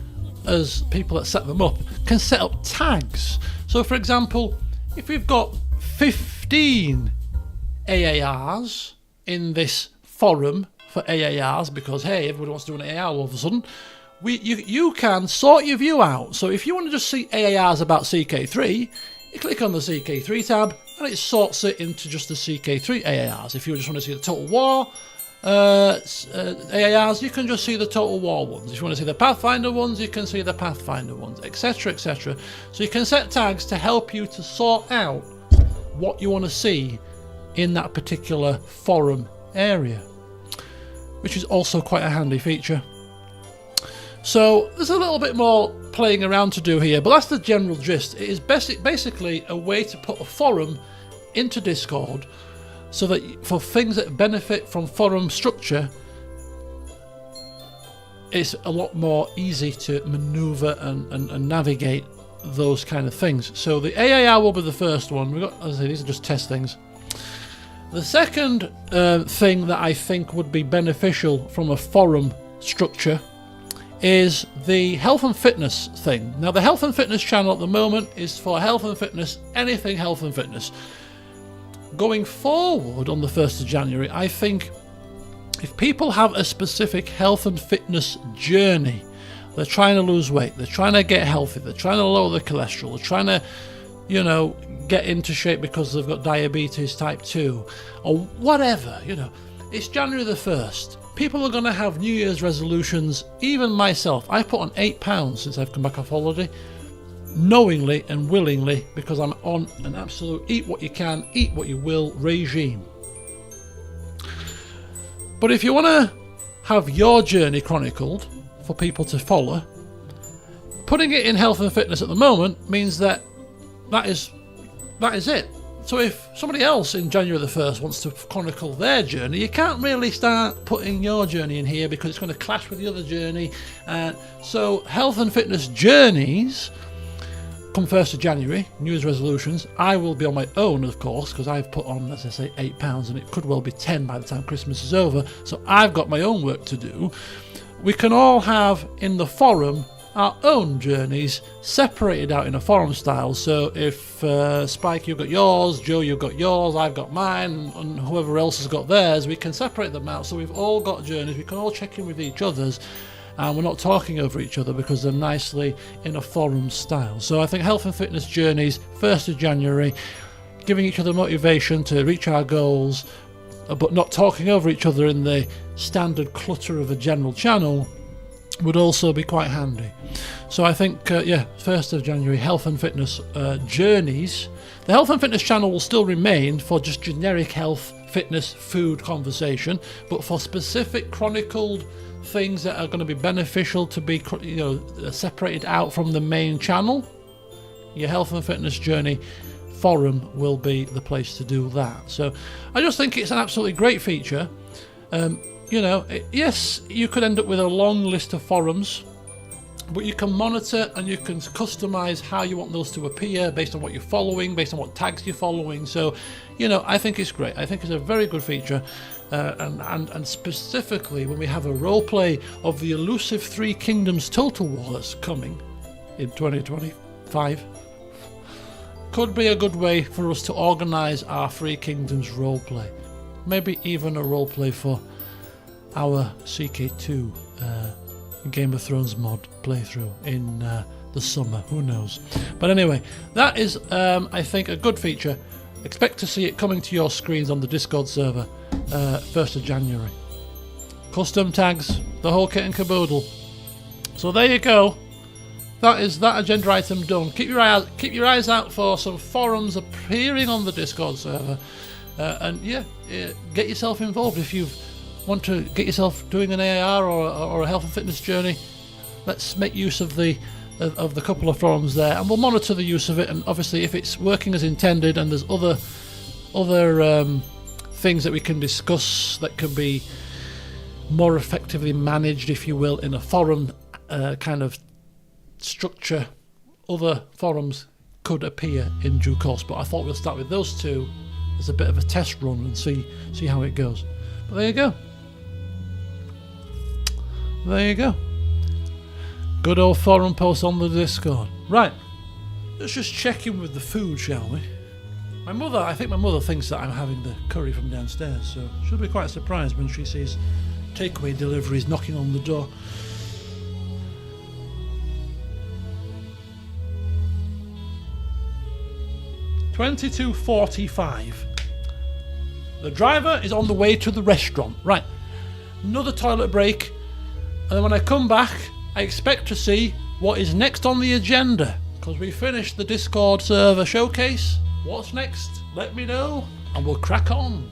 as people that set them up, can set up tags. So for example, if we've got 15 AARs in this forum for AARs, because hey, everybody wants to do an AAR all of a sudden, you can sort your view out. So if you want to just see AARs about CK3, you click on the CK3 tab and it sorts it into just the CK3 AARs. If you just want to see the Total War AARs, you can just see the Total War ones. If you want to see the Pathfinder ones, you can see the Pathfinder ones, etc, etc. So you can set tags to help you to sort out what you want to see in that particular forum area, which is also quite a handy feature. So there's a little bit more playing around to do here, but that's the general gist. It is basically a way to put a forum into Discord, so that for things that benefit from forum structure, it's a lot more easy to maneuver and navigate those kind of things. So the AAR will be the first one. We've got, as I say, these are just test things. The second thing that I think would be beneficial from a forum structure is the health and fitness thing. Now the health and fitness channel at the moment is for health and fitness, anything health and fitness. Going forward on the 1st of January, I think if people have a specific health and fitness journey, they're trying to lose weight, they're trying to get healthy, they're trying to lower their cholesterol, they're trying to, you know, get into shape because they've got diabetes type 2 or whatever, you know, it's January the 1st. People are going to have New Year's resolutions. Even myself, I put on 8 pounds since I've come back off holiday, knowingly and willingly, because I'm on an absolute eat what you can, eat what you will regime. But if you want to have your journey chronicled for people to follow, putting it in health and fitness at the moment means that that is it. So if somebody else in January the 1st wants to chronicle their journey, you can't really start putting your journey in here because it's going to clash with the other journey. So health and fitness journeys come 1st of January, New Year's resolutions. I will be on my own, of course, because I've put on, as I say, £8, and it could well be 10 by the time Christmas is over. So I've got my own work to do. We can all have in the forum our own journeys separated out in a forum style. So if Spike, you've got yours, Joe, you've got yours, I've got mine, and whoever else has got theirs, we can separate them out so we've all got journeys. We can all check in with each other's, and we're not talking over each other because they're nicely in a forum style. So I think health and fitness journeys, 1st of January, giving each other motivation to reach our goals, but not talking over each other in the standard clutter of a general channel, would also be quite handy. So I think, 1st of January, health and fitness journeys. The health and fitness channel will still remain for just generic health, fitness, food conversation, but for specific chronicled things that are going to be beneficial to be, separated out from the main channel, your health and fitness journey forum will be the place to do that. So I just think it's an absolutely great feature. Yes, you could end up with a long list of forums, but you can monitor and you can customize how you want those to appear based on what you're following, based on what tags you're following. So, I think it's great. I think it's a very good feature. And specifically when we have a roleplay of the elusive Three Kingdoms Total War that's coming in 2025, could be a good way for us to organise our Three Kingdoms roleplay. Maybe even a roleplay for our CK2 Game of Thrones mod playthrough in the summer. Who knows? But anyway, that is, I think, a good feature. Expect to see it coming to your screens on the Discord server 1st of January. Custom tags, the whole kit and caboodle. So there you go. That is that agenda item done. Keep your eyes out for some forums appearing on the Discord server, get yourself involved if you want to get yourself doing an AR or a health and fitness journey. Let's make use of the couple of forums there, and we'll monitor the use of it. And obviously, if it's working as intended, and there's other things that we can discuss that can be more effectively managed, if you will, in a forum kind of structure, other forums could appear in due course. But I thought we'll start with those two as a bit of a test run and see how it goes. But there you go. There you go. Good old forum post on the Discord. Right, let's just check in with the food, shall we? I think my mother thinks that I'm having the curry from downstairs, so she'll be quite surprised when she sees takeaway deliveries knocking on the door. $22.45. The driver is on the way to the restaurant. Right, another toilet break, and then when I come back, I expect to see what is next on the agenda, because we finished the Discord server showcase. What's next? Let me know, and we'll crack on.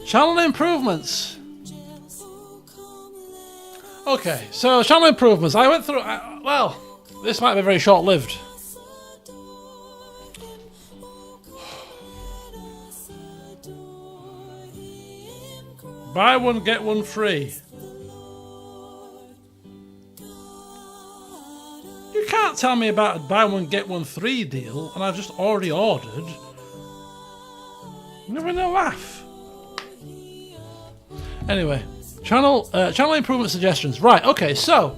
Channel improvements. Okay, so channel improvements. I went through. Well, this might be very short-lived. Buy one, get one free. You can't tell me about a buy one, get one free deal, and I've just already ordered. Never no laugh. Anyway, channel improvement suggestions. Right, okay, so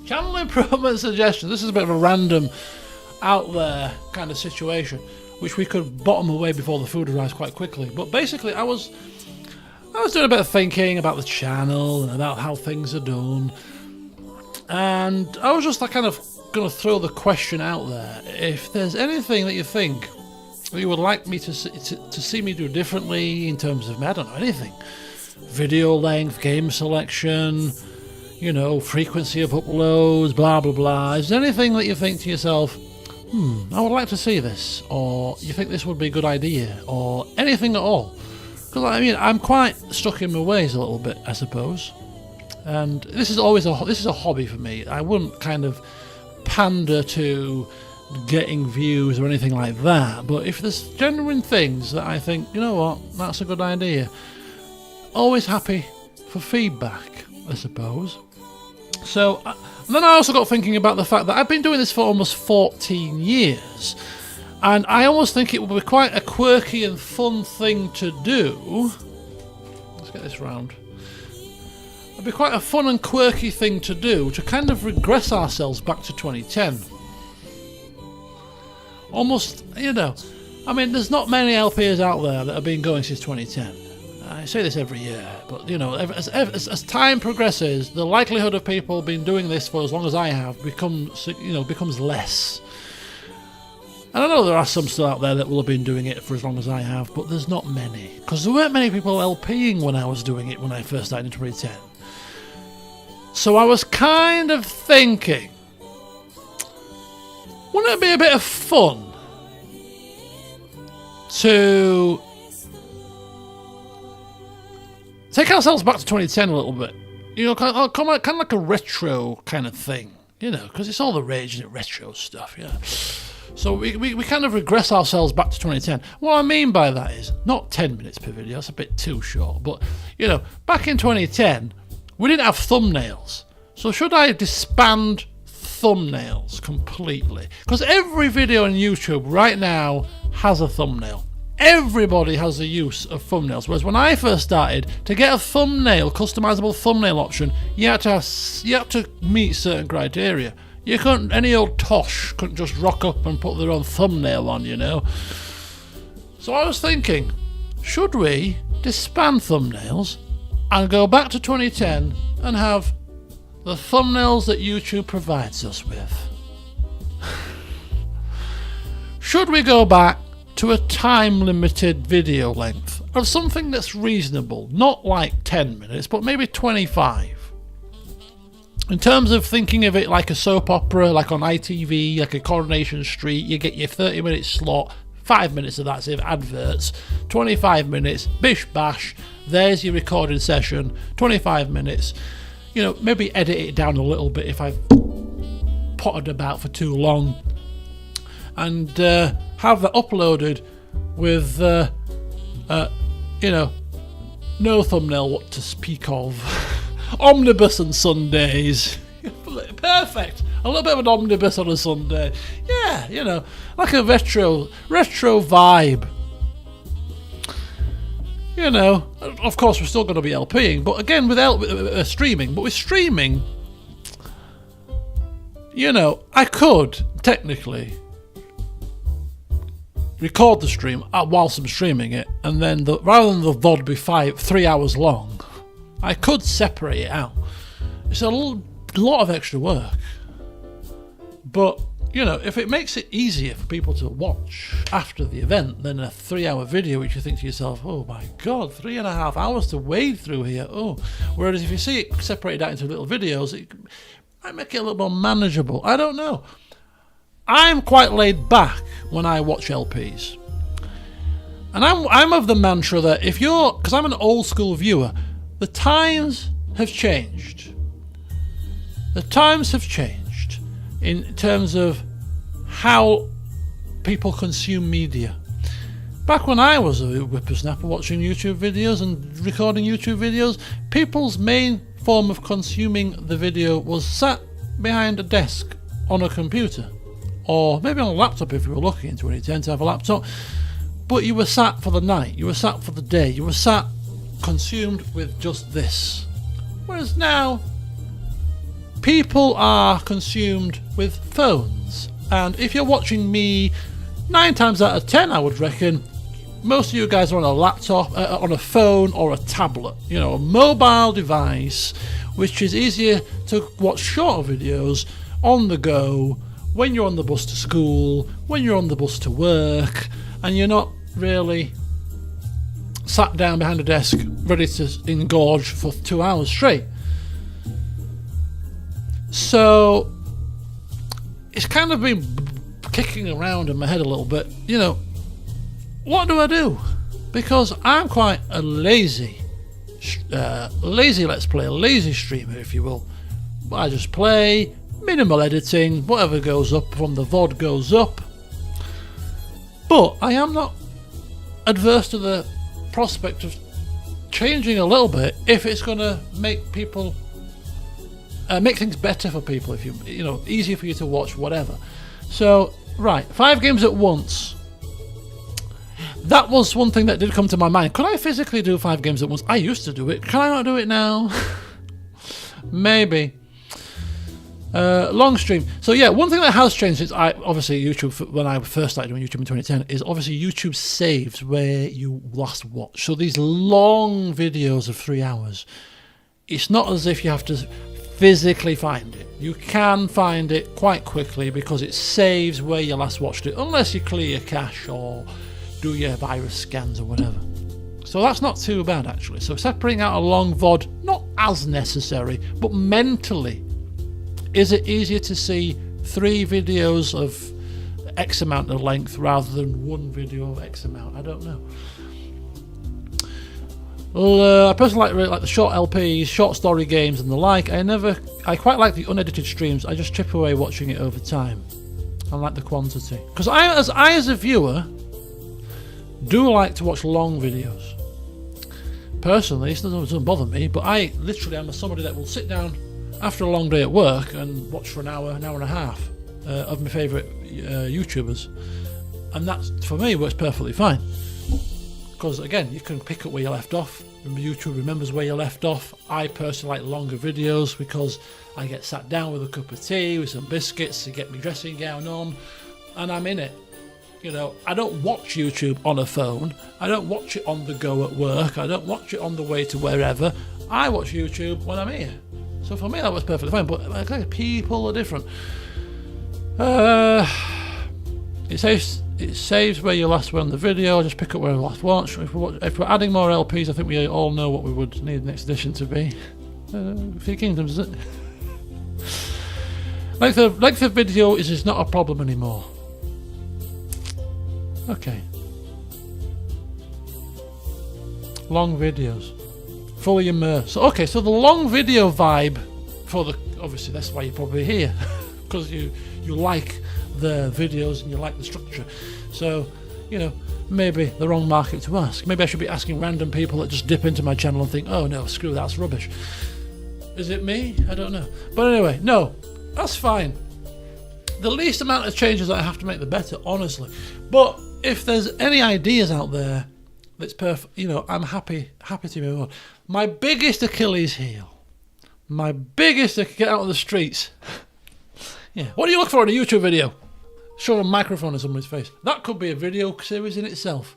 channel improvement suggestions. This is a bit of a random, out there kind of situation, which we could bottom away before the food arrives quite quickly. But basically, I was doing a bit of thinking about the channel and about how things are done, and I was just like kind of going to throw the question out there: if there's anything that you think that you would like me to see me do differently in terms of, I don't know, anything, video length, game selection, you know, frequency of uploads, blah blah blah. Is there anything that you think to yourself, I would like to see this, or you think this would be a good idea, or anything at all? Because I mean, I'm quite stuck in my ways a little bit, I suppose, and this is a hobby for me. I wouldn't kind of pander to getting views or anything like that, but if there's genuine things that I think, you know what, that's a good idea, always happy for feedback, I suppose. So then I also got thinking about the fact that I've been doing this for almost 14 years. And I almost think it would be quite a quirky and fun thing to do. Let's get this round. It'd be quite a fun and quirky thing to do to kind of regress ourselves back to 2010. Almost, you know, I mean, there's not many LPs out there that have been going since 2010. I say this every year, but you know, as time progresses, the likelihood of people being doing this for as long as I have becomes less. And I know there are some still out there that will have been doing it for as long as I have, but there's not many. Because there weren't many people LPing when I was doing it when I first started in 2010. So I was kind of thinking, wouldn't it be a bit of fun to take ourselves back to 2010 a little bit? You know, kind of like a retro kind of thing. You know, because it's all the rage, isn't it? Retro stuff, yeah. So we kind of regress ourselves back to 2010. What I mean by that is, not 10 minutes per video, that's a bit too short, but, you know, back in 2010, we didn't have thumbnails. So should I disband thumbnails completely? Because every video on YouTube right now has a thumbnail. Everybody has the use of thumbnails. Whereas when I first started, to get a thumbnail, customizable thumbnail option, you had to meet certain criteria. You couldn't, any old tosh couldn't just rock up and put their own thumbnail on, you know. So I was thinking, should we disband thumbnails and go back to 2010 and have the thumbnails that YouTube provides us with? Should we go back to a time-limited video length of something that's reasonable, not like 10 minutes, but maybe 25? In terms of thinking of it like a soap opera, like on ITV, like a Coronation Street, you get your 30-minute slot, 5 minutes of that's adverts, 25 minutes, bish bash, there's your recording session, 25 minutes. You know, maybe edit it down a little bit if I've potted about for too long, and have that uploaded with, you know, no thumbnail what to speak of. Omnibus on Sundays. Perfect. A little bit of an omnibus on a Sunday. Yeah, you know, like a retro vibe. You know, of course we're still going to be LPing, but again with streaming. But with streaming, you know, I could technically record the stream whilst I'm streaming it, and then rather than the VOD be 3 hours long, I could separate it out. It's a lot of extra work. But, you know, if it makes it easier for people to watch after the event than a 3-hour video, which you think to yourself, oh my God, 3.5 hours to wade through here. Oh, whereas if you see it separated out into little videos, it might make it a little more manageable. I don't know. I'm quite laid back when I watch LPs. And I'm of the mantra that if you're, because I'm an old school viewer, the times have changed. The times have changed in terms of how people consume media. Back when I was a whippersnapper watching YouTube videos and recording YouTube videos, people's main form of consuming the video was sat behind a desk on a computer, or maybe on a laptop if you were lucky in 2010 to have a laptop. But you were sat for the night, you were sat for the day, you were sat consumed with just this. Whereas now, people are consumed with phones. And if you're watching me, 9 times out of 10 I would reckon, most of you guys are on a laptop, on a phone or a tablet. You know, a mobile device, which is easier to watch shorter videos on the go, when you're on the bus to school, when you're on the bus to work, and you're not really sat down behind a desk ready to engorge for 2 hours straight. So it's kind of been kicking around in my head a little bit, you know, what do I do? Because I'm quite a lazy let's play, a lazy streamer if you will. I just play, minimal editing, whatever goes up from the VOD goes up. But I am not adverse to the prospect of changing a little bit if it's going to make people make things better for people, if you know, easier for you to watch, whatever. So right, 5 games at once, that was one thing that did come to my mind. Could I physically do 5 games at once? I used to do it. Can I not do it now? Maybe. Long stream. So yeah, one thing that has changed since obviously YouTube, when I first started doing YouTube in 2010, is obviously YouTube saves where you last watched. So these long videos of 3 hours, it's not as if you have to physically find it. You can find it quite quickly because it saves where you last watched it, unless you clear your cache or do your virus scans or whatever. So that's not too bad actually. So separating out a long VOD, not as necessary, but mentally, is it easier to see 3 videos of X amount of length rather than 1 video of X amount? I don't know. Well, I personally really like the short LPs, short story games and the like. I quite like the unedited streams. I just chip away watching it over time. I like the quantity. Because I as a viewer, do like to watch long videos. Personally, it doesn't bother me, but I literally am somebody that will sit down after a long day at work and watch for an hour and a half of my favourite YouTubers, and that for me works perfectly fine, because again you can pick up where you left off. YouTube remembers where you left off. I personally like longer videos because I get sat down with a cup of tea with some biscuits to get my dressing gown on and I'm in it. You know, I don't watch YouTube on a phone, I don't watch it on the go at work, I don't watch it on the way to wherever. I watch YouTube when I'm here. So for me that was perfectly fine, but like, people are different. It saves where you last were on the video. Just pick up where I last watched. If we're adding more LPs, I think we all know what we would need the next edition to be. Few Kingdoms, is it? Length of video is not a problem anymore. Okay. Long videos. Fully immersed. So, okay, so the long video vibe for the, obviously that's why you're probably here, because you like the videos and you like the structure. So, you know, maybe the wrong market to ask. Maybe I should be asking random people that just dip into my channel and think, oh no, screw that's rubbish. Is it me? I don't know. But anyway, no, that's fine. The least amount of changes that I have to make, the better, honestly. But if there's any ideas out there that's perfect, you know, I'm happy to move on. My biggest Achilles heel, to get out of the streets. Yeah, what do you look for in a YouTube video? Show a microphone in somebody's face. That could be a video series in itself.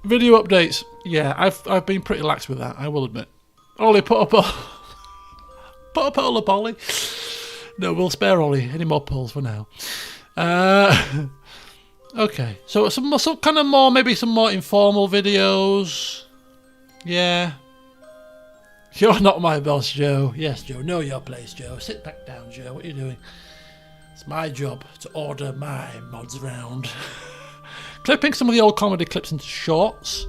Video updates. Yeah, I've been pretty lax with that, I will admit. Ollie, put up a poll up, Ollie. No, we'll spare Ollie any more polls for now. Okay, so some kind of more, maybe some more informal videos. Yeah. You're not my boss, Joe. Yes, Joe, know your place, Joe. Sit back down, Joe. What are you doing? It's my job to order my mods around. clipping some of the old comedy clips into shorts.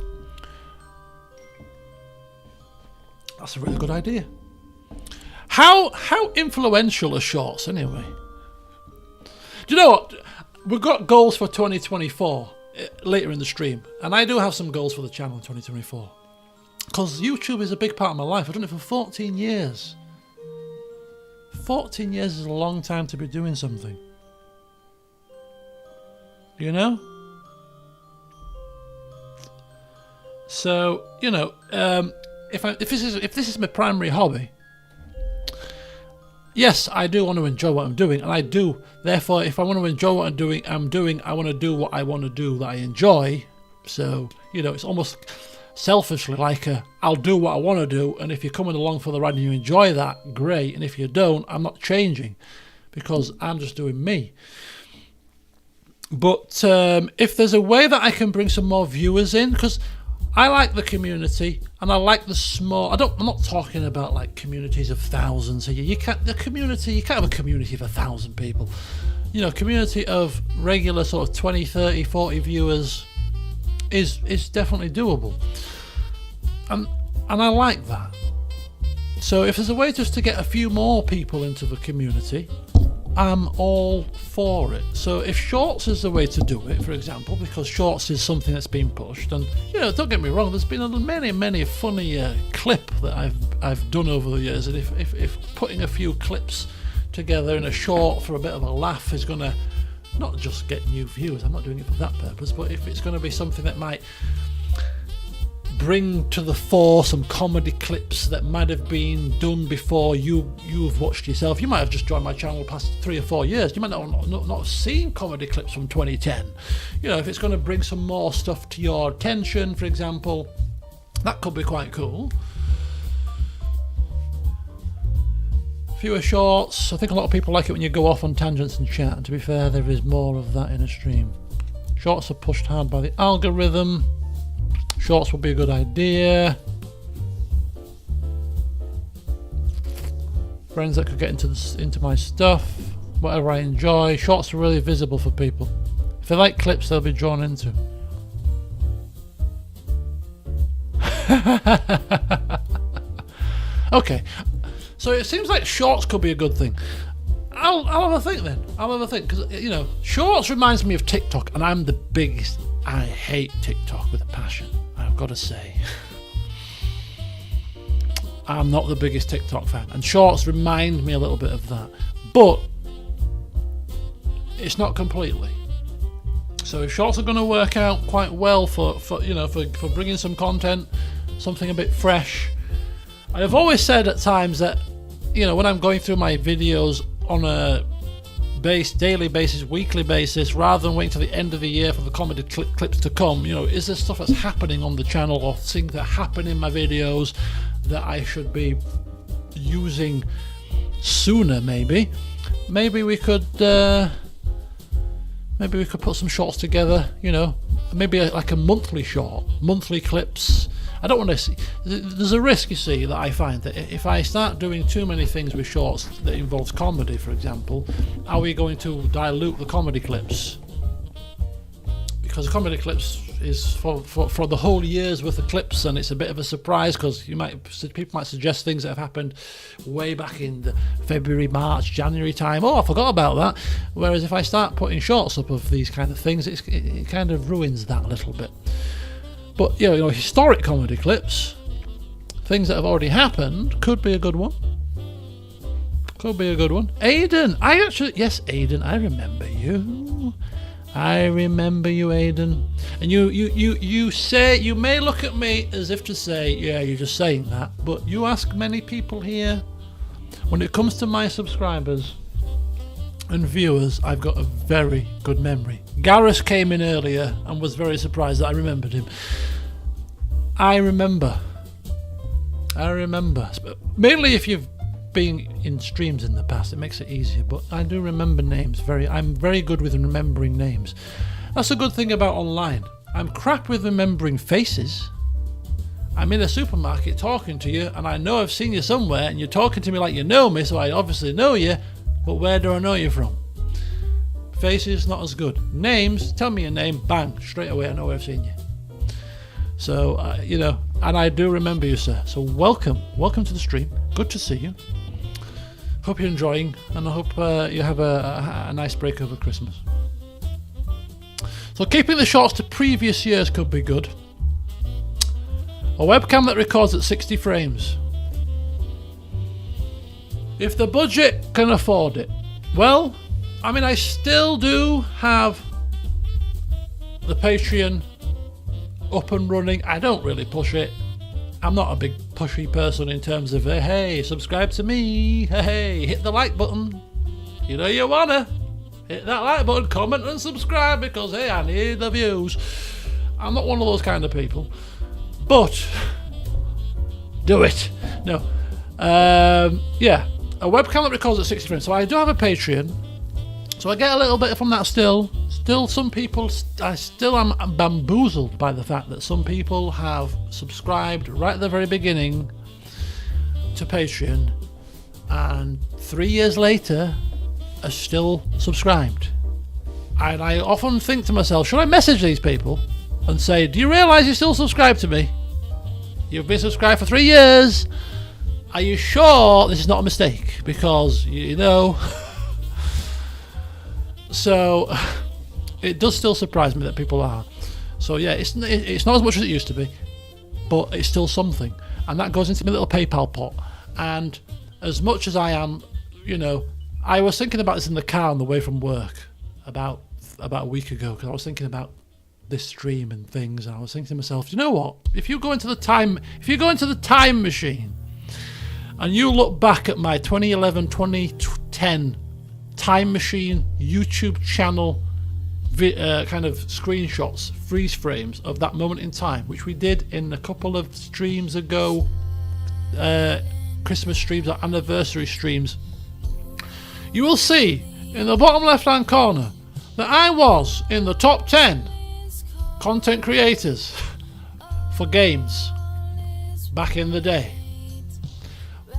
That's a really good idea. How influential are shorts anyway? Do you know what? We've got goals for 2024 later in the stream, and I do have some goals for the channel in 2024. Because YouTube is a big part of my life. I've done it for 14 years. 14 years is a long time to be doing something. You know? So, you know, if this is my primary hobby, yes, I do want to enjoy what I'm doing, and I do. Therefore, if I want to enjoy what I'm doing, I want to do what I want to do that I enjoy. So, you know, it's almost selfishly like I'll do what I want to do, and if you're coming along for the ride and you enjoy that, great. And if you don't, I'm not changing because I'm just doing me. But if there's a way that I can bring some more viewers in, because I like the community and I like the small. I'm not talking about like communities of thousands. You can't have a community of 1,000 people. You know, community of regular sort of 20, 30, 40 viewers is definitely doable. And I like that. So if there's a way just to get a few more people into the community, I'm all for it. So if shorts is the way to do it, for example, because shorts is something that's been pushed, and you know, don't get me wrong, there's been many funny clip that I've done over the years, and if putting a few clips together in a short for a bit of a laugh is going to not just get new viewers, I'm not doing it for that purpose, but if it's going to be something that might bring to the fore some comedy clips that might have been done before you've watched yourself. You might have just joined my channel past 3 or 4 years. You might not have seen comedy clips from 2010. You know, if it's going to bring some more stuff to your attention, for example, that could be quite cool. Fewer shorts. I think a lot of people like it when you go off on tangents and chat, and to be fair, there is more of that in a stream. Shorts are pushed hard by the algorithm. Shorts would be a good idea. Friends that could get into my stuff, whatever I enjoy. Shorts are really visible for people. If they like clips, they'll be drawn into. Okay, so it seems like shorts could be a good thing. I'll have a think then. I'll have a think, because you know, shorts reminds me of TikTok, and I'm the biggest. I hate TikTok with a passion. I've got to say, I'm not the biggest TikTok fan, and shorts remind me a little bit of that, but it's not completely. So if shorts are going to work out quite well for bringing some content, something a bit fresh. I have always said at times that, you know, when I'm going through my videos on a daily basis, weekly basis, rather than waiting till the end of the year for the comedy clips to come, you know, is there stuff that's happening on the channel or things that happen in my videos that I should be using sooner? Maybe we could put some shorts together, you know, maybe like a monthly clips. I don't want to see. There's a risk, you see, that I find that if I start doing too many things with shorts that involves comedy, for example, are we going to dilute the comedy clips? Because the comedy clips is for the whole year's worth of clips, and it's a bit of a surprise because people might suggest things that have happened way back in the February, March, January time. Oh, I forgot about that. Whereas if I start putting shorts up of these kind of things, it kind of ruins that a little bit. But you know, historic comedy clips, things that have already happened, could be a good one. Aidan, Aidan, I remember you. Aidan. And you say, you may look at me as if to say, yeah, you're just saying that, but you ask many people here, when it comes to my subscribers and viewers, I've got a very good memory. Gareth came in earlier and was very surprised that I remembered him. I remember. Mainly if you've been in streams in the past, it makes it easier, but I do remember names. I'm very good with remembering names. That's a good thing about online. I'm crap with remembering faces. I'm in a supermarket talking to you, and I know I've seen you somewhere, and you're talking to me like you know me, so I obviously know you, but where do I know you from? Faces, not as good. Names, tell me your name, bang, straight away I know I've seen you. So, and I do remember you, sir. So welcome to the stream. Good to see you. Hope you're enjoying, and I hope you have a nice break over Christmas. So keeping the shorts to previous years could be good. A webcam that records at 60 frames. If the budget can afford it. Well, I mean, I still do have the Patreon up and running. I don't really push it. I'm not a big pushy person in terms of, hey, subscribe to me. Hey, hit the like button. You know you wanna. Hit that like button, comment and subscribe because, hey, I need the views. I'm not one of those kind of people. But, do it. No. Yeah, a webcam that records at 60 frames. So I do have a Patreon. So I get a little bit from that still. Still, some people, I still am bamboozled by the fact that some people have subscribed right at the very beginning to Patreon and 3 years later are still subscribed. And I often think to myself, should I message these people and say, do you realise you still subscribe to me? You've been subscribed for 3 years. Are you sure this is not a mistake? Because, you know... So, it does still surprise me that people are. So yeah, it's not as much as it used to be, but it's still something. And that goes into my little PayPal pot. And as much as I am, I was thinking about this in the car on the way from work about a week ago, because I was thinking about this stream and things, and I was thinking to myself, you know what? If you go into the time machine and you look back at my 2011-2010 time machine YouTube channel kind of screenshots, freeze frames of that moment in time, which we did in a couple of streams ago, Christmas streams or anniversary streams, you will see in the bottom left hand corner that I was in the top 10 content creators for games back in the day.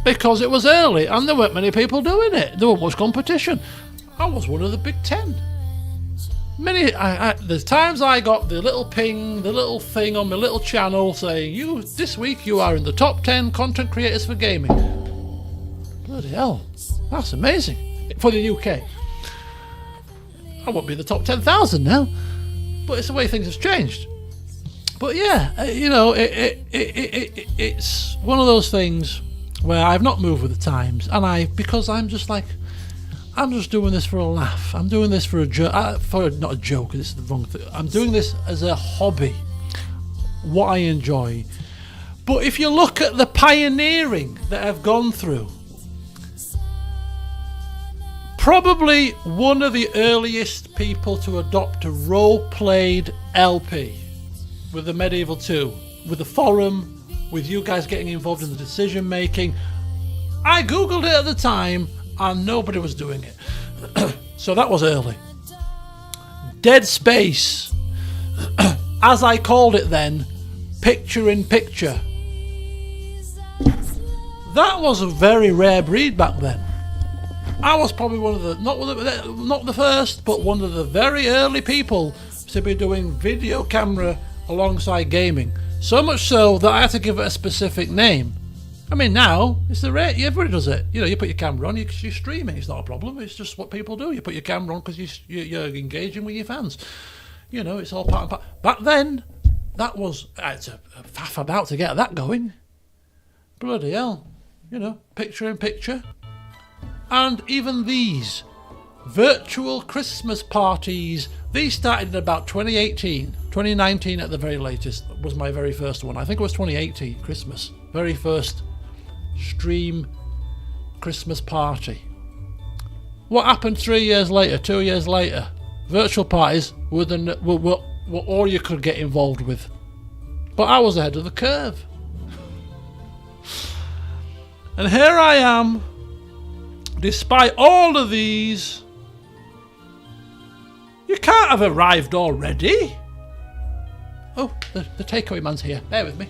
Because it was early and there weren't many people doing it. There wasn't much competition. I was one of the big 10. There's times I got the little ping, the little thing on my little channel saying, this week you are in the top 10 content creators for gaming. Bloody hell, that's amazing. For the UK. I won't be in the top 10,000 now. But it's the way things have changed. But yeah, it's one of those things where I've not moved with the times, and because I'm just doing this for a laugh. I'm doing this for a joke, not a joke. This is the wrong thing. I'm doing this as a hobby, what I enjoy. But if you look at the pioneering that I've gone through, probably one of the earliest people to adopt a role-played LP with the Medieval 2, with the forum, with you guys getting involved in the decision making. I googled it at the time and nobody was doing it. So that was early. Dead Space, as I called it then, picture in picture. That was a very rare breed back then. I was probably one of the, not the first, but one of the very early people to be doing video camera alongside gaming. So much so that I had to give it a specific name. I mean, now it's the rate. Everybody does it. You put your camera on, you're streaming. It's not a problem. It's just what people do. You put your camera on because you're engaging with your fans. It's all part and part. Back then, it's a faff about to get that going. Bloody hell. Picture in picture. And even these virtual Christmas parties, these started in about 2018. 2019 at the very latest was my very first one. I think it was 2018 Christmas. Very first stream Christmas party. What happened 3 years later, 2 years later? Virtual parties were all you could get involved with. But I was ahead of the curve. And here I am, despite all of these. You can't have arrived already. Oh, the takeaway man's here. Bear with me.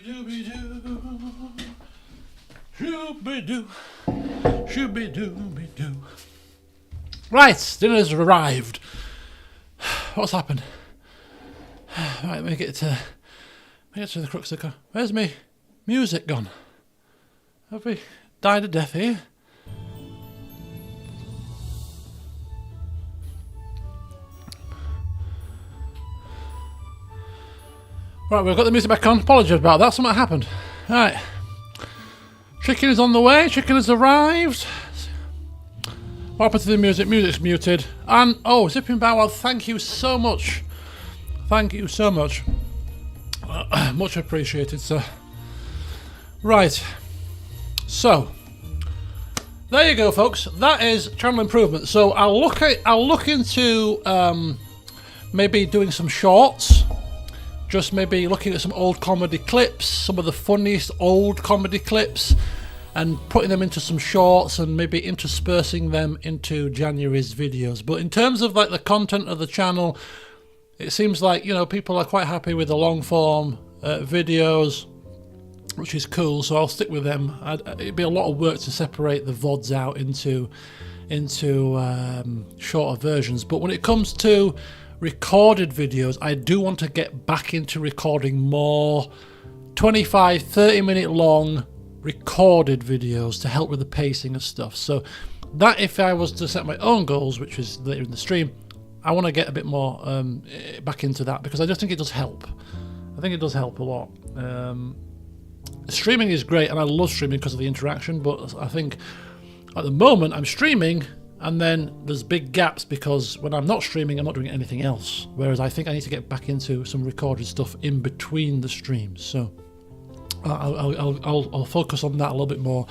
Shooby-doo. Shooby-doo. Shooby-doo-be-doo. Right, dinner's arrived. What's happened? Right, let me get to the crux of the... Where's my music gone? Have we died a death here? Right, we've got the music back on. Apologies about that. Something happened. Right. Chicken is on the way. Chicken has arrived. What happened to the music? Music's muted. And, oh, Zipping Bow Wow, thank you so much. Thank you so much. Much appreciated, sir. Right. So, there you go, folks. That is channel improvement. So I'll look into maybe doing some shorts. Just maybe looking at some old comedy clips, some of the funniest old comedy clips, and putting them into some shorts and maybe interspersing them into January's videos. But in terms of like the content of the channel, it seems like, you know, people are quite happy with the long form videos, which is cool. So I'll stick with them. It'd be a lot of work to separate the VODs out into shorter versions. But when it comes to recorded videos, I do want to get back into recording more 25-30 minute long recorded videos to help with the pacing and stuff. So that, if I was to set my own goals, which is later in the stream, I want to get a bit more back into that, because I just think it does help. I think it does help a lot. Streaming is great, and I love streaming because of the interaction, but I think at the moment I'm streaming and then there's big gaps, because when I'm not streaming, I'm not doing anything else. Whereas I think I need to get back into some recorded stuff in between the streams. So I'll focus on that a little bit more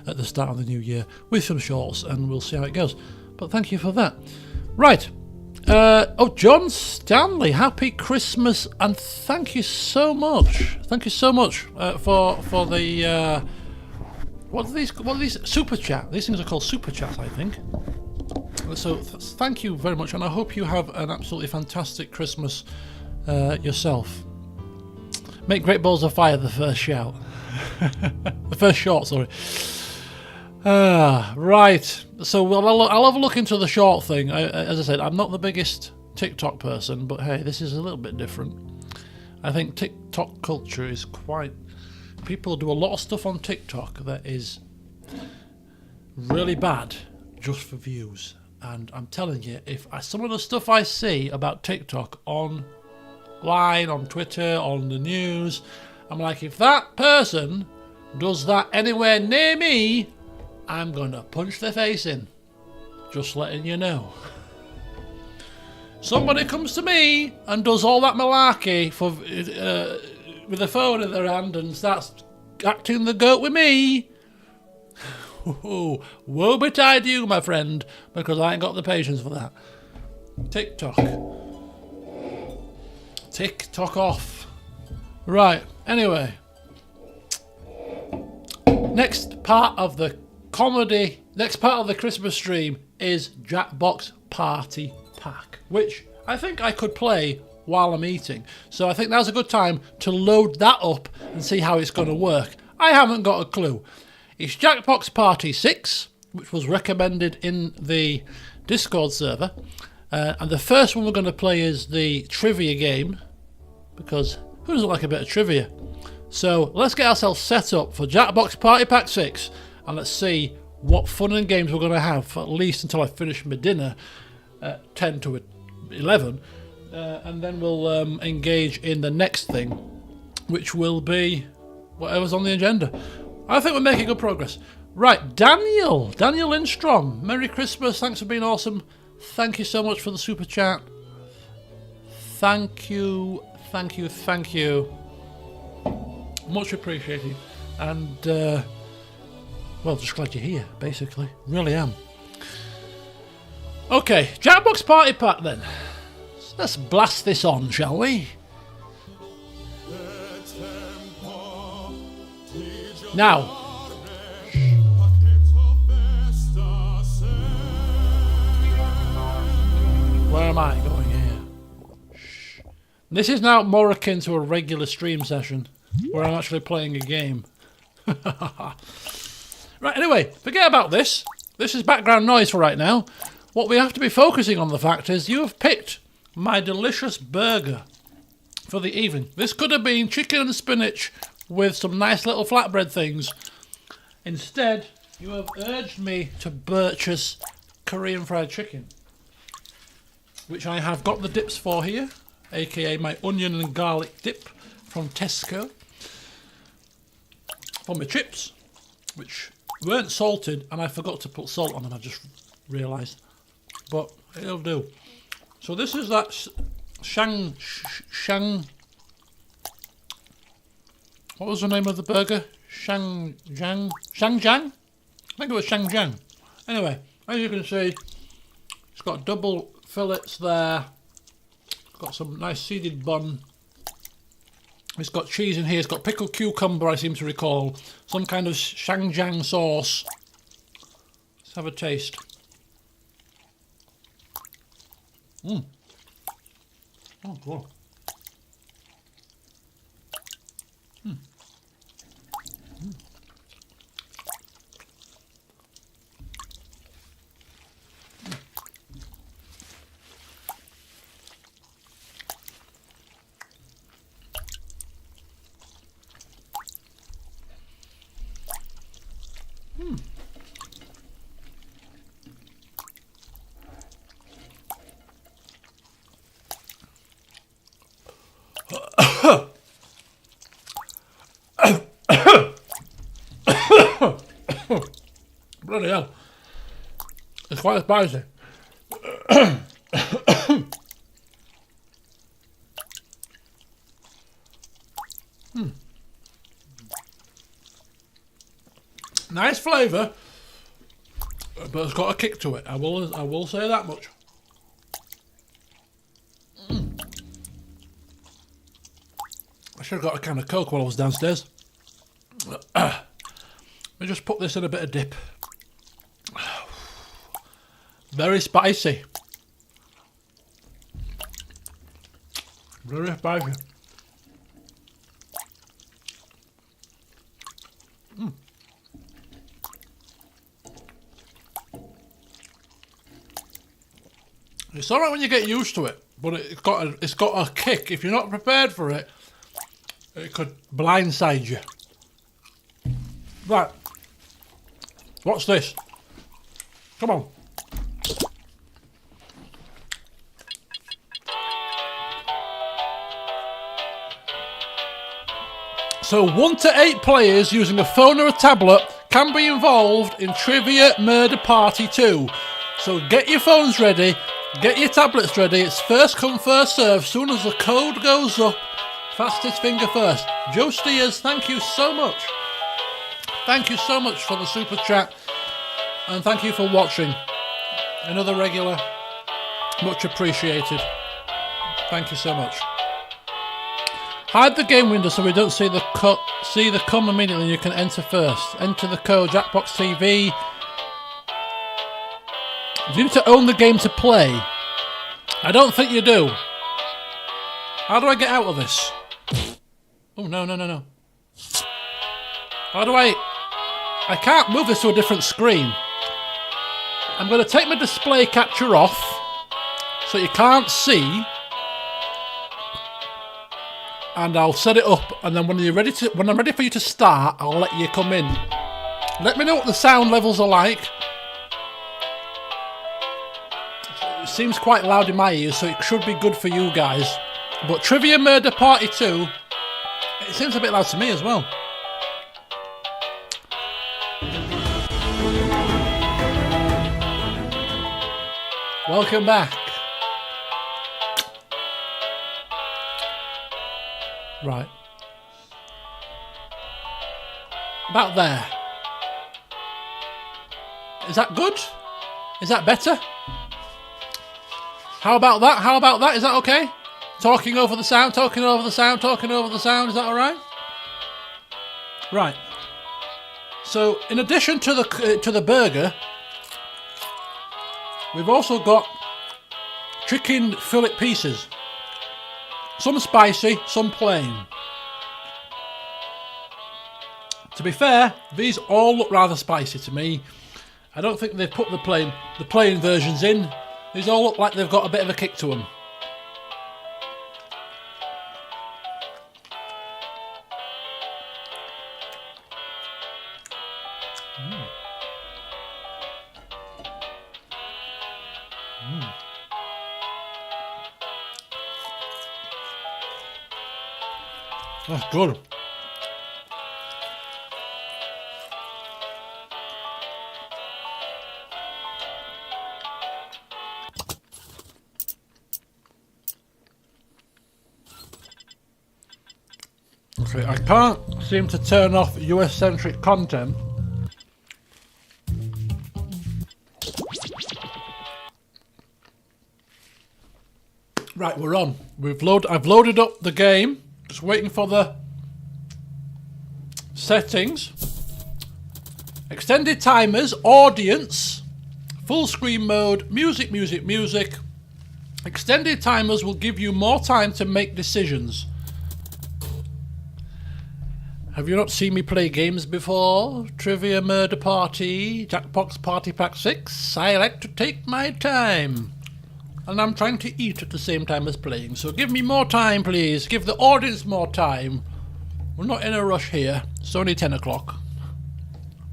at the start of the new year with some shorts, and we'll see how it goes. But thank you for that. Right. Oh, John Stanley, happy Christmas, and thank you so much. Thank you so much for the what are these super chat? These things are called super chats, I think. So thank you very much, and I hope you have an absolutely fantastic Christmas yourself. Make great balls of fire the first shout. The first short, sorry. Right. So I'll have a look into the short thing. As I said, I'm not the biggest TikTok person, but hey, this is a little bit different. I think TikTok culture is quite... People do a lot of stuff on TikTok that is really bad just for views. And I'm telling you, if some of the stuff I see about TikTok online, on Twitter, on the news, I'm like, if that person does that anywhere near me, I'm going to punch their face in. Just letting you know. Somebody comes to me and does all that malarkey for with a phone in their hand and starts acting the goat with me. Woe betide you, my friend, because I ain't got the patience for that. TikTok. TikTok off. Right, anyway. Next part of the Christmas stream is Jackbox Party Pack, which I think I could play while I'm eating. So I think now's a good time to load that up and see how it's going to work. I haven't got a clue. It's Jackbox Party 6, which was recommended in the Discord server. And the first one we're going to play is the trivia game, because who doesn't like a bit of trivia? So let's get ourselves set up for Jackbox Party Pack 6, and let's see what fun and games we're going to have for at least until I finish my dinner at 10 to 11. And then we'll engage in the next thing, which will be whatever's on the agenda. I think we're making good progress. Right, Daniel Lindstrom, Merry Christmas, thanks for being awesome. Thank you so much for the super chat. Thank you. Much appreciated. And, well, just glad you're here, basically. Really am. Okay, Jackbox Party Pack then. Let's blast this on, shall we? Now, where am I going here? This is now more akin to a regular stream session. where I'm actually playing a game. Right, anyway, forget about this. This is background noise for right now. What we have to be focusing on, the fact is, you have picked my delicious burger for the evening. This could have been chicken and spinach with some nice little flatbread things. Instead, you have urged me to purchase Korean fried chicken, which I have got the dips for here, aka my onion and garlic dip from Tesco. For my chips, which weren't salted, and I forgot to put salt on them, I just realised. But it'll do. So this is that Shang... What was the name of the burger? Shangjang? I think it was Shangjang. Anyway, as you can see, it's got double fillets there. It's got some nice seeded bun. It's got cheese in here. It's got pickled cucumber, I seem to recall. Some kind of Shangjang sauce. Let's have a taste. Oh, cool. Bloody hell. It's quite spicy. Nice flavour, but it's got a kick to it. I will say that much. I should have got a can of Coke while I was downstairs. Let me just put this in a bit of dip. Very spicy. Very spicy. It's alright when you get used to it, but it's got a kick. If you're not prepared for it, it could blindside you. Right. What's this? Come on. So 1 to 8 players using a phone or a tablet can be involved in Trivia Murder Party 2. So get your phones ready, get your tablets ready. It's first come, first serve. Soon as the code goes up, fastest finger first. Joe Steers, thank you so much. Thank you so much for the super chat, and thank you for watching. Another regular, much appreciated. Thank you so much. Hide the game window so we don't see the come immediately, and you can enter first. Enter the code Jackbox TV. Do you need to own the game to play? I don't think you do. How do I get out of this? Oh, no. How do I can't move this to a different screen. I'm going to take my display capture off so you can't see. And I'll set it up, and then when I'm ready for you to start, I'll let you come in. Let me know what the sound levels are like. It seems quite loud in my ears, so it should be good for you guys. But Trivia Murder Party 2, it seems a bit loud to me as well. Welcome back. Right. About there. Is that good? Is that better? How about that? Is that okay? Talking over the sound. Is that alright? Right. So, in addition to the burger, we've also got chicken fillet pieces. Some spicy, some plain. To be fair, these all look rather spicy to me. I don't think they've put the plain versions in. These all look like they've got a bit of a kick to them. That's good. Okay, I can't seem to turn off US-centric content. Right, we're on. I've loaded up the game. Just waiting for the settings. Extended timers, audience, full screen mode, music, music, music. Extended timers will give you more time to make decisions. Have you not seen me play games before? Trivia Murder Party, Jackbox Party Pack 6. I like to take my time. And I'm trying to eat at the same time as playing. So give me more time, please. Give the audience more time. We're not in a rush here. It's only 10 o'clock.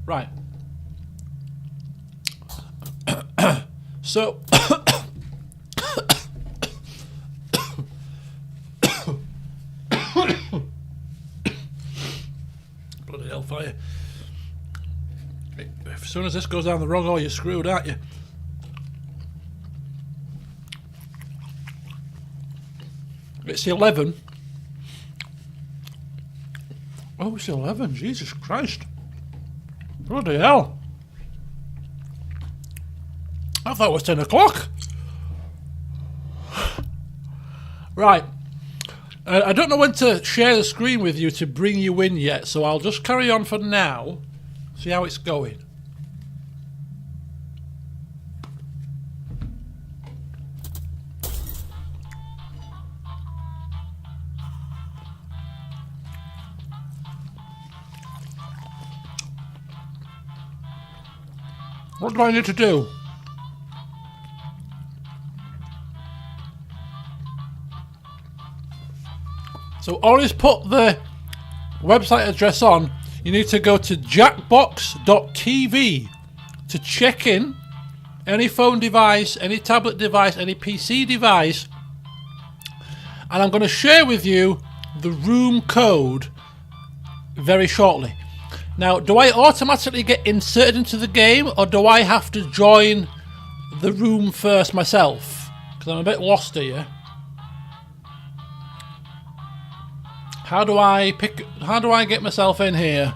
Right. So... Bloody hellfire. As soon as this goes down the wrong hole, you're screwed, aren't you? It's 11. Oh, it's 11. Jesus Christ. Bloody hell. I thought it was 10 o'clock. Right. I don't know when to share the screen with you to bring you in yet, so I'll just carry on for now. See how it's going. What do I need to do? So Ollie's put the website address on. You need to go to jackbox.tv to check in any phone device, any tablet device, any PC device. And I'm going to share with you the room code very shortly. Now, do I automatically get inserted into the game, or do I have to join the room first myself? Because I'm a bit lost here. How do I get myself in here?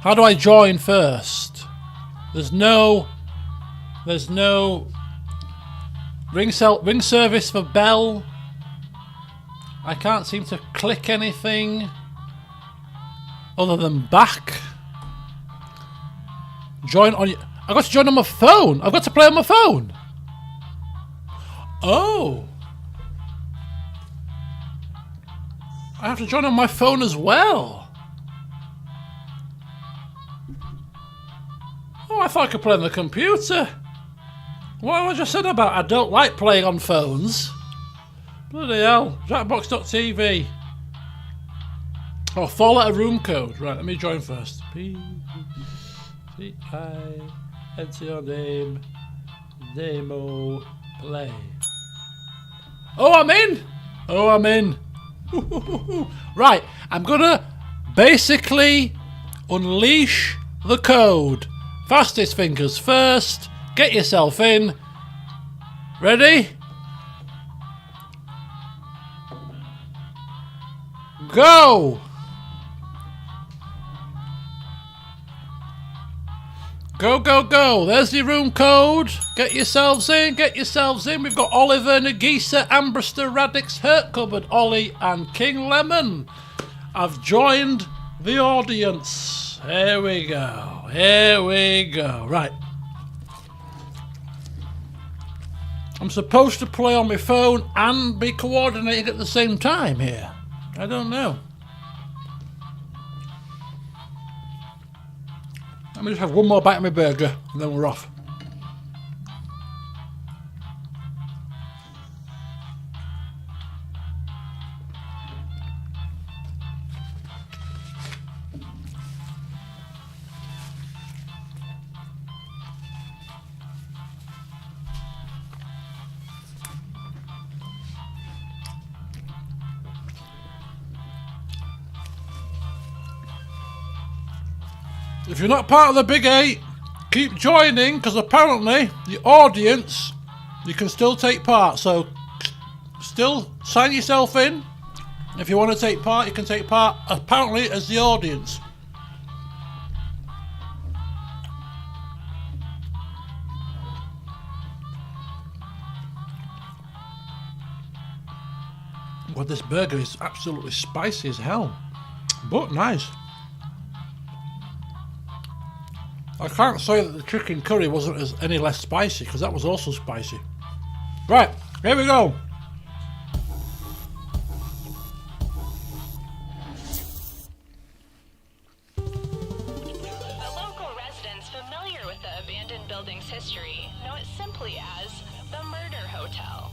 How do I join first? There's no ring service for bell. I can't seem to click anything other than back. Join on. I've got to join on my phone. I've got to play on my phone. Oh. I have to join on my phone as well. Oh, I thought I could play on the computer. What was I just said about I don't like playing on phones? Bloody hell. Jackbox.tv. Oh, 4-letter room code. Right, let me join first. P-I, enter your name, demo, play. Oh, I'm in! Oh, I'm in. Right, I'm gonna basically unleash the code. Fastest fingers first. Get yourself in. Ready? Go! Go, go, go. There's the room code. Get yourselves in, get yourselves in. We've got Oliver, Nagisa, Ambrister, Radix, Hurt Cupboard, Ollie and King Lemon. I've joined the audience. Here we go. Here we go. Right. I'm supposed to play on my phone and be coordinating at the same time here. I don't know. Let me just have one more bite of my burger and then we're off. If you're not part of the Big 8, keep joining, because apparently the audience, you can still take part. So still sign yourself in. If you want to take part, you can take part apparently as the audience. Well, this burger is absolutely spicy as hell, but nice. I can't say that the chicken curry wasn't any less spicy, because that was also spicy. Right, here we go. The local residents familiar with the abandoned building's history know it simply as the Murder Hotel.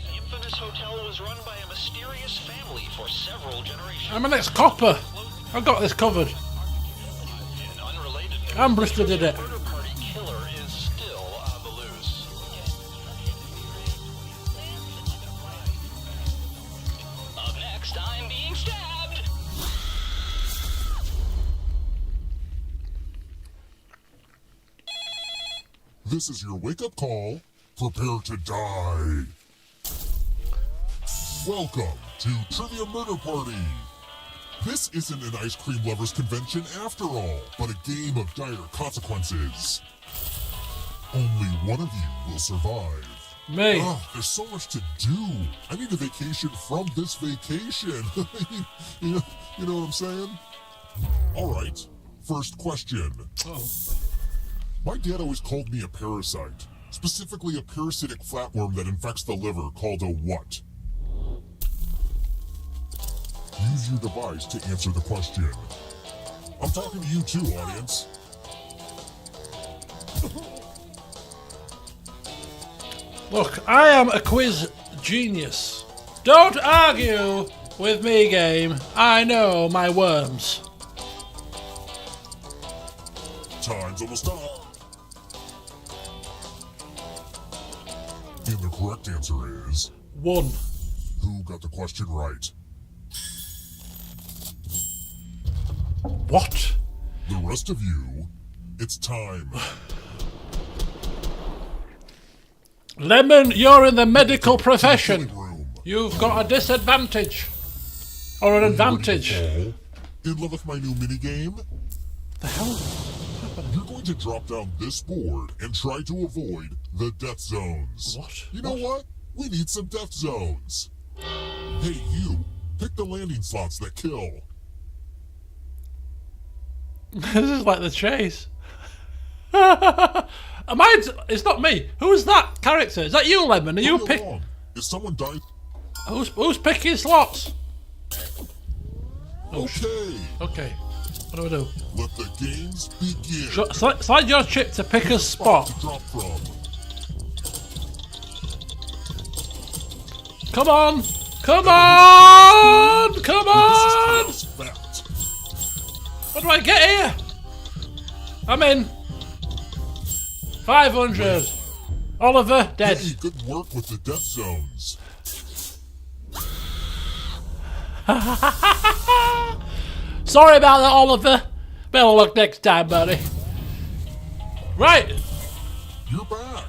The infamous hotel was run by a mysterious family for several generations. I'm an ex-copper. I've got this covered. In unrelated news, Ambrister did it. murder party killer is still on the loose. Up next, I'm being stabbed. This is your wake-up call. Prepare to die. Welcome to Trivia Murder Party. This isn't an ice cream lovers convention after all, but a game of dire consequences. Only one of you will survive. Me. There's so much to do. I need a vacation from this vacation. you know what I'm saying? All right, first question. Oh. My dad always called me a parasite, specifically a parasitic flatworm that infects the liver called a what? Use your device to answer the question. I'm talking to you too, audience. Look, I am a quiz genius. Don't argue with me, game. I know my worms. Time's almost up. And the correct answer is... 1. Who got the question right? What? The rest of you, it's time. Lemon, you're in the medical profession. Room. You've got a disadvantage. Or an advantage. In love with my new minigame? The hell? You're going to drop down this board and try to avoid the death zones. What? You know what? We need some death zones. Hey, you. Pick the landing slots that kill. This is like the chase. It's not me. Who's that character? Is that you, Lemon? Are you Hurry pick? along. If someone dies... Who's picking slots? Okay. Okay. What do? Let the games begin. Slide your chip to pick a spot. To drop from. Come on! Come on! Come on! This is fact. What do I get here? I'm in. 500. Oliver, dead. Hey, good work with the death zones. Sorry about that, Oliver. Better luck next time, buddy. Right. You're back.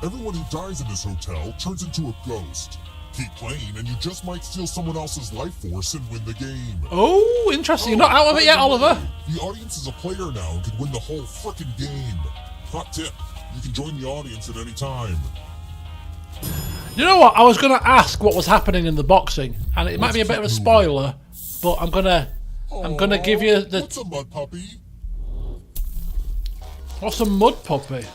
Everyone who dies in this hotel turns into a ghost. Keep playing and you just might steal someone else's life force and win the game. Oh, interesting. You're not out of it yet, Oliver. The audience is a player now and can win the whole frickin' game. Hot tip, you can join the audience at any time. You know what? I was going to ask what was happening in the boxing, and it might be a bit of a spoiler, but I'm gonna give you the... What's a mud puppy? What's a mud puppy?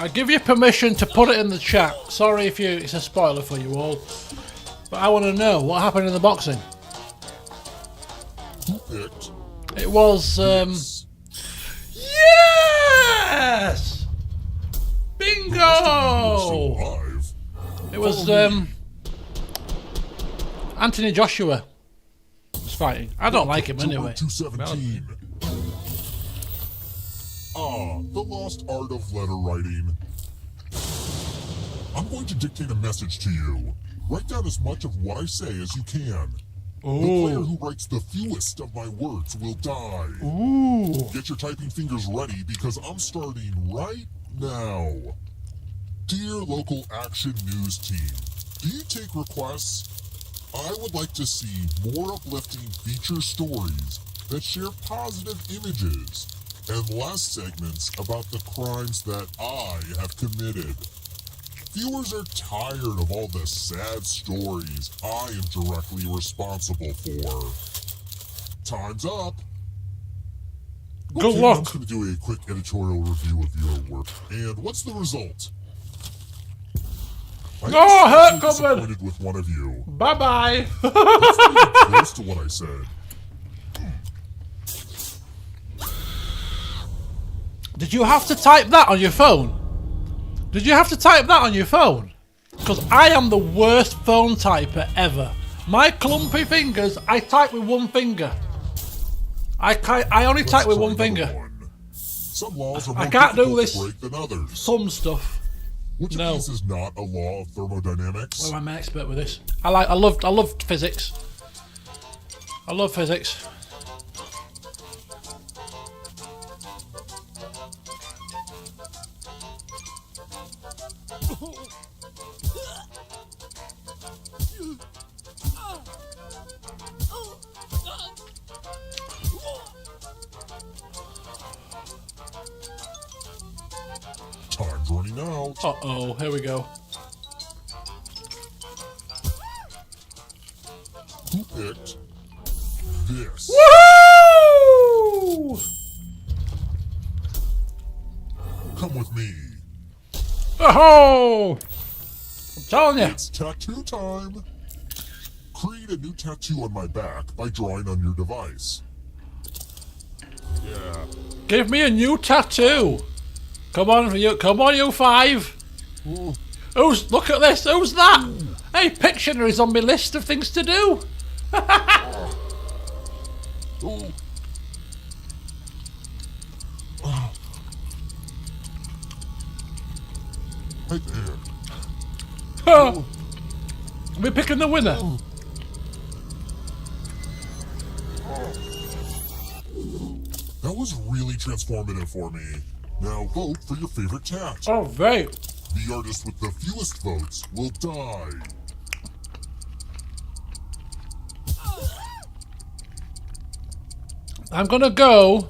I give you permission to put it in the chat. Sorry if it's a spoiler for you all. But I want to know what happened in the boxing. Who picked? It was, Yes! Bingo! Alive. It was, Anthony Joshua was fighting. I don't like him anyway. 217. The lost art of letter writing. I'm going to dictate a message to you. Write down as much of what I say as you can. The player who writes the fewest of my words will die. Get your typing fingers ready because I'm starting right now. Dear local action news team, do you take requests? I would like to see more uplifting feature stories that share positive images and less segments about the crimes that I have committed. Viewers are tired of all the sad stories I am directly responsible for. Time's up. Good luck. I'm going to do a quick editorial review of your work. And what's the result? I'm disappointed with one of you. Bye-bye. That's not even close to what I said. Did you have to type that on your phone? Did you have to type that on your phone? Because I am the worst phone typer ever. My clumpy fingers, I type with one finger. I only type with one finger. Some laws are I more can't do difficult this. to break than others. Some stuff. Which of these is not a law of thermodynamics? Well, I'm an expert with this. I love physics. I love physics. Time's running out. Uh-oh, here we go. Who picked this? Woo! Come with me. Oh! I'm telling you. It's tattoo time. Create a new tattoo on my back by drawing on your device. Yeah. Give me a new tattoo. Come on, you five. Oh, Look at this. Who's that? Hey, Pictionary's on my list of things to do. oh. Right there. Are we picking the winner? That was really transformative for me. Now vote for your favorite tat. Oh, great. The artist with the fewest votes will die. I'm gonna go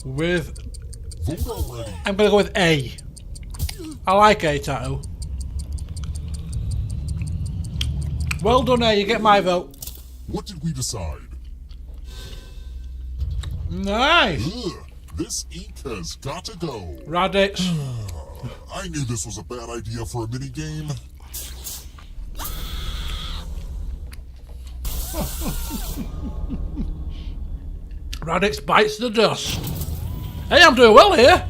with. Vote already. I'm gonna go with A. I like A tattoo. Well done, A. You get my vote. What did we decide? Nice. Ugh, this ink has got to go. Radix. I knew this was a bad idea for a minigame. Radix bites the dust. Hey, I'm doing well here.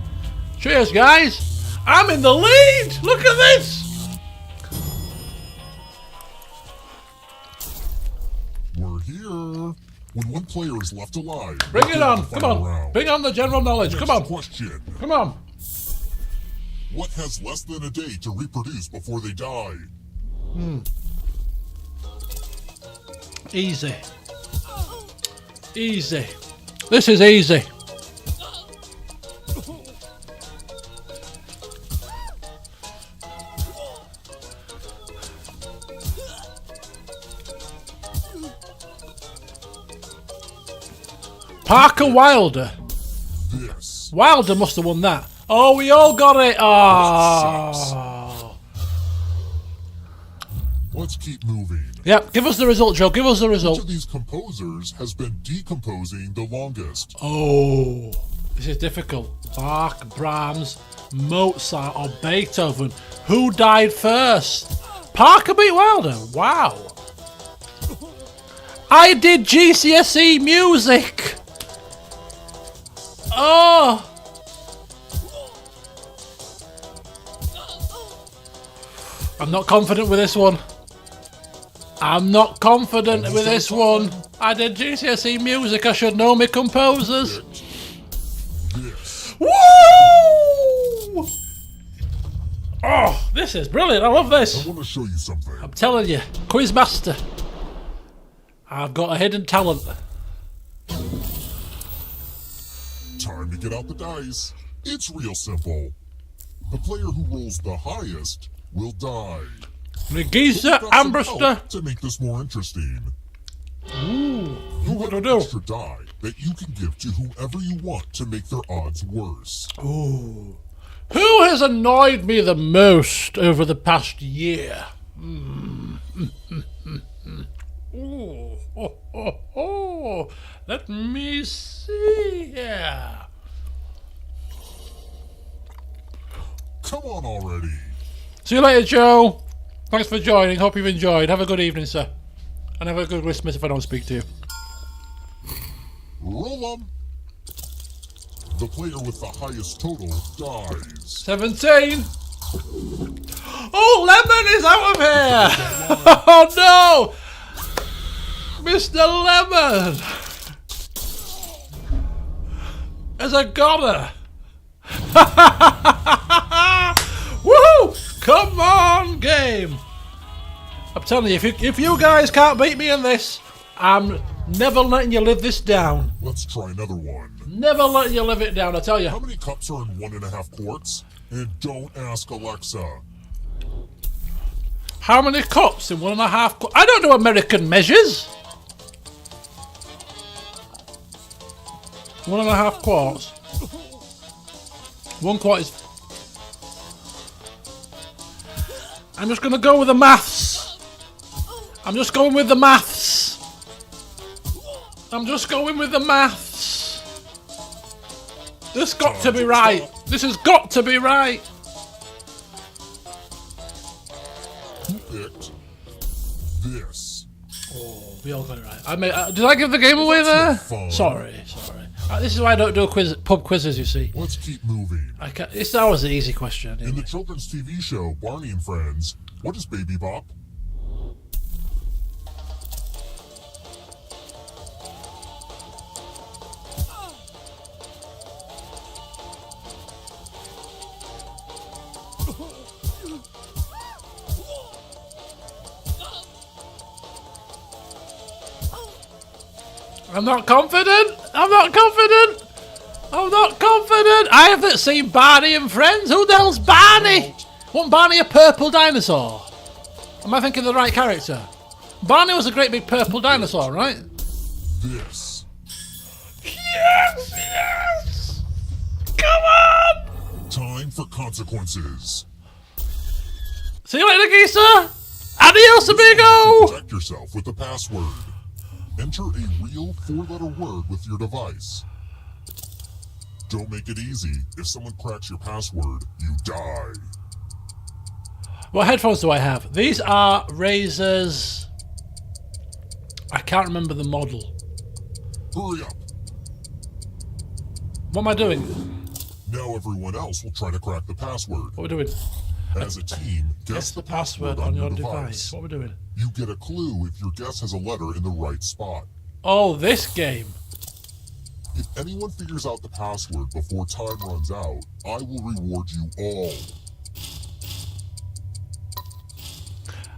Cheers, guys. I'm in the lead. Look at this. We're here. When one player is left alive, Bring we'll it go on. to the Come final on. round. Bring on the general knowledge. Next Come on. question. Come on. What has less than a day to reproduce before they die? Easy. Easy. This is easy. Parker Wilder. This. Wilder must have won that. Oh, we all got it. Oh. Let's keep moving. Yep, give us the result, Joe. Give us the Which result. of these composers has been decomposing the longest? Oh. This is difficult. Bach, Brahms, Mozart or Beethoven. Who died first? Parker beat Wilder. Wow. I did GCSE music. Oh. I'm not confident with this one. I'm not confident with this one. I did GCSE music. I should know my composers. Woo! Oh, this is brilliant. I love this. I want to show you something. I'm telling you, Quizmaster. I've got a hidden talent. Time to get out the dice. It's real simple. The player who rolls the highest will die. Nagisa Got some Ambrister. help to make this more interesting. Ooh, what do I An do? extra die that you can give to whoever you want to make their odds worse. Ooh. Who has annoyed me the most over the past year? Ooh. Oh. Let me see here. Come on already. See you later, Joe. Thanks for joining. Hope you've enjoyed. Have a good evening, sir. And have a good Christmas if I don't speak to you. Roll 'em. The player with the highest total dies. 17. Oh, Lemon is out of here. Oh, no. Mr. Lemon. As a goner. Woohoo! Come on, game. I'm telling you, if you guys can't beat me in this, I'm never letting you live this down. Let's try another one. Never letting you live it down, I tell you. How many cups are in 1.5 quarts? And don't ask Alexa. How many cups in 1.5 quarts? I don't know American measures. 1.5 quarts. 1 quart is... I'm just going to go with the maths. I'm just going with the maths. I'm just going with the maths. This got to be right. This has got to be right. Who picked this? Oh, we all got it right. Did I give the game away there? Fun. Sorry. This is why I don't do pub quizzes, you see. Let's keep moving. It's always an easy question. In the children's TV show Barney and Friends, what is Baby Bop? I'm not confident. I haven't seen Barney and Friends. Who the hell's Barney? Wasn't Barney a purple dinosaur? Am I thinking of the right character? Barney was a great big purple dinosaur, right? This. Yes! Come on! Time for consequences. See you later, geezer! Adios, amigo! Protect yourself with the password. Enter a real 4-letter word with your device. Don't make it easy. If someone cracks your password, you die. What headphones do I have? These are Razors. I can't remember the model. Hurry up. What am I doing? Now everyone else will try to crack the password. What are we doing? As a team, guess the password on your device. What are we doing? You get a clue if your guess has a letter in the right spot. Oh, this game. If anyone figures out the password before time runs out, I will reward you all.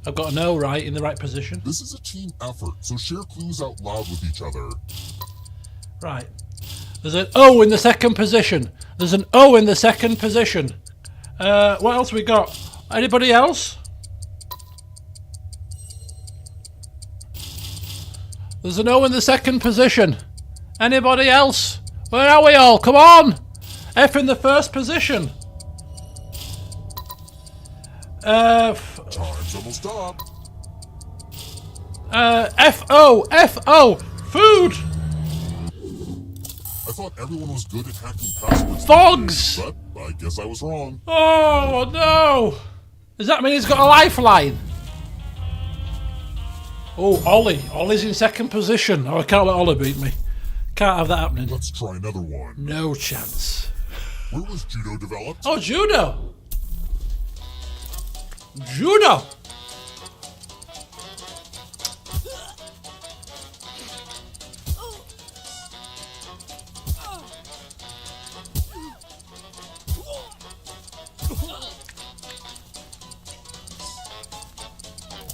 I've got an O right in the right position. This is a team effort, so share clues out loud with each other. Right. There's an O in the second position. There's an O in the second position. What else we got? Anybody else? There's an O in the second position. Anybody else? Where are we all? Come on! F in the first position. Time's almost up. F-O! F-O! Food! I thought thought everyone was good at hacking passwords. Fogs! But I guess I was wrong. Oh no! Does that mean he's got a lifeline? Oh, Ollie. Ollie's in second position. Oh, I can't let Ollie beat me. Can't have that happening. Let's try another one. No chance. Where was judo developed? Oh, judo! Judo!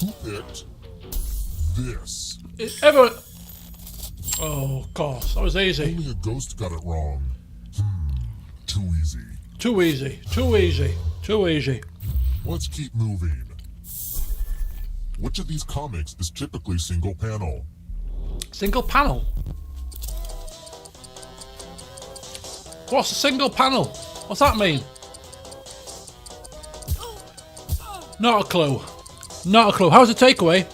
Who picked this? Everyone... Oh, of course. That was easy. Only a ghost got it wrong. Too easy. Too easy. Too easy. Too easy. Let's keep moving. Which of these comics is typically single panel? Single panel? What's a single panel? What's that mean? Not a clue. Not a clue. How's the takeaway?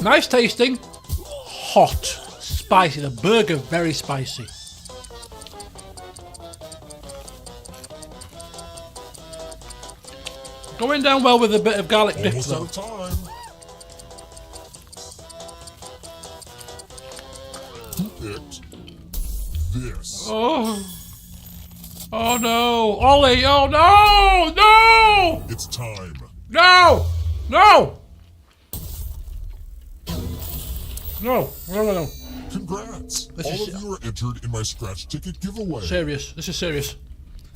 Nice tasting. Hot. Spicy. The burger very spicy. Going down well with a bit of garlic dip Almost though. out of time. Who picked this? Oh. Oh no. Ollie. Oh no. No. It's time. No. No. No. No, no, no. Congrats! This All is- of you are entered in my scratch ticket giveaway. Serious. This is serious.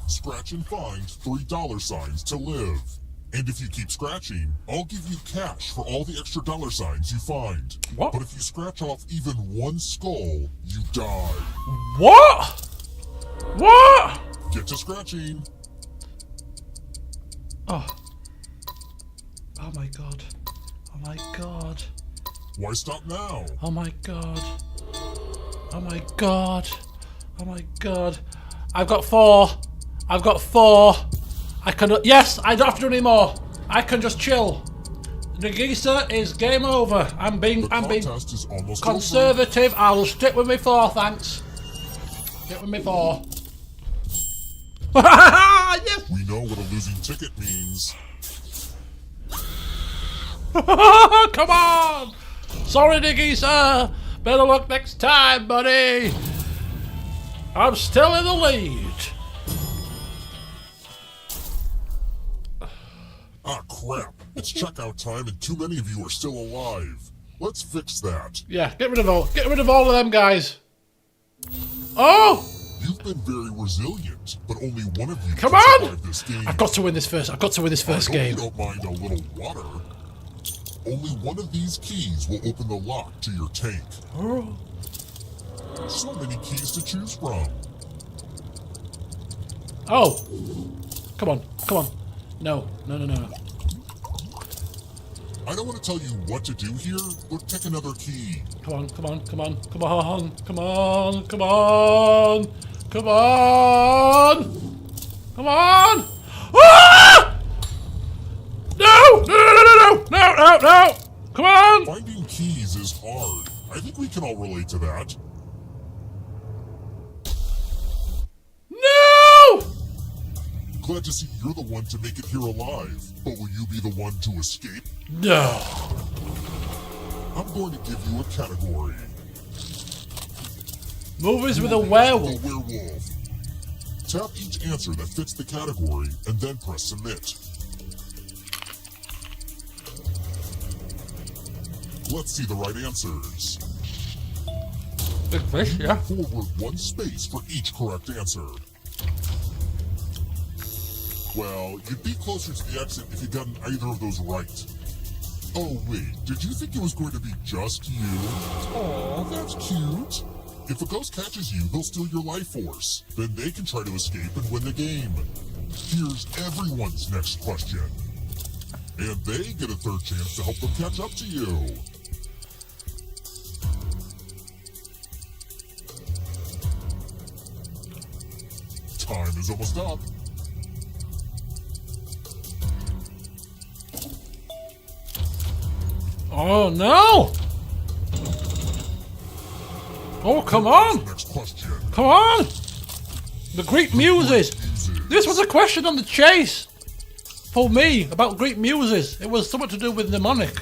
Scratch and find $3 to live. And if you keep scratching, I'll give you cash for all the extra $signs you find. What? But if you scratch off even one skull, you die. What? What? Get to scratching. Oh. Oh my god. Oh my god. Why stop now? Oh my god. Oh my god. Oh my god. I've got 4. I've got 4. I can. Yes, I don't have to do any more. I can just chill. Nagisa is game over. I'm being The contest is almost over. conservative. I'll stick with me 4, thanks. Stick with me 4. Yes. We know what a losing ticket means. Come on! Sorry, Nagisa. Better luck next time, buddy. I'm still in the lead. Ah, crap. It's checkout time and too many of you are still alive. Let's fix that. Yeah, get rid of all of them guys. Oh! You've been very resilient, but only one of you Come can on! survive this game. I've got to win this first. I've got to win this first I hope game. you don't mind a little water. Only one of these keys will open the lock to your tank. Oh. So many keys to choose from. Oh. Come on. Come on. No. No, no, no. I don't want to tell you what to do here, but pick another key. Come on, come on, come on, come on, come on, come on, come on, come on! Ah! No! No! No! No! No! No! No! Come on! Finding keys is hard. I think we can all relate to that. No! Glad to see you're the one to make it here alive, but will you be the one to escape? No! I'm going to give you a category. Movies with a A werewolf. werewolf. Tap each answer that fits the category and then press submit. Let's see the right answers. Big fish, yeah. Forward 1 space for each correct answer. Well, you'd be closer to the exit if you'd gotten either of those right. Oh wait, did you think it was going to be just you? Aw, that's cute. If a ghost catches you, they'll steal your life force. Then they can try to escape and win the game. Here's everyone's next question. And they get a third chance to help them catch up to you. Time is almost up. Oh no! Oh, come on! Next question. Come on! The Greek muses! This was a question on the chase! For me, about Greek muses. It was something to do with mnemonic.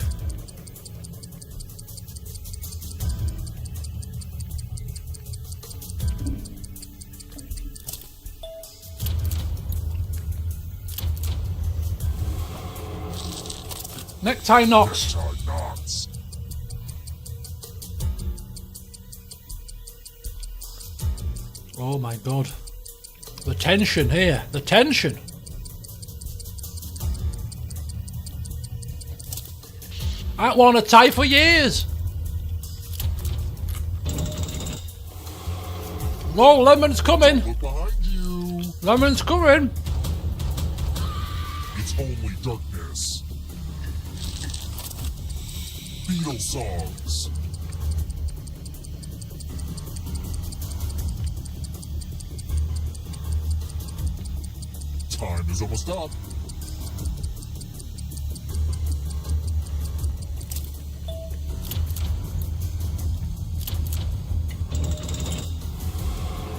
Necktie knots. Necktie knots. Oh my god. The tension here. The tension. I haven't worn a tie for years. Oh, lemon's coming. Look behind you. Lemon's coming. It's only darkness. Beatles songs. Time is almost up.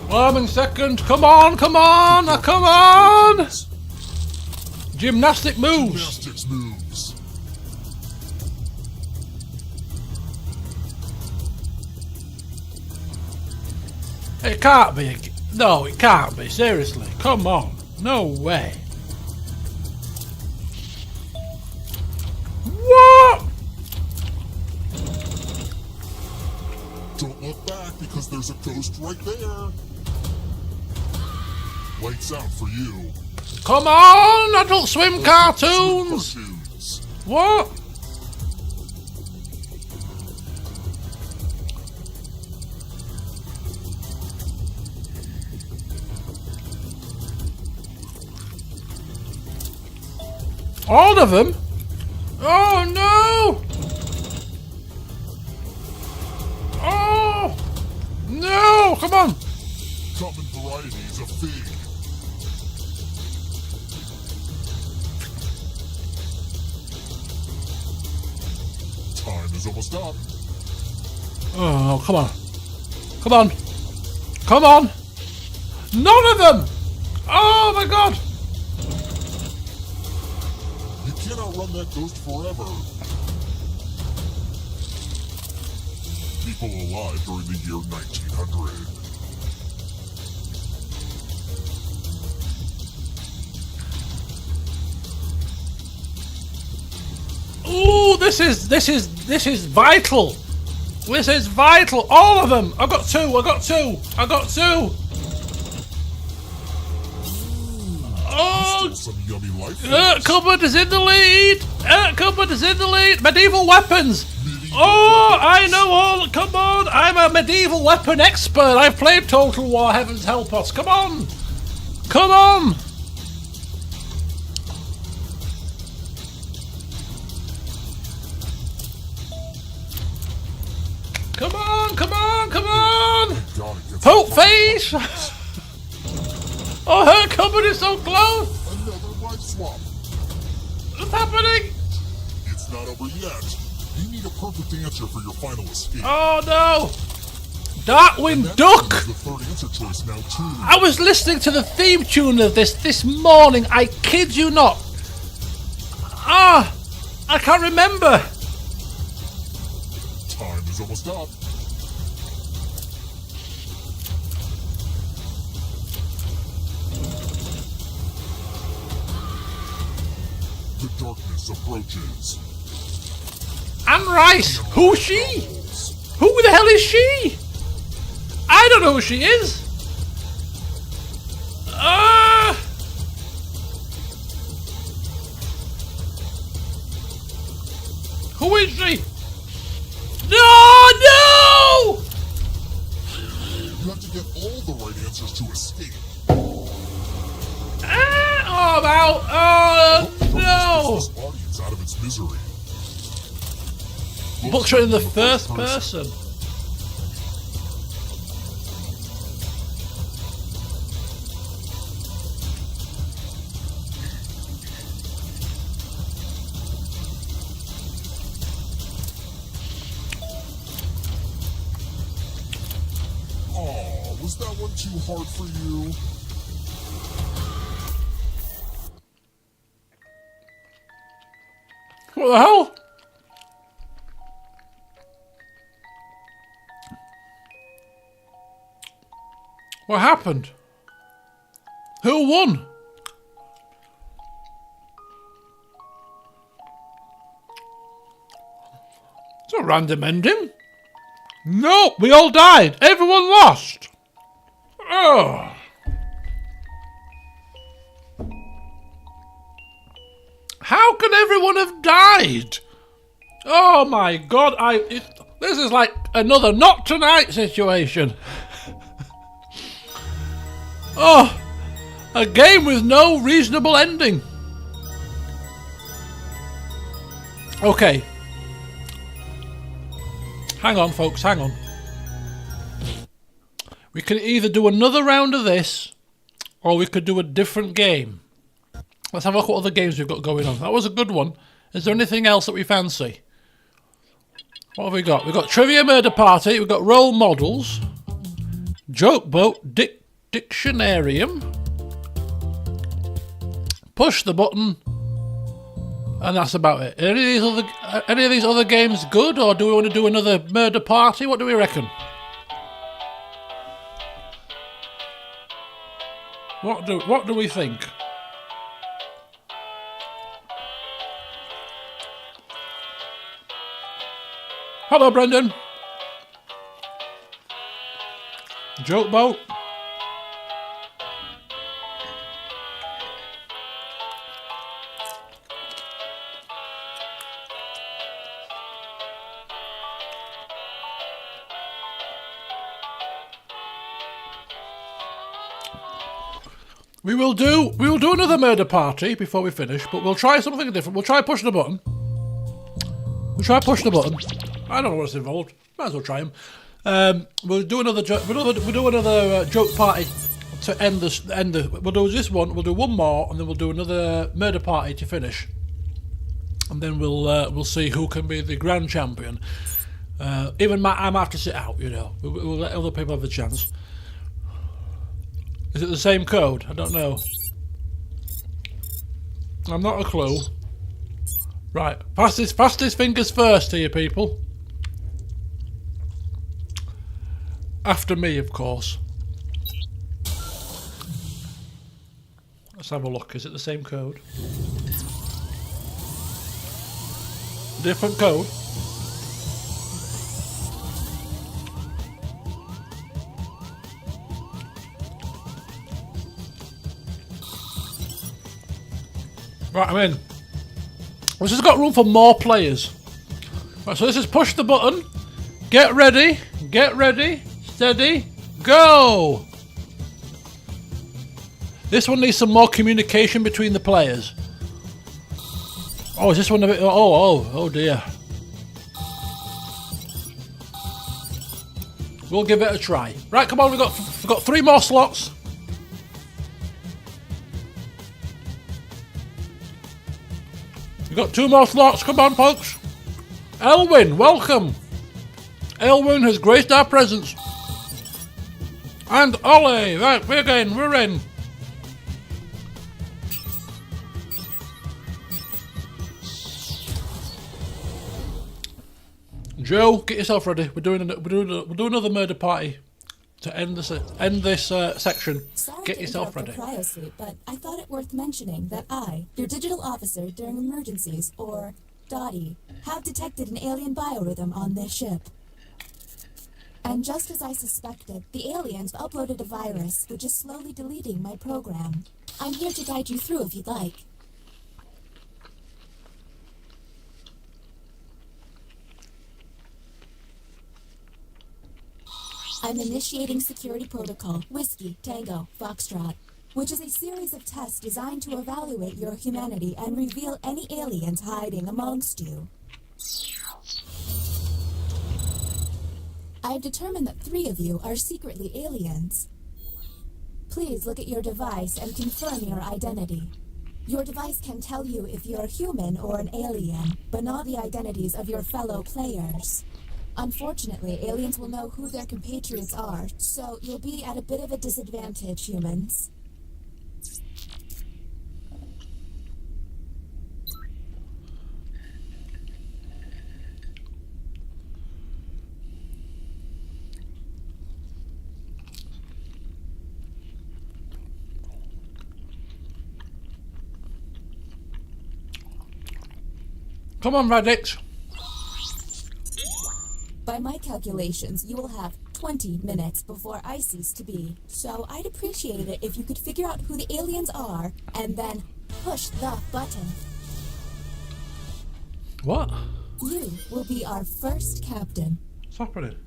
Lemon second. Come on, come on, come on. Gymnastic moves. Gymnastics moves. It can't be. No, it can't be. Seriously. Come on. No way. What? Don't look back because there's a ghost right there. Lights out for you. Come on, Adult Swim cartoons. Cartoons. What? All of them? Oh no! Oh no! Come on! Common varieties of fig. Time is almost up. Oh, come on. Come on. Come on! None of them! Oh my god! You can't outrun that ghost forever. People alive during the year 1900. Ooh, this is vital. This is vital. All of them. I got two. Oh, Still some yummy life. Cupboard is in the lead. Medieval weapons. Oh, I know all. Come on. I'm a medieval weapon expert. I've played Total War. Heavens help us. Come on. Come on. Come on. God, it gets Poke face. Oh, her cupboard is so close. another life swap. What's happening? It's not over yet. You need a perfect answer for your final escape. Oh no! Darkwing That Duck! is the third answer choice now too. I was listening to the theme tune of this morning. I kid you not. I can't remember. Time is almost up. The darkness approaches. Anne Rice. Who's she? Who the hell is she? I don't know who she is. Who is she? No! You have to get all the right answers to escape. Oh, I'm out. Oh, no. This audience out of its misery. Books are in the first person. Was that one too hard for you? What the hell? What happened? Who won? It's a random ending. No, we all died. Everyone lost. Oh. How can everyone have died? Oh my god, this is like another not tonight situation. Oh, a game with no reasonable ending. Okay. Hang on, folks, hang on. We can either do another round of this, or we could do a different game. Let's have a look at what other games we've got going on. That was a good one. Is there anything else that we fancy? What have we got? We've got Trivia Murder Party, we've got Role Models, Joke Boat, Dictionarium, Push the Button, and that's about it. Are any of these other games good, or do we want to do another Murder Party? What do we reckon? What do we think? Hello, Brendan. Joke Boat. We will do another murder party before we finish, but we'll try something different. We'll try push the button. I don't know what's involved. Might as well try them. We'll do another joke party to end this. We'll do this one. We'll do one more, and then we'll do another murder party to finish. And then we'll see who can be the grand champion. Even I might have to sit out. You know, we'll let other people have the chance. Is it the same code? I don't know. I'm not a clue. Right, fastest fingers first here, people. After me, of course. Let's have a look. Is it the same code? Different code? Right, I'm in. This has got room for more players. Right, so this is push the button. Get ready, steady, go! This one needs some more communication between the players. Oh, is this one a bit... Oh dear. We'll give it a try. Right, come on, we've got 3 more slots. We've got 2 more slots. Come on, folks. Elwyn, welcome. Elwyn has graced our presence. And Ollie. Right, we're in. Joe, get yourself ready. We'll do another murder party to end this section. Sorry Get to yourself interrupt ready. the cryosleep, but I thought it worth mentioning that I, your digital officer during emergencies, or Dottie, have detected an alien biorhythm on this ship. And just as I suspected, the aliens uploaded a virus which is slowly deleting my program. I'm here to guide you through if you'd like. I'm initiating security protocol, Whiskey, Tango, Foxtrot, which is a series of tests designed to evaluate your humanity and reveal any aliens hiding amongst you. I've determined that 3 of you are secretly aliens. Please look at your device and confirm your identity. Your device can tell you if you're human or an alien, but not the identities of your fellow players. Unfortunately, aliens will know who their compatriots are, so you'll be at a bit of a disadvantage, humans. Come on, Radix. By my calculations, you will have 20 minutes before I cease to be. So I'd appreciate it if you could figure out who the aliens are and then push the button. What? You will be our first captain. What's happening?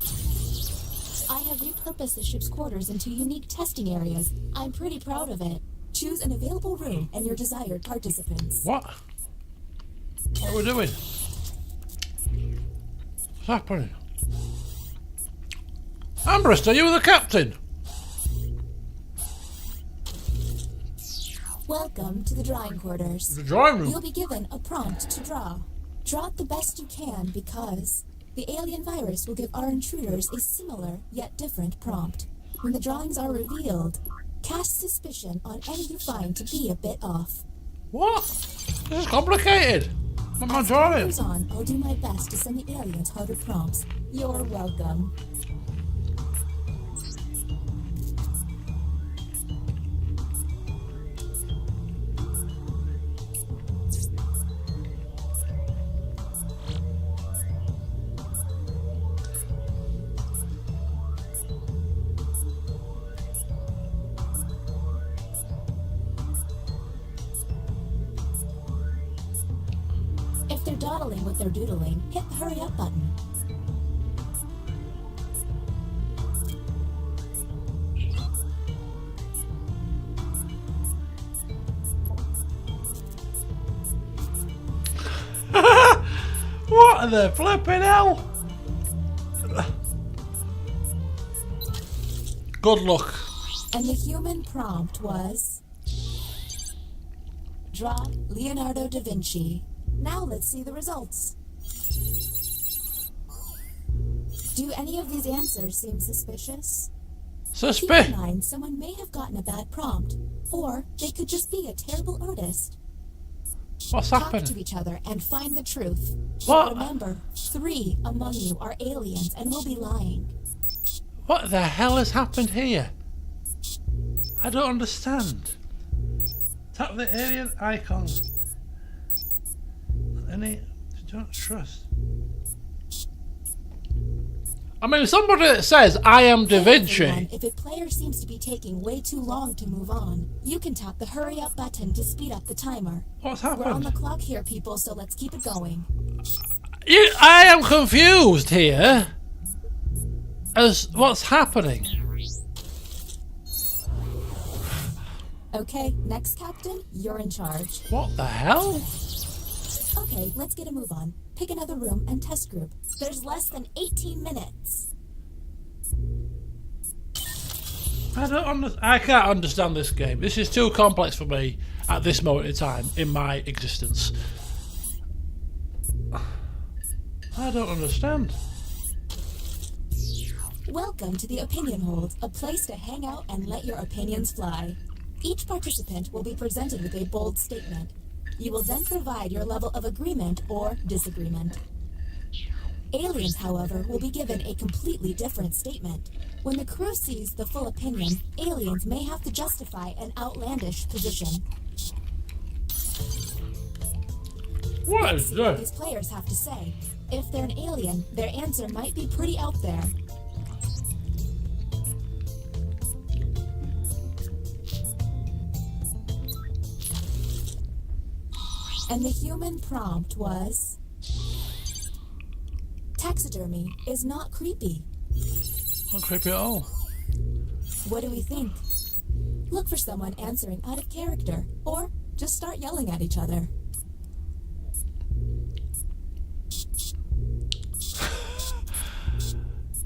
I have repurposed the ship's quarters into unique testing areas. I'm pretty proud of it. Choose an available room and your desired participants. What? What are we doing? What's happening? Ambrist, are you the captain? Welcome to the drawing quarters. The drawing room? You'll be given a prompt to draw. Draw it the best you can because the alien virus will give our intruders a similar yet different prompt. When the drawings are revealed, cast suspicion on any you find to be a bit off. What? This is complicated. What am I drawing? As time goes on, I'll do my best to send the aliens harder prompts. You're welcome. If they're dawdling with their doodling, hit the hurry up button. What the flipping hell? Good luck. And the human prompt was... Draw Leonardo da Vinci. Now let's see the results. Do any of these answers seem suspicious? Keep in mind, someone may have gotten a bad prompt, or they could just be a terrible artist. What's Talk happening? to each other and find the truth. What? Remember, 3 among you are aliens and will be lying. What the hell has happened here? I don't understand. Tap the alien icon. Any? Don't trust. I mean, somebody that says I am Da Vinci. Everyone, if a player seems to be taking way too long to move on, you can tap the hurry up button to speed up the timer. What's We're on happened? the clock here, people, so let's keep it going. I am confused here. As what's happening? Okay, next captain, you're in charge. What the hell? Okay, let's get a move on. Pick another room and test group. There's less than 18 minutes. I can't understand this game. This is too complex for me at this moment in time in my existence. I don't understand. Welcome to the Opinion Hold, a place to hang out and let your opinions fly. Each participant will be presented with a bold statement. You will then provide your level of agreement or disagreement. Aliens, however, will be given a completely different statement. When the crew sees the full opinion, aliens may have to justify an outlandish position. What Let's is see what this? these players have to say. If they're an alien, their answer might be pretty out there. And the human prompt was... Taxidermy is not creepy. Not creepy at all. What do we think? Look for someone answering out of character, or just start yelling at each other.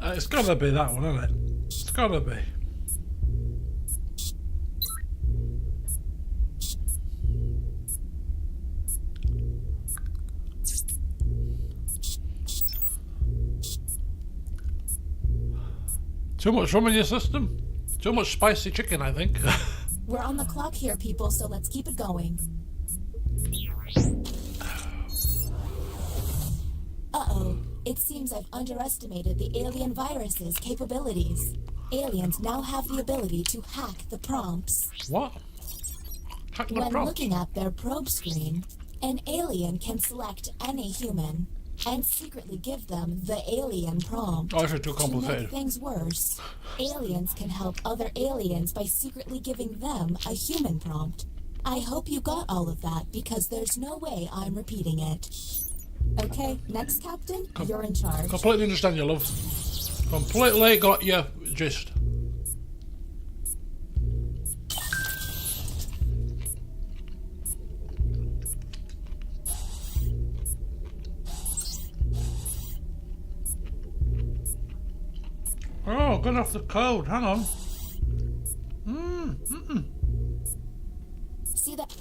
It's gotta be that one, isn't it? It's gotta be. Too much rum in your system. Too much spicy chicken, I think. We're on the clock here, people, so let's keep it going. Uh-oh. It seems I've underestimated the alien virus's capabilities. Aliens now have the ability to hack the prompts. What? Hack the When prompt. looking at their probe screen, an alien can select any human and secretly give them the alien prompt. Oh, this is too To complicated. make things worse, aliens can help other aliens by secretly giving them a human prompt. I hope you got all of that, because there's no way I'm repeating it. Okay, next captain, you're in charge. Completely understand you, love. Completely got your gist. Oh, got off the code. Hang on. See that?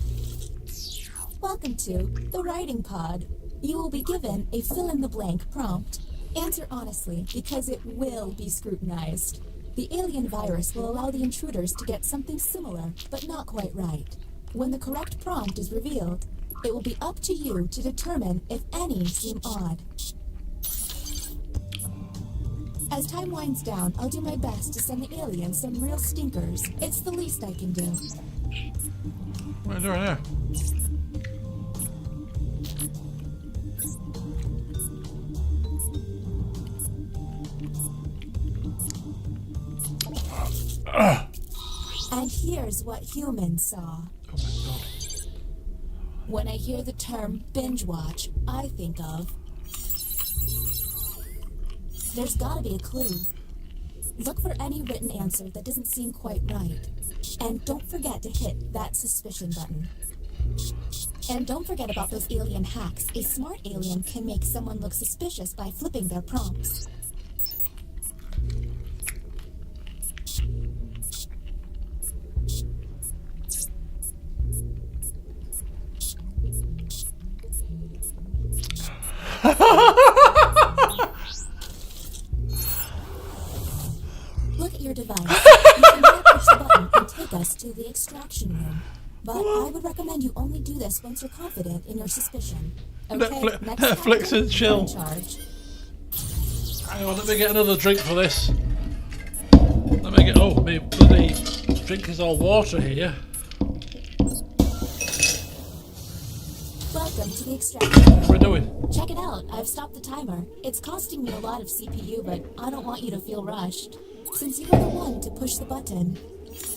Welcome to the writing pod. You will be given a fill-in-the-blank prompt. Answer honestly, because it will be scrutinized. The alien virus will allow the intruders to get something similar, but not quite right. When the correct prompt is revealed, it will be up to you to determine if any seem odd. As time winds down, I'll do my best to send the aliens some real stinkers. It's the least I can do. What are you doing here? And here's what humans saw. Oh my god. When I hear the term binge watch, I think of... There's gotta be a clue. Look for any written answer that doesn't seem quite right. And don't forget to hit that suspicion button. And don't forget about those alien hacks. A smart alien can make someone look suspicious by flipping their prompts. Look at your device. You can now push the button and take us to the extraction room. But I would recommend you only do this once you're confident in your suspicion. Okay, next Netflix captain, and chill. you're in charge. Hang on, let me get another drink for this. Let me get. Oh, my bloody drink is all water here. Welcome to the extraction room. What are we doing? Check it out. I've stopped the timer. It's costing me a lot of CPU, but I don't want you to feel rushed. Since you are the one to push the button,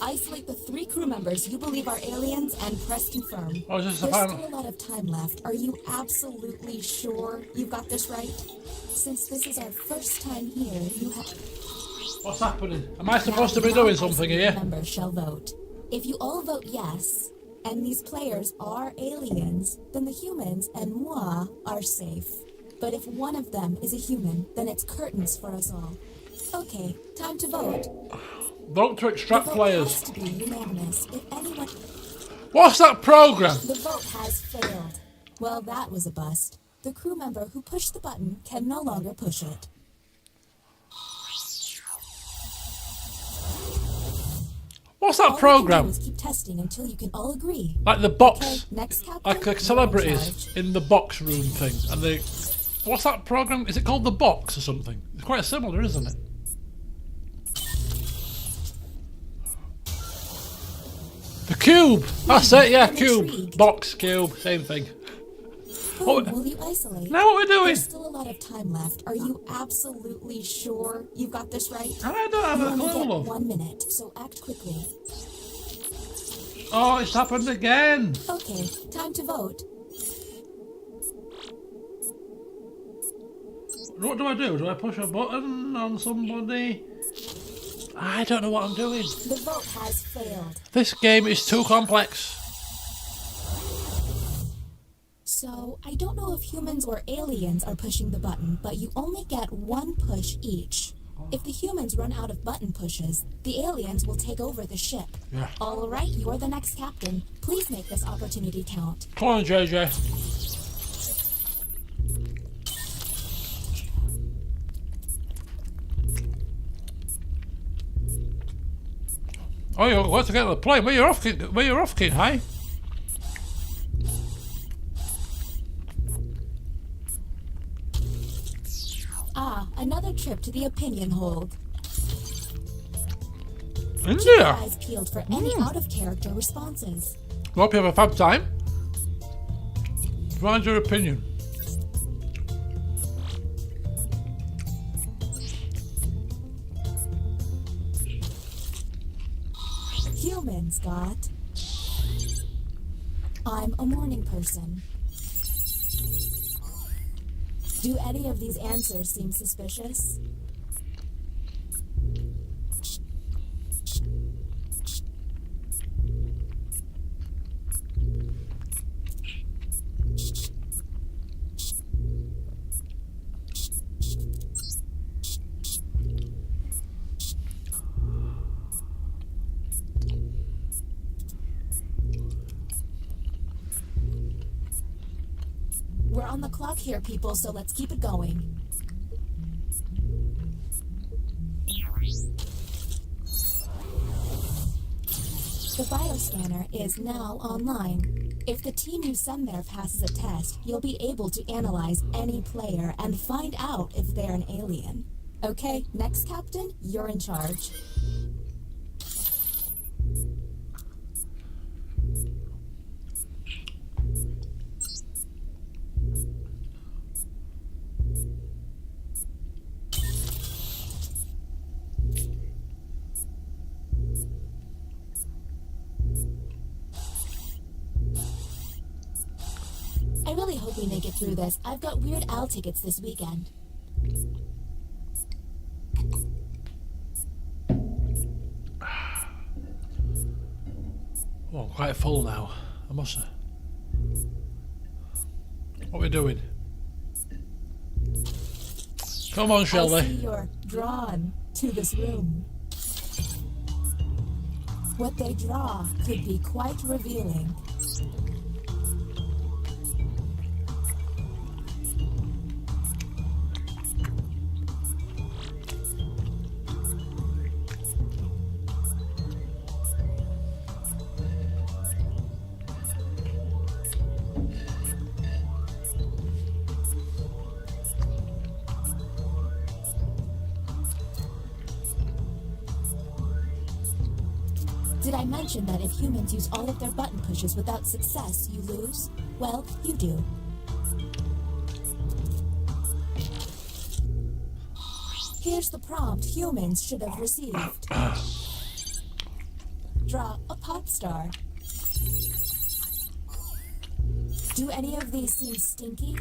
isolate the 3 crew members you believe are aliens and press confirm. Oh, is this the There's final? still a lot of time left. Are you absolutely sure you've got this right? Since this is our first time here, you have... What's happening? Am I supposed to be doing something here? Members shall vote. If you all vote yes, and these players are aliens, then the humans and moi are safe. But if one of them is a human, then it's curtains for us all. Okay, time to vote. Vote to The extract vote players. has to be unanimous. If anyone... What's that program? The vote has failed. Well, that was a bust. The crew member who pushed the button can no longer push it. What's All that we can do program? is keep testing until you can all agree. Like the Okay, box, next captain, like you're the in celebrities charge. in the box room thing, and they. What's that program? Is it called the box or something? It's quite similar, isn't it? The cube. That's it. Yeah, I'm cube. intrigued. Box, cube, same thing. Whom What- will you isolate? Now what we're doing? There's still a lot of time left. Are you absolutely sure you've got this right? I don't have You a only clue, get love. 1 minute, so act quickly. Oh, it's happened again. Okay, time to vote. What do I do? Do I push a button on somebody? I don't know what I'm doing. The vote has failed. This game is too complex. So, I don't know if humans or aliens are pushing the button, but you only get 1 push each. If the humans run out of button pushes, the aliens will take over the ship. Yeah. All right, you're the next captain. Please make this opportunity count. Come on, JJ. Oh, you've got to get to the plane. Where you're off, kid, hey? Ah, another trip to the opinion hold. India. Eyes peeled for any out-of-character responses. Hope you have a fab time. Provide your opinion. Humans, Scott. I'm a morning person. Do any of these answers seem suspicious? We're on the clock here, people, so let's keep it going. The bioscanner is now online. If the team you send there passes a test, you'll be able to analyze any player and find out if they're an alien. Okay, next captain, you're in charge. I really hope we make it through this. I've got Weird Al tickets this weekend. Oh, I'm quite full now. I must say. What are we doing? Come on, I Shelby. see you're drawn to this room. What they draw could be quite revealing. Did I mention that if humans use all of their button pushes without success, you lose? Well, you do. Here's the prompt humans should have received. Draw a pop star. Do any of these seem stinky?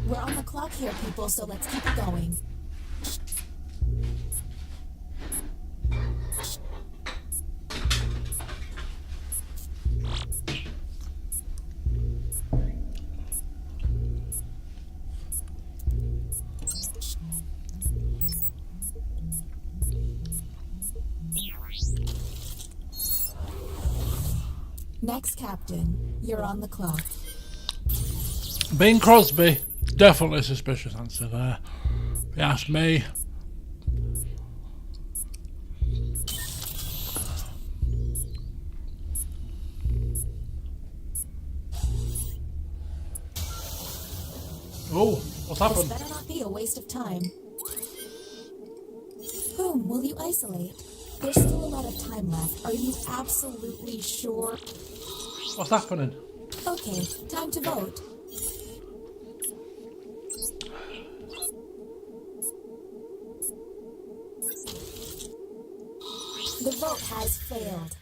We're on the clock here, people, so let's keep it going. Next captain, you're on the clock. Bing Crosby. Definitely suspicious answer there. If you ask me. Oh, what's This happened? better not be a waste of time. Whom will you isolate? There's still a lot of time left. Are you absolutely sure? What's happening? Okay, time to vote. The vote has failed.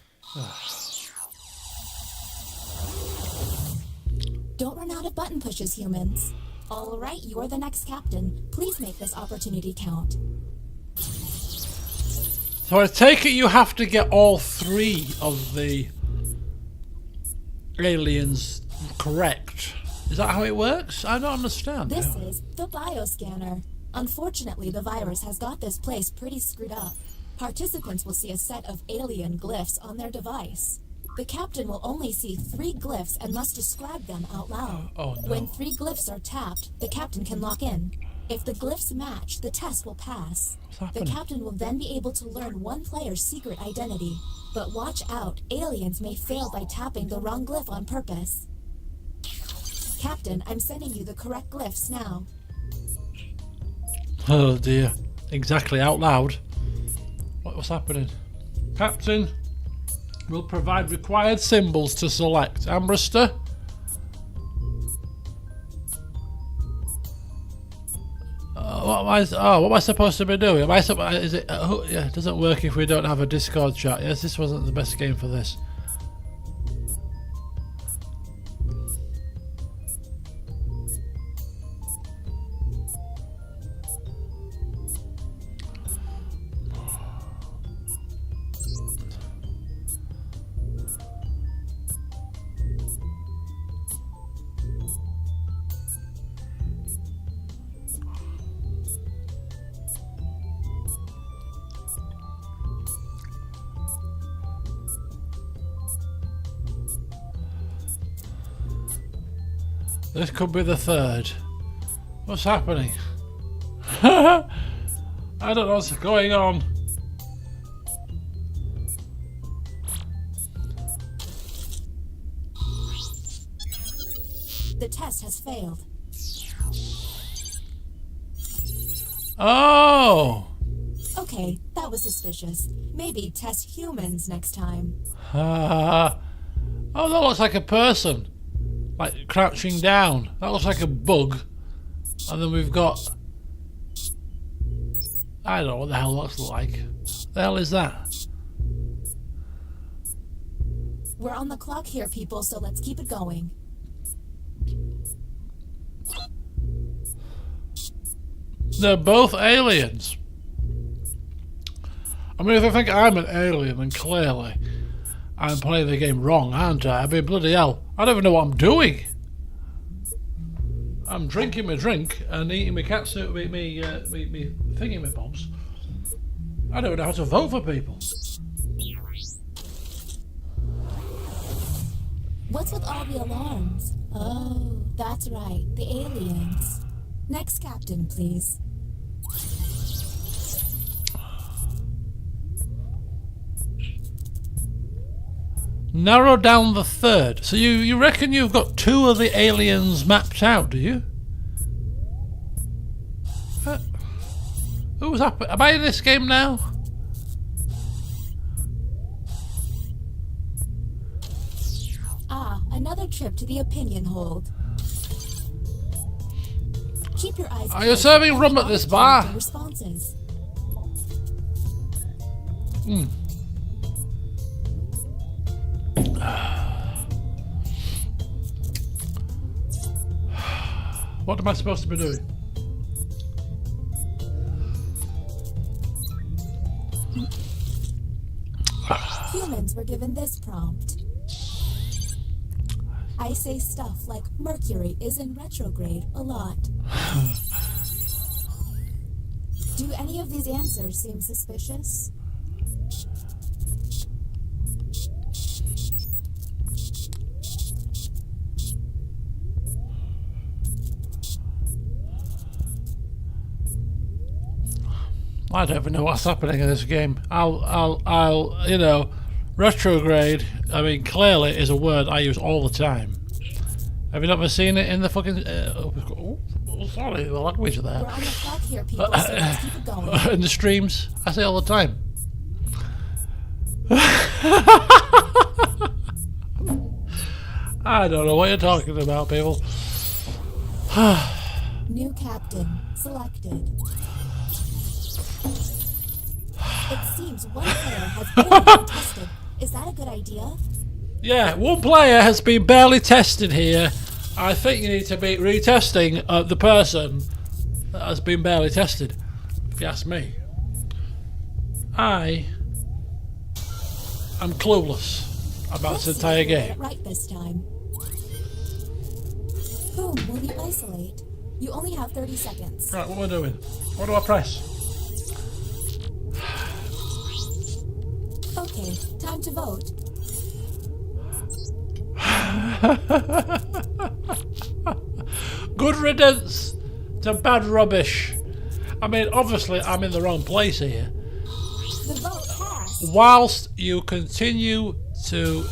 Don't run out of button pushes, humans. All right, you're the next captain. Please make this opportunity count. So I take it you have to get all three of the aliens correct. Is that how it works? I don't understand. This is the bioscanner. Unfortunately, the virus has got this place pretty screwed up. Participants will see a set of alien glyphs on their device. The captain will only see 3 glyphs and must describe them out loud. Oh, no. When 3 glyphs are tapped, the captain can lock in. If the glyphs match, the test will pass. What's The happening? captain will then be able to learn one player's secret identity. But watch out, aliens may fail by tapping the wrong glyph on purpose. Captain, I'm sending you the correct glyphs now. Oh dear. Exactly, out loud. What's happening? Captain will provide required symbols to select. Ambrister? What am I supposed to be doing? Is it? Yeah, it doesn't work if we don't have a Discord chat. Yes, this wasn't the best game for this. This could be the third. What's happening? I don't know what's going on. The test has failed. Oh! Okay, that was suspicious. Maybe test humans next time. Oh, that looks like a person. Like crouching down. That looks like a bug. And then we've got... I don't know what the hell that looks like. The hell is that? We're on the clock here, people, so let's keep it going. They're both aliens. I mean, if I think I'm an alien, then clearly I'm playing the game wrong, aren't I? I mean, bloody hell. I don't even know what I'm doing. I'm drinking my drink and eating my catsuit with me thingy my bobs. I don't know how to vote for people. What's with all the alarms? Oh, that's right, the aliens. Next captain, please. Narrow down the third. So you reckon you've got 2 of the aliens mapped out, do you? Who's up? Am I in this game now? Ah, another trip to the opinion hold. Keep your eyes. Are you serving rum at this bar? Responses. What am I supposed to be doing? Humans were given this prompt. I say stuff like Mercury is in retrograde a lot. Do any of these answers seem suspicious? I don't even know what's happening in this game. I'll, you know, retrograde. I mean, clearly is a word I use all the time. Have you never seen it in the fucking? Sorry, the language there. We're on the clock here, people, so let's keep it going. In the streams, I say all the time. I don't know what you're talking about, people. New captain selected. It seems one player has been tested. Is that a good idea? Yeah, one player has been barely tested here. I think you need to be retesting the person that has been barely tested, if you ask me. I am clueless about this entire Let's see if we get game. it right this time. Whom will you isolate? You only have 30 seconds. Right, what am I doing? What do I press? Okay, time to vote. Good riddance to bad rubbish. I mean, obviously, I'm in the wrong place here. The vote passed. Whilst you continue to...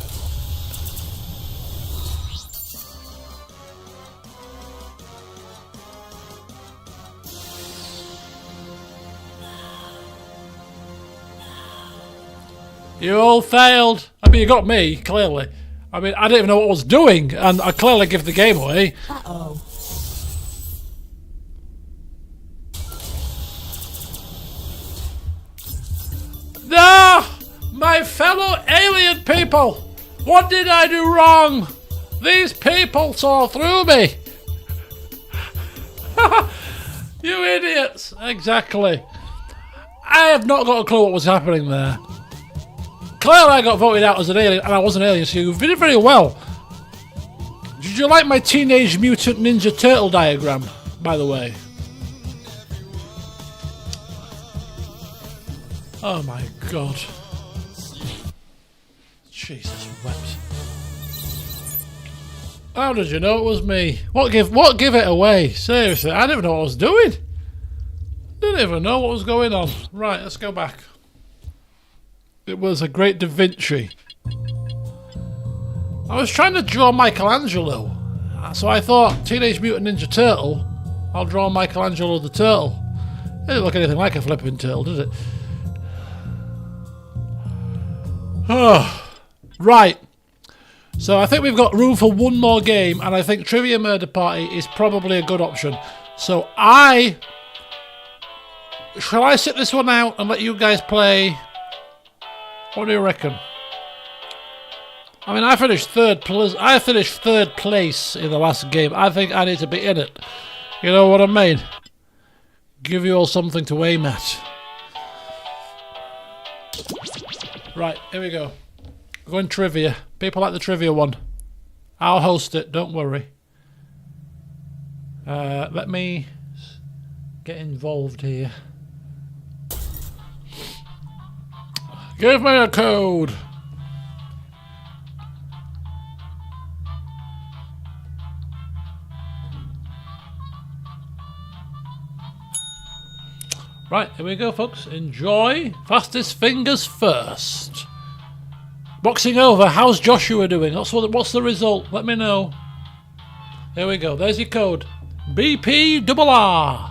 You all failed. I mean, you got me, clearly. I mean, I didn't even know what I was doing, and I clearly give the game away. Uh-oh. No! My fellow alien people! What did I do wrong? These people saw through me! You idiots! Exactly. I have not got a clue what was happening there. Clearly I got voted out as an alien, and I was an alien, so you did very well. Did you like my Teenage Mutant Ninja Turtle diagram, by the way? Oh my god. Jesus wept. How did you know it was me? What give it away? Seriously, I didn't even know what I was doing. Didn't even know what was going on. Right, let's go back. It was a great Da Vinci. I was trying to draw Michelangelo. So I thought, Teenage Mutant Ninja Turtle, I'll draw Michelangelo the Turtle. It didn't look anything like a flipping turtle, did it? Oh, right. So I think we've got room for one more game, and I think Trivia Murder Party is probably a good option. So shall I sit this one out and let you guys play? What do you reckon? I mean, I finished third place in the last game. I think I need to be in it. You know what I mean? Give you all something to aim at. Right, here we go. We're going trivia. People like the trivia one. I'll host it, don't worry. Let me get involved here. Give me a code. Right, here we go, folks. Enjoy. Fastest fingers first. Boxing over. How's Joshua doing? What's the result? Let me know. Here we go. There's your code. BPRR.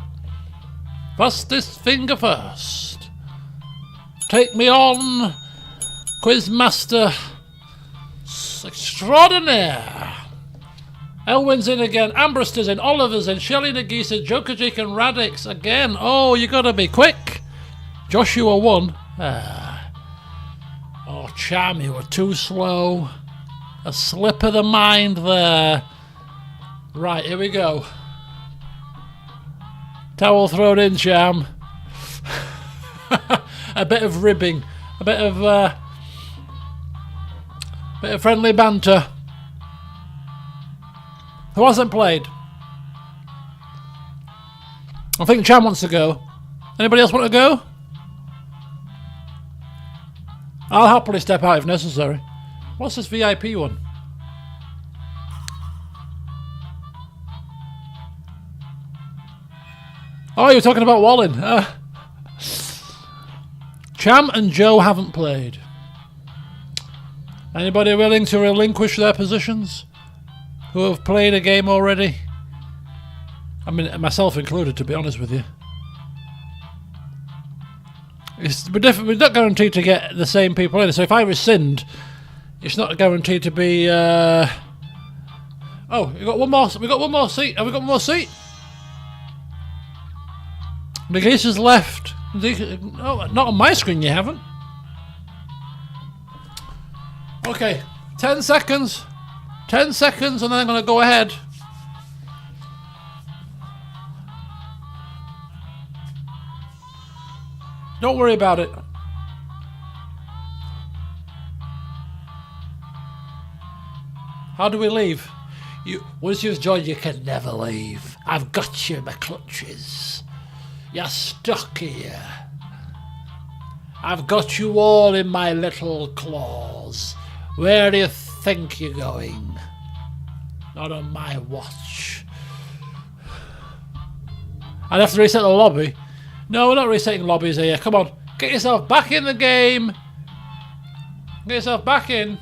Fastest finger first. Take me on, Quizmaster Extraordinaire. Elwyn's in again, Ambrister's in, Oliver's in, Shelley Nagisa, Jokajic and Radix again. Oh, you gotta be quick. Joshua won. Oh, Cham, you were too slow. A slip of the mind there. Right, here we go. Towel thrown in, Cham. A bit of ribbing, a bit of friendly banter. Who hasn't played? I think Cham wants to go. Anybody else want to go? I'll happily step out if necessary. What's this VIP one? Oh, you're talking about Wallin. Cham and Joe haven't played. Anybody willing to relinquish their positions? Who have played a game already? I mean, myself included, to be honest with you. We're not guaranteed to get the same people in, so if I rescind, it's not guaranteed to be... Oh, we got one more seat. Have we got one more seat? Nagisa's left. Oh, not on my screen, you haven't. Okay, 10 seconds. 10 seconds and then I'm going to go ahead. Don't worry about it. How do we leave? Once you've joined, you can never leave. I've got you in my clutches. You're stuck here. I've got you all in my little claws. Where do you think you're going? Not on my watch. I'd have to reset the lobby. No, we're not resetting lobbies here. Come on. Get yourself back in the game. Get yourself back in.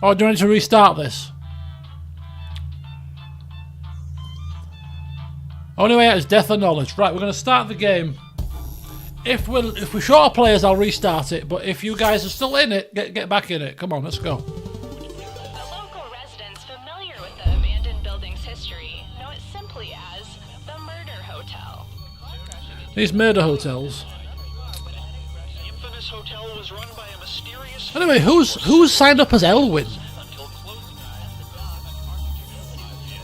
Or do you need to restart this? Only way out is death or knowledge. Right, we're going to start the game. If we're short of players, I'll restart it. But if you guys are still in it, get back in it. Come on, let's go. The local residents familiar with the abandoned building's history know it simply as the Murder Hotel. These murder hotels. The infamous hotel was run by a mysterious Anyway, who's signed up as Elwyn? until close.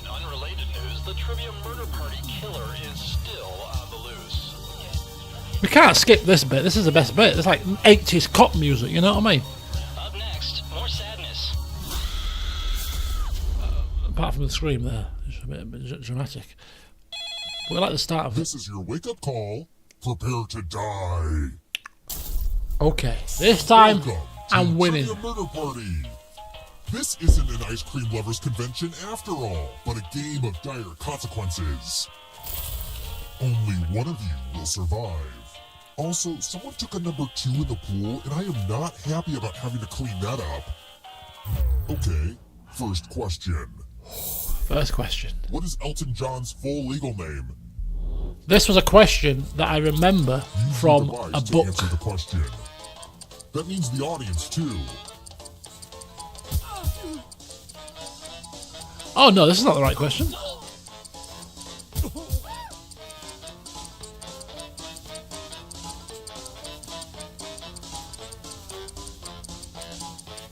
In unrelated news, the trivia murder party killer is still on the loose. We can't skip this bit. This is the best bit. It's like 80s cop music, you know what I mean? Up next, more sadness. Apart from the scream there. It's a bit dramatic. We like the start of it. This is your wake-up call. Prepare to die. Okay, this time Welcome I'm to winning. Trivia Murder Party. This isn't an ice cream lovers convention after all, but a game of dire consequences. Only one of you will survive. Also, someone took a number 2 in the pool, and I am not happy about having to clean that up. Okay, first question. First question. What is Elton John's full legal name? This was a question that I remember Use from your a device to book. answer the question. That means the audience, too. Oh no, this is not the right question.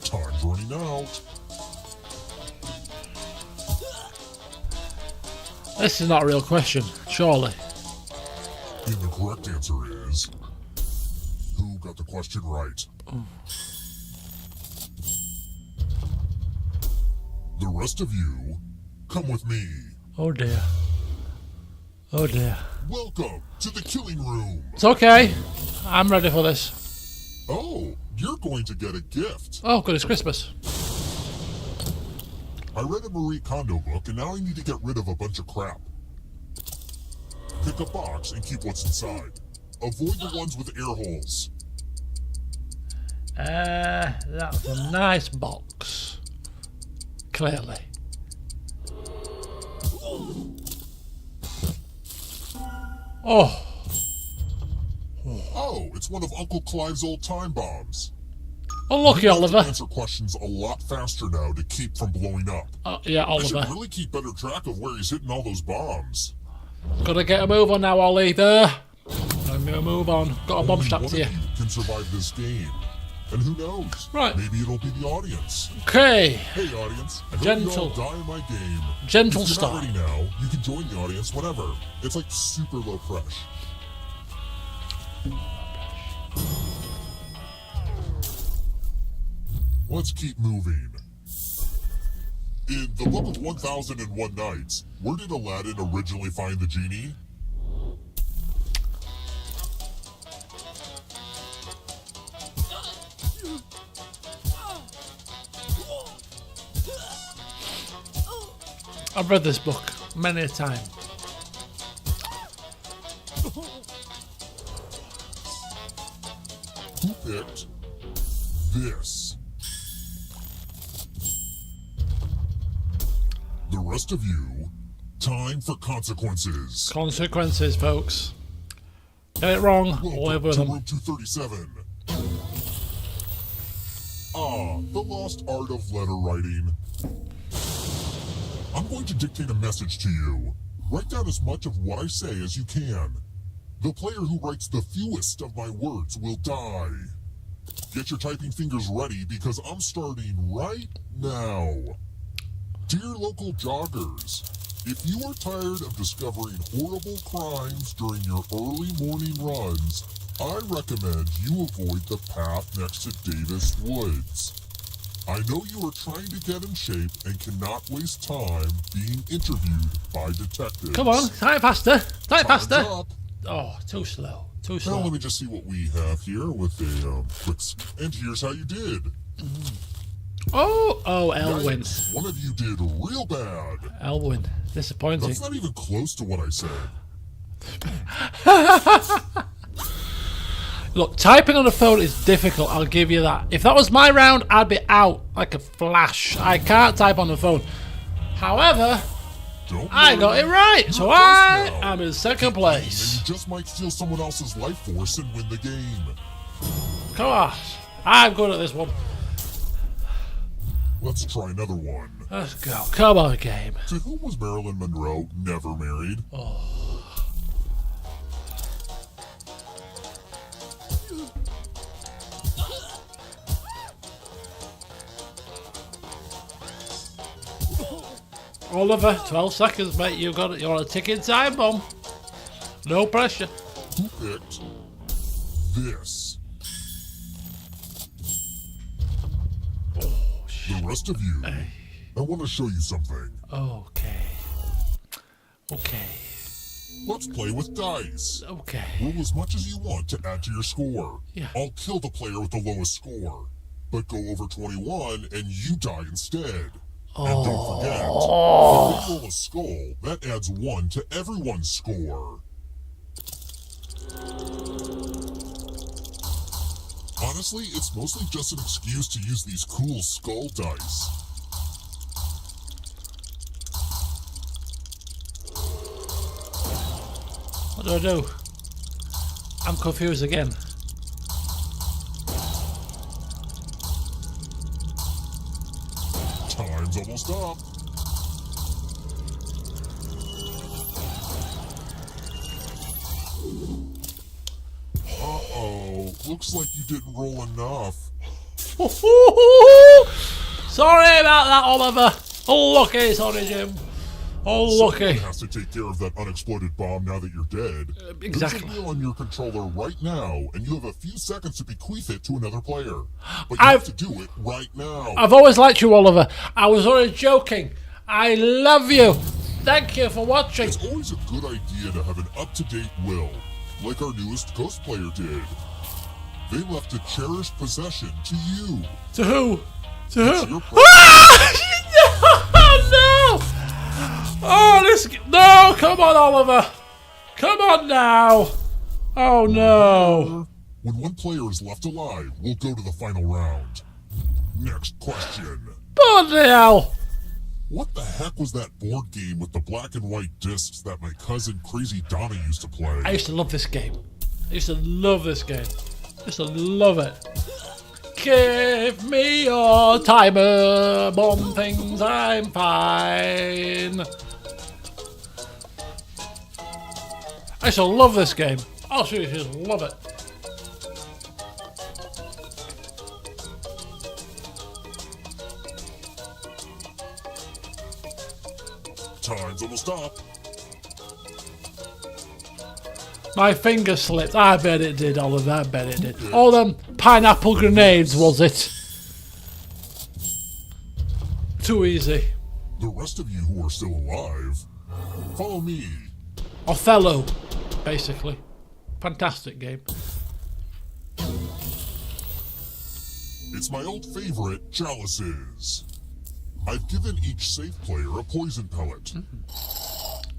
Time's running out. This is not a real question, surely. And the correct answer is... Who got the question right? The rest of you, come with me. Oh dear. Oh dear. Welcome to the killing room. It's okay. I'm ready for this. Oh, you're going to get a gift. Oh good, it's Christmas. I read a Marie Kondo book, and now I need to get rid of a bunch of crap. Pick a box and keep what's inside. Avoid the ones with air holes. That's a nice box. Clearly. Oh. Oh, it's one of Uncle Clive's old time bombs. Unlucky, You have to Oliver. answer questions a lot faster now to keep from blowing up. Yeah, I should Oliver. really keep better track of where he's hitting all those bombs. Gotta get a move on now, Ollie. There. I'm gonna move on. Got a bomb Only strapped one to you. of you can survive this game. And who knows? Right. Maybe it'll be the audience. Okay. Hey, audience. I hope Gentle. you all die in my game. Gentle If you're start. not ready now, you can join the audience whenever. It's like super low pressure. Let's keep moving. In the Book of 1001 Nights, where did Aladdin originally find the genie? I've read this book many a time. Who picked this? The rest of you, time for consequences. Consequences, folks. Get it wrong, live Welcome with to them. room 237. Ah, the lost art of letter writing. I'm going to dictate a message to you. Write down as much of what I say as you can. The player who writes the fewest of my words will die. Get your typing fingers ready because I'm starting right now. Dear local joggers, if you are tired of discovering horrible crimes during your early morning runs, I recommend you avoid the path next to Davis Woods. I know you are trying to get in shape and cannot waste time being interviewed by detectives. Come on, type faster. Type Time's faster. up. Oh, too slow. Too Now slow. let me just see what we have here with a quick. And here's how you did. Oh, Elwyn. Yikes, one of you did real bad. Elwyn. Disappointing. That's not even close to what I said. Look, typing on the phone is difficult, I'll give you that. If that was my round, I'd be out like a flash. I can't type on the phone. However, Don't I got worry. it right, so You're I close now. am in second And place. you just might steal someone else's life force and win the game. Come on. I'm good at this one. Let's try another one. Let's go. Come on, game. To whom was Marilyn Monroe never married? Oliver, 12 seconds, mate. You got it. You're on a ticking time bomb. No pressure. Who picked this? The rest of you, I want to show you something. Okay. Okay. Let's play with dice. Okay. Roll as much as you want to add to your score. Yeah. I'll kill the player with the lowest score. But go over 21 and you die instead. And don't forget, if they roll a skull, that adds 1 to everyone's score. Honestly, it's mostly just an excuse to use these cool skull dice. What do I do? I'm confused again. Time's almost up. Uh-oh, looks like you didn't roll enough. Sorry about that, Oliver. Unlucky, sorry, Jim. Unlucky. Someone has to take care of that unexploded bomb now that you're dead. Exactly. There's a wheel on your controller right now, and you have a few seconds to bequeath it to another player. But you have to do it right now. I've always liked you, Oliver. I was only joking. I love you. Thank you for watching. It's always a good idea to have an up-to-date will, like our newest ghost player did. They left a cherished possession to you. To who? To It's who? your No! Oh, this... No, come on, Oliver. Come on now. Oh, no. When one player is left alive, we'll go to the final round. Next question. Bloody hell. What the heck was that board game with the black and white discs that my cousin Crazy Donna used to play? I used to love this game. I used to love this game. I used to love it. Give me your timer, bomb things, I'm fine. I used to love this game. I'll seriously just love it. Time's almost up. My finger slipped. I bet it did, Oliver. I bet it did. All them pineapple grenades, was it? Too easy. The rest of you who are still alive, follow me. Othello, basically. Fantastic game. It's my old favorite, chalices. I've given each safe player a poison pellet.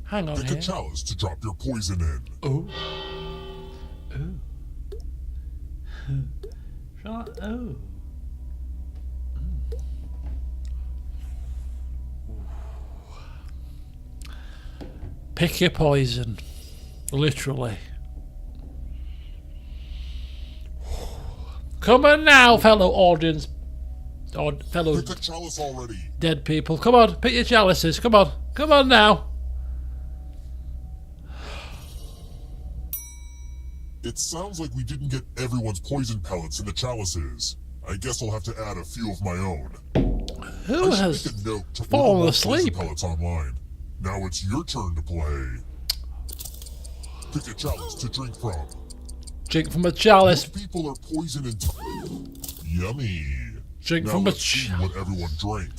Hang on Pick a here. chalice to drop your poison in. Oh. Oh. Shall I? Oh. Pick your poison. Literally. Come on now, fellow audience. Or fellow Pick a chalice already. dead people. Come on, pick your chalices. Come on. Come on now. It sounds like we didn't get everyone's poison pellets in the chalices. I guess I'll have to add a few of my own. Who I should has make a note to fallen order more asleep? poison pellets online. Now it's your turn to play. Pick a chalice to drink from. drink from a chalice? Most people are poison intolerant. Yummy. Drink Now from the let's see what everyone drank.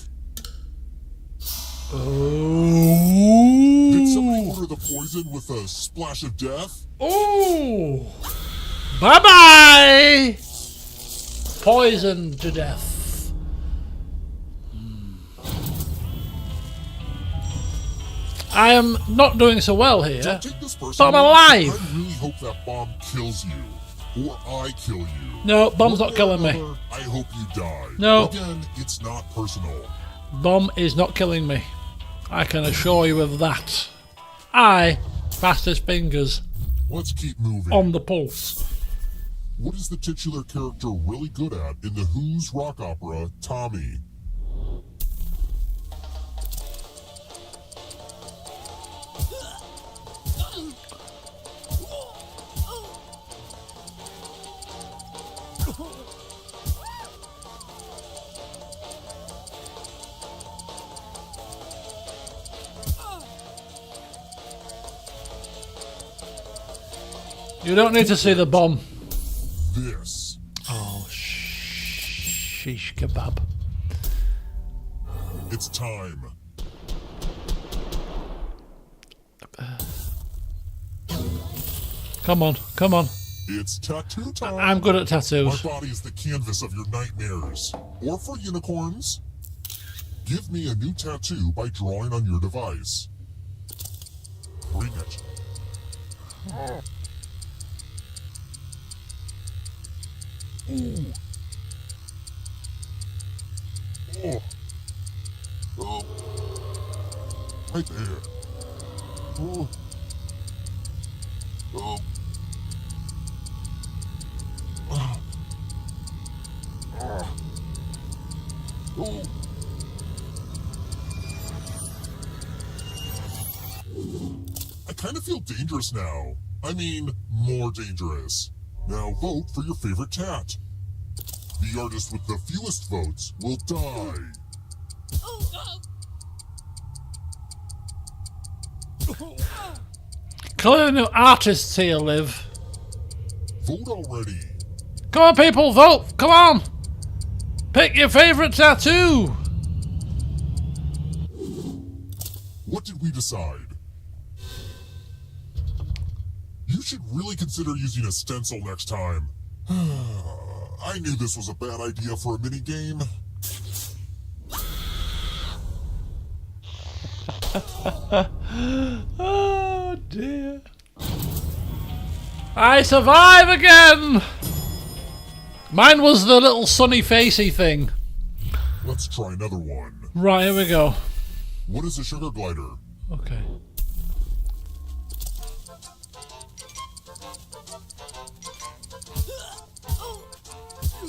Did somebody order the poison with a splash of death? Oh! Bye-bye! Poisoned to death. I am not doing so well here. Don't take this But personally. I'm alive! I really hope that bomb kills you. Or I kill you. No, bomb's One not way killing or me. another, I hope you die. No. Again, it's not personal. Bomb is not killing me. I can assure you of that. I, fastest fingers Let's keep moving. on the pulse. What is the titular character really good at in the Who's rock opera, Tommy? You don't need to see the bomb. This. Oh, sheesh kebab. It's time. Come on, come on. It's tattoo time. I'm good at tattoos. My body is the canvas of your nightmares. Or for unicorns, give me a new tattoo by drawing on your device. Bring it. Ooh. Oh. Oh. Right there. Oh. Oh. Ah. Ah. Oh. I kind of feel dangerous now. I mean, more dangerous. Now vote for your favorite tat. The artist with the fewest votes will die. Clearly no artists here live. Vote already. Come on, people, vote! Come on! Pick your favourite tattoo! What did we decide? You should really consider using a stencil next time. I knew this was a bad idea for a minigame. Oh dear. I survive again! Mine was the little sunny facey thing. Let's try another one. Right, here we go. What is a sugar glider? Okay.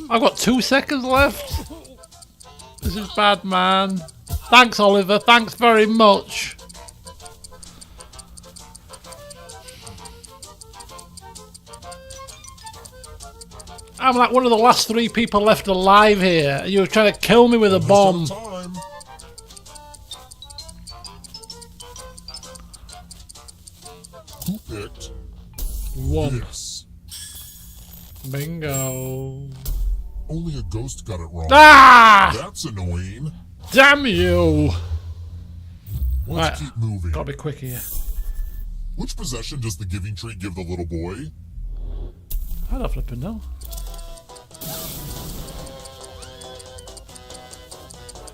I've got 2 seconds left. This is bad, man. Thanks, Oliver. Thanks very much. I'm like one of the last 3 people left alive here. You were trying to kill me with a bomb. Time. Who picked 1. this? Bingo. Only a ghost got it wrong. Ah! That's annoying. Damn you! Let's Right. keep moving. Gotta be quick here. Which possession does the giving tree give the little boy? I don't flipping know.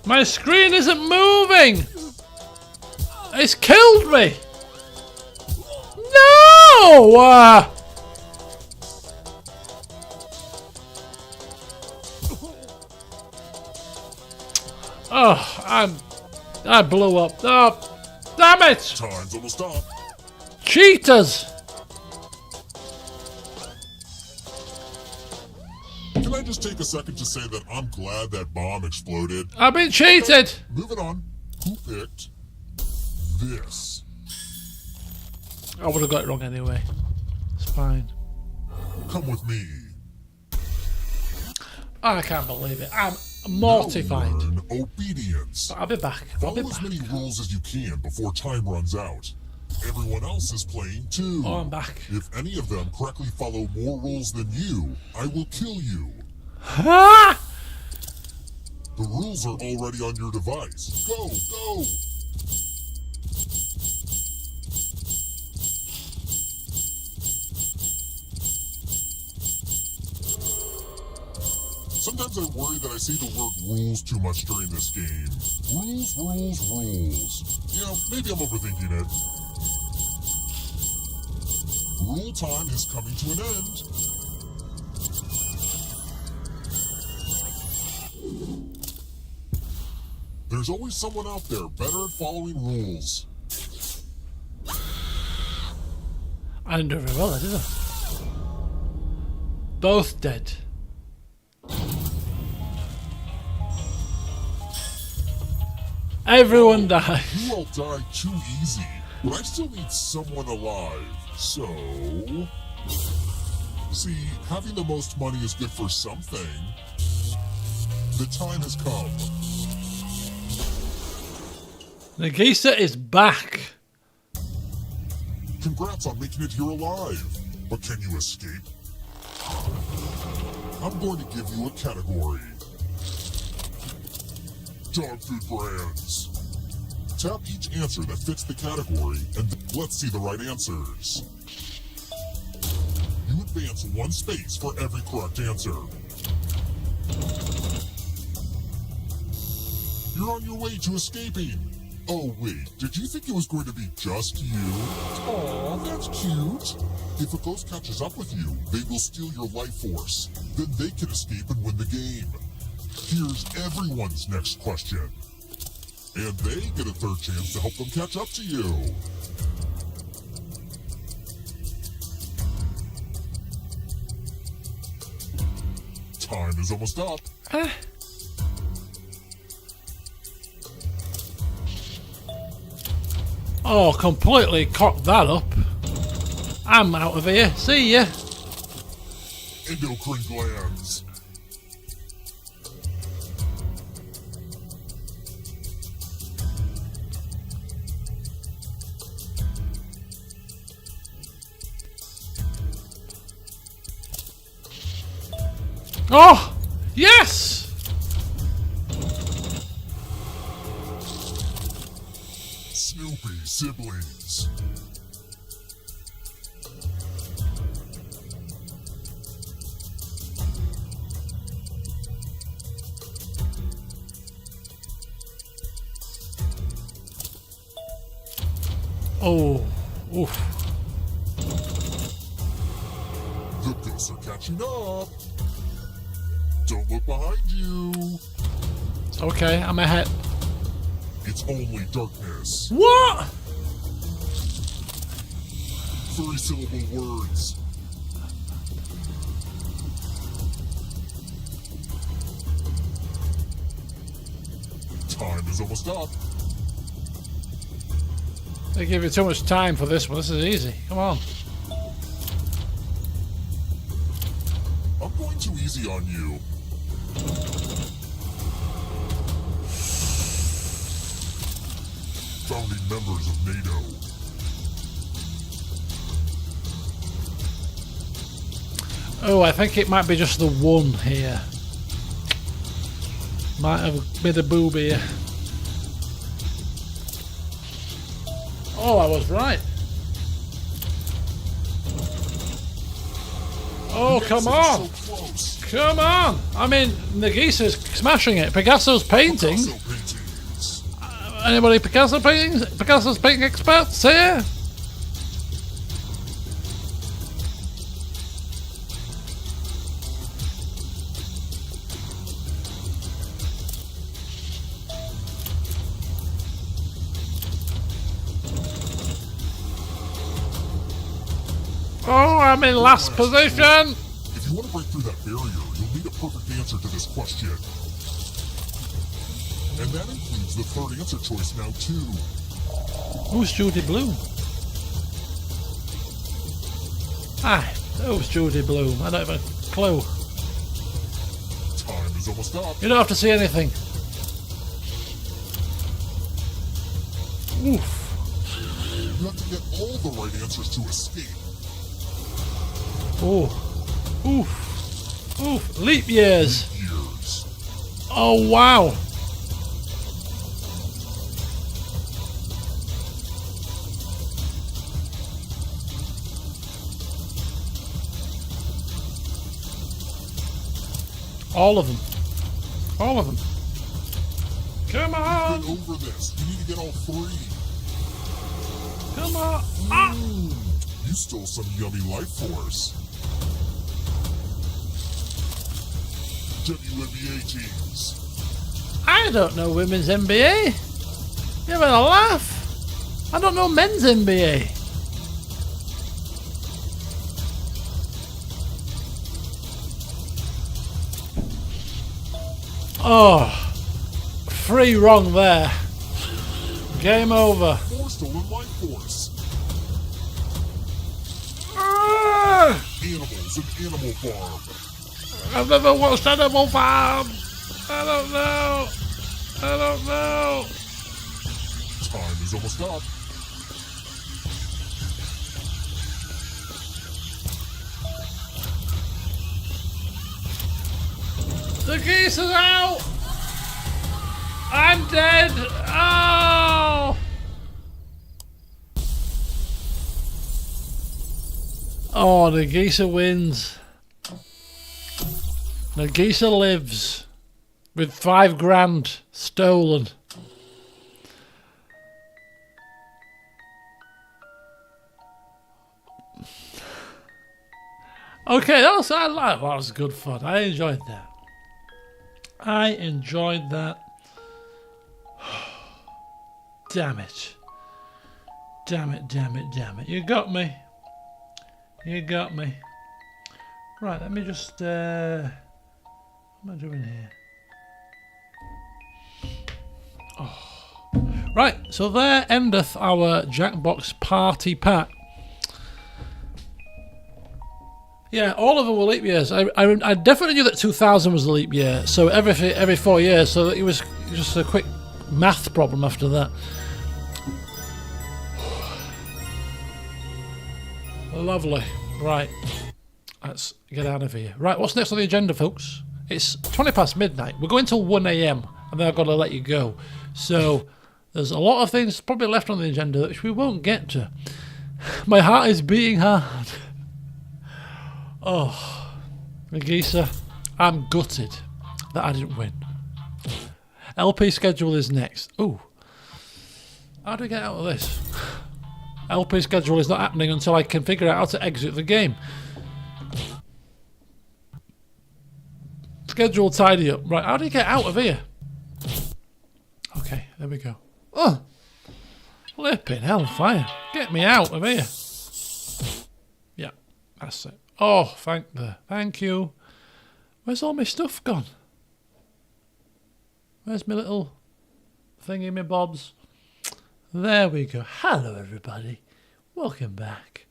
My screen isn't moving! It's killed me! No! Oh, I blew up. Oh, damn it! Time's almost up. Cheaters! Can I just take a second to say that I'm glad that bomb exploded? I've been cheated! Moving on. Who picked this? I would have got it wrong anyway. It's fine. Come with me. I can't believe it. I'm mortified. Now learn obedience. I'll be back. I'll be Follow as back. many rules as you can before time runs out. Everyone else is playing too. Oh, I'm back. If any of them correctly follow more rules than you, I will kill you. Ah! The rules are already on your device. Go, go! Sometimes I worry that I say the word rules too much during this game. Rules, rules, rules. Yeah, maybe I'm overthinking it. Rule time is coming to an end. There's always someone out there better at following rules. I didn't do very well, did I? Both dead. Everyone died. You all died too easy, but I still need someone alive. So... See, having the most money is good for something. The time has come. Nagisa is back. Congrats on making it here alive. But can you escape? I'm going to give you a category. Dog food brands. Tap each answer that fits the category, and let's see the right answers. You advance 1 space for every correct answer. You're on your way to escaping. Oh wait, did you think it was going to be just you? Aw, that's cute. If a ghost catches up with you, they will steal your life force. Then they can escape and win the game. Here's everyone's next question. And they get a 3rd chance to help them catch up to you. Time is almost up. Oh, completely cocked that up. I'm out of here. See ya. Endocrine glands. Oh, yes! Snoopy siblings. Oh, oof. The ghosts are catching up. Don't look behind you. It's okay, I'm ahead. It's only darkness. What? 3-syllable words. Time is almost up. They give you too much time for this one. This is easy. Come on. I'm going too easy on you. Founding members of NATO. Oh, I think it might be just the one here. Might have been a boob here. Oh, I was right. Oh, come on. So close. Come on. I mean, Nagisa's smashing it. Picasso's painting. Picasso paintings. Anybody Picasso paintings? Picasso's painting experts here? Oh, I'm in last position. If you want to break through that barrier, you'll need a perfect answer to this question. And that includes the 3rd answer choice now, too. Who's Judy Bloom? Who's Judy Bloom? I don't have a clue. Time is almost up. You don't have to see anything. Oof. You have to get all the right answers to escape. Oh. Oof. Oof. Leap years. Years. Oh, wow. All of them. All of them. Come on. Get over this. You need to get all 3. Come on. Ah. You stole some yummy life force. WNBA teams. I don't know women's NBA. You having a laugh? I don't know men's NBA. Oh, 3 wrong there. Game over. 4 stolen life force. Animals in Animal Farm. I've never watched Animal Farm. I don't know. I don't know. Time is almost up. The geese is out. I'm dead. Oh. Oh, the geese wins. The geese lives with 5 grand stolen. Okay, that was good fun. I enjoyed that. I enjoyed that. Damn it. Damn it, damn it, damn it. You got me. You got me. Right, let me just... what am I doing here? Oh. Right, so there endeth our Jackbox Party Pack. Yeah, all of them were leap years. I definitely knew that 2000 was a leap year, so every 4 years, so it was just a quick math problem after that. Lovely. Right, let's get out of here. Right, what's next on the agenda, folks? It's 20 past midnight. We're going till 1 a.m. and then I've got to let you go. So there's a lot of things probably left on the agenda which we won't get to. My heart is beating hard. Oh, Nagisa, I'm gutted that I didn't win. LP schedule is next. Ooh, how do we get out of this? LP schedule is not happening until I can figure out how to exit the game. Schedule tidy up. Right, how do you get out of here? Okay, there we go. Oh, flipping hellfire. Get me out of here. Yeah, that's it. Oh, thank you. Where's all my stuff gone? Where's my little thingy, my bobs? There we go. Hello, everybody. Welcome back.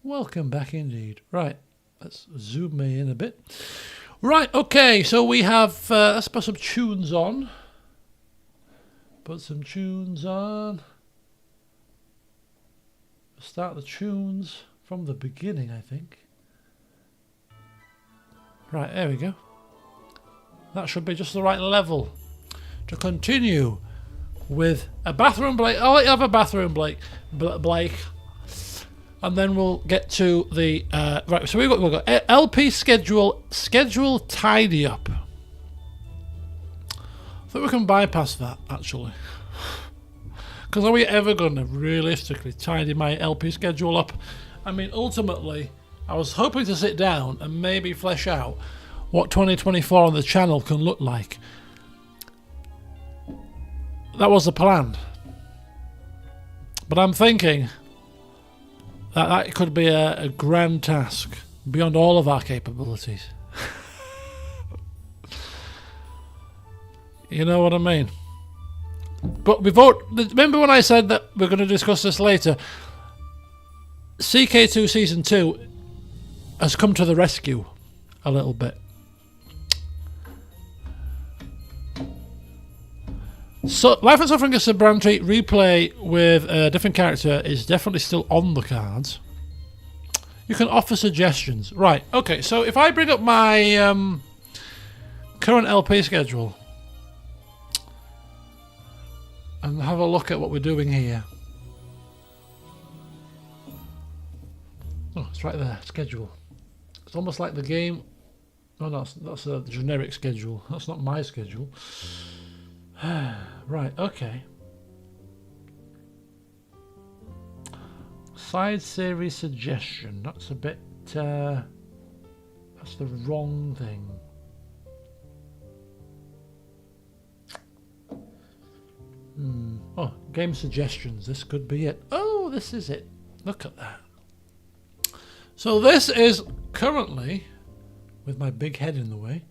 Welcome back indeed. Right, let's zoom me in a bit. Right, okay, so we have, let's put some tunes on. Put some tunes on. Start the tunes from the beginning, I think. Right, there we go. That should be just the right level to continue with a bathroom break. I'll let you have a bathroom break, Blake. And then we'll get to the right. So we've got LP schedule tidy up. I think we can bypass that actually, because are we ever going to realistically tidy my LP schedule up? I mean, ultimately, I was hoping to sit down and maybe flesh out what 2024 on the channel can look like. That was the plan, but I'm thinking that could be a grand task beyond all of our capabilities. You know what I mean? But remember when I said that we're going to discuss this later? CK2 Season 2 has come to the rescue a little bit. So, Life and Suffering of Sir Brantry replay with a different character is definitely still on the cards. You can offer suggestions. Right, okay, so if I bring up my current LP schedule and have a look at what we're doing here. Oh, it's right there, schedule. It's almost like the game. Oh, no, that's a generic schedule. That's not my schedule. Right, okay. Side series suggestion. That's a bit. That's the wrong thing. Oh, game suggestions. This could be it. Oh, this is it. Look at that. So this is currently, with my big head in the way,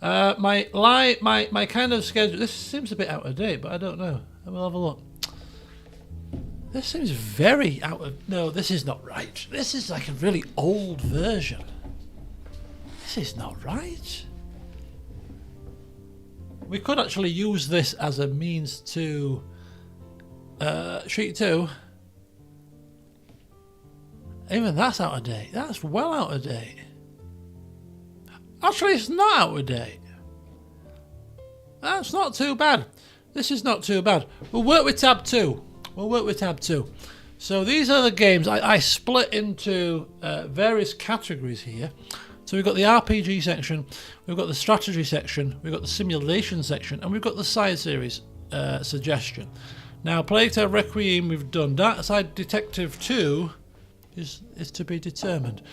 my kind of schedule. This seems a bit out of date, but I don't know. We'll have a look. This seems very out of... No, this is not right. This is like a really old version. This is not right. We could actually use this as a means to... Sheet 2. Even that's out of date. That's well out of date. Actually, it's not out of date. That's not too bad. This is not too bad. We'll work with tab 2. So these are the games. I split into various categories here. So we've got the RPG section, we've got the strategy section, we've got the simulation section, and we've got the side series suggestion. Now, Plague Tale Requiem we've done. Dark Side Detective 2 is to be determined.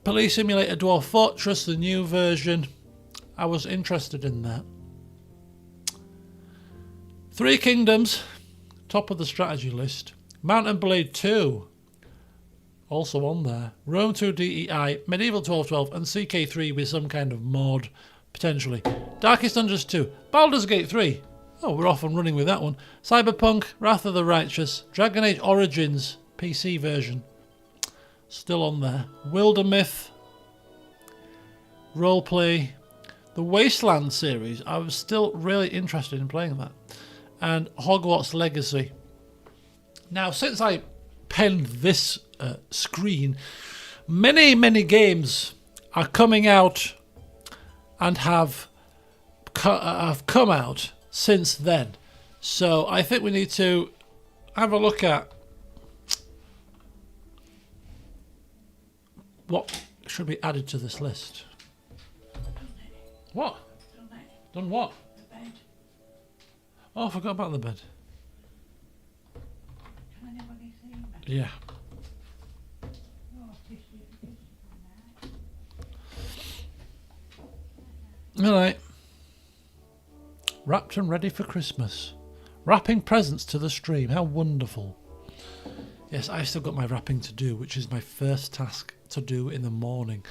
Police Simulator Dwarf Fortress, the new version. I was interested in that. Three Kingdoms, top of the strategy list. Mount and Blade 2, also on there. Rome 2 DEI, Medieval 1212, and CK3 with some kind of mod, potentially. Darkest Dungeons 2, Baldur's Gate 3. Oh, we're off and running with that one. Cyberpunk, Wrath of the Righteous, Dragon Age Origins, PC version. Still on there. Wildermyth, Roleplay, the Wasteland series. I was still really interested in playing that. And Hogwarts Legacy. Now, since I penned this screen, many games are coming out and have come out since then. So I think we need to have a look at what should be added to this list. What? Done what? Oh, I forgot about the bed. Yeah. Alright. Wrapped and ready for Christmas. Wrapping presents to the stream. How wonderful. Yes, I've still got my wrapping to do, which is my first task to do in the morning.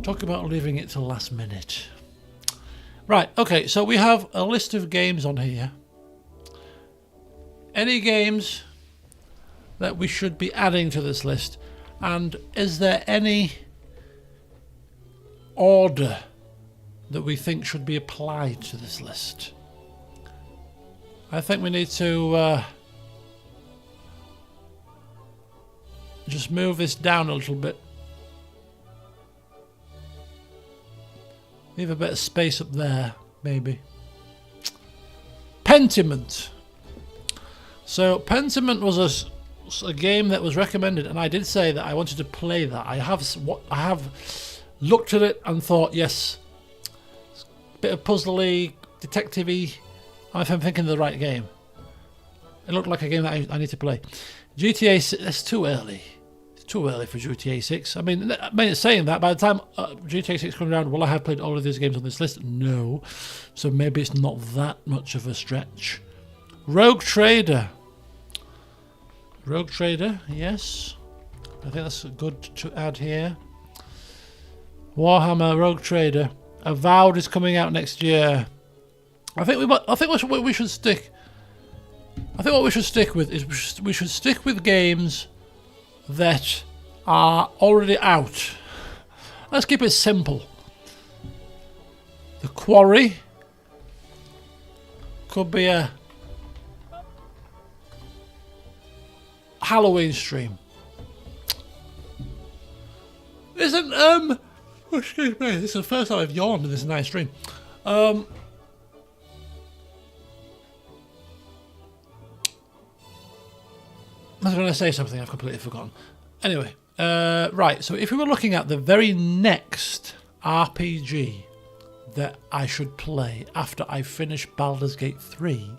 Talk about leaving it till last minute. Right, okay, so we have a list of games on here. Any games that we should be adding to this list? And is there any order that we think should be applied to this list? I think we need to just move this down a little bit. Leave a bit of space up there, maybe. Pentiment. So Pentiment was a game that was recommended, and I did say that I wanted to play that. I have looked at it and thought, yes, it's a bit of puzzly, detective-y. I'm thinking of the right game. It looked like a game that I need to play. GTA 6, that's too early. It's too early for GTA 6. I mean, saying that, by the time GTA 6 comes around, will I have played all of these games on this list? No. So maybe it's not that much of a stretch. Rogue Trader. Rogue Trader, yes. I think that's good to add here. Warhammer Rogue Trader. Avowed is coming out next year. I think what we should stick. I think what we should stick with is we should stick with games that are already out. Let's keep it simple. The Quarry could be a Halloween stream. Isn't Oh, excuse me, this is the first time I've yawned in this nice stream. I was going to say something I've completely forgotten. Anyway, right, so if we were looking at the very next RPG that I should play after I finish Baldur's Gate 3,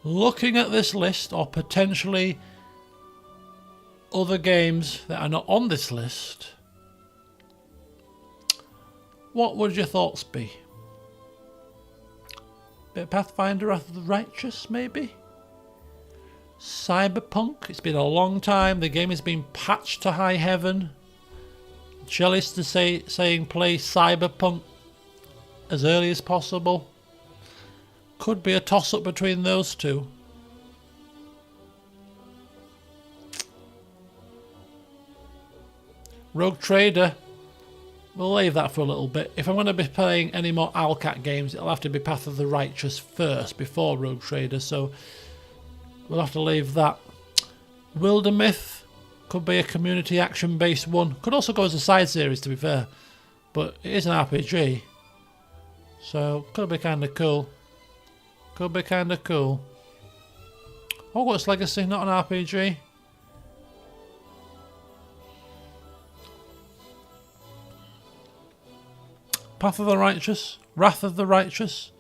looking at this list, or potentially other games that are not on this list, what would your thoughts be? Bit of Pathfinder Wrath of the Righteous, maybe? Cyberpunk? It's been a long time. The game has been patched to high heaven. Jealous to saying play Cyberpunk as early as possible. Could be a toss-up between those two. Rogue Trader. We'll leave that for a little bit. If I'm going to be playing any more Alcat games, it'll have to be Path of the Righteous first before Rogue Trader, so we'll have to leave that. Wildermyth could be a community action-based one. Could also go as a side series, to be fair, but it is an RPG, so could be kind of cool. Could be kind of cool. Hogwarts Legacy, not an RPG. Path of the Righteous, Wrath of the Righteous.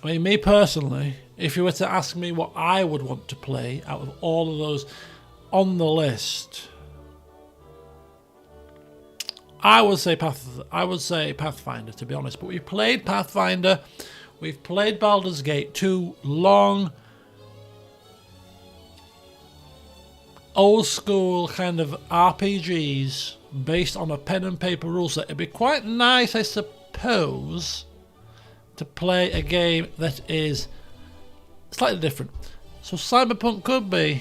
I mean, me personally, if you were to ask me what I would want to play out of all of those on the list, I would say Pathfinder, to be honest. But we've played Pathfinder. We've played Baldur's Gate, two long, old school kind of RPGs based on a pen and paper rule set. It'd be quite nice, I suppose, to play a game that is slightly different. So Cyberpunk could be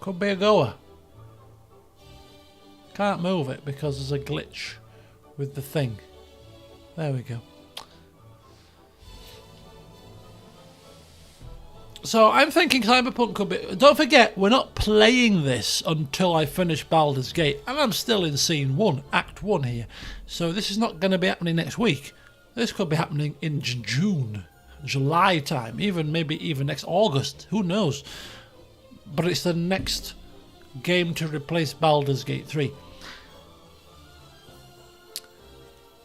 a goer. Can't move it because there's a glitch with the thing. There we go. So I'm thinking Cyberpunk could be... Don't forget, we're not playing this until I finish Baldur's Gate. And I'm still in Scene 1, Act 1 here. So this is not going to be happening next week. This could be happening in June, July time. Maybe even next August. Who knows? But it's the next game to replace Baldur's Gate 3.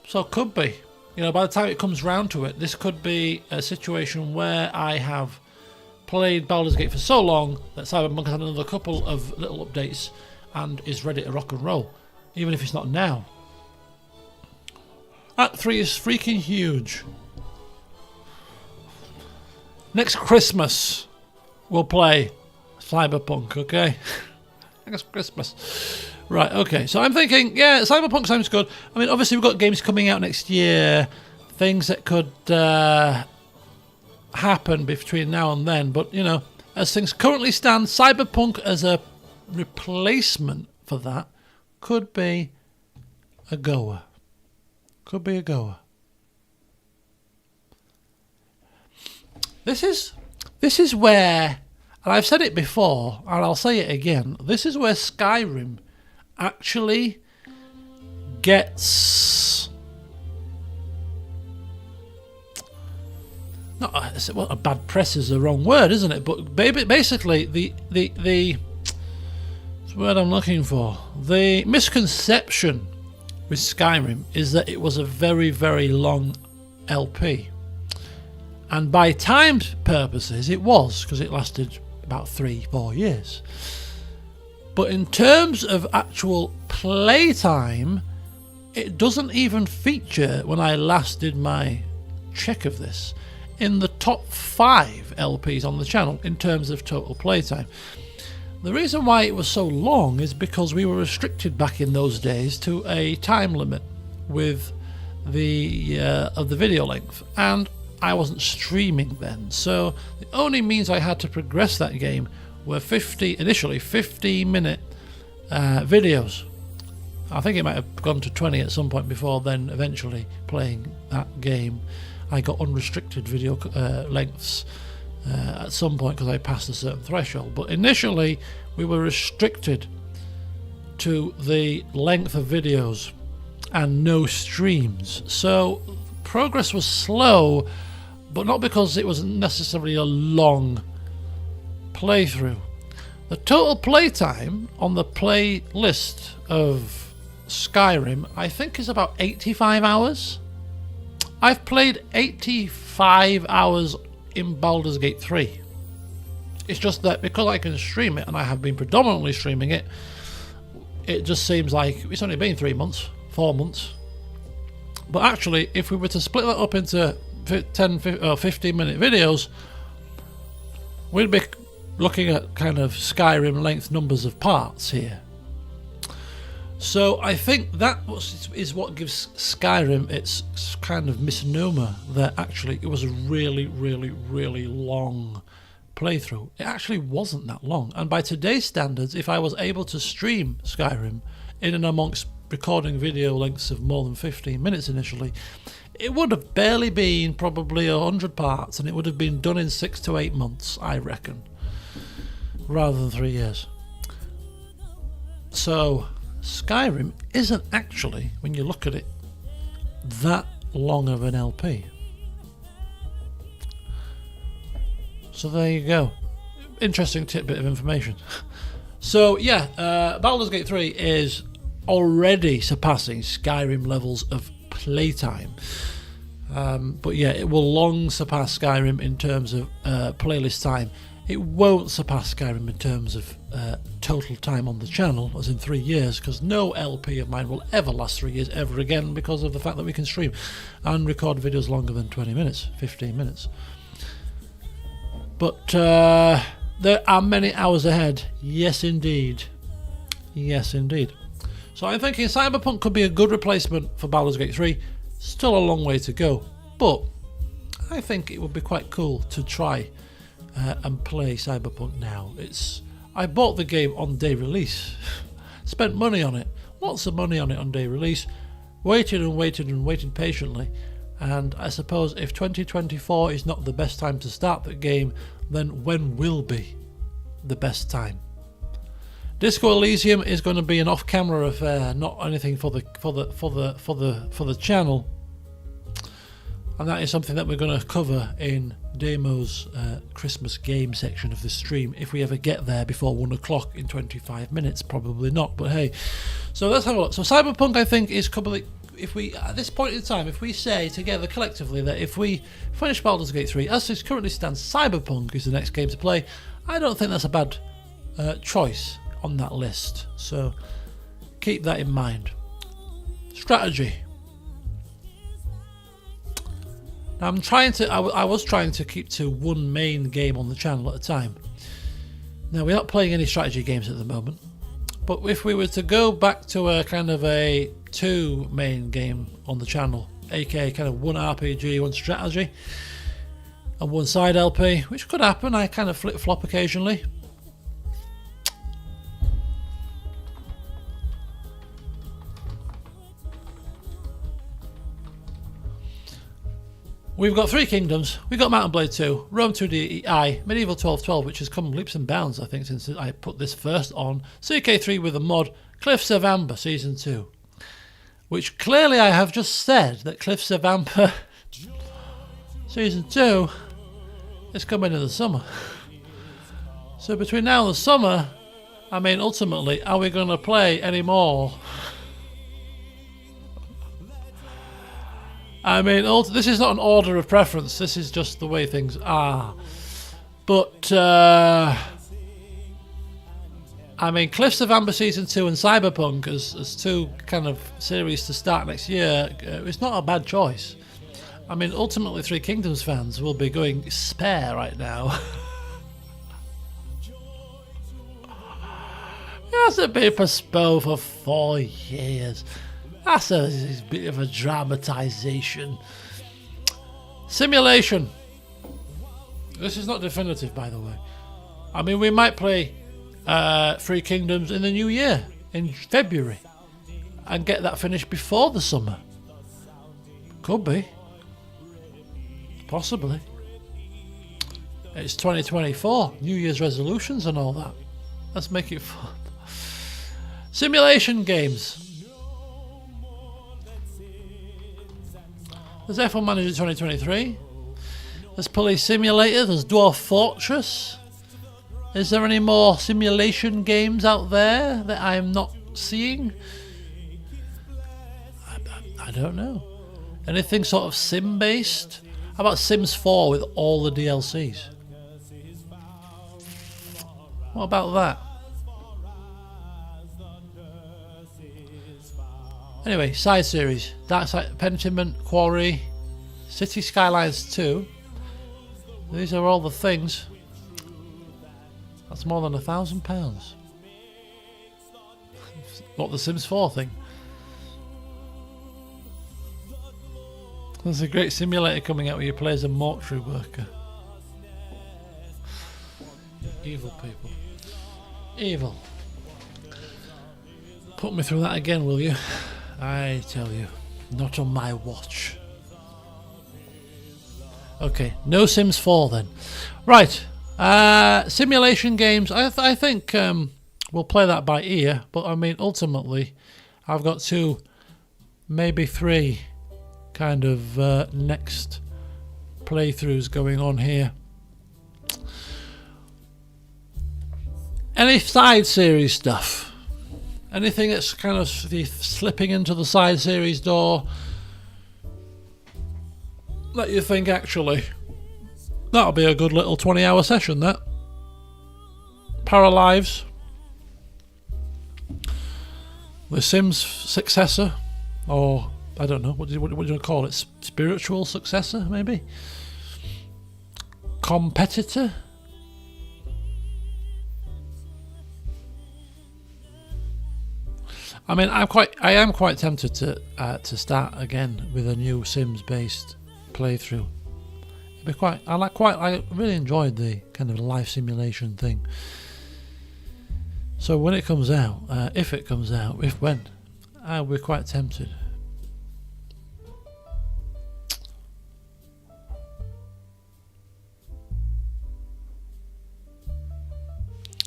So it could be, by the time it comes round to it, this could be a situation where I have played Baldur's Gate for so long that Cyberpunk has had another couple of little updates and is ready to rock and roll, even if it's not now. Act 3 is freaking huge. Next Christmas, we'll play Cyberpunk, okay? Next Christmas. Right, okay, so I'm thinking, yeah, Cyberpunk sounds good. I mean, obviously we've got games coming out next year, things that could happen between now and then, but, as things currently stand, Cyberpunk as a replacement for that could be a goer. Could be a goer. This is where, and I've said it before, and I'll say it again, this is where Skyrim actually gets a bad press is the wrong word, isn't it? But basically the word I'm looking for, the misconception with Skyrim is that it was a very, very long LP, and by time purposes it was, because it lasted about 3-4 years. But in terms of actual playtime, it doesn't even feature, when I last did my check of this, in the top 5 LPs on the channel in terms of total playtime. The reason why it was so long is because we were restricted back in those days to a time limit with the video length, and I wasn't streaming then, so the only means I had to progress that game were initially 15-minute videos. I think it might have gone to 20 at some point before then eventually playing that game. I got unrestricted video lengths at some point because I passed a certain threshold. But initially, we were restricted to the length of videos and no streams. So progress was slow, but not because it wasn't necessarily a long playthrough. The total playtime on the playlist of Skyrim, I think, is about 85 hours. I've played 85 hours in Baldur's Gate 3. It's just that because I can stream it, and I have been predominantly streaming it, it just seems like it's only been 3 months, 4 months. But actually, if we were to split that up into 10 or 15 minute videos, we'd be looking at kind of Skyrim length numbers of parts here. So I think that is what gives Skyrim its kind of misnomer that actually it was a really, really, really long playthrough. It actually wasn't that long, and by today's standards, if I was able to stream Skyrim in and amongst recording video lengths of more than 15 minutes initially, it would have barely been probably 100 parts, and it would have been done in 6 to 8 months, I reckon, rather than 3 years. So Skyrim isn't actually, when you look at it, that long of an LP. So there you go. Interesting tidbit of information. So yeah, Baldur's Gate 3 is already surpassing Skyrim levels of playtime. But yeah, it will long surpass Skyrim in terms of playlist time. It won't surpass Skyrim in terms of total time on the channel, as in 3 years, because no LP of mine will ever last 3 years ever again because of the fact that we can stream and record videos longer than 20 minutes, 15 minutes. But there are many hours ahead. Yes, indeed. Yes, indeed. So I'm thinking Cyberpunk could be a good replacement for Baldur's Gate 3. Still a long way to go, but I think it would be quite cool to try and play Cyberpunk now. I bought the game on day release, spent money on it, lots of money on it on day release, waited and waited and waited patiently, and I suppose if 2024 is not the best time to start the game, then when will be the best time? Disco Elysium is going to be an off-camera affair, not anything for the channel, and that is something that we're going to cover in Damo's Christmas game section of the stream, if we ever get there before 1 o'clock in 25 minutes. Probably not, but hey. So let's have a look. So Cyberpunk, I think, is probably, if we, at this point in time, if we say together collectively that if we finish Baldur's Gate 3, as it currently stands, Cyberpunk is the next game to play, I don't think that's a bad choice on that list. So keep that in mind. Strategy. Now I'm trying to, I was trying to keep to one main game on the channel at a time. Now we're not playing any strategy games at the moment, but if we were to go back to a kind of a 2 main game on the channel, aka kind of 1 RPG, 1 strategy, and 1 side LP, which could happen, I kind of flip-flop occasionally. We've got 3 Kingdoms, we've got Mountain Blade 2, Rome 2DI, Medieval 1212, which has come leaps and bounds, I think, since I put this first on, CK3 with a mod, Cliffs of Amber Season 2, which clearly I have just said that Cliffs of Amber Season 2 is coming in the summer. So between now and the summer, I mean, ultimately, are we going to play any more? I mean, this is not an order of preference, this is just the way things are. But, I mean, Cliffs of Amber Season 2 and Cyberpunk as 2 kind of series to start next year, it's not a bad choice. I mean, ultimately, 3 Kingdoms fans will be going spare right now. It hasn't been postponed for 4 years. That's a bit of a dramatisation. Simulation. This is not definitive, by the way. I mean, we might play 3 Kingdoms in the new year, in February. and get that finished before the summer. Could be. Possibly. It's 2024. New Year's resolutions and all that. Let's make it fun. Simulation games. There's F1 Manager 2023. There's Police Simulator. There's Dwarf Fortress. Is there any more simulation games out there that I'm not seeing? I don't know. Anything sort of sim-based? How about Sims 4 with all the DLCs? What about that? Anyway, side series. Dark Side, Pentiment, Quarry, City Skylines 2. These are all the things. That's more than £1,000. What, the Sims 4 thing? There's a great simulator coming out where you play as a mortuary worker. Evil people. Evil. Put me through that again, will you? I tell you, not on my watch. Okay, no Sims 4 then. Right, simulation games. I think we'll play that by ear, but I mean, ultimately, I've got 2, maybe 3 kind of next playthroughs going on here. Any side series stuff? Anything that's kind of slipping into the side series door that you think, actually, that'll be a good little 20-hour session, that? Paralives. The Sims successor, or I don't know, what do you call it? Spiritual successor, maybe? Competitor? I mean, I am quite tempted to start again with a new Sims-based playthrough. It'd be quite. I really enjoyed the kind of life simulation thing. So when it comes out, if it comes out, when, I'll be quite tempted.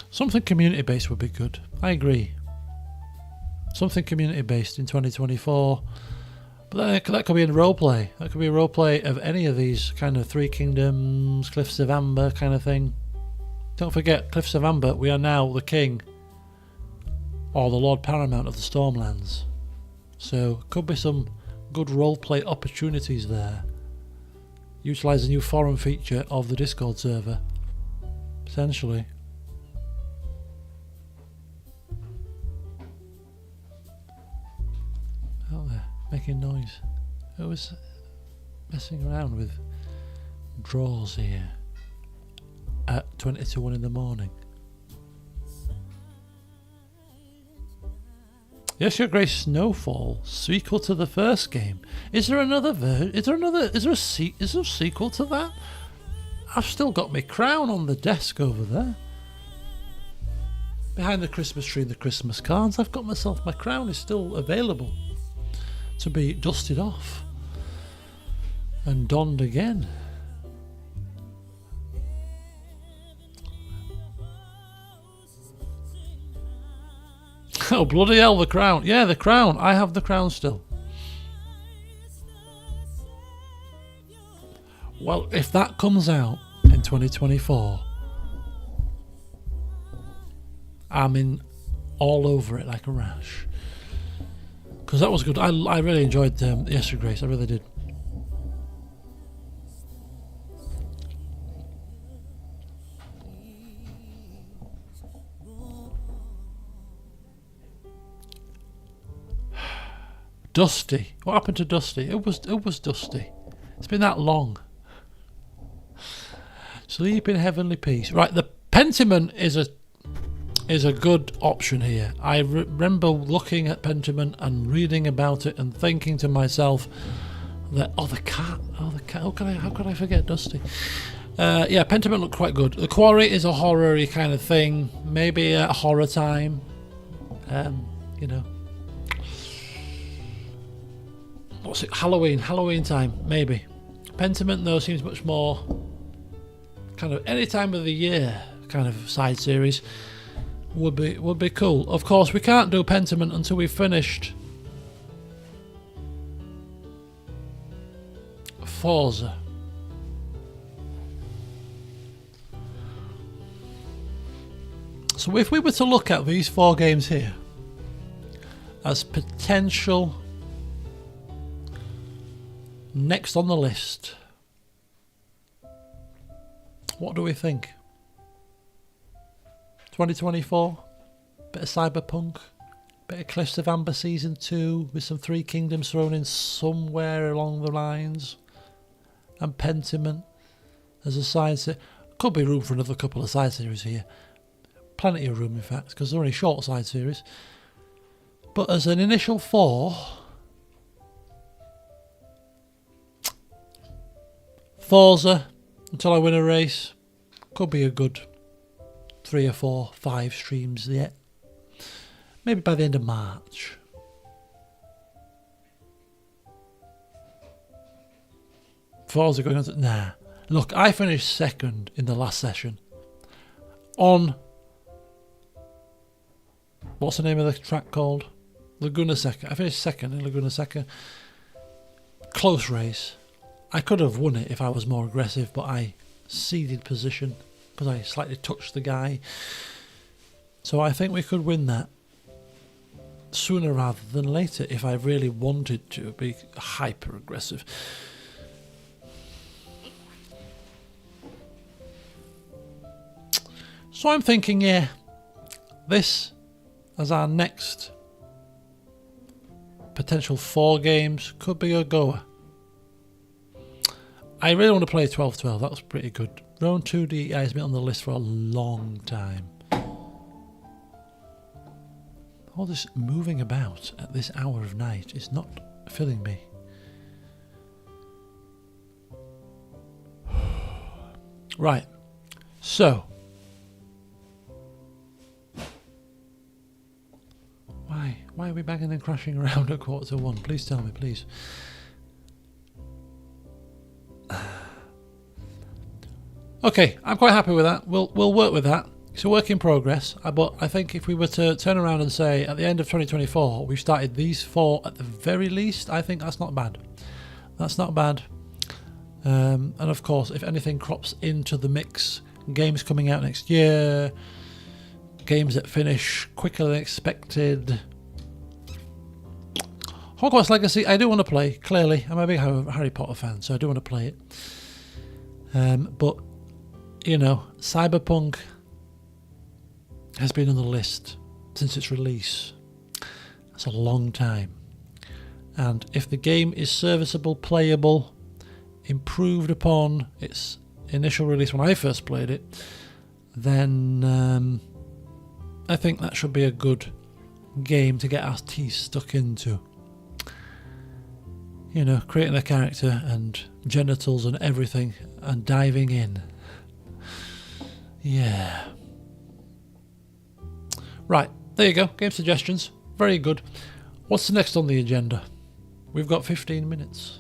Something community-based would be good. I agree. Something community-based in 2024. But that could be in roleplay. That could be a roleplay of any of these kind of Three Kingdoms, Cliffs of Amber kind of thing. Don't forget, Cliffs of Amber, we are now the king or the Lord Paramount of the Stormlands. So could be some good roleplay opportunities there. Utilise the new forum feature of the Discord server. Essentially. Out there, making noise. Who was messing around with drawers here at 20 to 1 in the morning? Yes, Your Grace, Snowfall, sequel to the first game. Is there another version? Is there a sequel to that? I've still got my crown on the desk over there. Behind the Christmas tree and the Christmas cards, I've got my crown is still available to be dusted off and donned again. Oh, bloody hell, the crown. Yeah, the crown. I have the crown still. Well, if that comes out in 2024, I'm in all over it like a rash. Because that was good. I really enjoyed Yes, Your Grace. I really did. Dusty. What happened to Dusty? It was Dusty. It's been that long. Sleep in heavenly peace. Right, the Pentiment is a good option here. I remember looking at Pentiment and reading about it and thinking to myself that the cat. How could I forget Dusty? Yeah, Pentiment looked quite good. The Quarry is a horror-y kind of thing. Maybe a horror time. You know. what's it? Halloween time, maybe. Pentiment though seems much more kind of any time of the year kind of side series would be cool. Of course, we can't do Pentiment until we've finished Forza. So if we were to look at these 4 games here as potential next on the list, what do we think? 2024, bit of Cyberpunk, bit of Cliffs of Amber Season 2 with some Three Kingdoms thrown in somewhere along the lines, and Pentiment as a side series. Could be room for another couple of side series here. Plenty of room, in fact, because they're only short side series. But as an initial 4, Forza, until I win a race, could be a good 3 or 4, 5 streams yet. Maybe by the end of March. Forza going on to... Nah. Look, I finished second in the last session. On... What's the name of the track called? Laguna Seca. I finished second in Laguna Seca. Close race. I could have won it if I was more aggressive, but I ceded position because I slightly touched the guy. So I think we could win that sooner rather than later if I really wanted to be hyper aggressive. So I'm thinking, yeah, this as our next potential 4 games could be a goer. I really want to play 12-12, that was pretty good. Rome 2D has been on the list for a long time. All this moving about at this hour of night is not filling me. Right, so why are we banging and crashing around at 1:45? Please tell me, please. Okay, I'm quite happy with that. We'll work with that. It's a work in progress. But I think if we were to turn around and say at the end of 2024 we've started these 4 at the very least, I think that's not bad. That's not bad. And of course, if anything crops into the mix, games coming out next year, games that finish quicker than expected. Hogwarts Legacy, I do want to play, clearly. I'm a big Harry Potter fan, so I do want to play it. But, you know, Cyberpunk has been on the list since its release. That's a long time. And if the game is serviceable, playable, improved upon its initial release when I first played it, then I think that should be a good game to get our teeth stuck into. You know, creating a character and genitals and everything and diving in. Yeah. Right, there you go. Game suggestions. Very good. What's next on the agenda? We've got 15 minutes.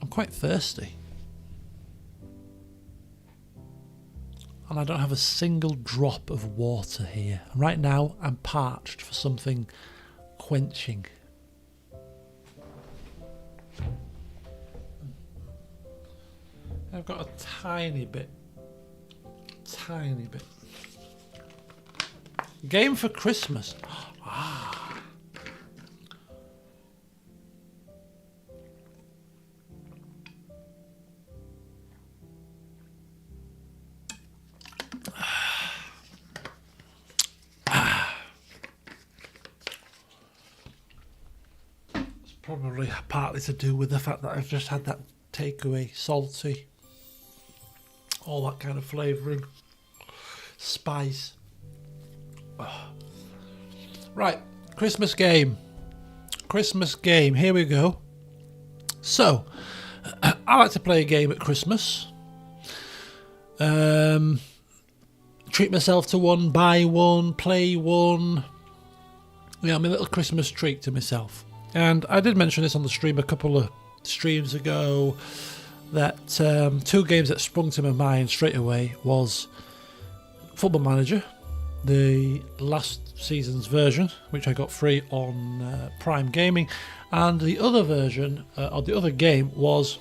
I'm quite thirsty. And I don't have a single drop of water here. And right now, I'm parched for something quenching. I've got a tiny bit. Game for Christmas. Ah. It's probably partly to do with the fact that I've just had that takeaway salty. All that kind of flavouring. Spice. Oh. Right, Christmas game. Here we go. So, I like to play a game at Christmas. Treat myself to one, buy one, play one. Yeah, my little Christmas treat to myself. And I did mention this on the stream a couple of streams ago, that 2 games that sprung to my mind straight away was Football Manager, the last season's version, which I got free on Prime Gaming, and the other version, or the other game, was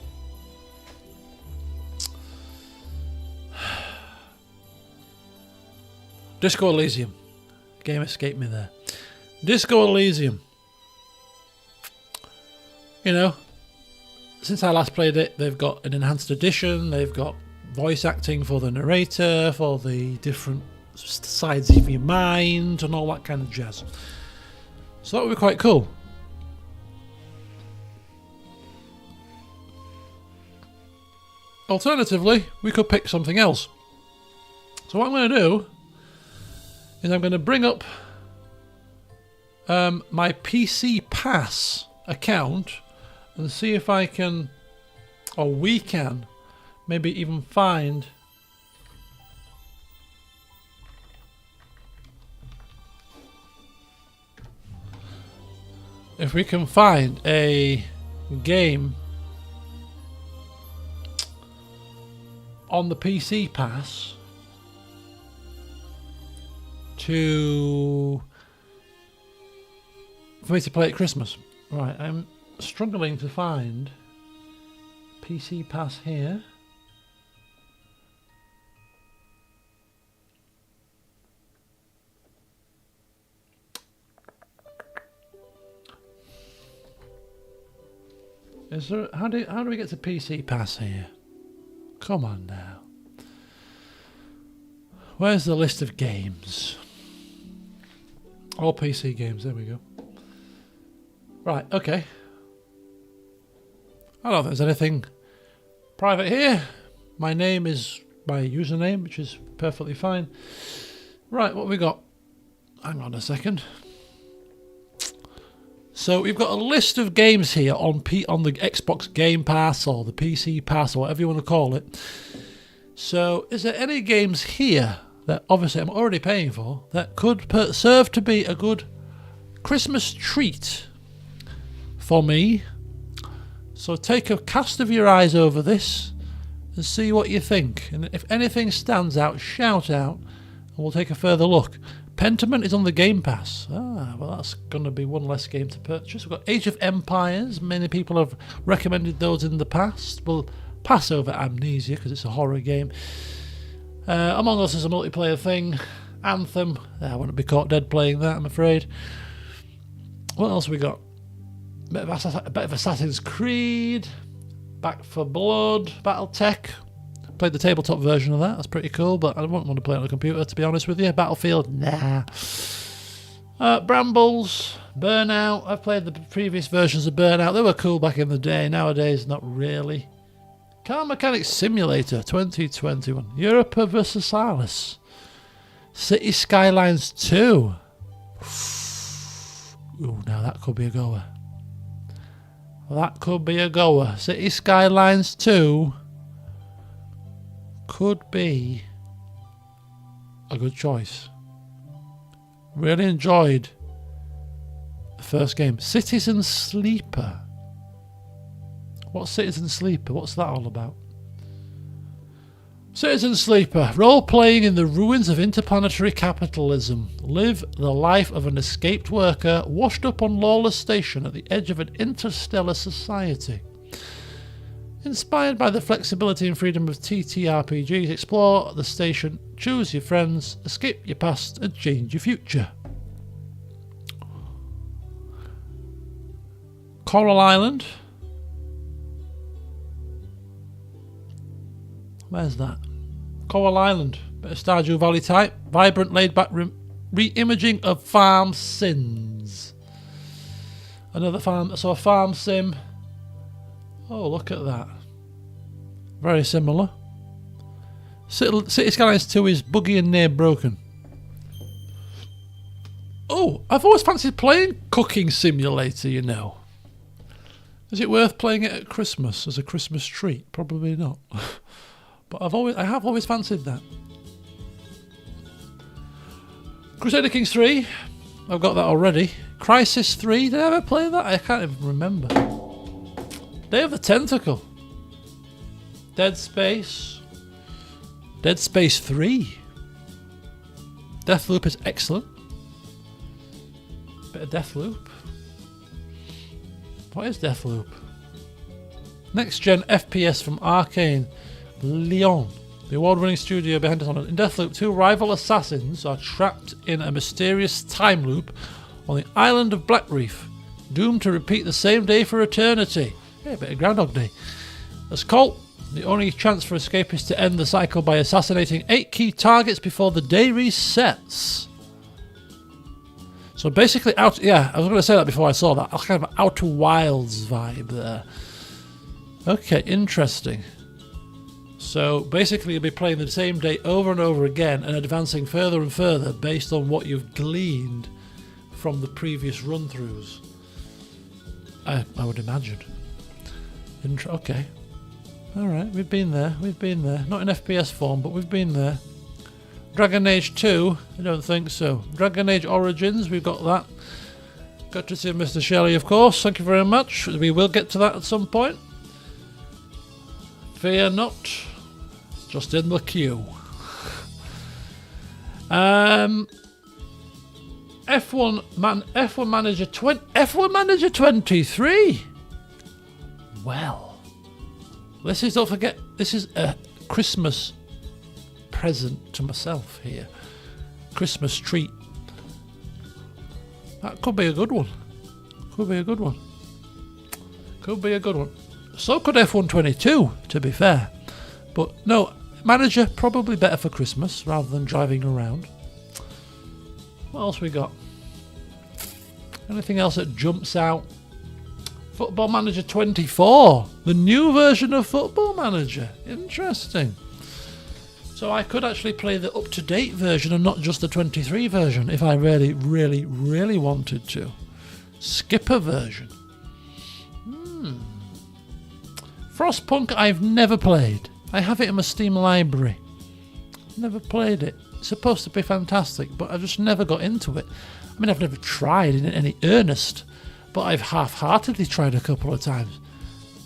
Disco Elysium. Game escaped me there. Disco Elysium. You know, since I last played it, they've got an enhanced edition, they've got voice acting for the narrator, for the different sides of your mind, and all that kind of jazz. So that would be quite cool. Alternatively, we could pick something else. So what I'm going to do is I'm going to bring up my PC Pass account and see if I can, or we can, maybe even find if we can find a game on the PC Pass for me to play at Christmas. Right, I'm struggling to find PC Pass here. Is there, how do we get to PC Pass here? Come on now. Where's the list of games? All PC games, there we go. Right, okay. I don't think there's anything private here. My name is my username, which is perfectly fine. Right, what have we got? Hang on a second. So we've got a list of games here on the Xbox Game Pass or the PC Pass or whatever you want to call it. So is there any games here that obviously I'm already paying for that could serve to be a good Christmas treat for me? So take a cast of your eyes over this and see what you think. And if anything stands out, shout out and we'll take a further look. Pentiment is on the Game Pass. Well, that's going to be one less game to purchase. We've got Age of Empires. Many people have recommended those in the past. We'll pass over Amnesia because it's a horror game. Among Us is a multiplayer thing. Anthem. I wouldn't be caught dead playing that, I'm afraid. What else have we got? A bit of Assassin's Creed. Back 4 Blood. Battletech. Played the tabletop version of that. That's pretty cool, but I wouldn't want to play it on a computer, to be honest with you. Battlefield, nah. Brambles, Burnout. I've played the previous versions of Burnout. They were cool back in the day. Nowadays, not really. Car Mechanics Simulator 2021. Europa vs. Alice. City Skylines 2. Ooh, now that could be a goer. That could be a goer. City Skylines 2 could be a good choice. Really enjoyed the first game. Citizen Sleeper. What's Citizen Sleeper? What's that all about? Citizen Sleeper. Role-playing in the ruins of interplanetary capitalism. Live the life of an escaped worker washed up on lawless station at the edge of an interstellar society. Inspired by the flexibility and freedom of TTRPGs, explore the station, choose your friends, escape your past, and change your future. Coral Island. Where's that? Coral Island. Bit of Stardew Valley type. Vibrant, laid-back re-imaging of farm sins. Another farm. So a farm sim. Oh, look at that. Very similar. City Skylines 2 is buggy and near broken. Oh, I've always fancied playing Cooking Simulator, you know. Is it worth playing it at Christmas as a Christmas treat? Probably not. But I have always fancied that. Crusader Kings 3. I've got that already. Crisis 3, did I ever play that? I can't even remember. Day of the Tentacle. Dead Space. Dead Space 3. Deathloop is excellent. Bit of Deathloop. What is Deathloop? Next gen FPS from Arcane Lyon, the award-winning studio behind Dishonored. In Deathloop, two rival assassins are trapped in a mysterious time loop on the island of Blackreef, doomed to repeat the same day for eternity. Yeah, a bit of Groundhog Day. As Colt, the only chance for escape is to end the cycle by assassinating 8 key targets before the day resets. So basically, I was going to say that before I saw that. A kind of Outer Wilds vibe there. Okay, interesting. So basically you'll be playing the same day over and over again and advancing further and further based on what you've gleaned from the previous run-throughs. I would imagine. Okay. Alright, we've been there. Not in FPS form, but we've been there. Dragon Age 2? I don't think so. Dragon Age Origins, we've got that. Got to see Mr. Shelley, of course. Thank you very much. We will get to that at some point. Fear not. It's just in the queue. F1 Manager 23. Well, don't forget, this is a Christmas present to myself here. Christmas treat. That could be a good one. So could F122, to be fair. But no, Manager probably better for Christmas rather than driving around. What else we got? Anything else that jumps out? Football Manager 24, the new version of Football Manager. Interesting. So I could actually play the up-to-date version and not just the 23 version if I really, really, really wanted to. Skip a version. Frostpunk I've never played. I have it in my Steam library. Never played it. It's supposed to be fantastic, but I've just never got into it. I mean, I've never tried in any earnest, but I've half-heartedly tried a couple of times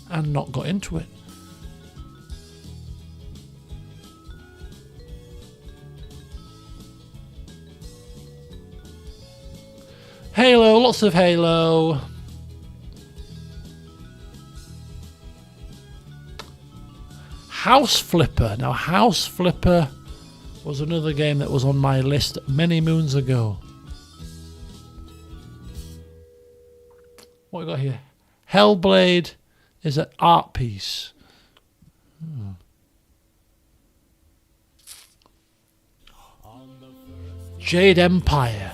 and not got into it. Halo, lots of Halo. House Flipper. Now, House Flipper was another game that was on my list many moons ago. What we got here? Hellblade is an art piece. Jade Empire.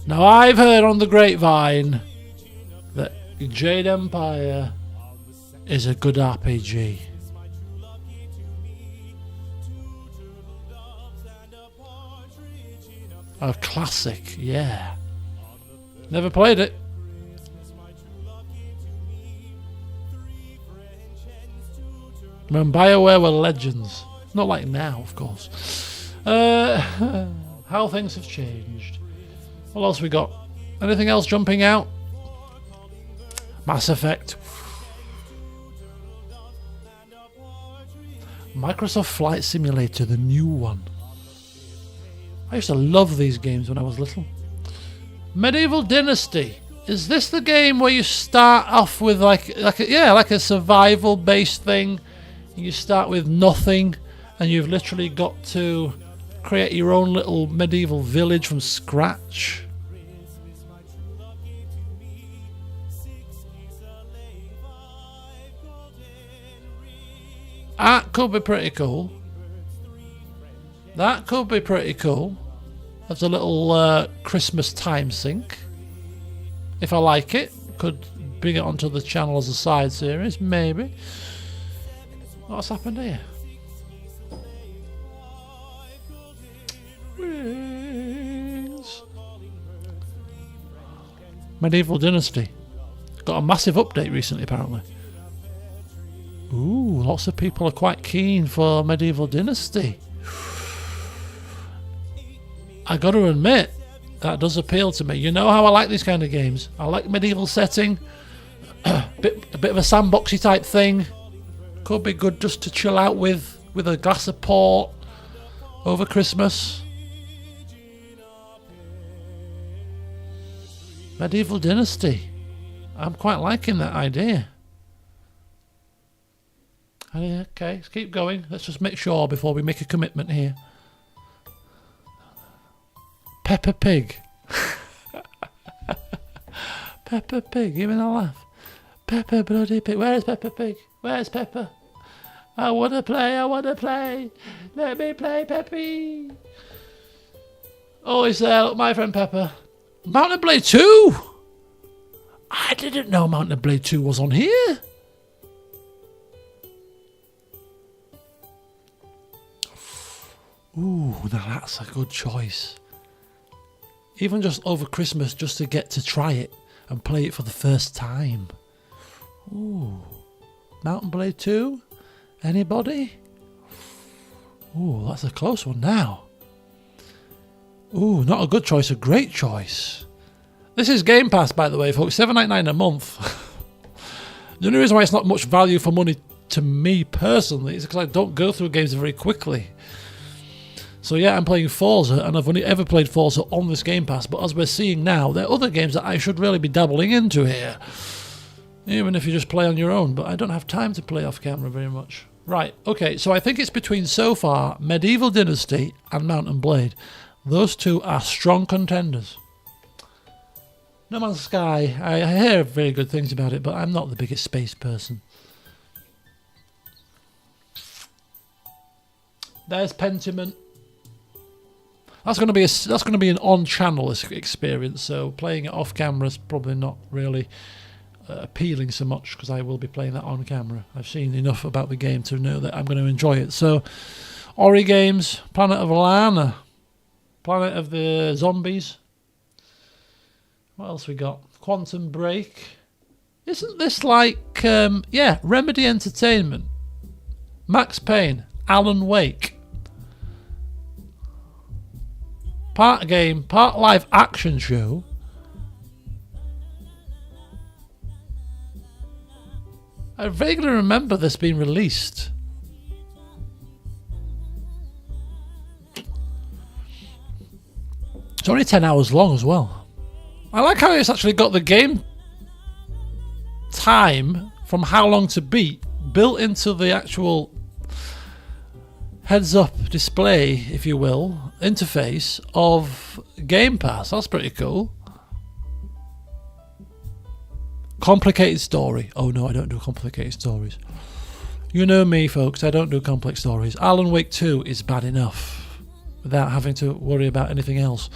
Now, I've heard on the grapevine that Jade Empire is a good RPG. A classic, yeah. Never played it. When BioWare were legends. Not like now, of course. How things have changed. What else we got? Anything else jumping out? Mass Effect. Microsoft Flight Simulator, the new one. I used to love these games when I was little. Medieval Dynasty. Is this the game where you start off with like a survival based thing? You start with nothing and you've literally got to create your own little medieval village from scratch. That could be pretty cool. That could be pretty cool. That's a little Christmas time sync. If I like it, could bring it onto the channel as a side series, maybe. What's happened here? Wings. Medieval Dynasty. Got a massive update recently, apparently. Ooh, lots of people are quite keen for Medieval Dynasty. I got to admit, That does appeal to me. You know how I like these kind of games. I like medieval setting, a bit of a sandboxy type thing. Could be good just to chill out with a glass of port over Christmas. Medieval Dynasty. I'm quite liking that idea. Okay, let's keep going. Let's just make sure before we make a commitment here. Peppa Pig. Peppa Pig, give me a laugh. Peppa bloody Pig. Where is Peppa Pig? Where's Peppa? I wanna play, I wanna play. Let me play, Peppy. Oh, he's there. Look, my friend Peppa. Mountain Blade 2! I didn't know Mountain Blade 2 was on here. Ooh, now that's a good choice. Even just over Christmas, just to get to try it and play it for the first time. Ooh. Mountain Blade 2? Anybody? Ooh, that's a close one now. Ooh, not a good choice, a great choice. This is Game Pass, by the way, folks. $7.99 a month. The only reason why it's not much value for money to me personally is because I don't go through games very quickly. So yeah, I'm playing Forza, and I've only ever played Forza on this Game Pass, but as we're seeing now, there are other games that I should really be dabbling into here. Even if you just play on your own, but I don't have time to play off camera very much. Right, okay, so I think it's between, so far, Medieval Dynasty and Mountain Blade. Those two are strong contenders. No Man's Sky, I hear very good things about it, but I'm not the biggest space person. There's Pentiment. That's going to be an on-channel experience, so playing it off camera is probably not really appealing so much because I will be playing that on camera. I've seen enough about the game to know that I'm going to enjoy it. So, Ori Games, Planet of Lana, Planet of the Zombies. What else we got? Quantum Break. Isn't this like, yeah, Remedy Entertainment, Max Payne, Alan Wake. Part game, part live action show. I vaguely remember this being released. It's only 10 hours long as well. I like how it's actually got the game time from how long to beat built into the actual heads-up display, if you will, interface of Game Pass. That's pretty cool. Complicated story. Oh no, I don't do complicated stories. You know me, folks, I don't do complex stories. Alan Wake 2 is bad enough without having to worry about anything else.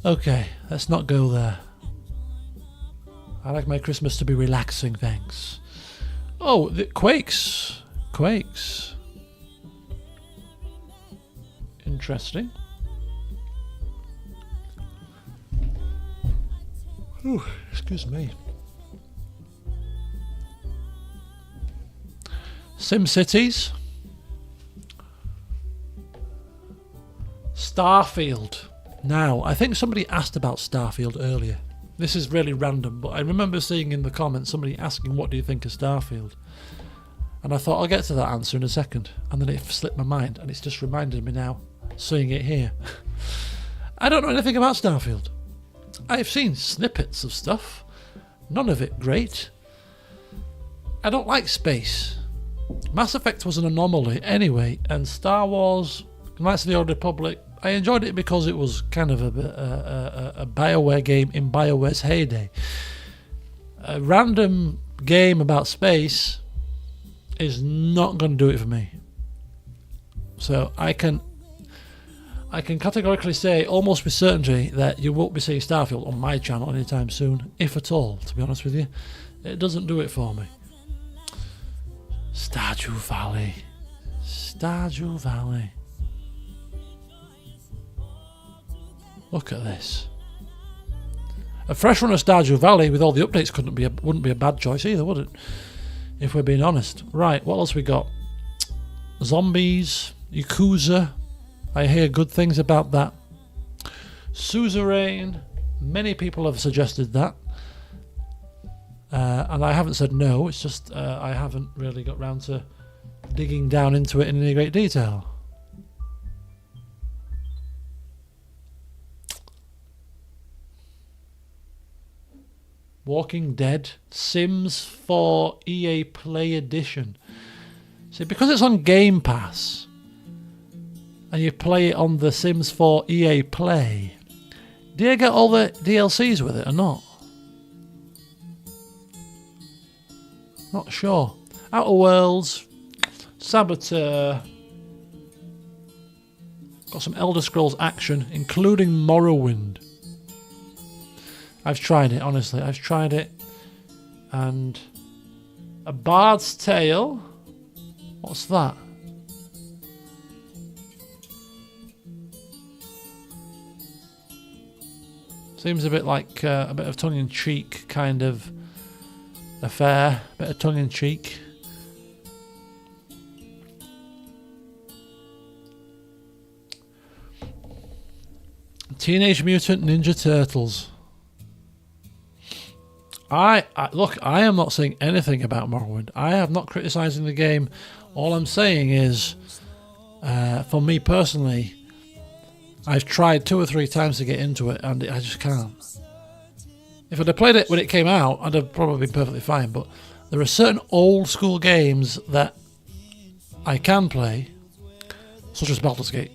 Okay, let's not go there. I like my Christmas to be relaxing, thanks. Oh, the Quakes. Interesting. Ooh, excuse me. SimCities. Starfield. Now, I think somebody asked about Starfield earlier. This is really random, but I remember seeing in the comments somebody asking, what do you think of Starfield? And I thought, I'll get to that answer in a second. And then it slipped my mind, and it's just reminded me now, seeing it here. I don't know anything about Starfield. I've seen snippets of stuff. None of it great. I don't like space. Mass Effect was an anomaly anyway, and Star Wars, Knights of the Old Republic, I enjoyed it because it was kind of a BioWare game in BioWare's heyday. A random game about space is not going to do it for me. So I can categorically say, almost with certainty, that you won't be seeing Starfield on my channel anytime soon, if at all, to be honest with you. It doesn't do it for me. Stardew Valley. Look at this. A fresh run of Stardew Valley with all the updates wouldn't be a bad choice either, would it? If we're being honest. Right, what else we got? Zombies, Yakuza. I hear good things about that. Suzerain. Many people have suggested that. And I haven't said no, it's just I haven't really got round to digging down into it in any great detail. Walking Dead, Sims 4 EA Play Edition. See, because it's on Game Pass and you play it on the Sims 4 EA Play, do you get all the DLCs with it or not? Not sure. Outer Worlds, Saboteur. Got some Elder Scrolls action, including Morrowind. I've tried it, honestly. I've tried it. And A Bard's Tale. What's that? Seems a bit like a bit of tongue-in-cheek kind of affair. A bit of tongue-in-cheek. Teenage Mutant Ninja Turtles. Look, I am not saying anything about Morrowind. I am not criticising the game. All I'm saying is, for me personally, I've tried 2 or 3 times to get into it, and I just can't. If I'd have played it when it came out, I'd have probably been perfectly fine. But there are certain old school games that I can play, such as Baldur's Gate,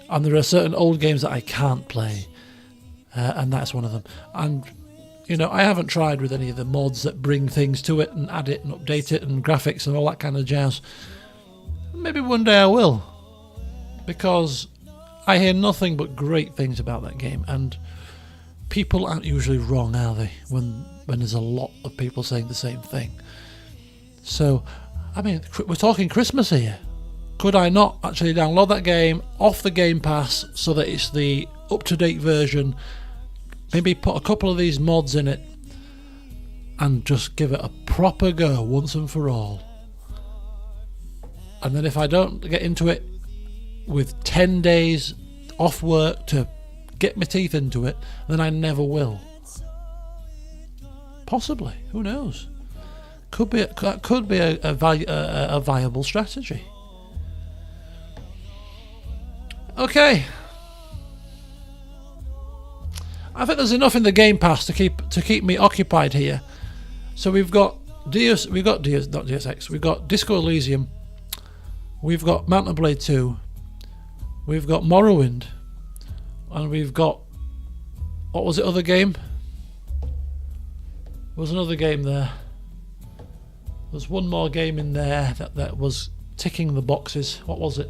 and there are certain old games that I can't play, and that's one of them. And you know, I haven't tried with any of the mods that bring things to it and add it and update it and graphics and all that kind of jazz. Maybe one day I will, because I hear nothing but great things about that game, and people aren't usually wrong, are they, when there's a lot of people saying the same thing. So, I mean, we're talking Christmas here. Could I not actually download that game off the Game Pass so that it's the up-to-date version? Maybe put a couple of these mods in it and just give it a proper go once and for all. And then if I don't get into it with 10 days off work to get my teeth into it, then I never will. Possibly, who knows? That could be a viable strategy. Okay. I think there's enough in the Game Pass to keep me occupied here. So we've got Deus Ex, we've got Disco Elysium, we've got Mount and Blade 2, we've got Morrowind, and we've got, what was the other game? There was another game there. There's one more game in there that was ticking the boxes. What was it?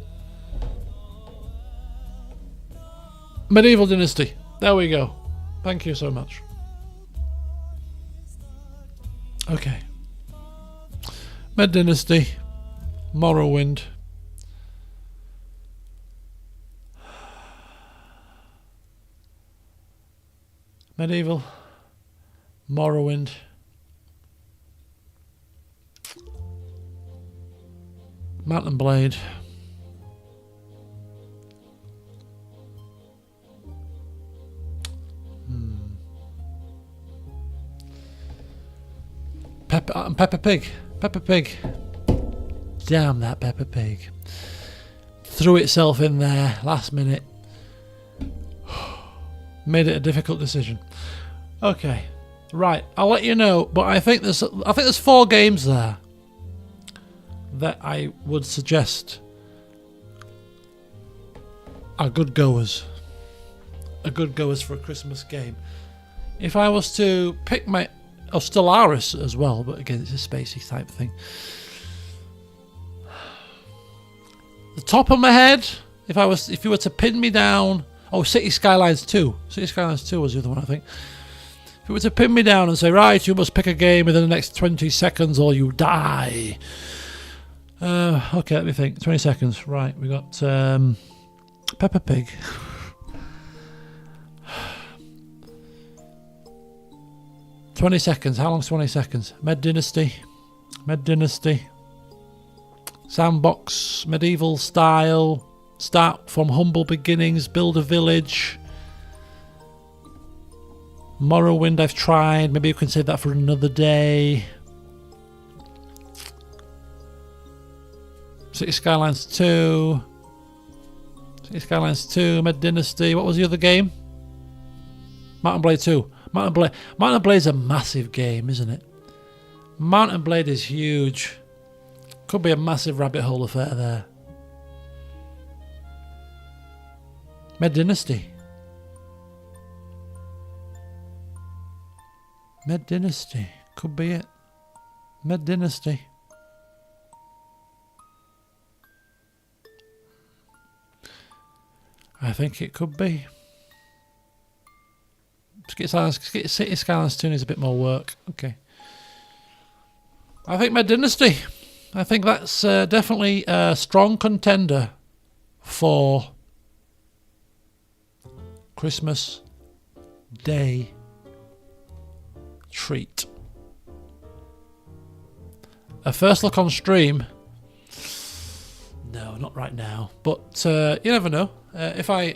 Medieval Dynasty. There we go. Thank you so much. Okay. Med Dynasty, Morrowind. Medieval, Morrowind. Mount and Blade. Peppa Pig. Damn that Peppa Pig. Threw itself in there last minute. Made it a difficult decision. Okay. Right, I'll let you know, but I think there's 4 games there that I would suggest are good goers. Are good goers for a Christmas game. If I was to pick my Stellaris as well, but again it's a spacey type thing. The top of my head, if you were to pin me down, City Skylines 2. City Skylines 2 was the other one, I think. If you were to pin me down and say, right, you must pick a game within the next 20 seconds or you die. Okay, let me think. 20 seconds. Right, we got Peppa Pig. $20 seconds. How long's 20 seconds? Med Dynasty. Sandbox, medieval style. Start from humble beginnings. Build a village. Morrowind I've tried. Maybe you can save that for another day. City Skylines 2. City Skylines 2. Med Dynasty. What was the other game? Mountain Blade 2. Mountain Blade's a massive game, isn't it? Mountain Blade is huge. Could be a massive rabbit hole affair there. Med Dynasty. Med Dynasty. Could be it. Med Dynasty. I think it could be. City Skylines 2 needs a bit more work. Okay. I think Med Dynasty. I think that's definitely a strong contender for Christmas Day treat. A first look on stream? No, not right now. But you never know. If I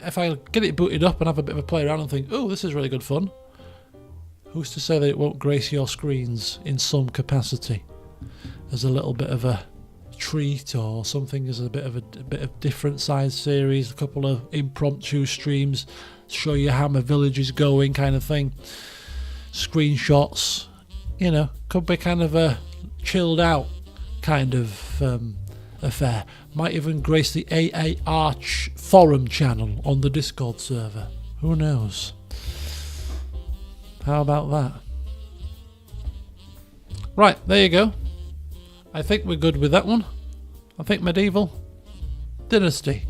get it booted up and have a bit of a play around and think, oh, this is really good fun, who's to say that it won't grace your screens in some capacity as a little bit of a treat or something, as a bit of different size series, a couple of impromptu streams, show you how my village is going kind of thing. Screenshots, you know, could be kind of a chilled out kind of affair. Might even grace the AA Arch forum channel on the Discord server. Who knows? How about that? Right, there you go. I think we're good with that one. I think Medieval Dynasty.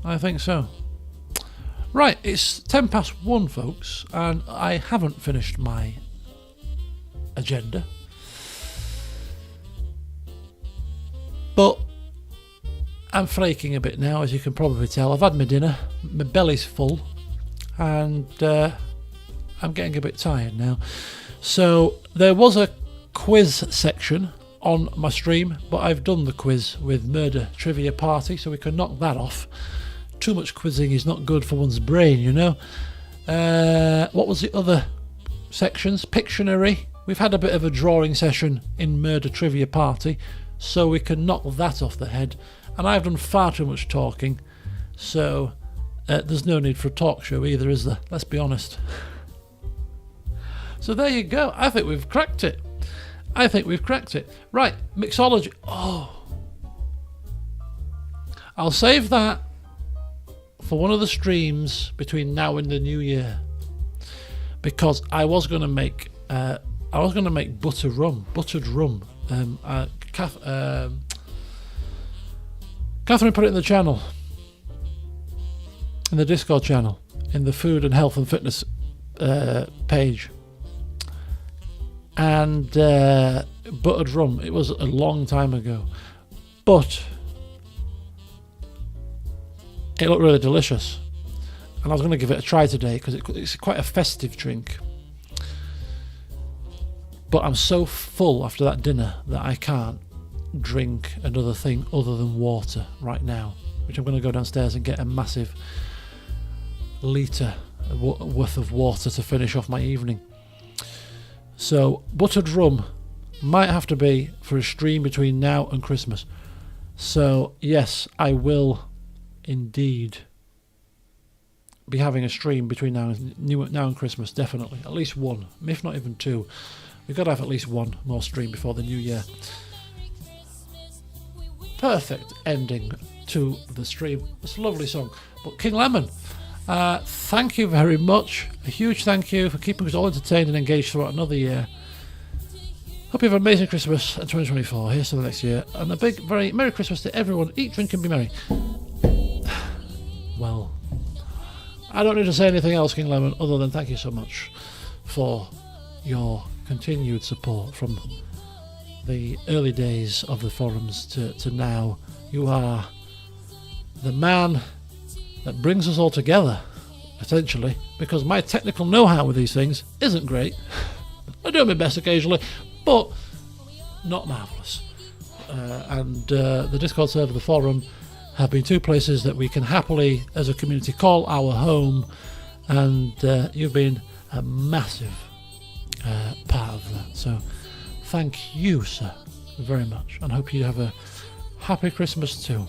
I think so. Right, it's 1 folks, and I haven't finished my agenda. But I'm flaking a bit now, as you can probably tell. I've had my dinner, my belly's full, and I'm getting a bit tired now. So there was a quiz section on my stream, but I've done the quiz with Murder Trivia Party, so we can knock that off. Too much quizzing is not good for one's brain, you know. What was the other sections? Pictionary. We've had a bit of a drawing session in Murder Trivia Party, so we can knock that off the head. And I've done far too much talking, so there's no need for a talk show either, is there? Let's be honest. So there you go. I think we've cracked it. Right, mixology. Oh, I'll save that for one of the streams between now and the new year, because I was going to make buttered rum. Catherine put it in the channel, in the Discord channel, in the food and health and fitness page. And buttered rum, it was a long time ago, but it looked really delicious, and I was going to give it a try today because it's quite a festive drink. But I'm so full after that dinner that I can't drink another thing other than water right now, which I'm going to go downstairs and get a massive litre worth of water to finish off my evening. So buttered rum might have to be for a stream between now and Christmas. So yes, I will indeed be having a stream between now and Christmas, definitely. At least one, if not even two. We've got to have at least one more stream before the new year. Perfect ending to the stream. It's a lovely song. But King Lemon, thank you very much. A huge thank you for keeping us all entertained and engaged throughout another year. Hope you have an amazing Christmas and 2024. Here's to the next year. And a big, very Merry Christmas to everyone. Eat, drink and be merry. Well, I don't need to say anything else, King Lemon, other than thank you so much for your continued support from the early days of the forums to now. You are the man that brings us all together, essentially, because my technical know-how with these things isn't great. I do my best occasionally, but not marvellous. And the Discord server, the forum, have been two places that we can happily, as a community, call our home and you've been a massive part of that. So thank you, sir, very much, and hope you have a happy Christmas too.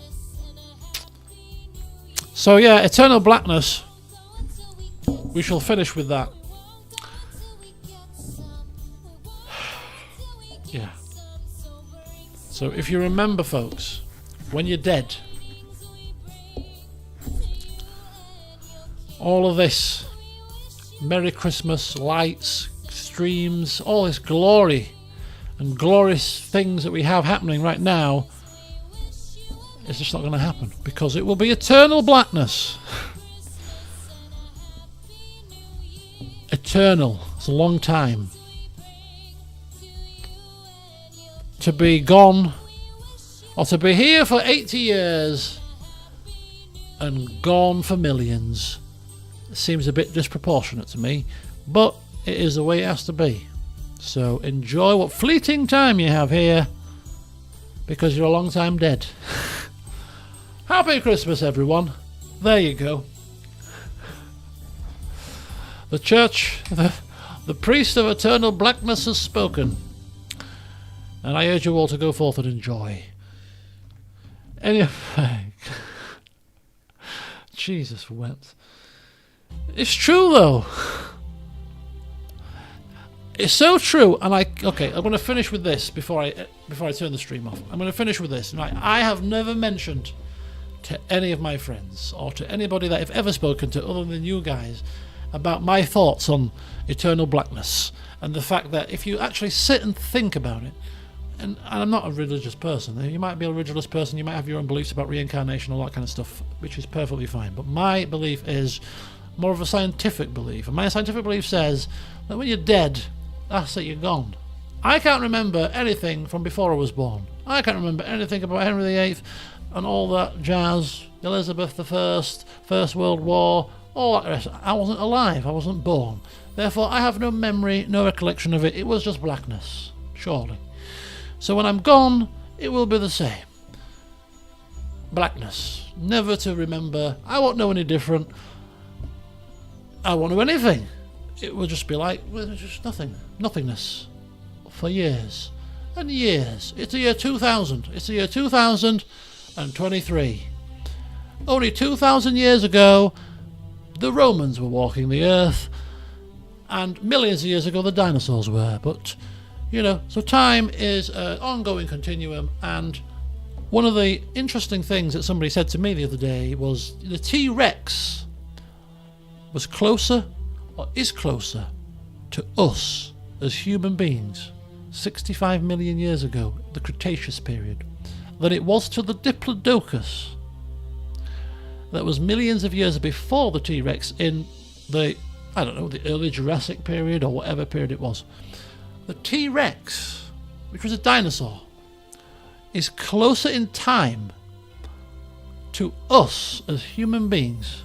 So yeah, Eternal Blackness, we shall finish with that. Yeah. So if you remember, folks, when you're dead, all of this Merry Christmas, lights, streams, all this glory and glorious things that we have happening right now, it's just not going to happen, because it will be eternal blackness. Eternal. It's a long time. To be gone, or to be here for 80 years and gone for millions, seems a bit disproportionate to me, but it is the way it has to be. So enjoy what fleeting time you have here, because you're a long time dead. Happy Christmas, everyone. There you go. The church, the priest of eternal blackness has spoken, and I urge you all to go forth and enjoy. Anyway, Jesus wept. It's true though. It's so true, and I'm going to finish with this before I turn the stream off. I'm going to finish with this. Right, I have never mentioned to any of my friends or to anybody that I've ever spoken to other than you guys about my thoughts on eternal blackness, and the fact that if you actually sit and think about it, and I'm not a religious person, you might be a religious person, you might have your own beliefs about reincarnation, all that kind of stuff, which is perfectly fine, but my belief is more of a scientific belief, and my scientific belief says that when you're dead, that's it, you're gone. I can't remember anything from before I was born. I can't remember anything about Henry VIII and all that jazz, Elizabeth I, First World War, all that rest. I wasn't alive, I wasn't born. Therefore, I have no memory, no recollection of it. It was just blackness, surely. So when I'm gone, it will be the same. Blackness. Never to remember. I won't know any different. I won't know anything. It will just be like, well, just nothing. Nothingness. For years. And years. It's the year 2000. It's the year 2023. Only 2,000 years ago, the Romans were walking the earth, and millions of years ago the dinosaurs were. But, you know, so time is an ongoing continuum, and one of the interesting things that somebody said to me the other day was the T-Rex was closer, or is closer, to us as human beings 65 million years ago, the Cretaceous period, than it was to the Diplodocus that was millions of years before the T-Rex in the, I don't know, the early Jurassic period or whatever period it was. The T-Rex, which was a dinosaur, is closer in time to us as human beings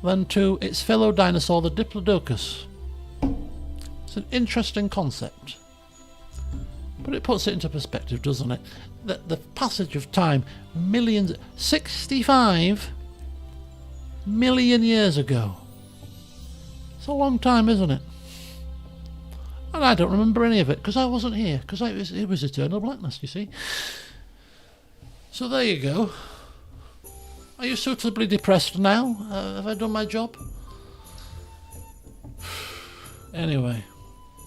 than to its fellow dinosaur, the Diplodocus. It's an interesting concept, but it puts it into perspective, doesn't it? The passage of time, 65 million years ago. It's a long time, isn't it? And I don't remember any of it because I wasn't here, because it was eternal blackness, you see. So there you go. Are you suitably depressed now? Have I done my job? Anyway,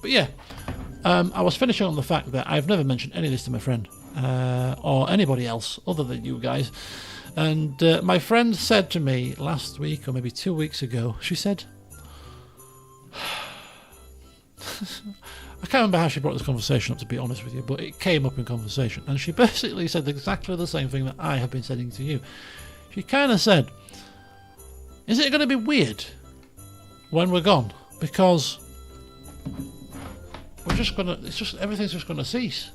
but yeah, I was finishing on the fact that I've never mentioned any of this to my friend or anybody else other than you guys. And my friend said to me last week, or maybe 2 weeks ago, she said, I can't remember how she brought this conversation up, to be honest with you, but it came up in conversation, and she basically said exactly the same thing that I have been saying to you. She kind of said, is it going to be weird when we're gone? Because we're just going to, everything's just going to cease.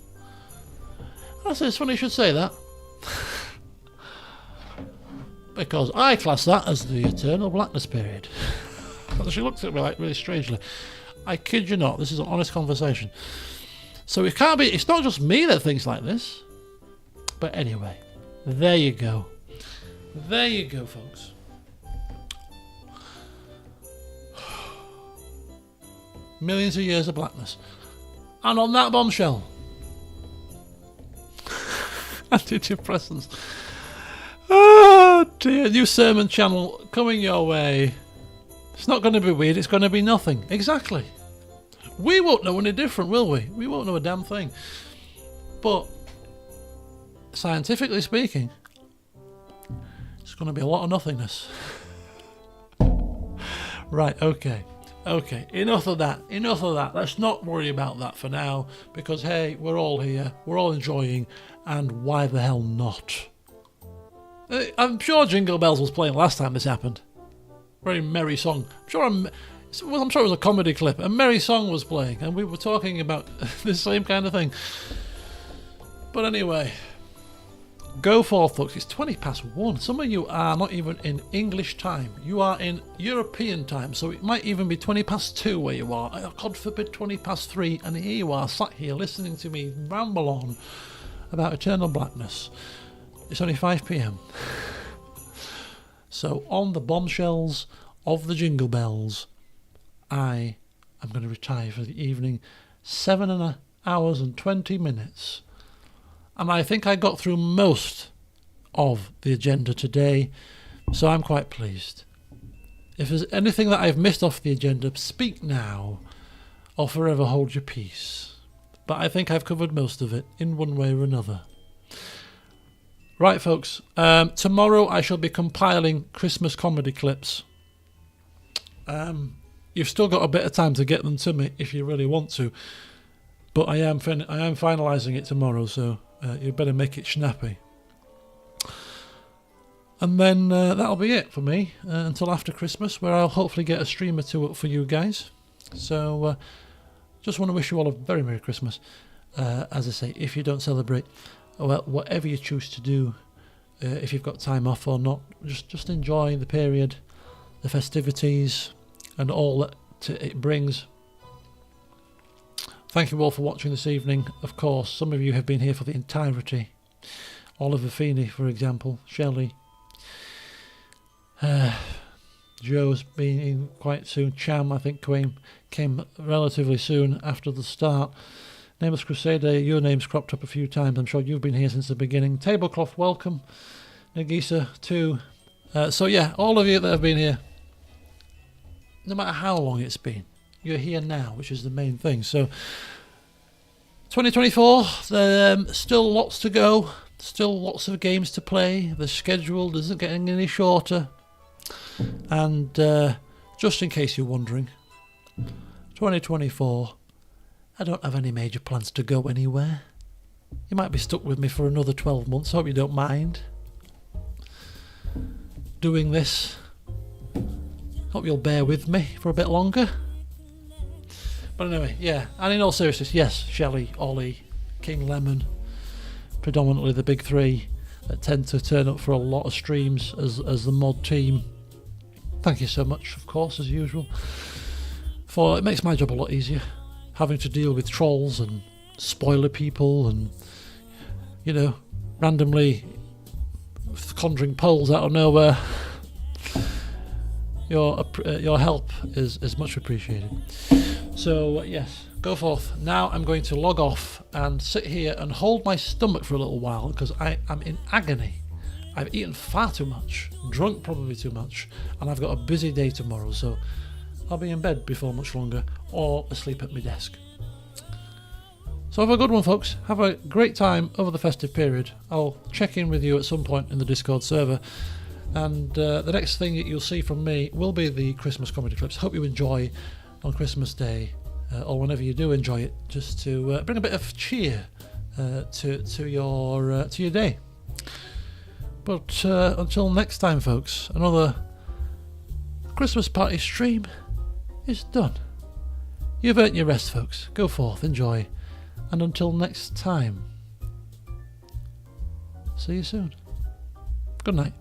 And I said, it's funny you should say that. Because I class that as the eternal blackness period. She looked at me like really strangely. I kid you not, this is an honest conversation. So it can't be, it's not just me that thinks like this. But anyway, there you go. There you go, folks. Millions of years of blackness. And on that bombshell, antidepressants. Oh dear, new sermon channel coming your way. It's not going to be weird, it's going to be nothing. Exactly. We won't know any different, will we? We won't know a damn thing. But scientifically speaking, it's going to be a lot of nothingness. Right, okay, enough of that. Let's not worry about that for now, because hey, we're all here, we're all enjoying, and why the hell not? I'm sure Jingle Bells was playing last time this happened. Very merry song. I'm sure it was a comedy clip. A merry song was playing, and we were talking about the same kind of thing. But anyway, go forth, folks. It's 1:20. Some of you are not even in English time. You are in European time, so it might even be 2:20 where you are. God forbid 3:20, and here you are, sat here listening to me ramble on about eternal blackness. It's only 5 p.m. So on the bombshells of the Jingle Bells, I am going to retire for the evening. 7 hours and 20 minutes. And I think I got through most of the agenda today, so I'm quite pleased. If there's anything that I've missed off the agenda, speak now or forever hold your peace. But I think I've covered most of it in one way or another. Right, folks, tomorrow I shall be compiling Christmas comedy clips. You've still got a bit of time to get them to me if you really want to, but I am finalising it tomorrow, so you better make it snappy. And then that'll be it for me until after Christmas, where I'll hopefully get a stream or two up for you guys. So just want to wish you all a very Merry Christmas. As I say, if you don't celebrate, well, whatever you choose to do, if you've got time off or not, just enjoy the period, the festivities, and all that it brings. Thank you all for watching this evening. Of course, some of you have been here for the entirety. Oliver Feeney, for example, Shelley. Joe's been in quite soon. Cham, I think, came relatively soon after the start. Nameless Crusader, your name's cropped up a few times. I'm sure you've been here since the beginning. Tablecloth, welcome. Nagisa, too. So yeah, all of you that have been here, no matter how long it's been, you're here now, which is the main thing. So 2024, still lots to go. Still lots of games to play. The schedule isn't getting any shorter. And just in case you're wondering, 2024, I don't have any major plans to go anywhere. You might be stuck with me for another 12 months. I hope you don't mind doing this. Hope you'll bear with me for a bit longer. But anyway, yeah. And in all seriousness, yes, Shelley, Ollie, King Lemon, predominantly the big three that tend to turn up for a lot of streams as the mod team. Thank you so much, of course, as usual. For it makes my job a lot easier, having to deal with trolls and spoiler people and, you know, randomly conjuring polls out of nowhere. Your help is much appreciated. So yes, go forth. Now I'm going to log off and sit here and hold my stomach for a little while because I am in agony. I've eaten far too much, drunk probably too much, and I've got a busy day tomorrow, so I'll be in bed before much longer or asleep at my desk. So have a good one, folks. Have a great time over the festive period. I'll check in with you at some point in the Discord server. And the next thing that you'll see from me will be the Christmas comedy clips. Hope you enjoy on Christmas Day, or whenever you do enjoy it, just to bring a bit of cheer to your day. But until next time, folks, another Christmas party stream is done. You've earned your rest, folks. Go forth, enjoy, and until next time, see you soon. Good night.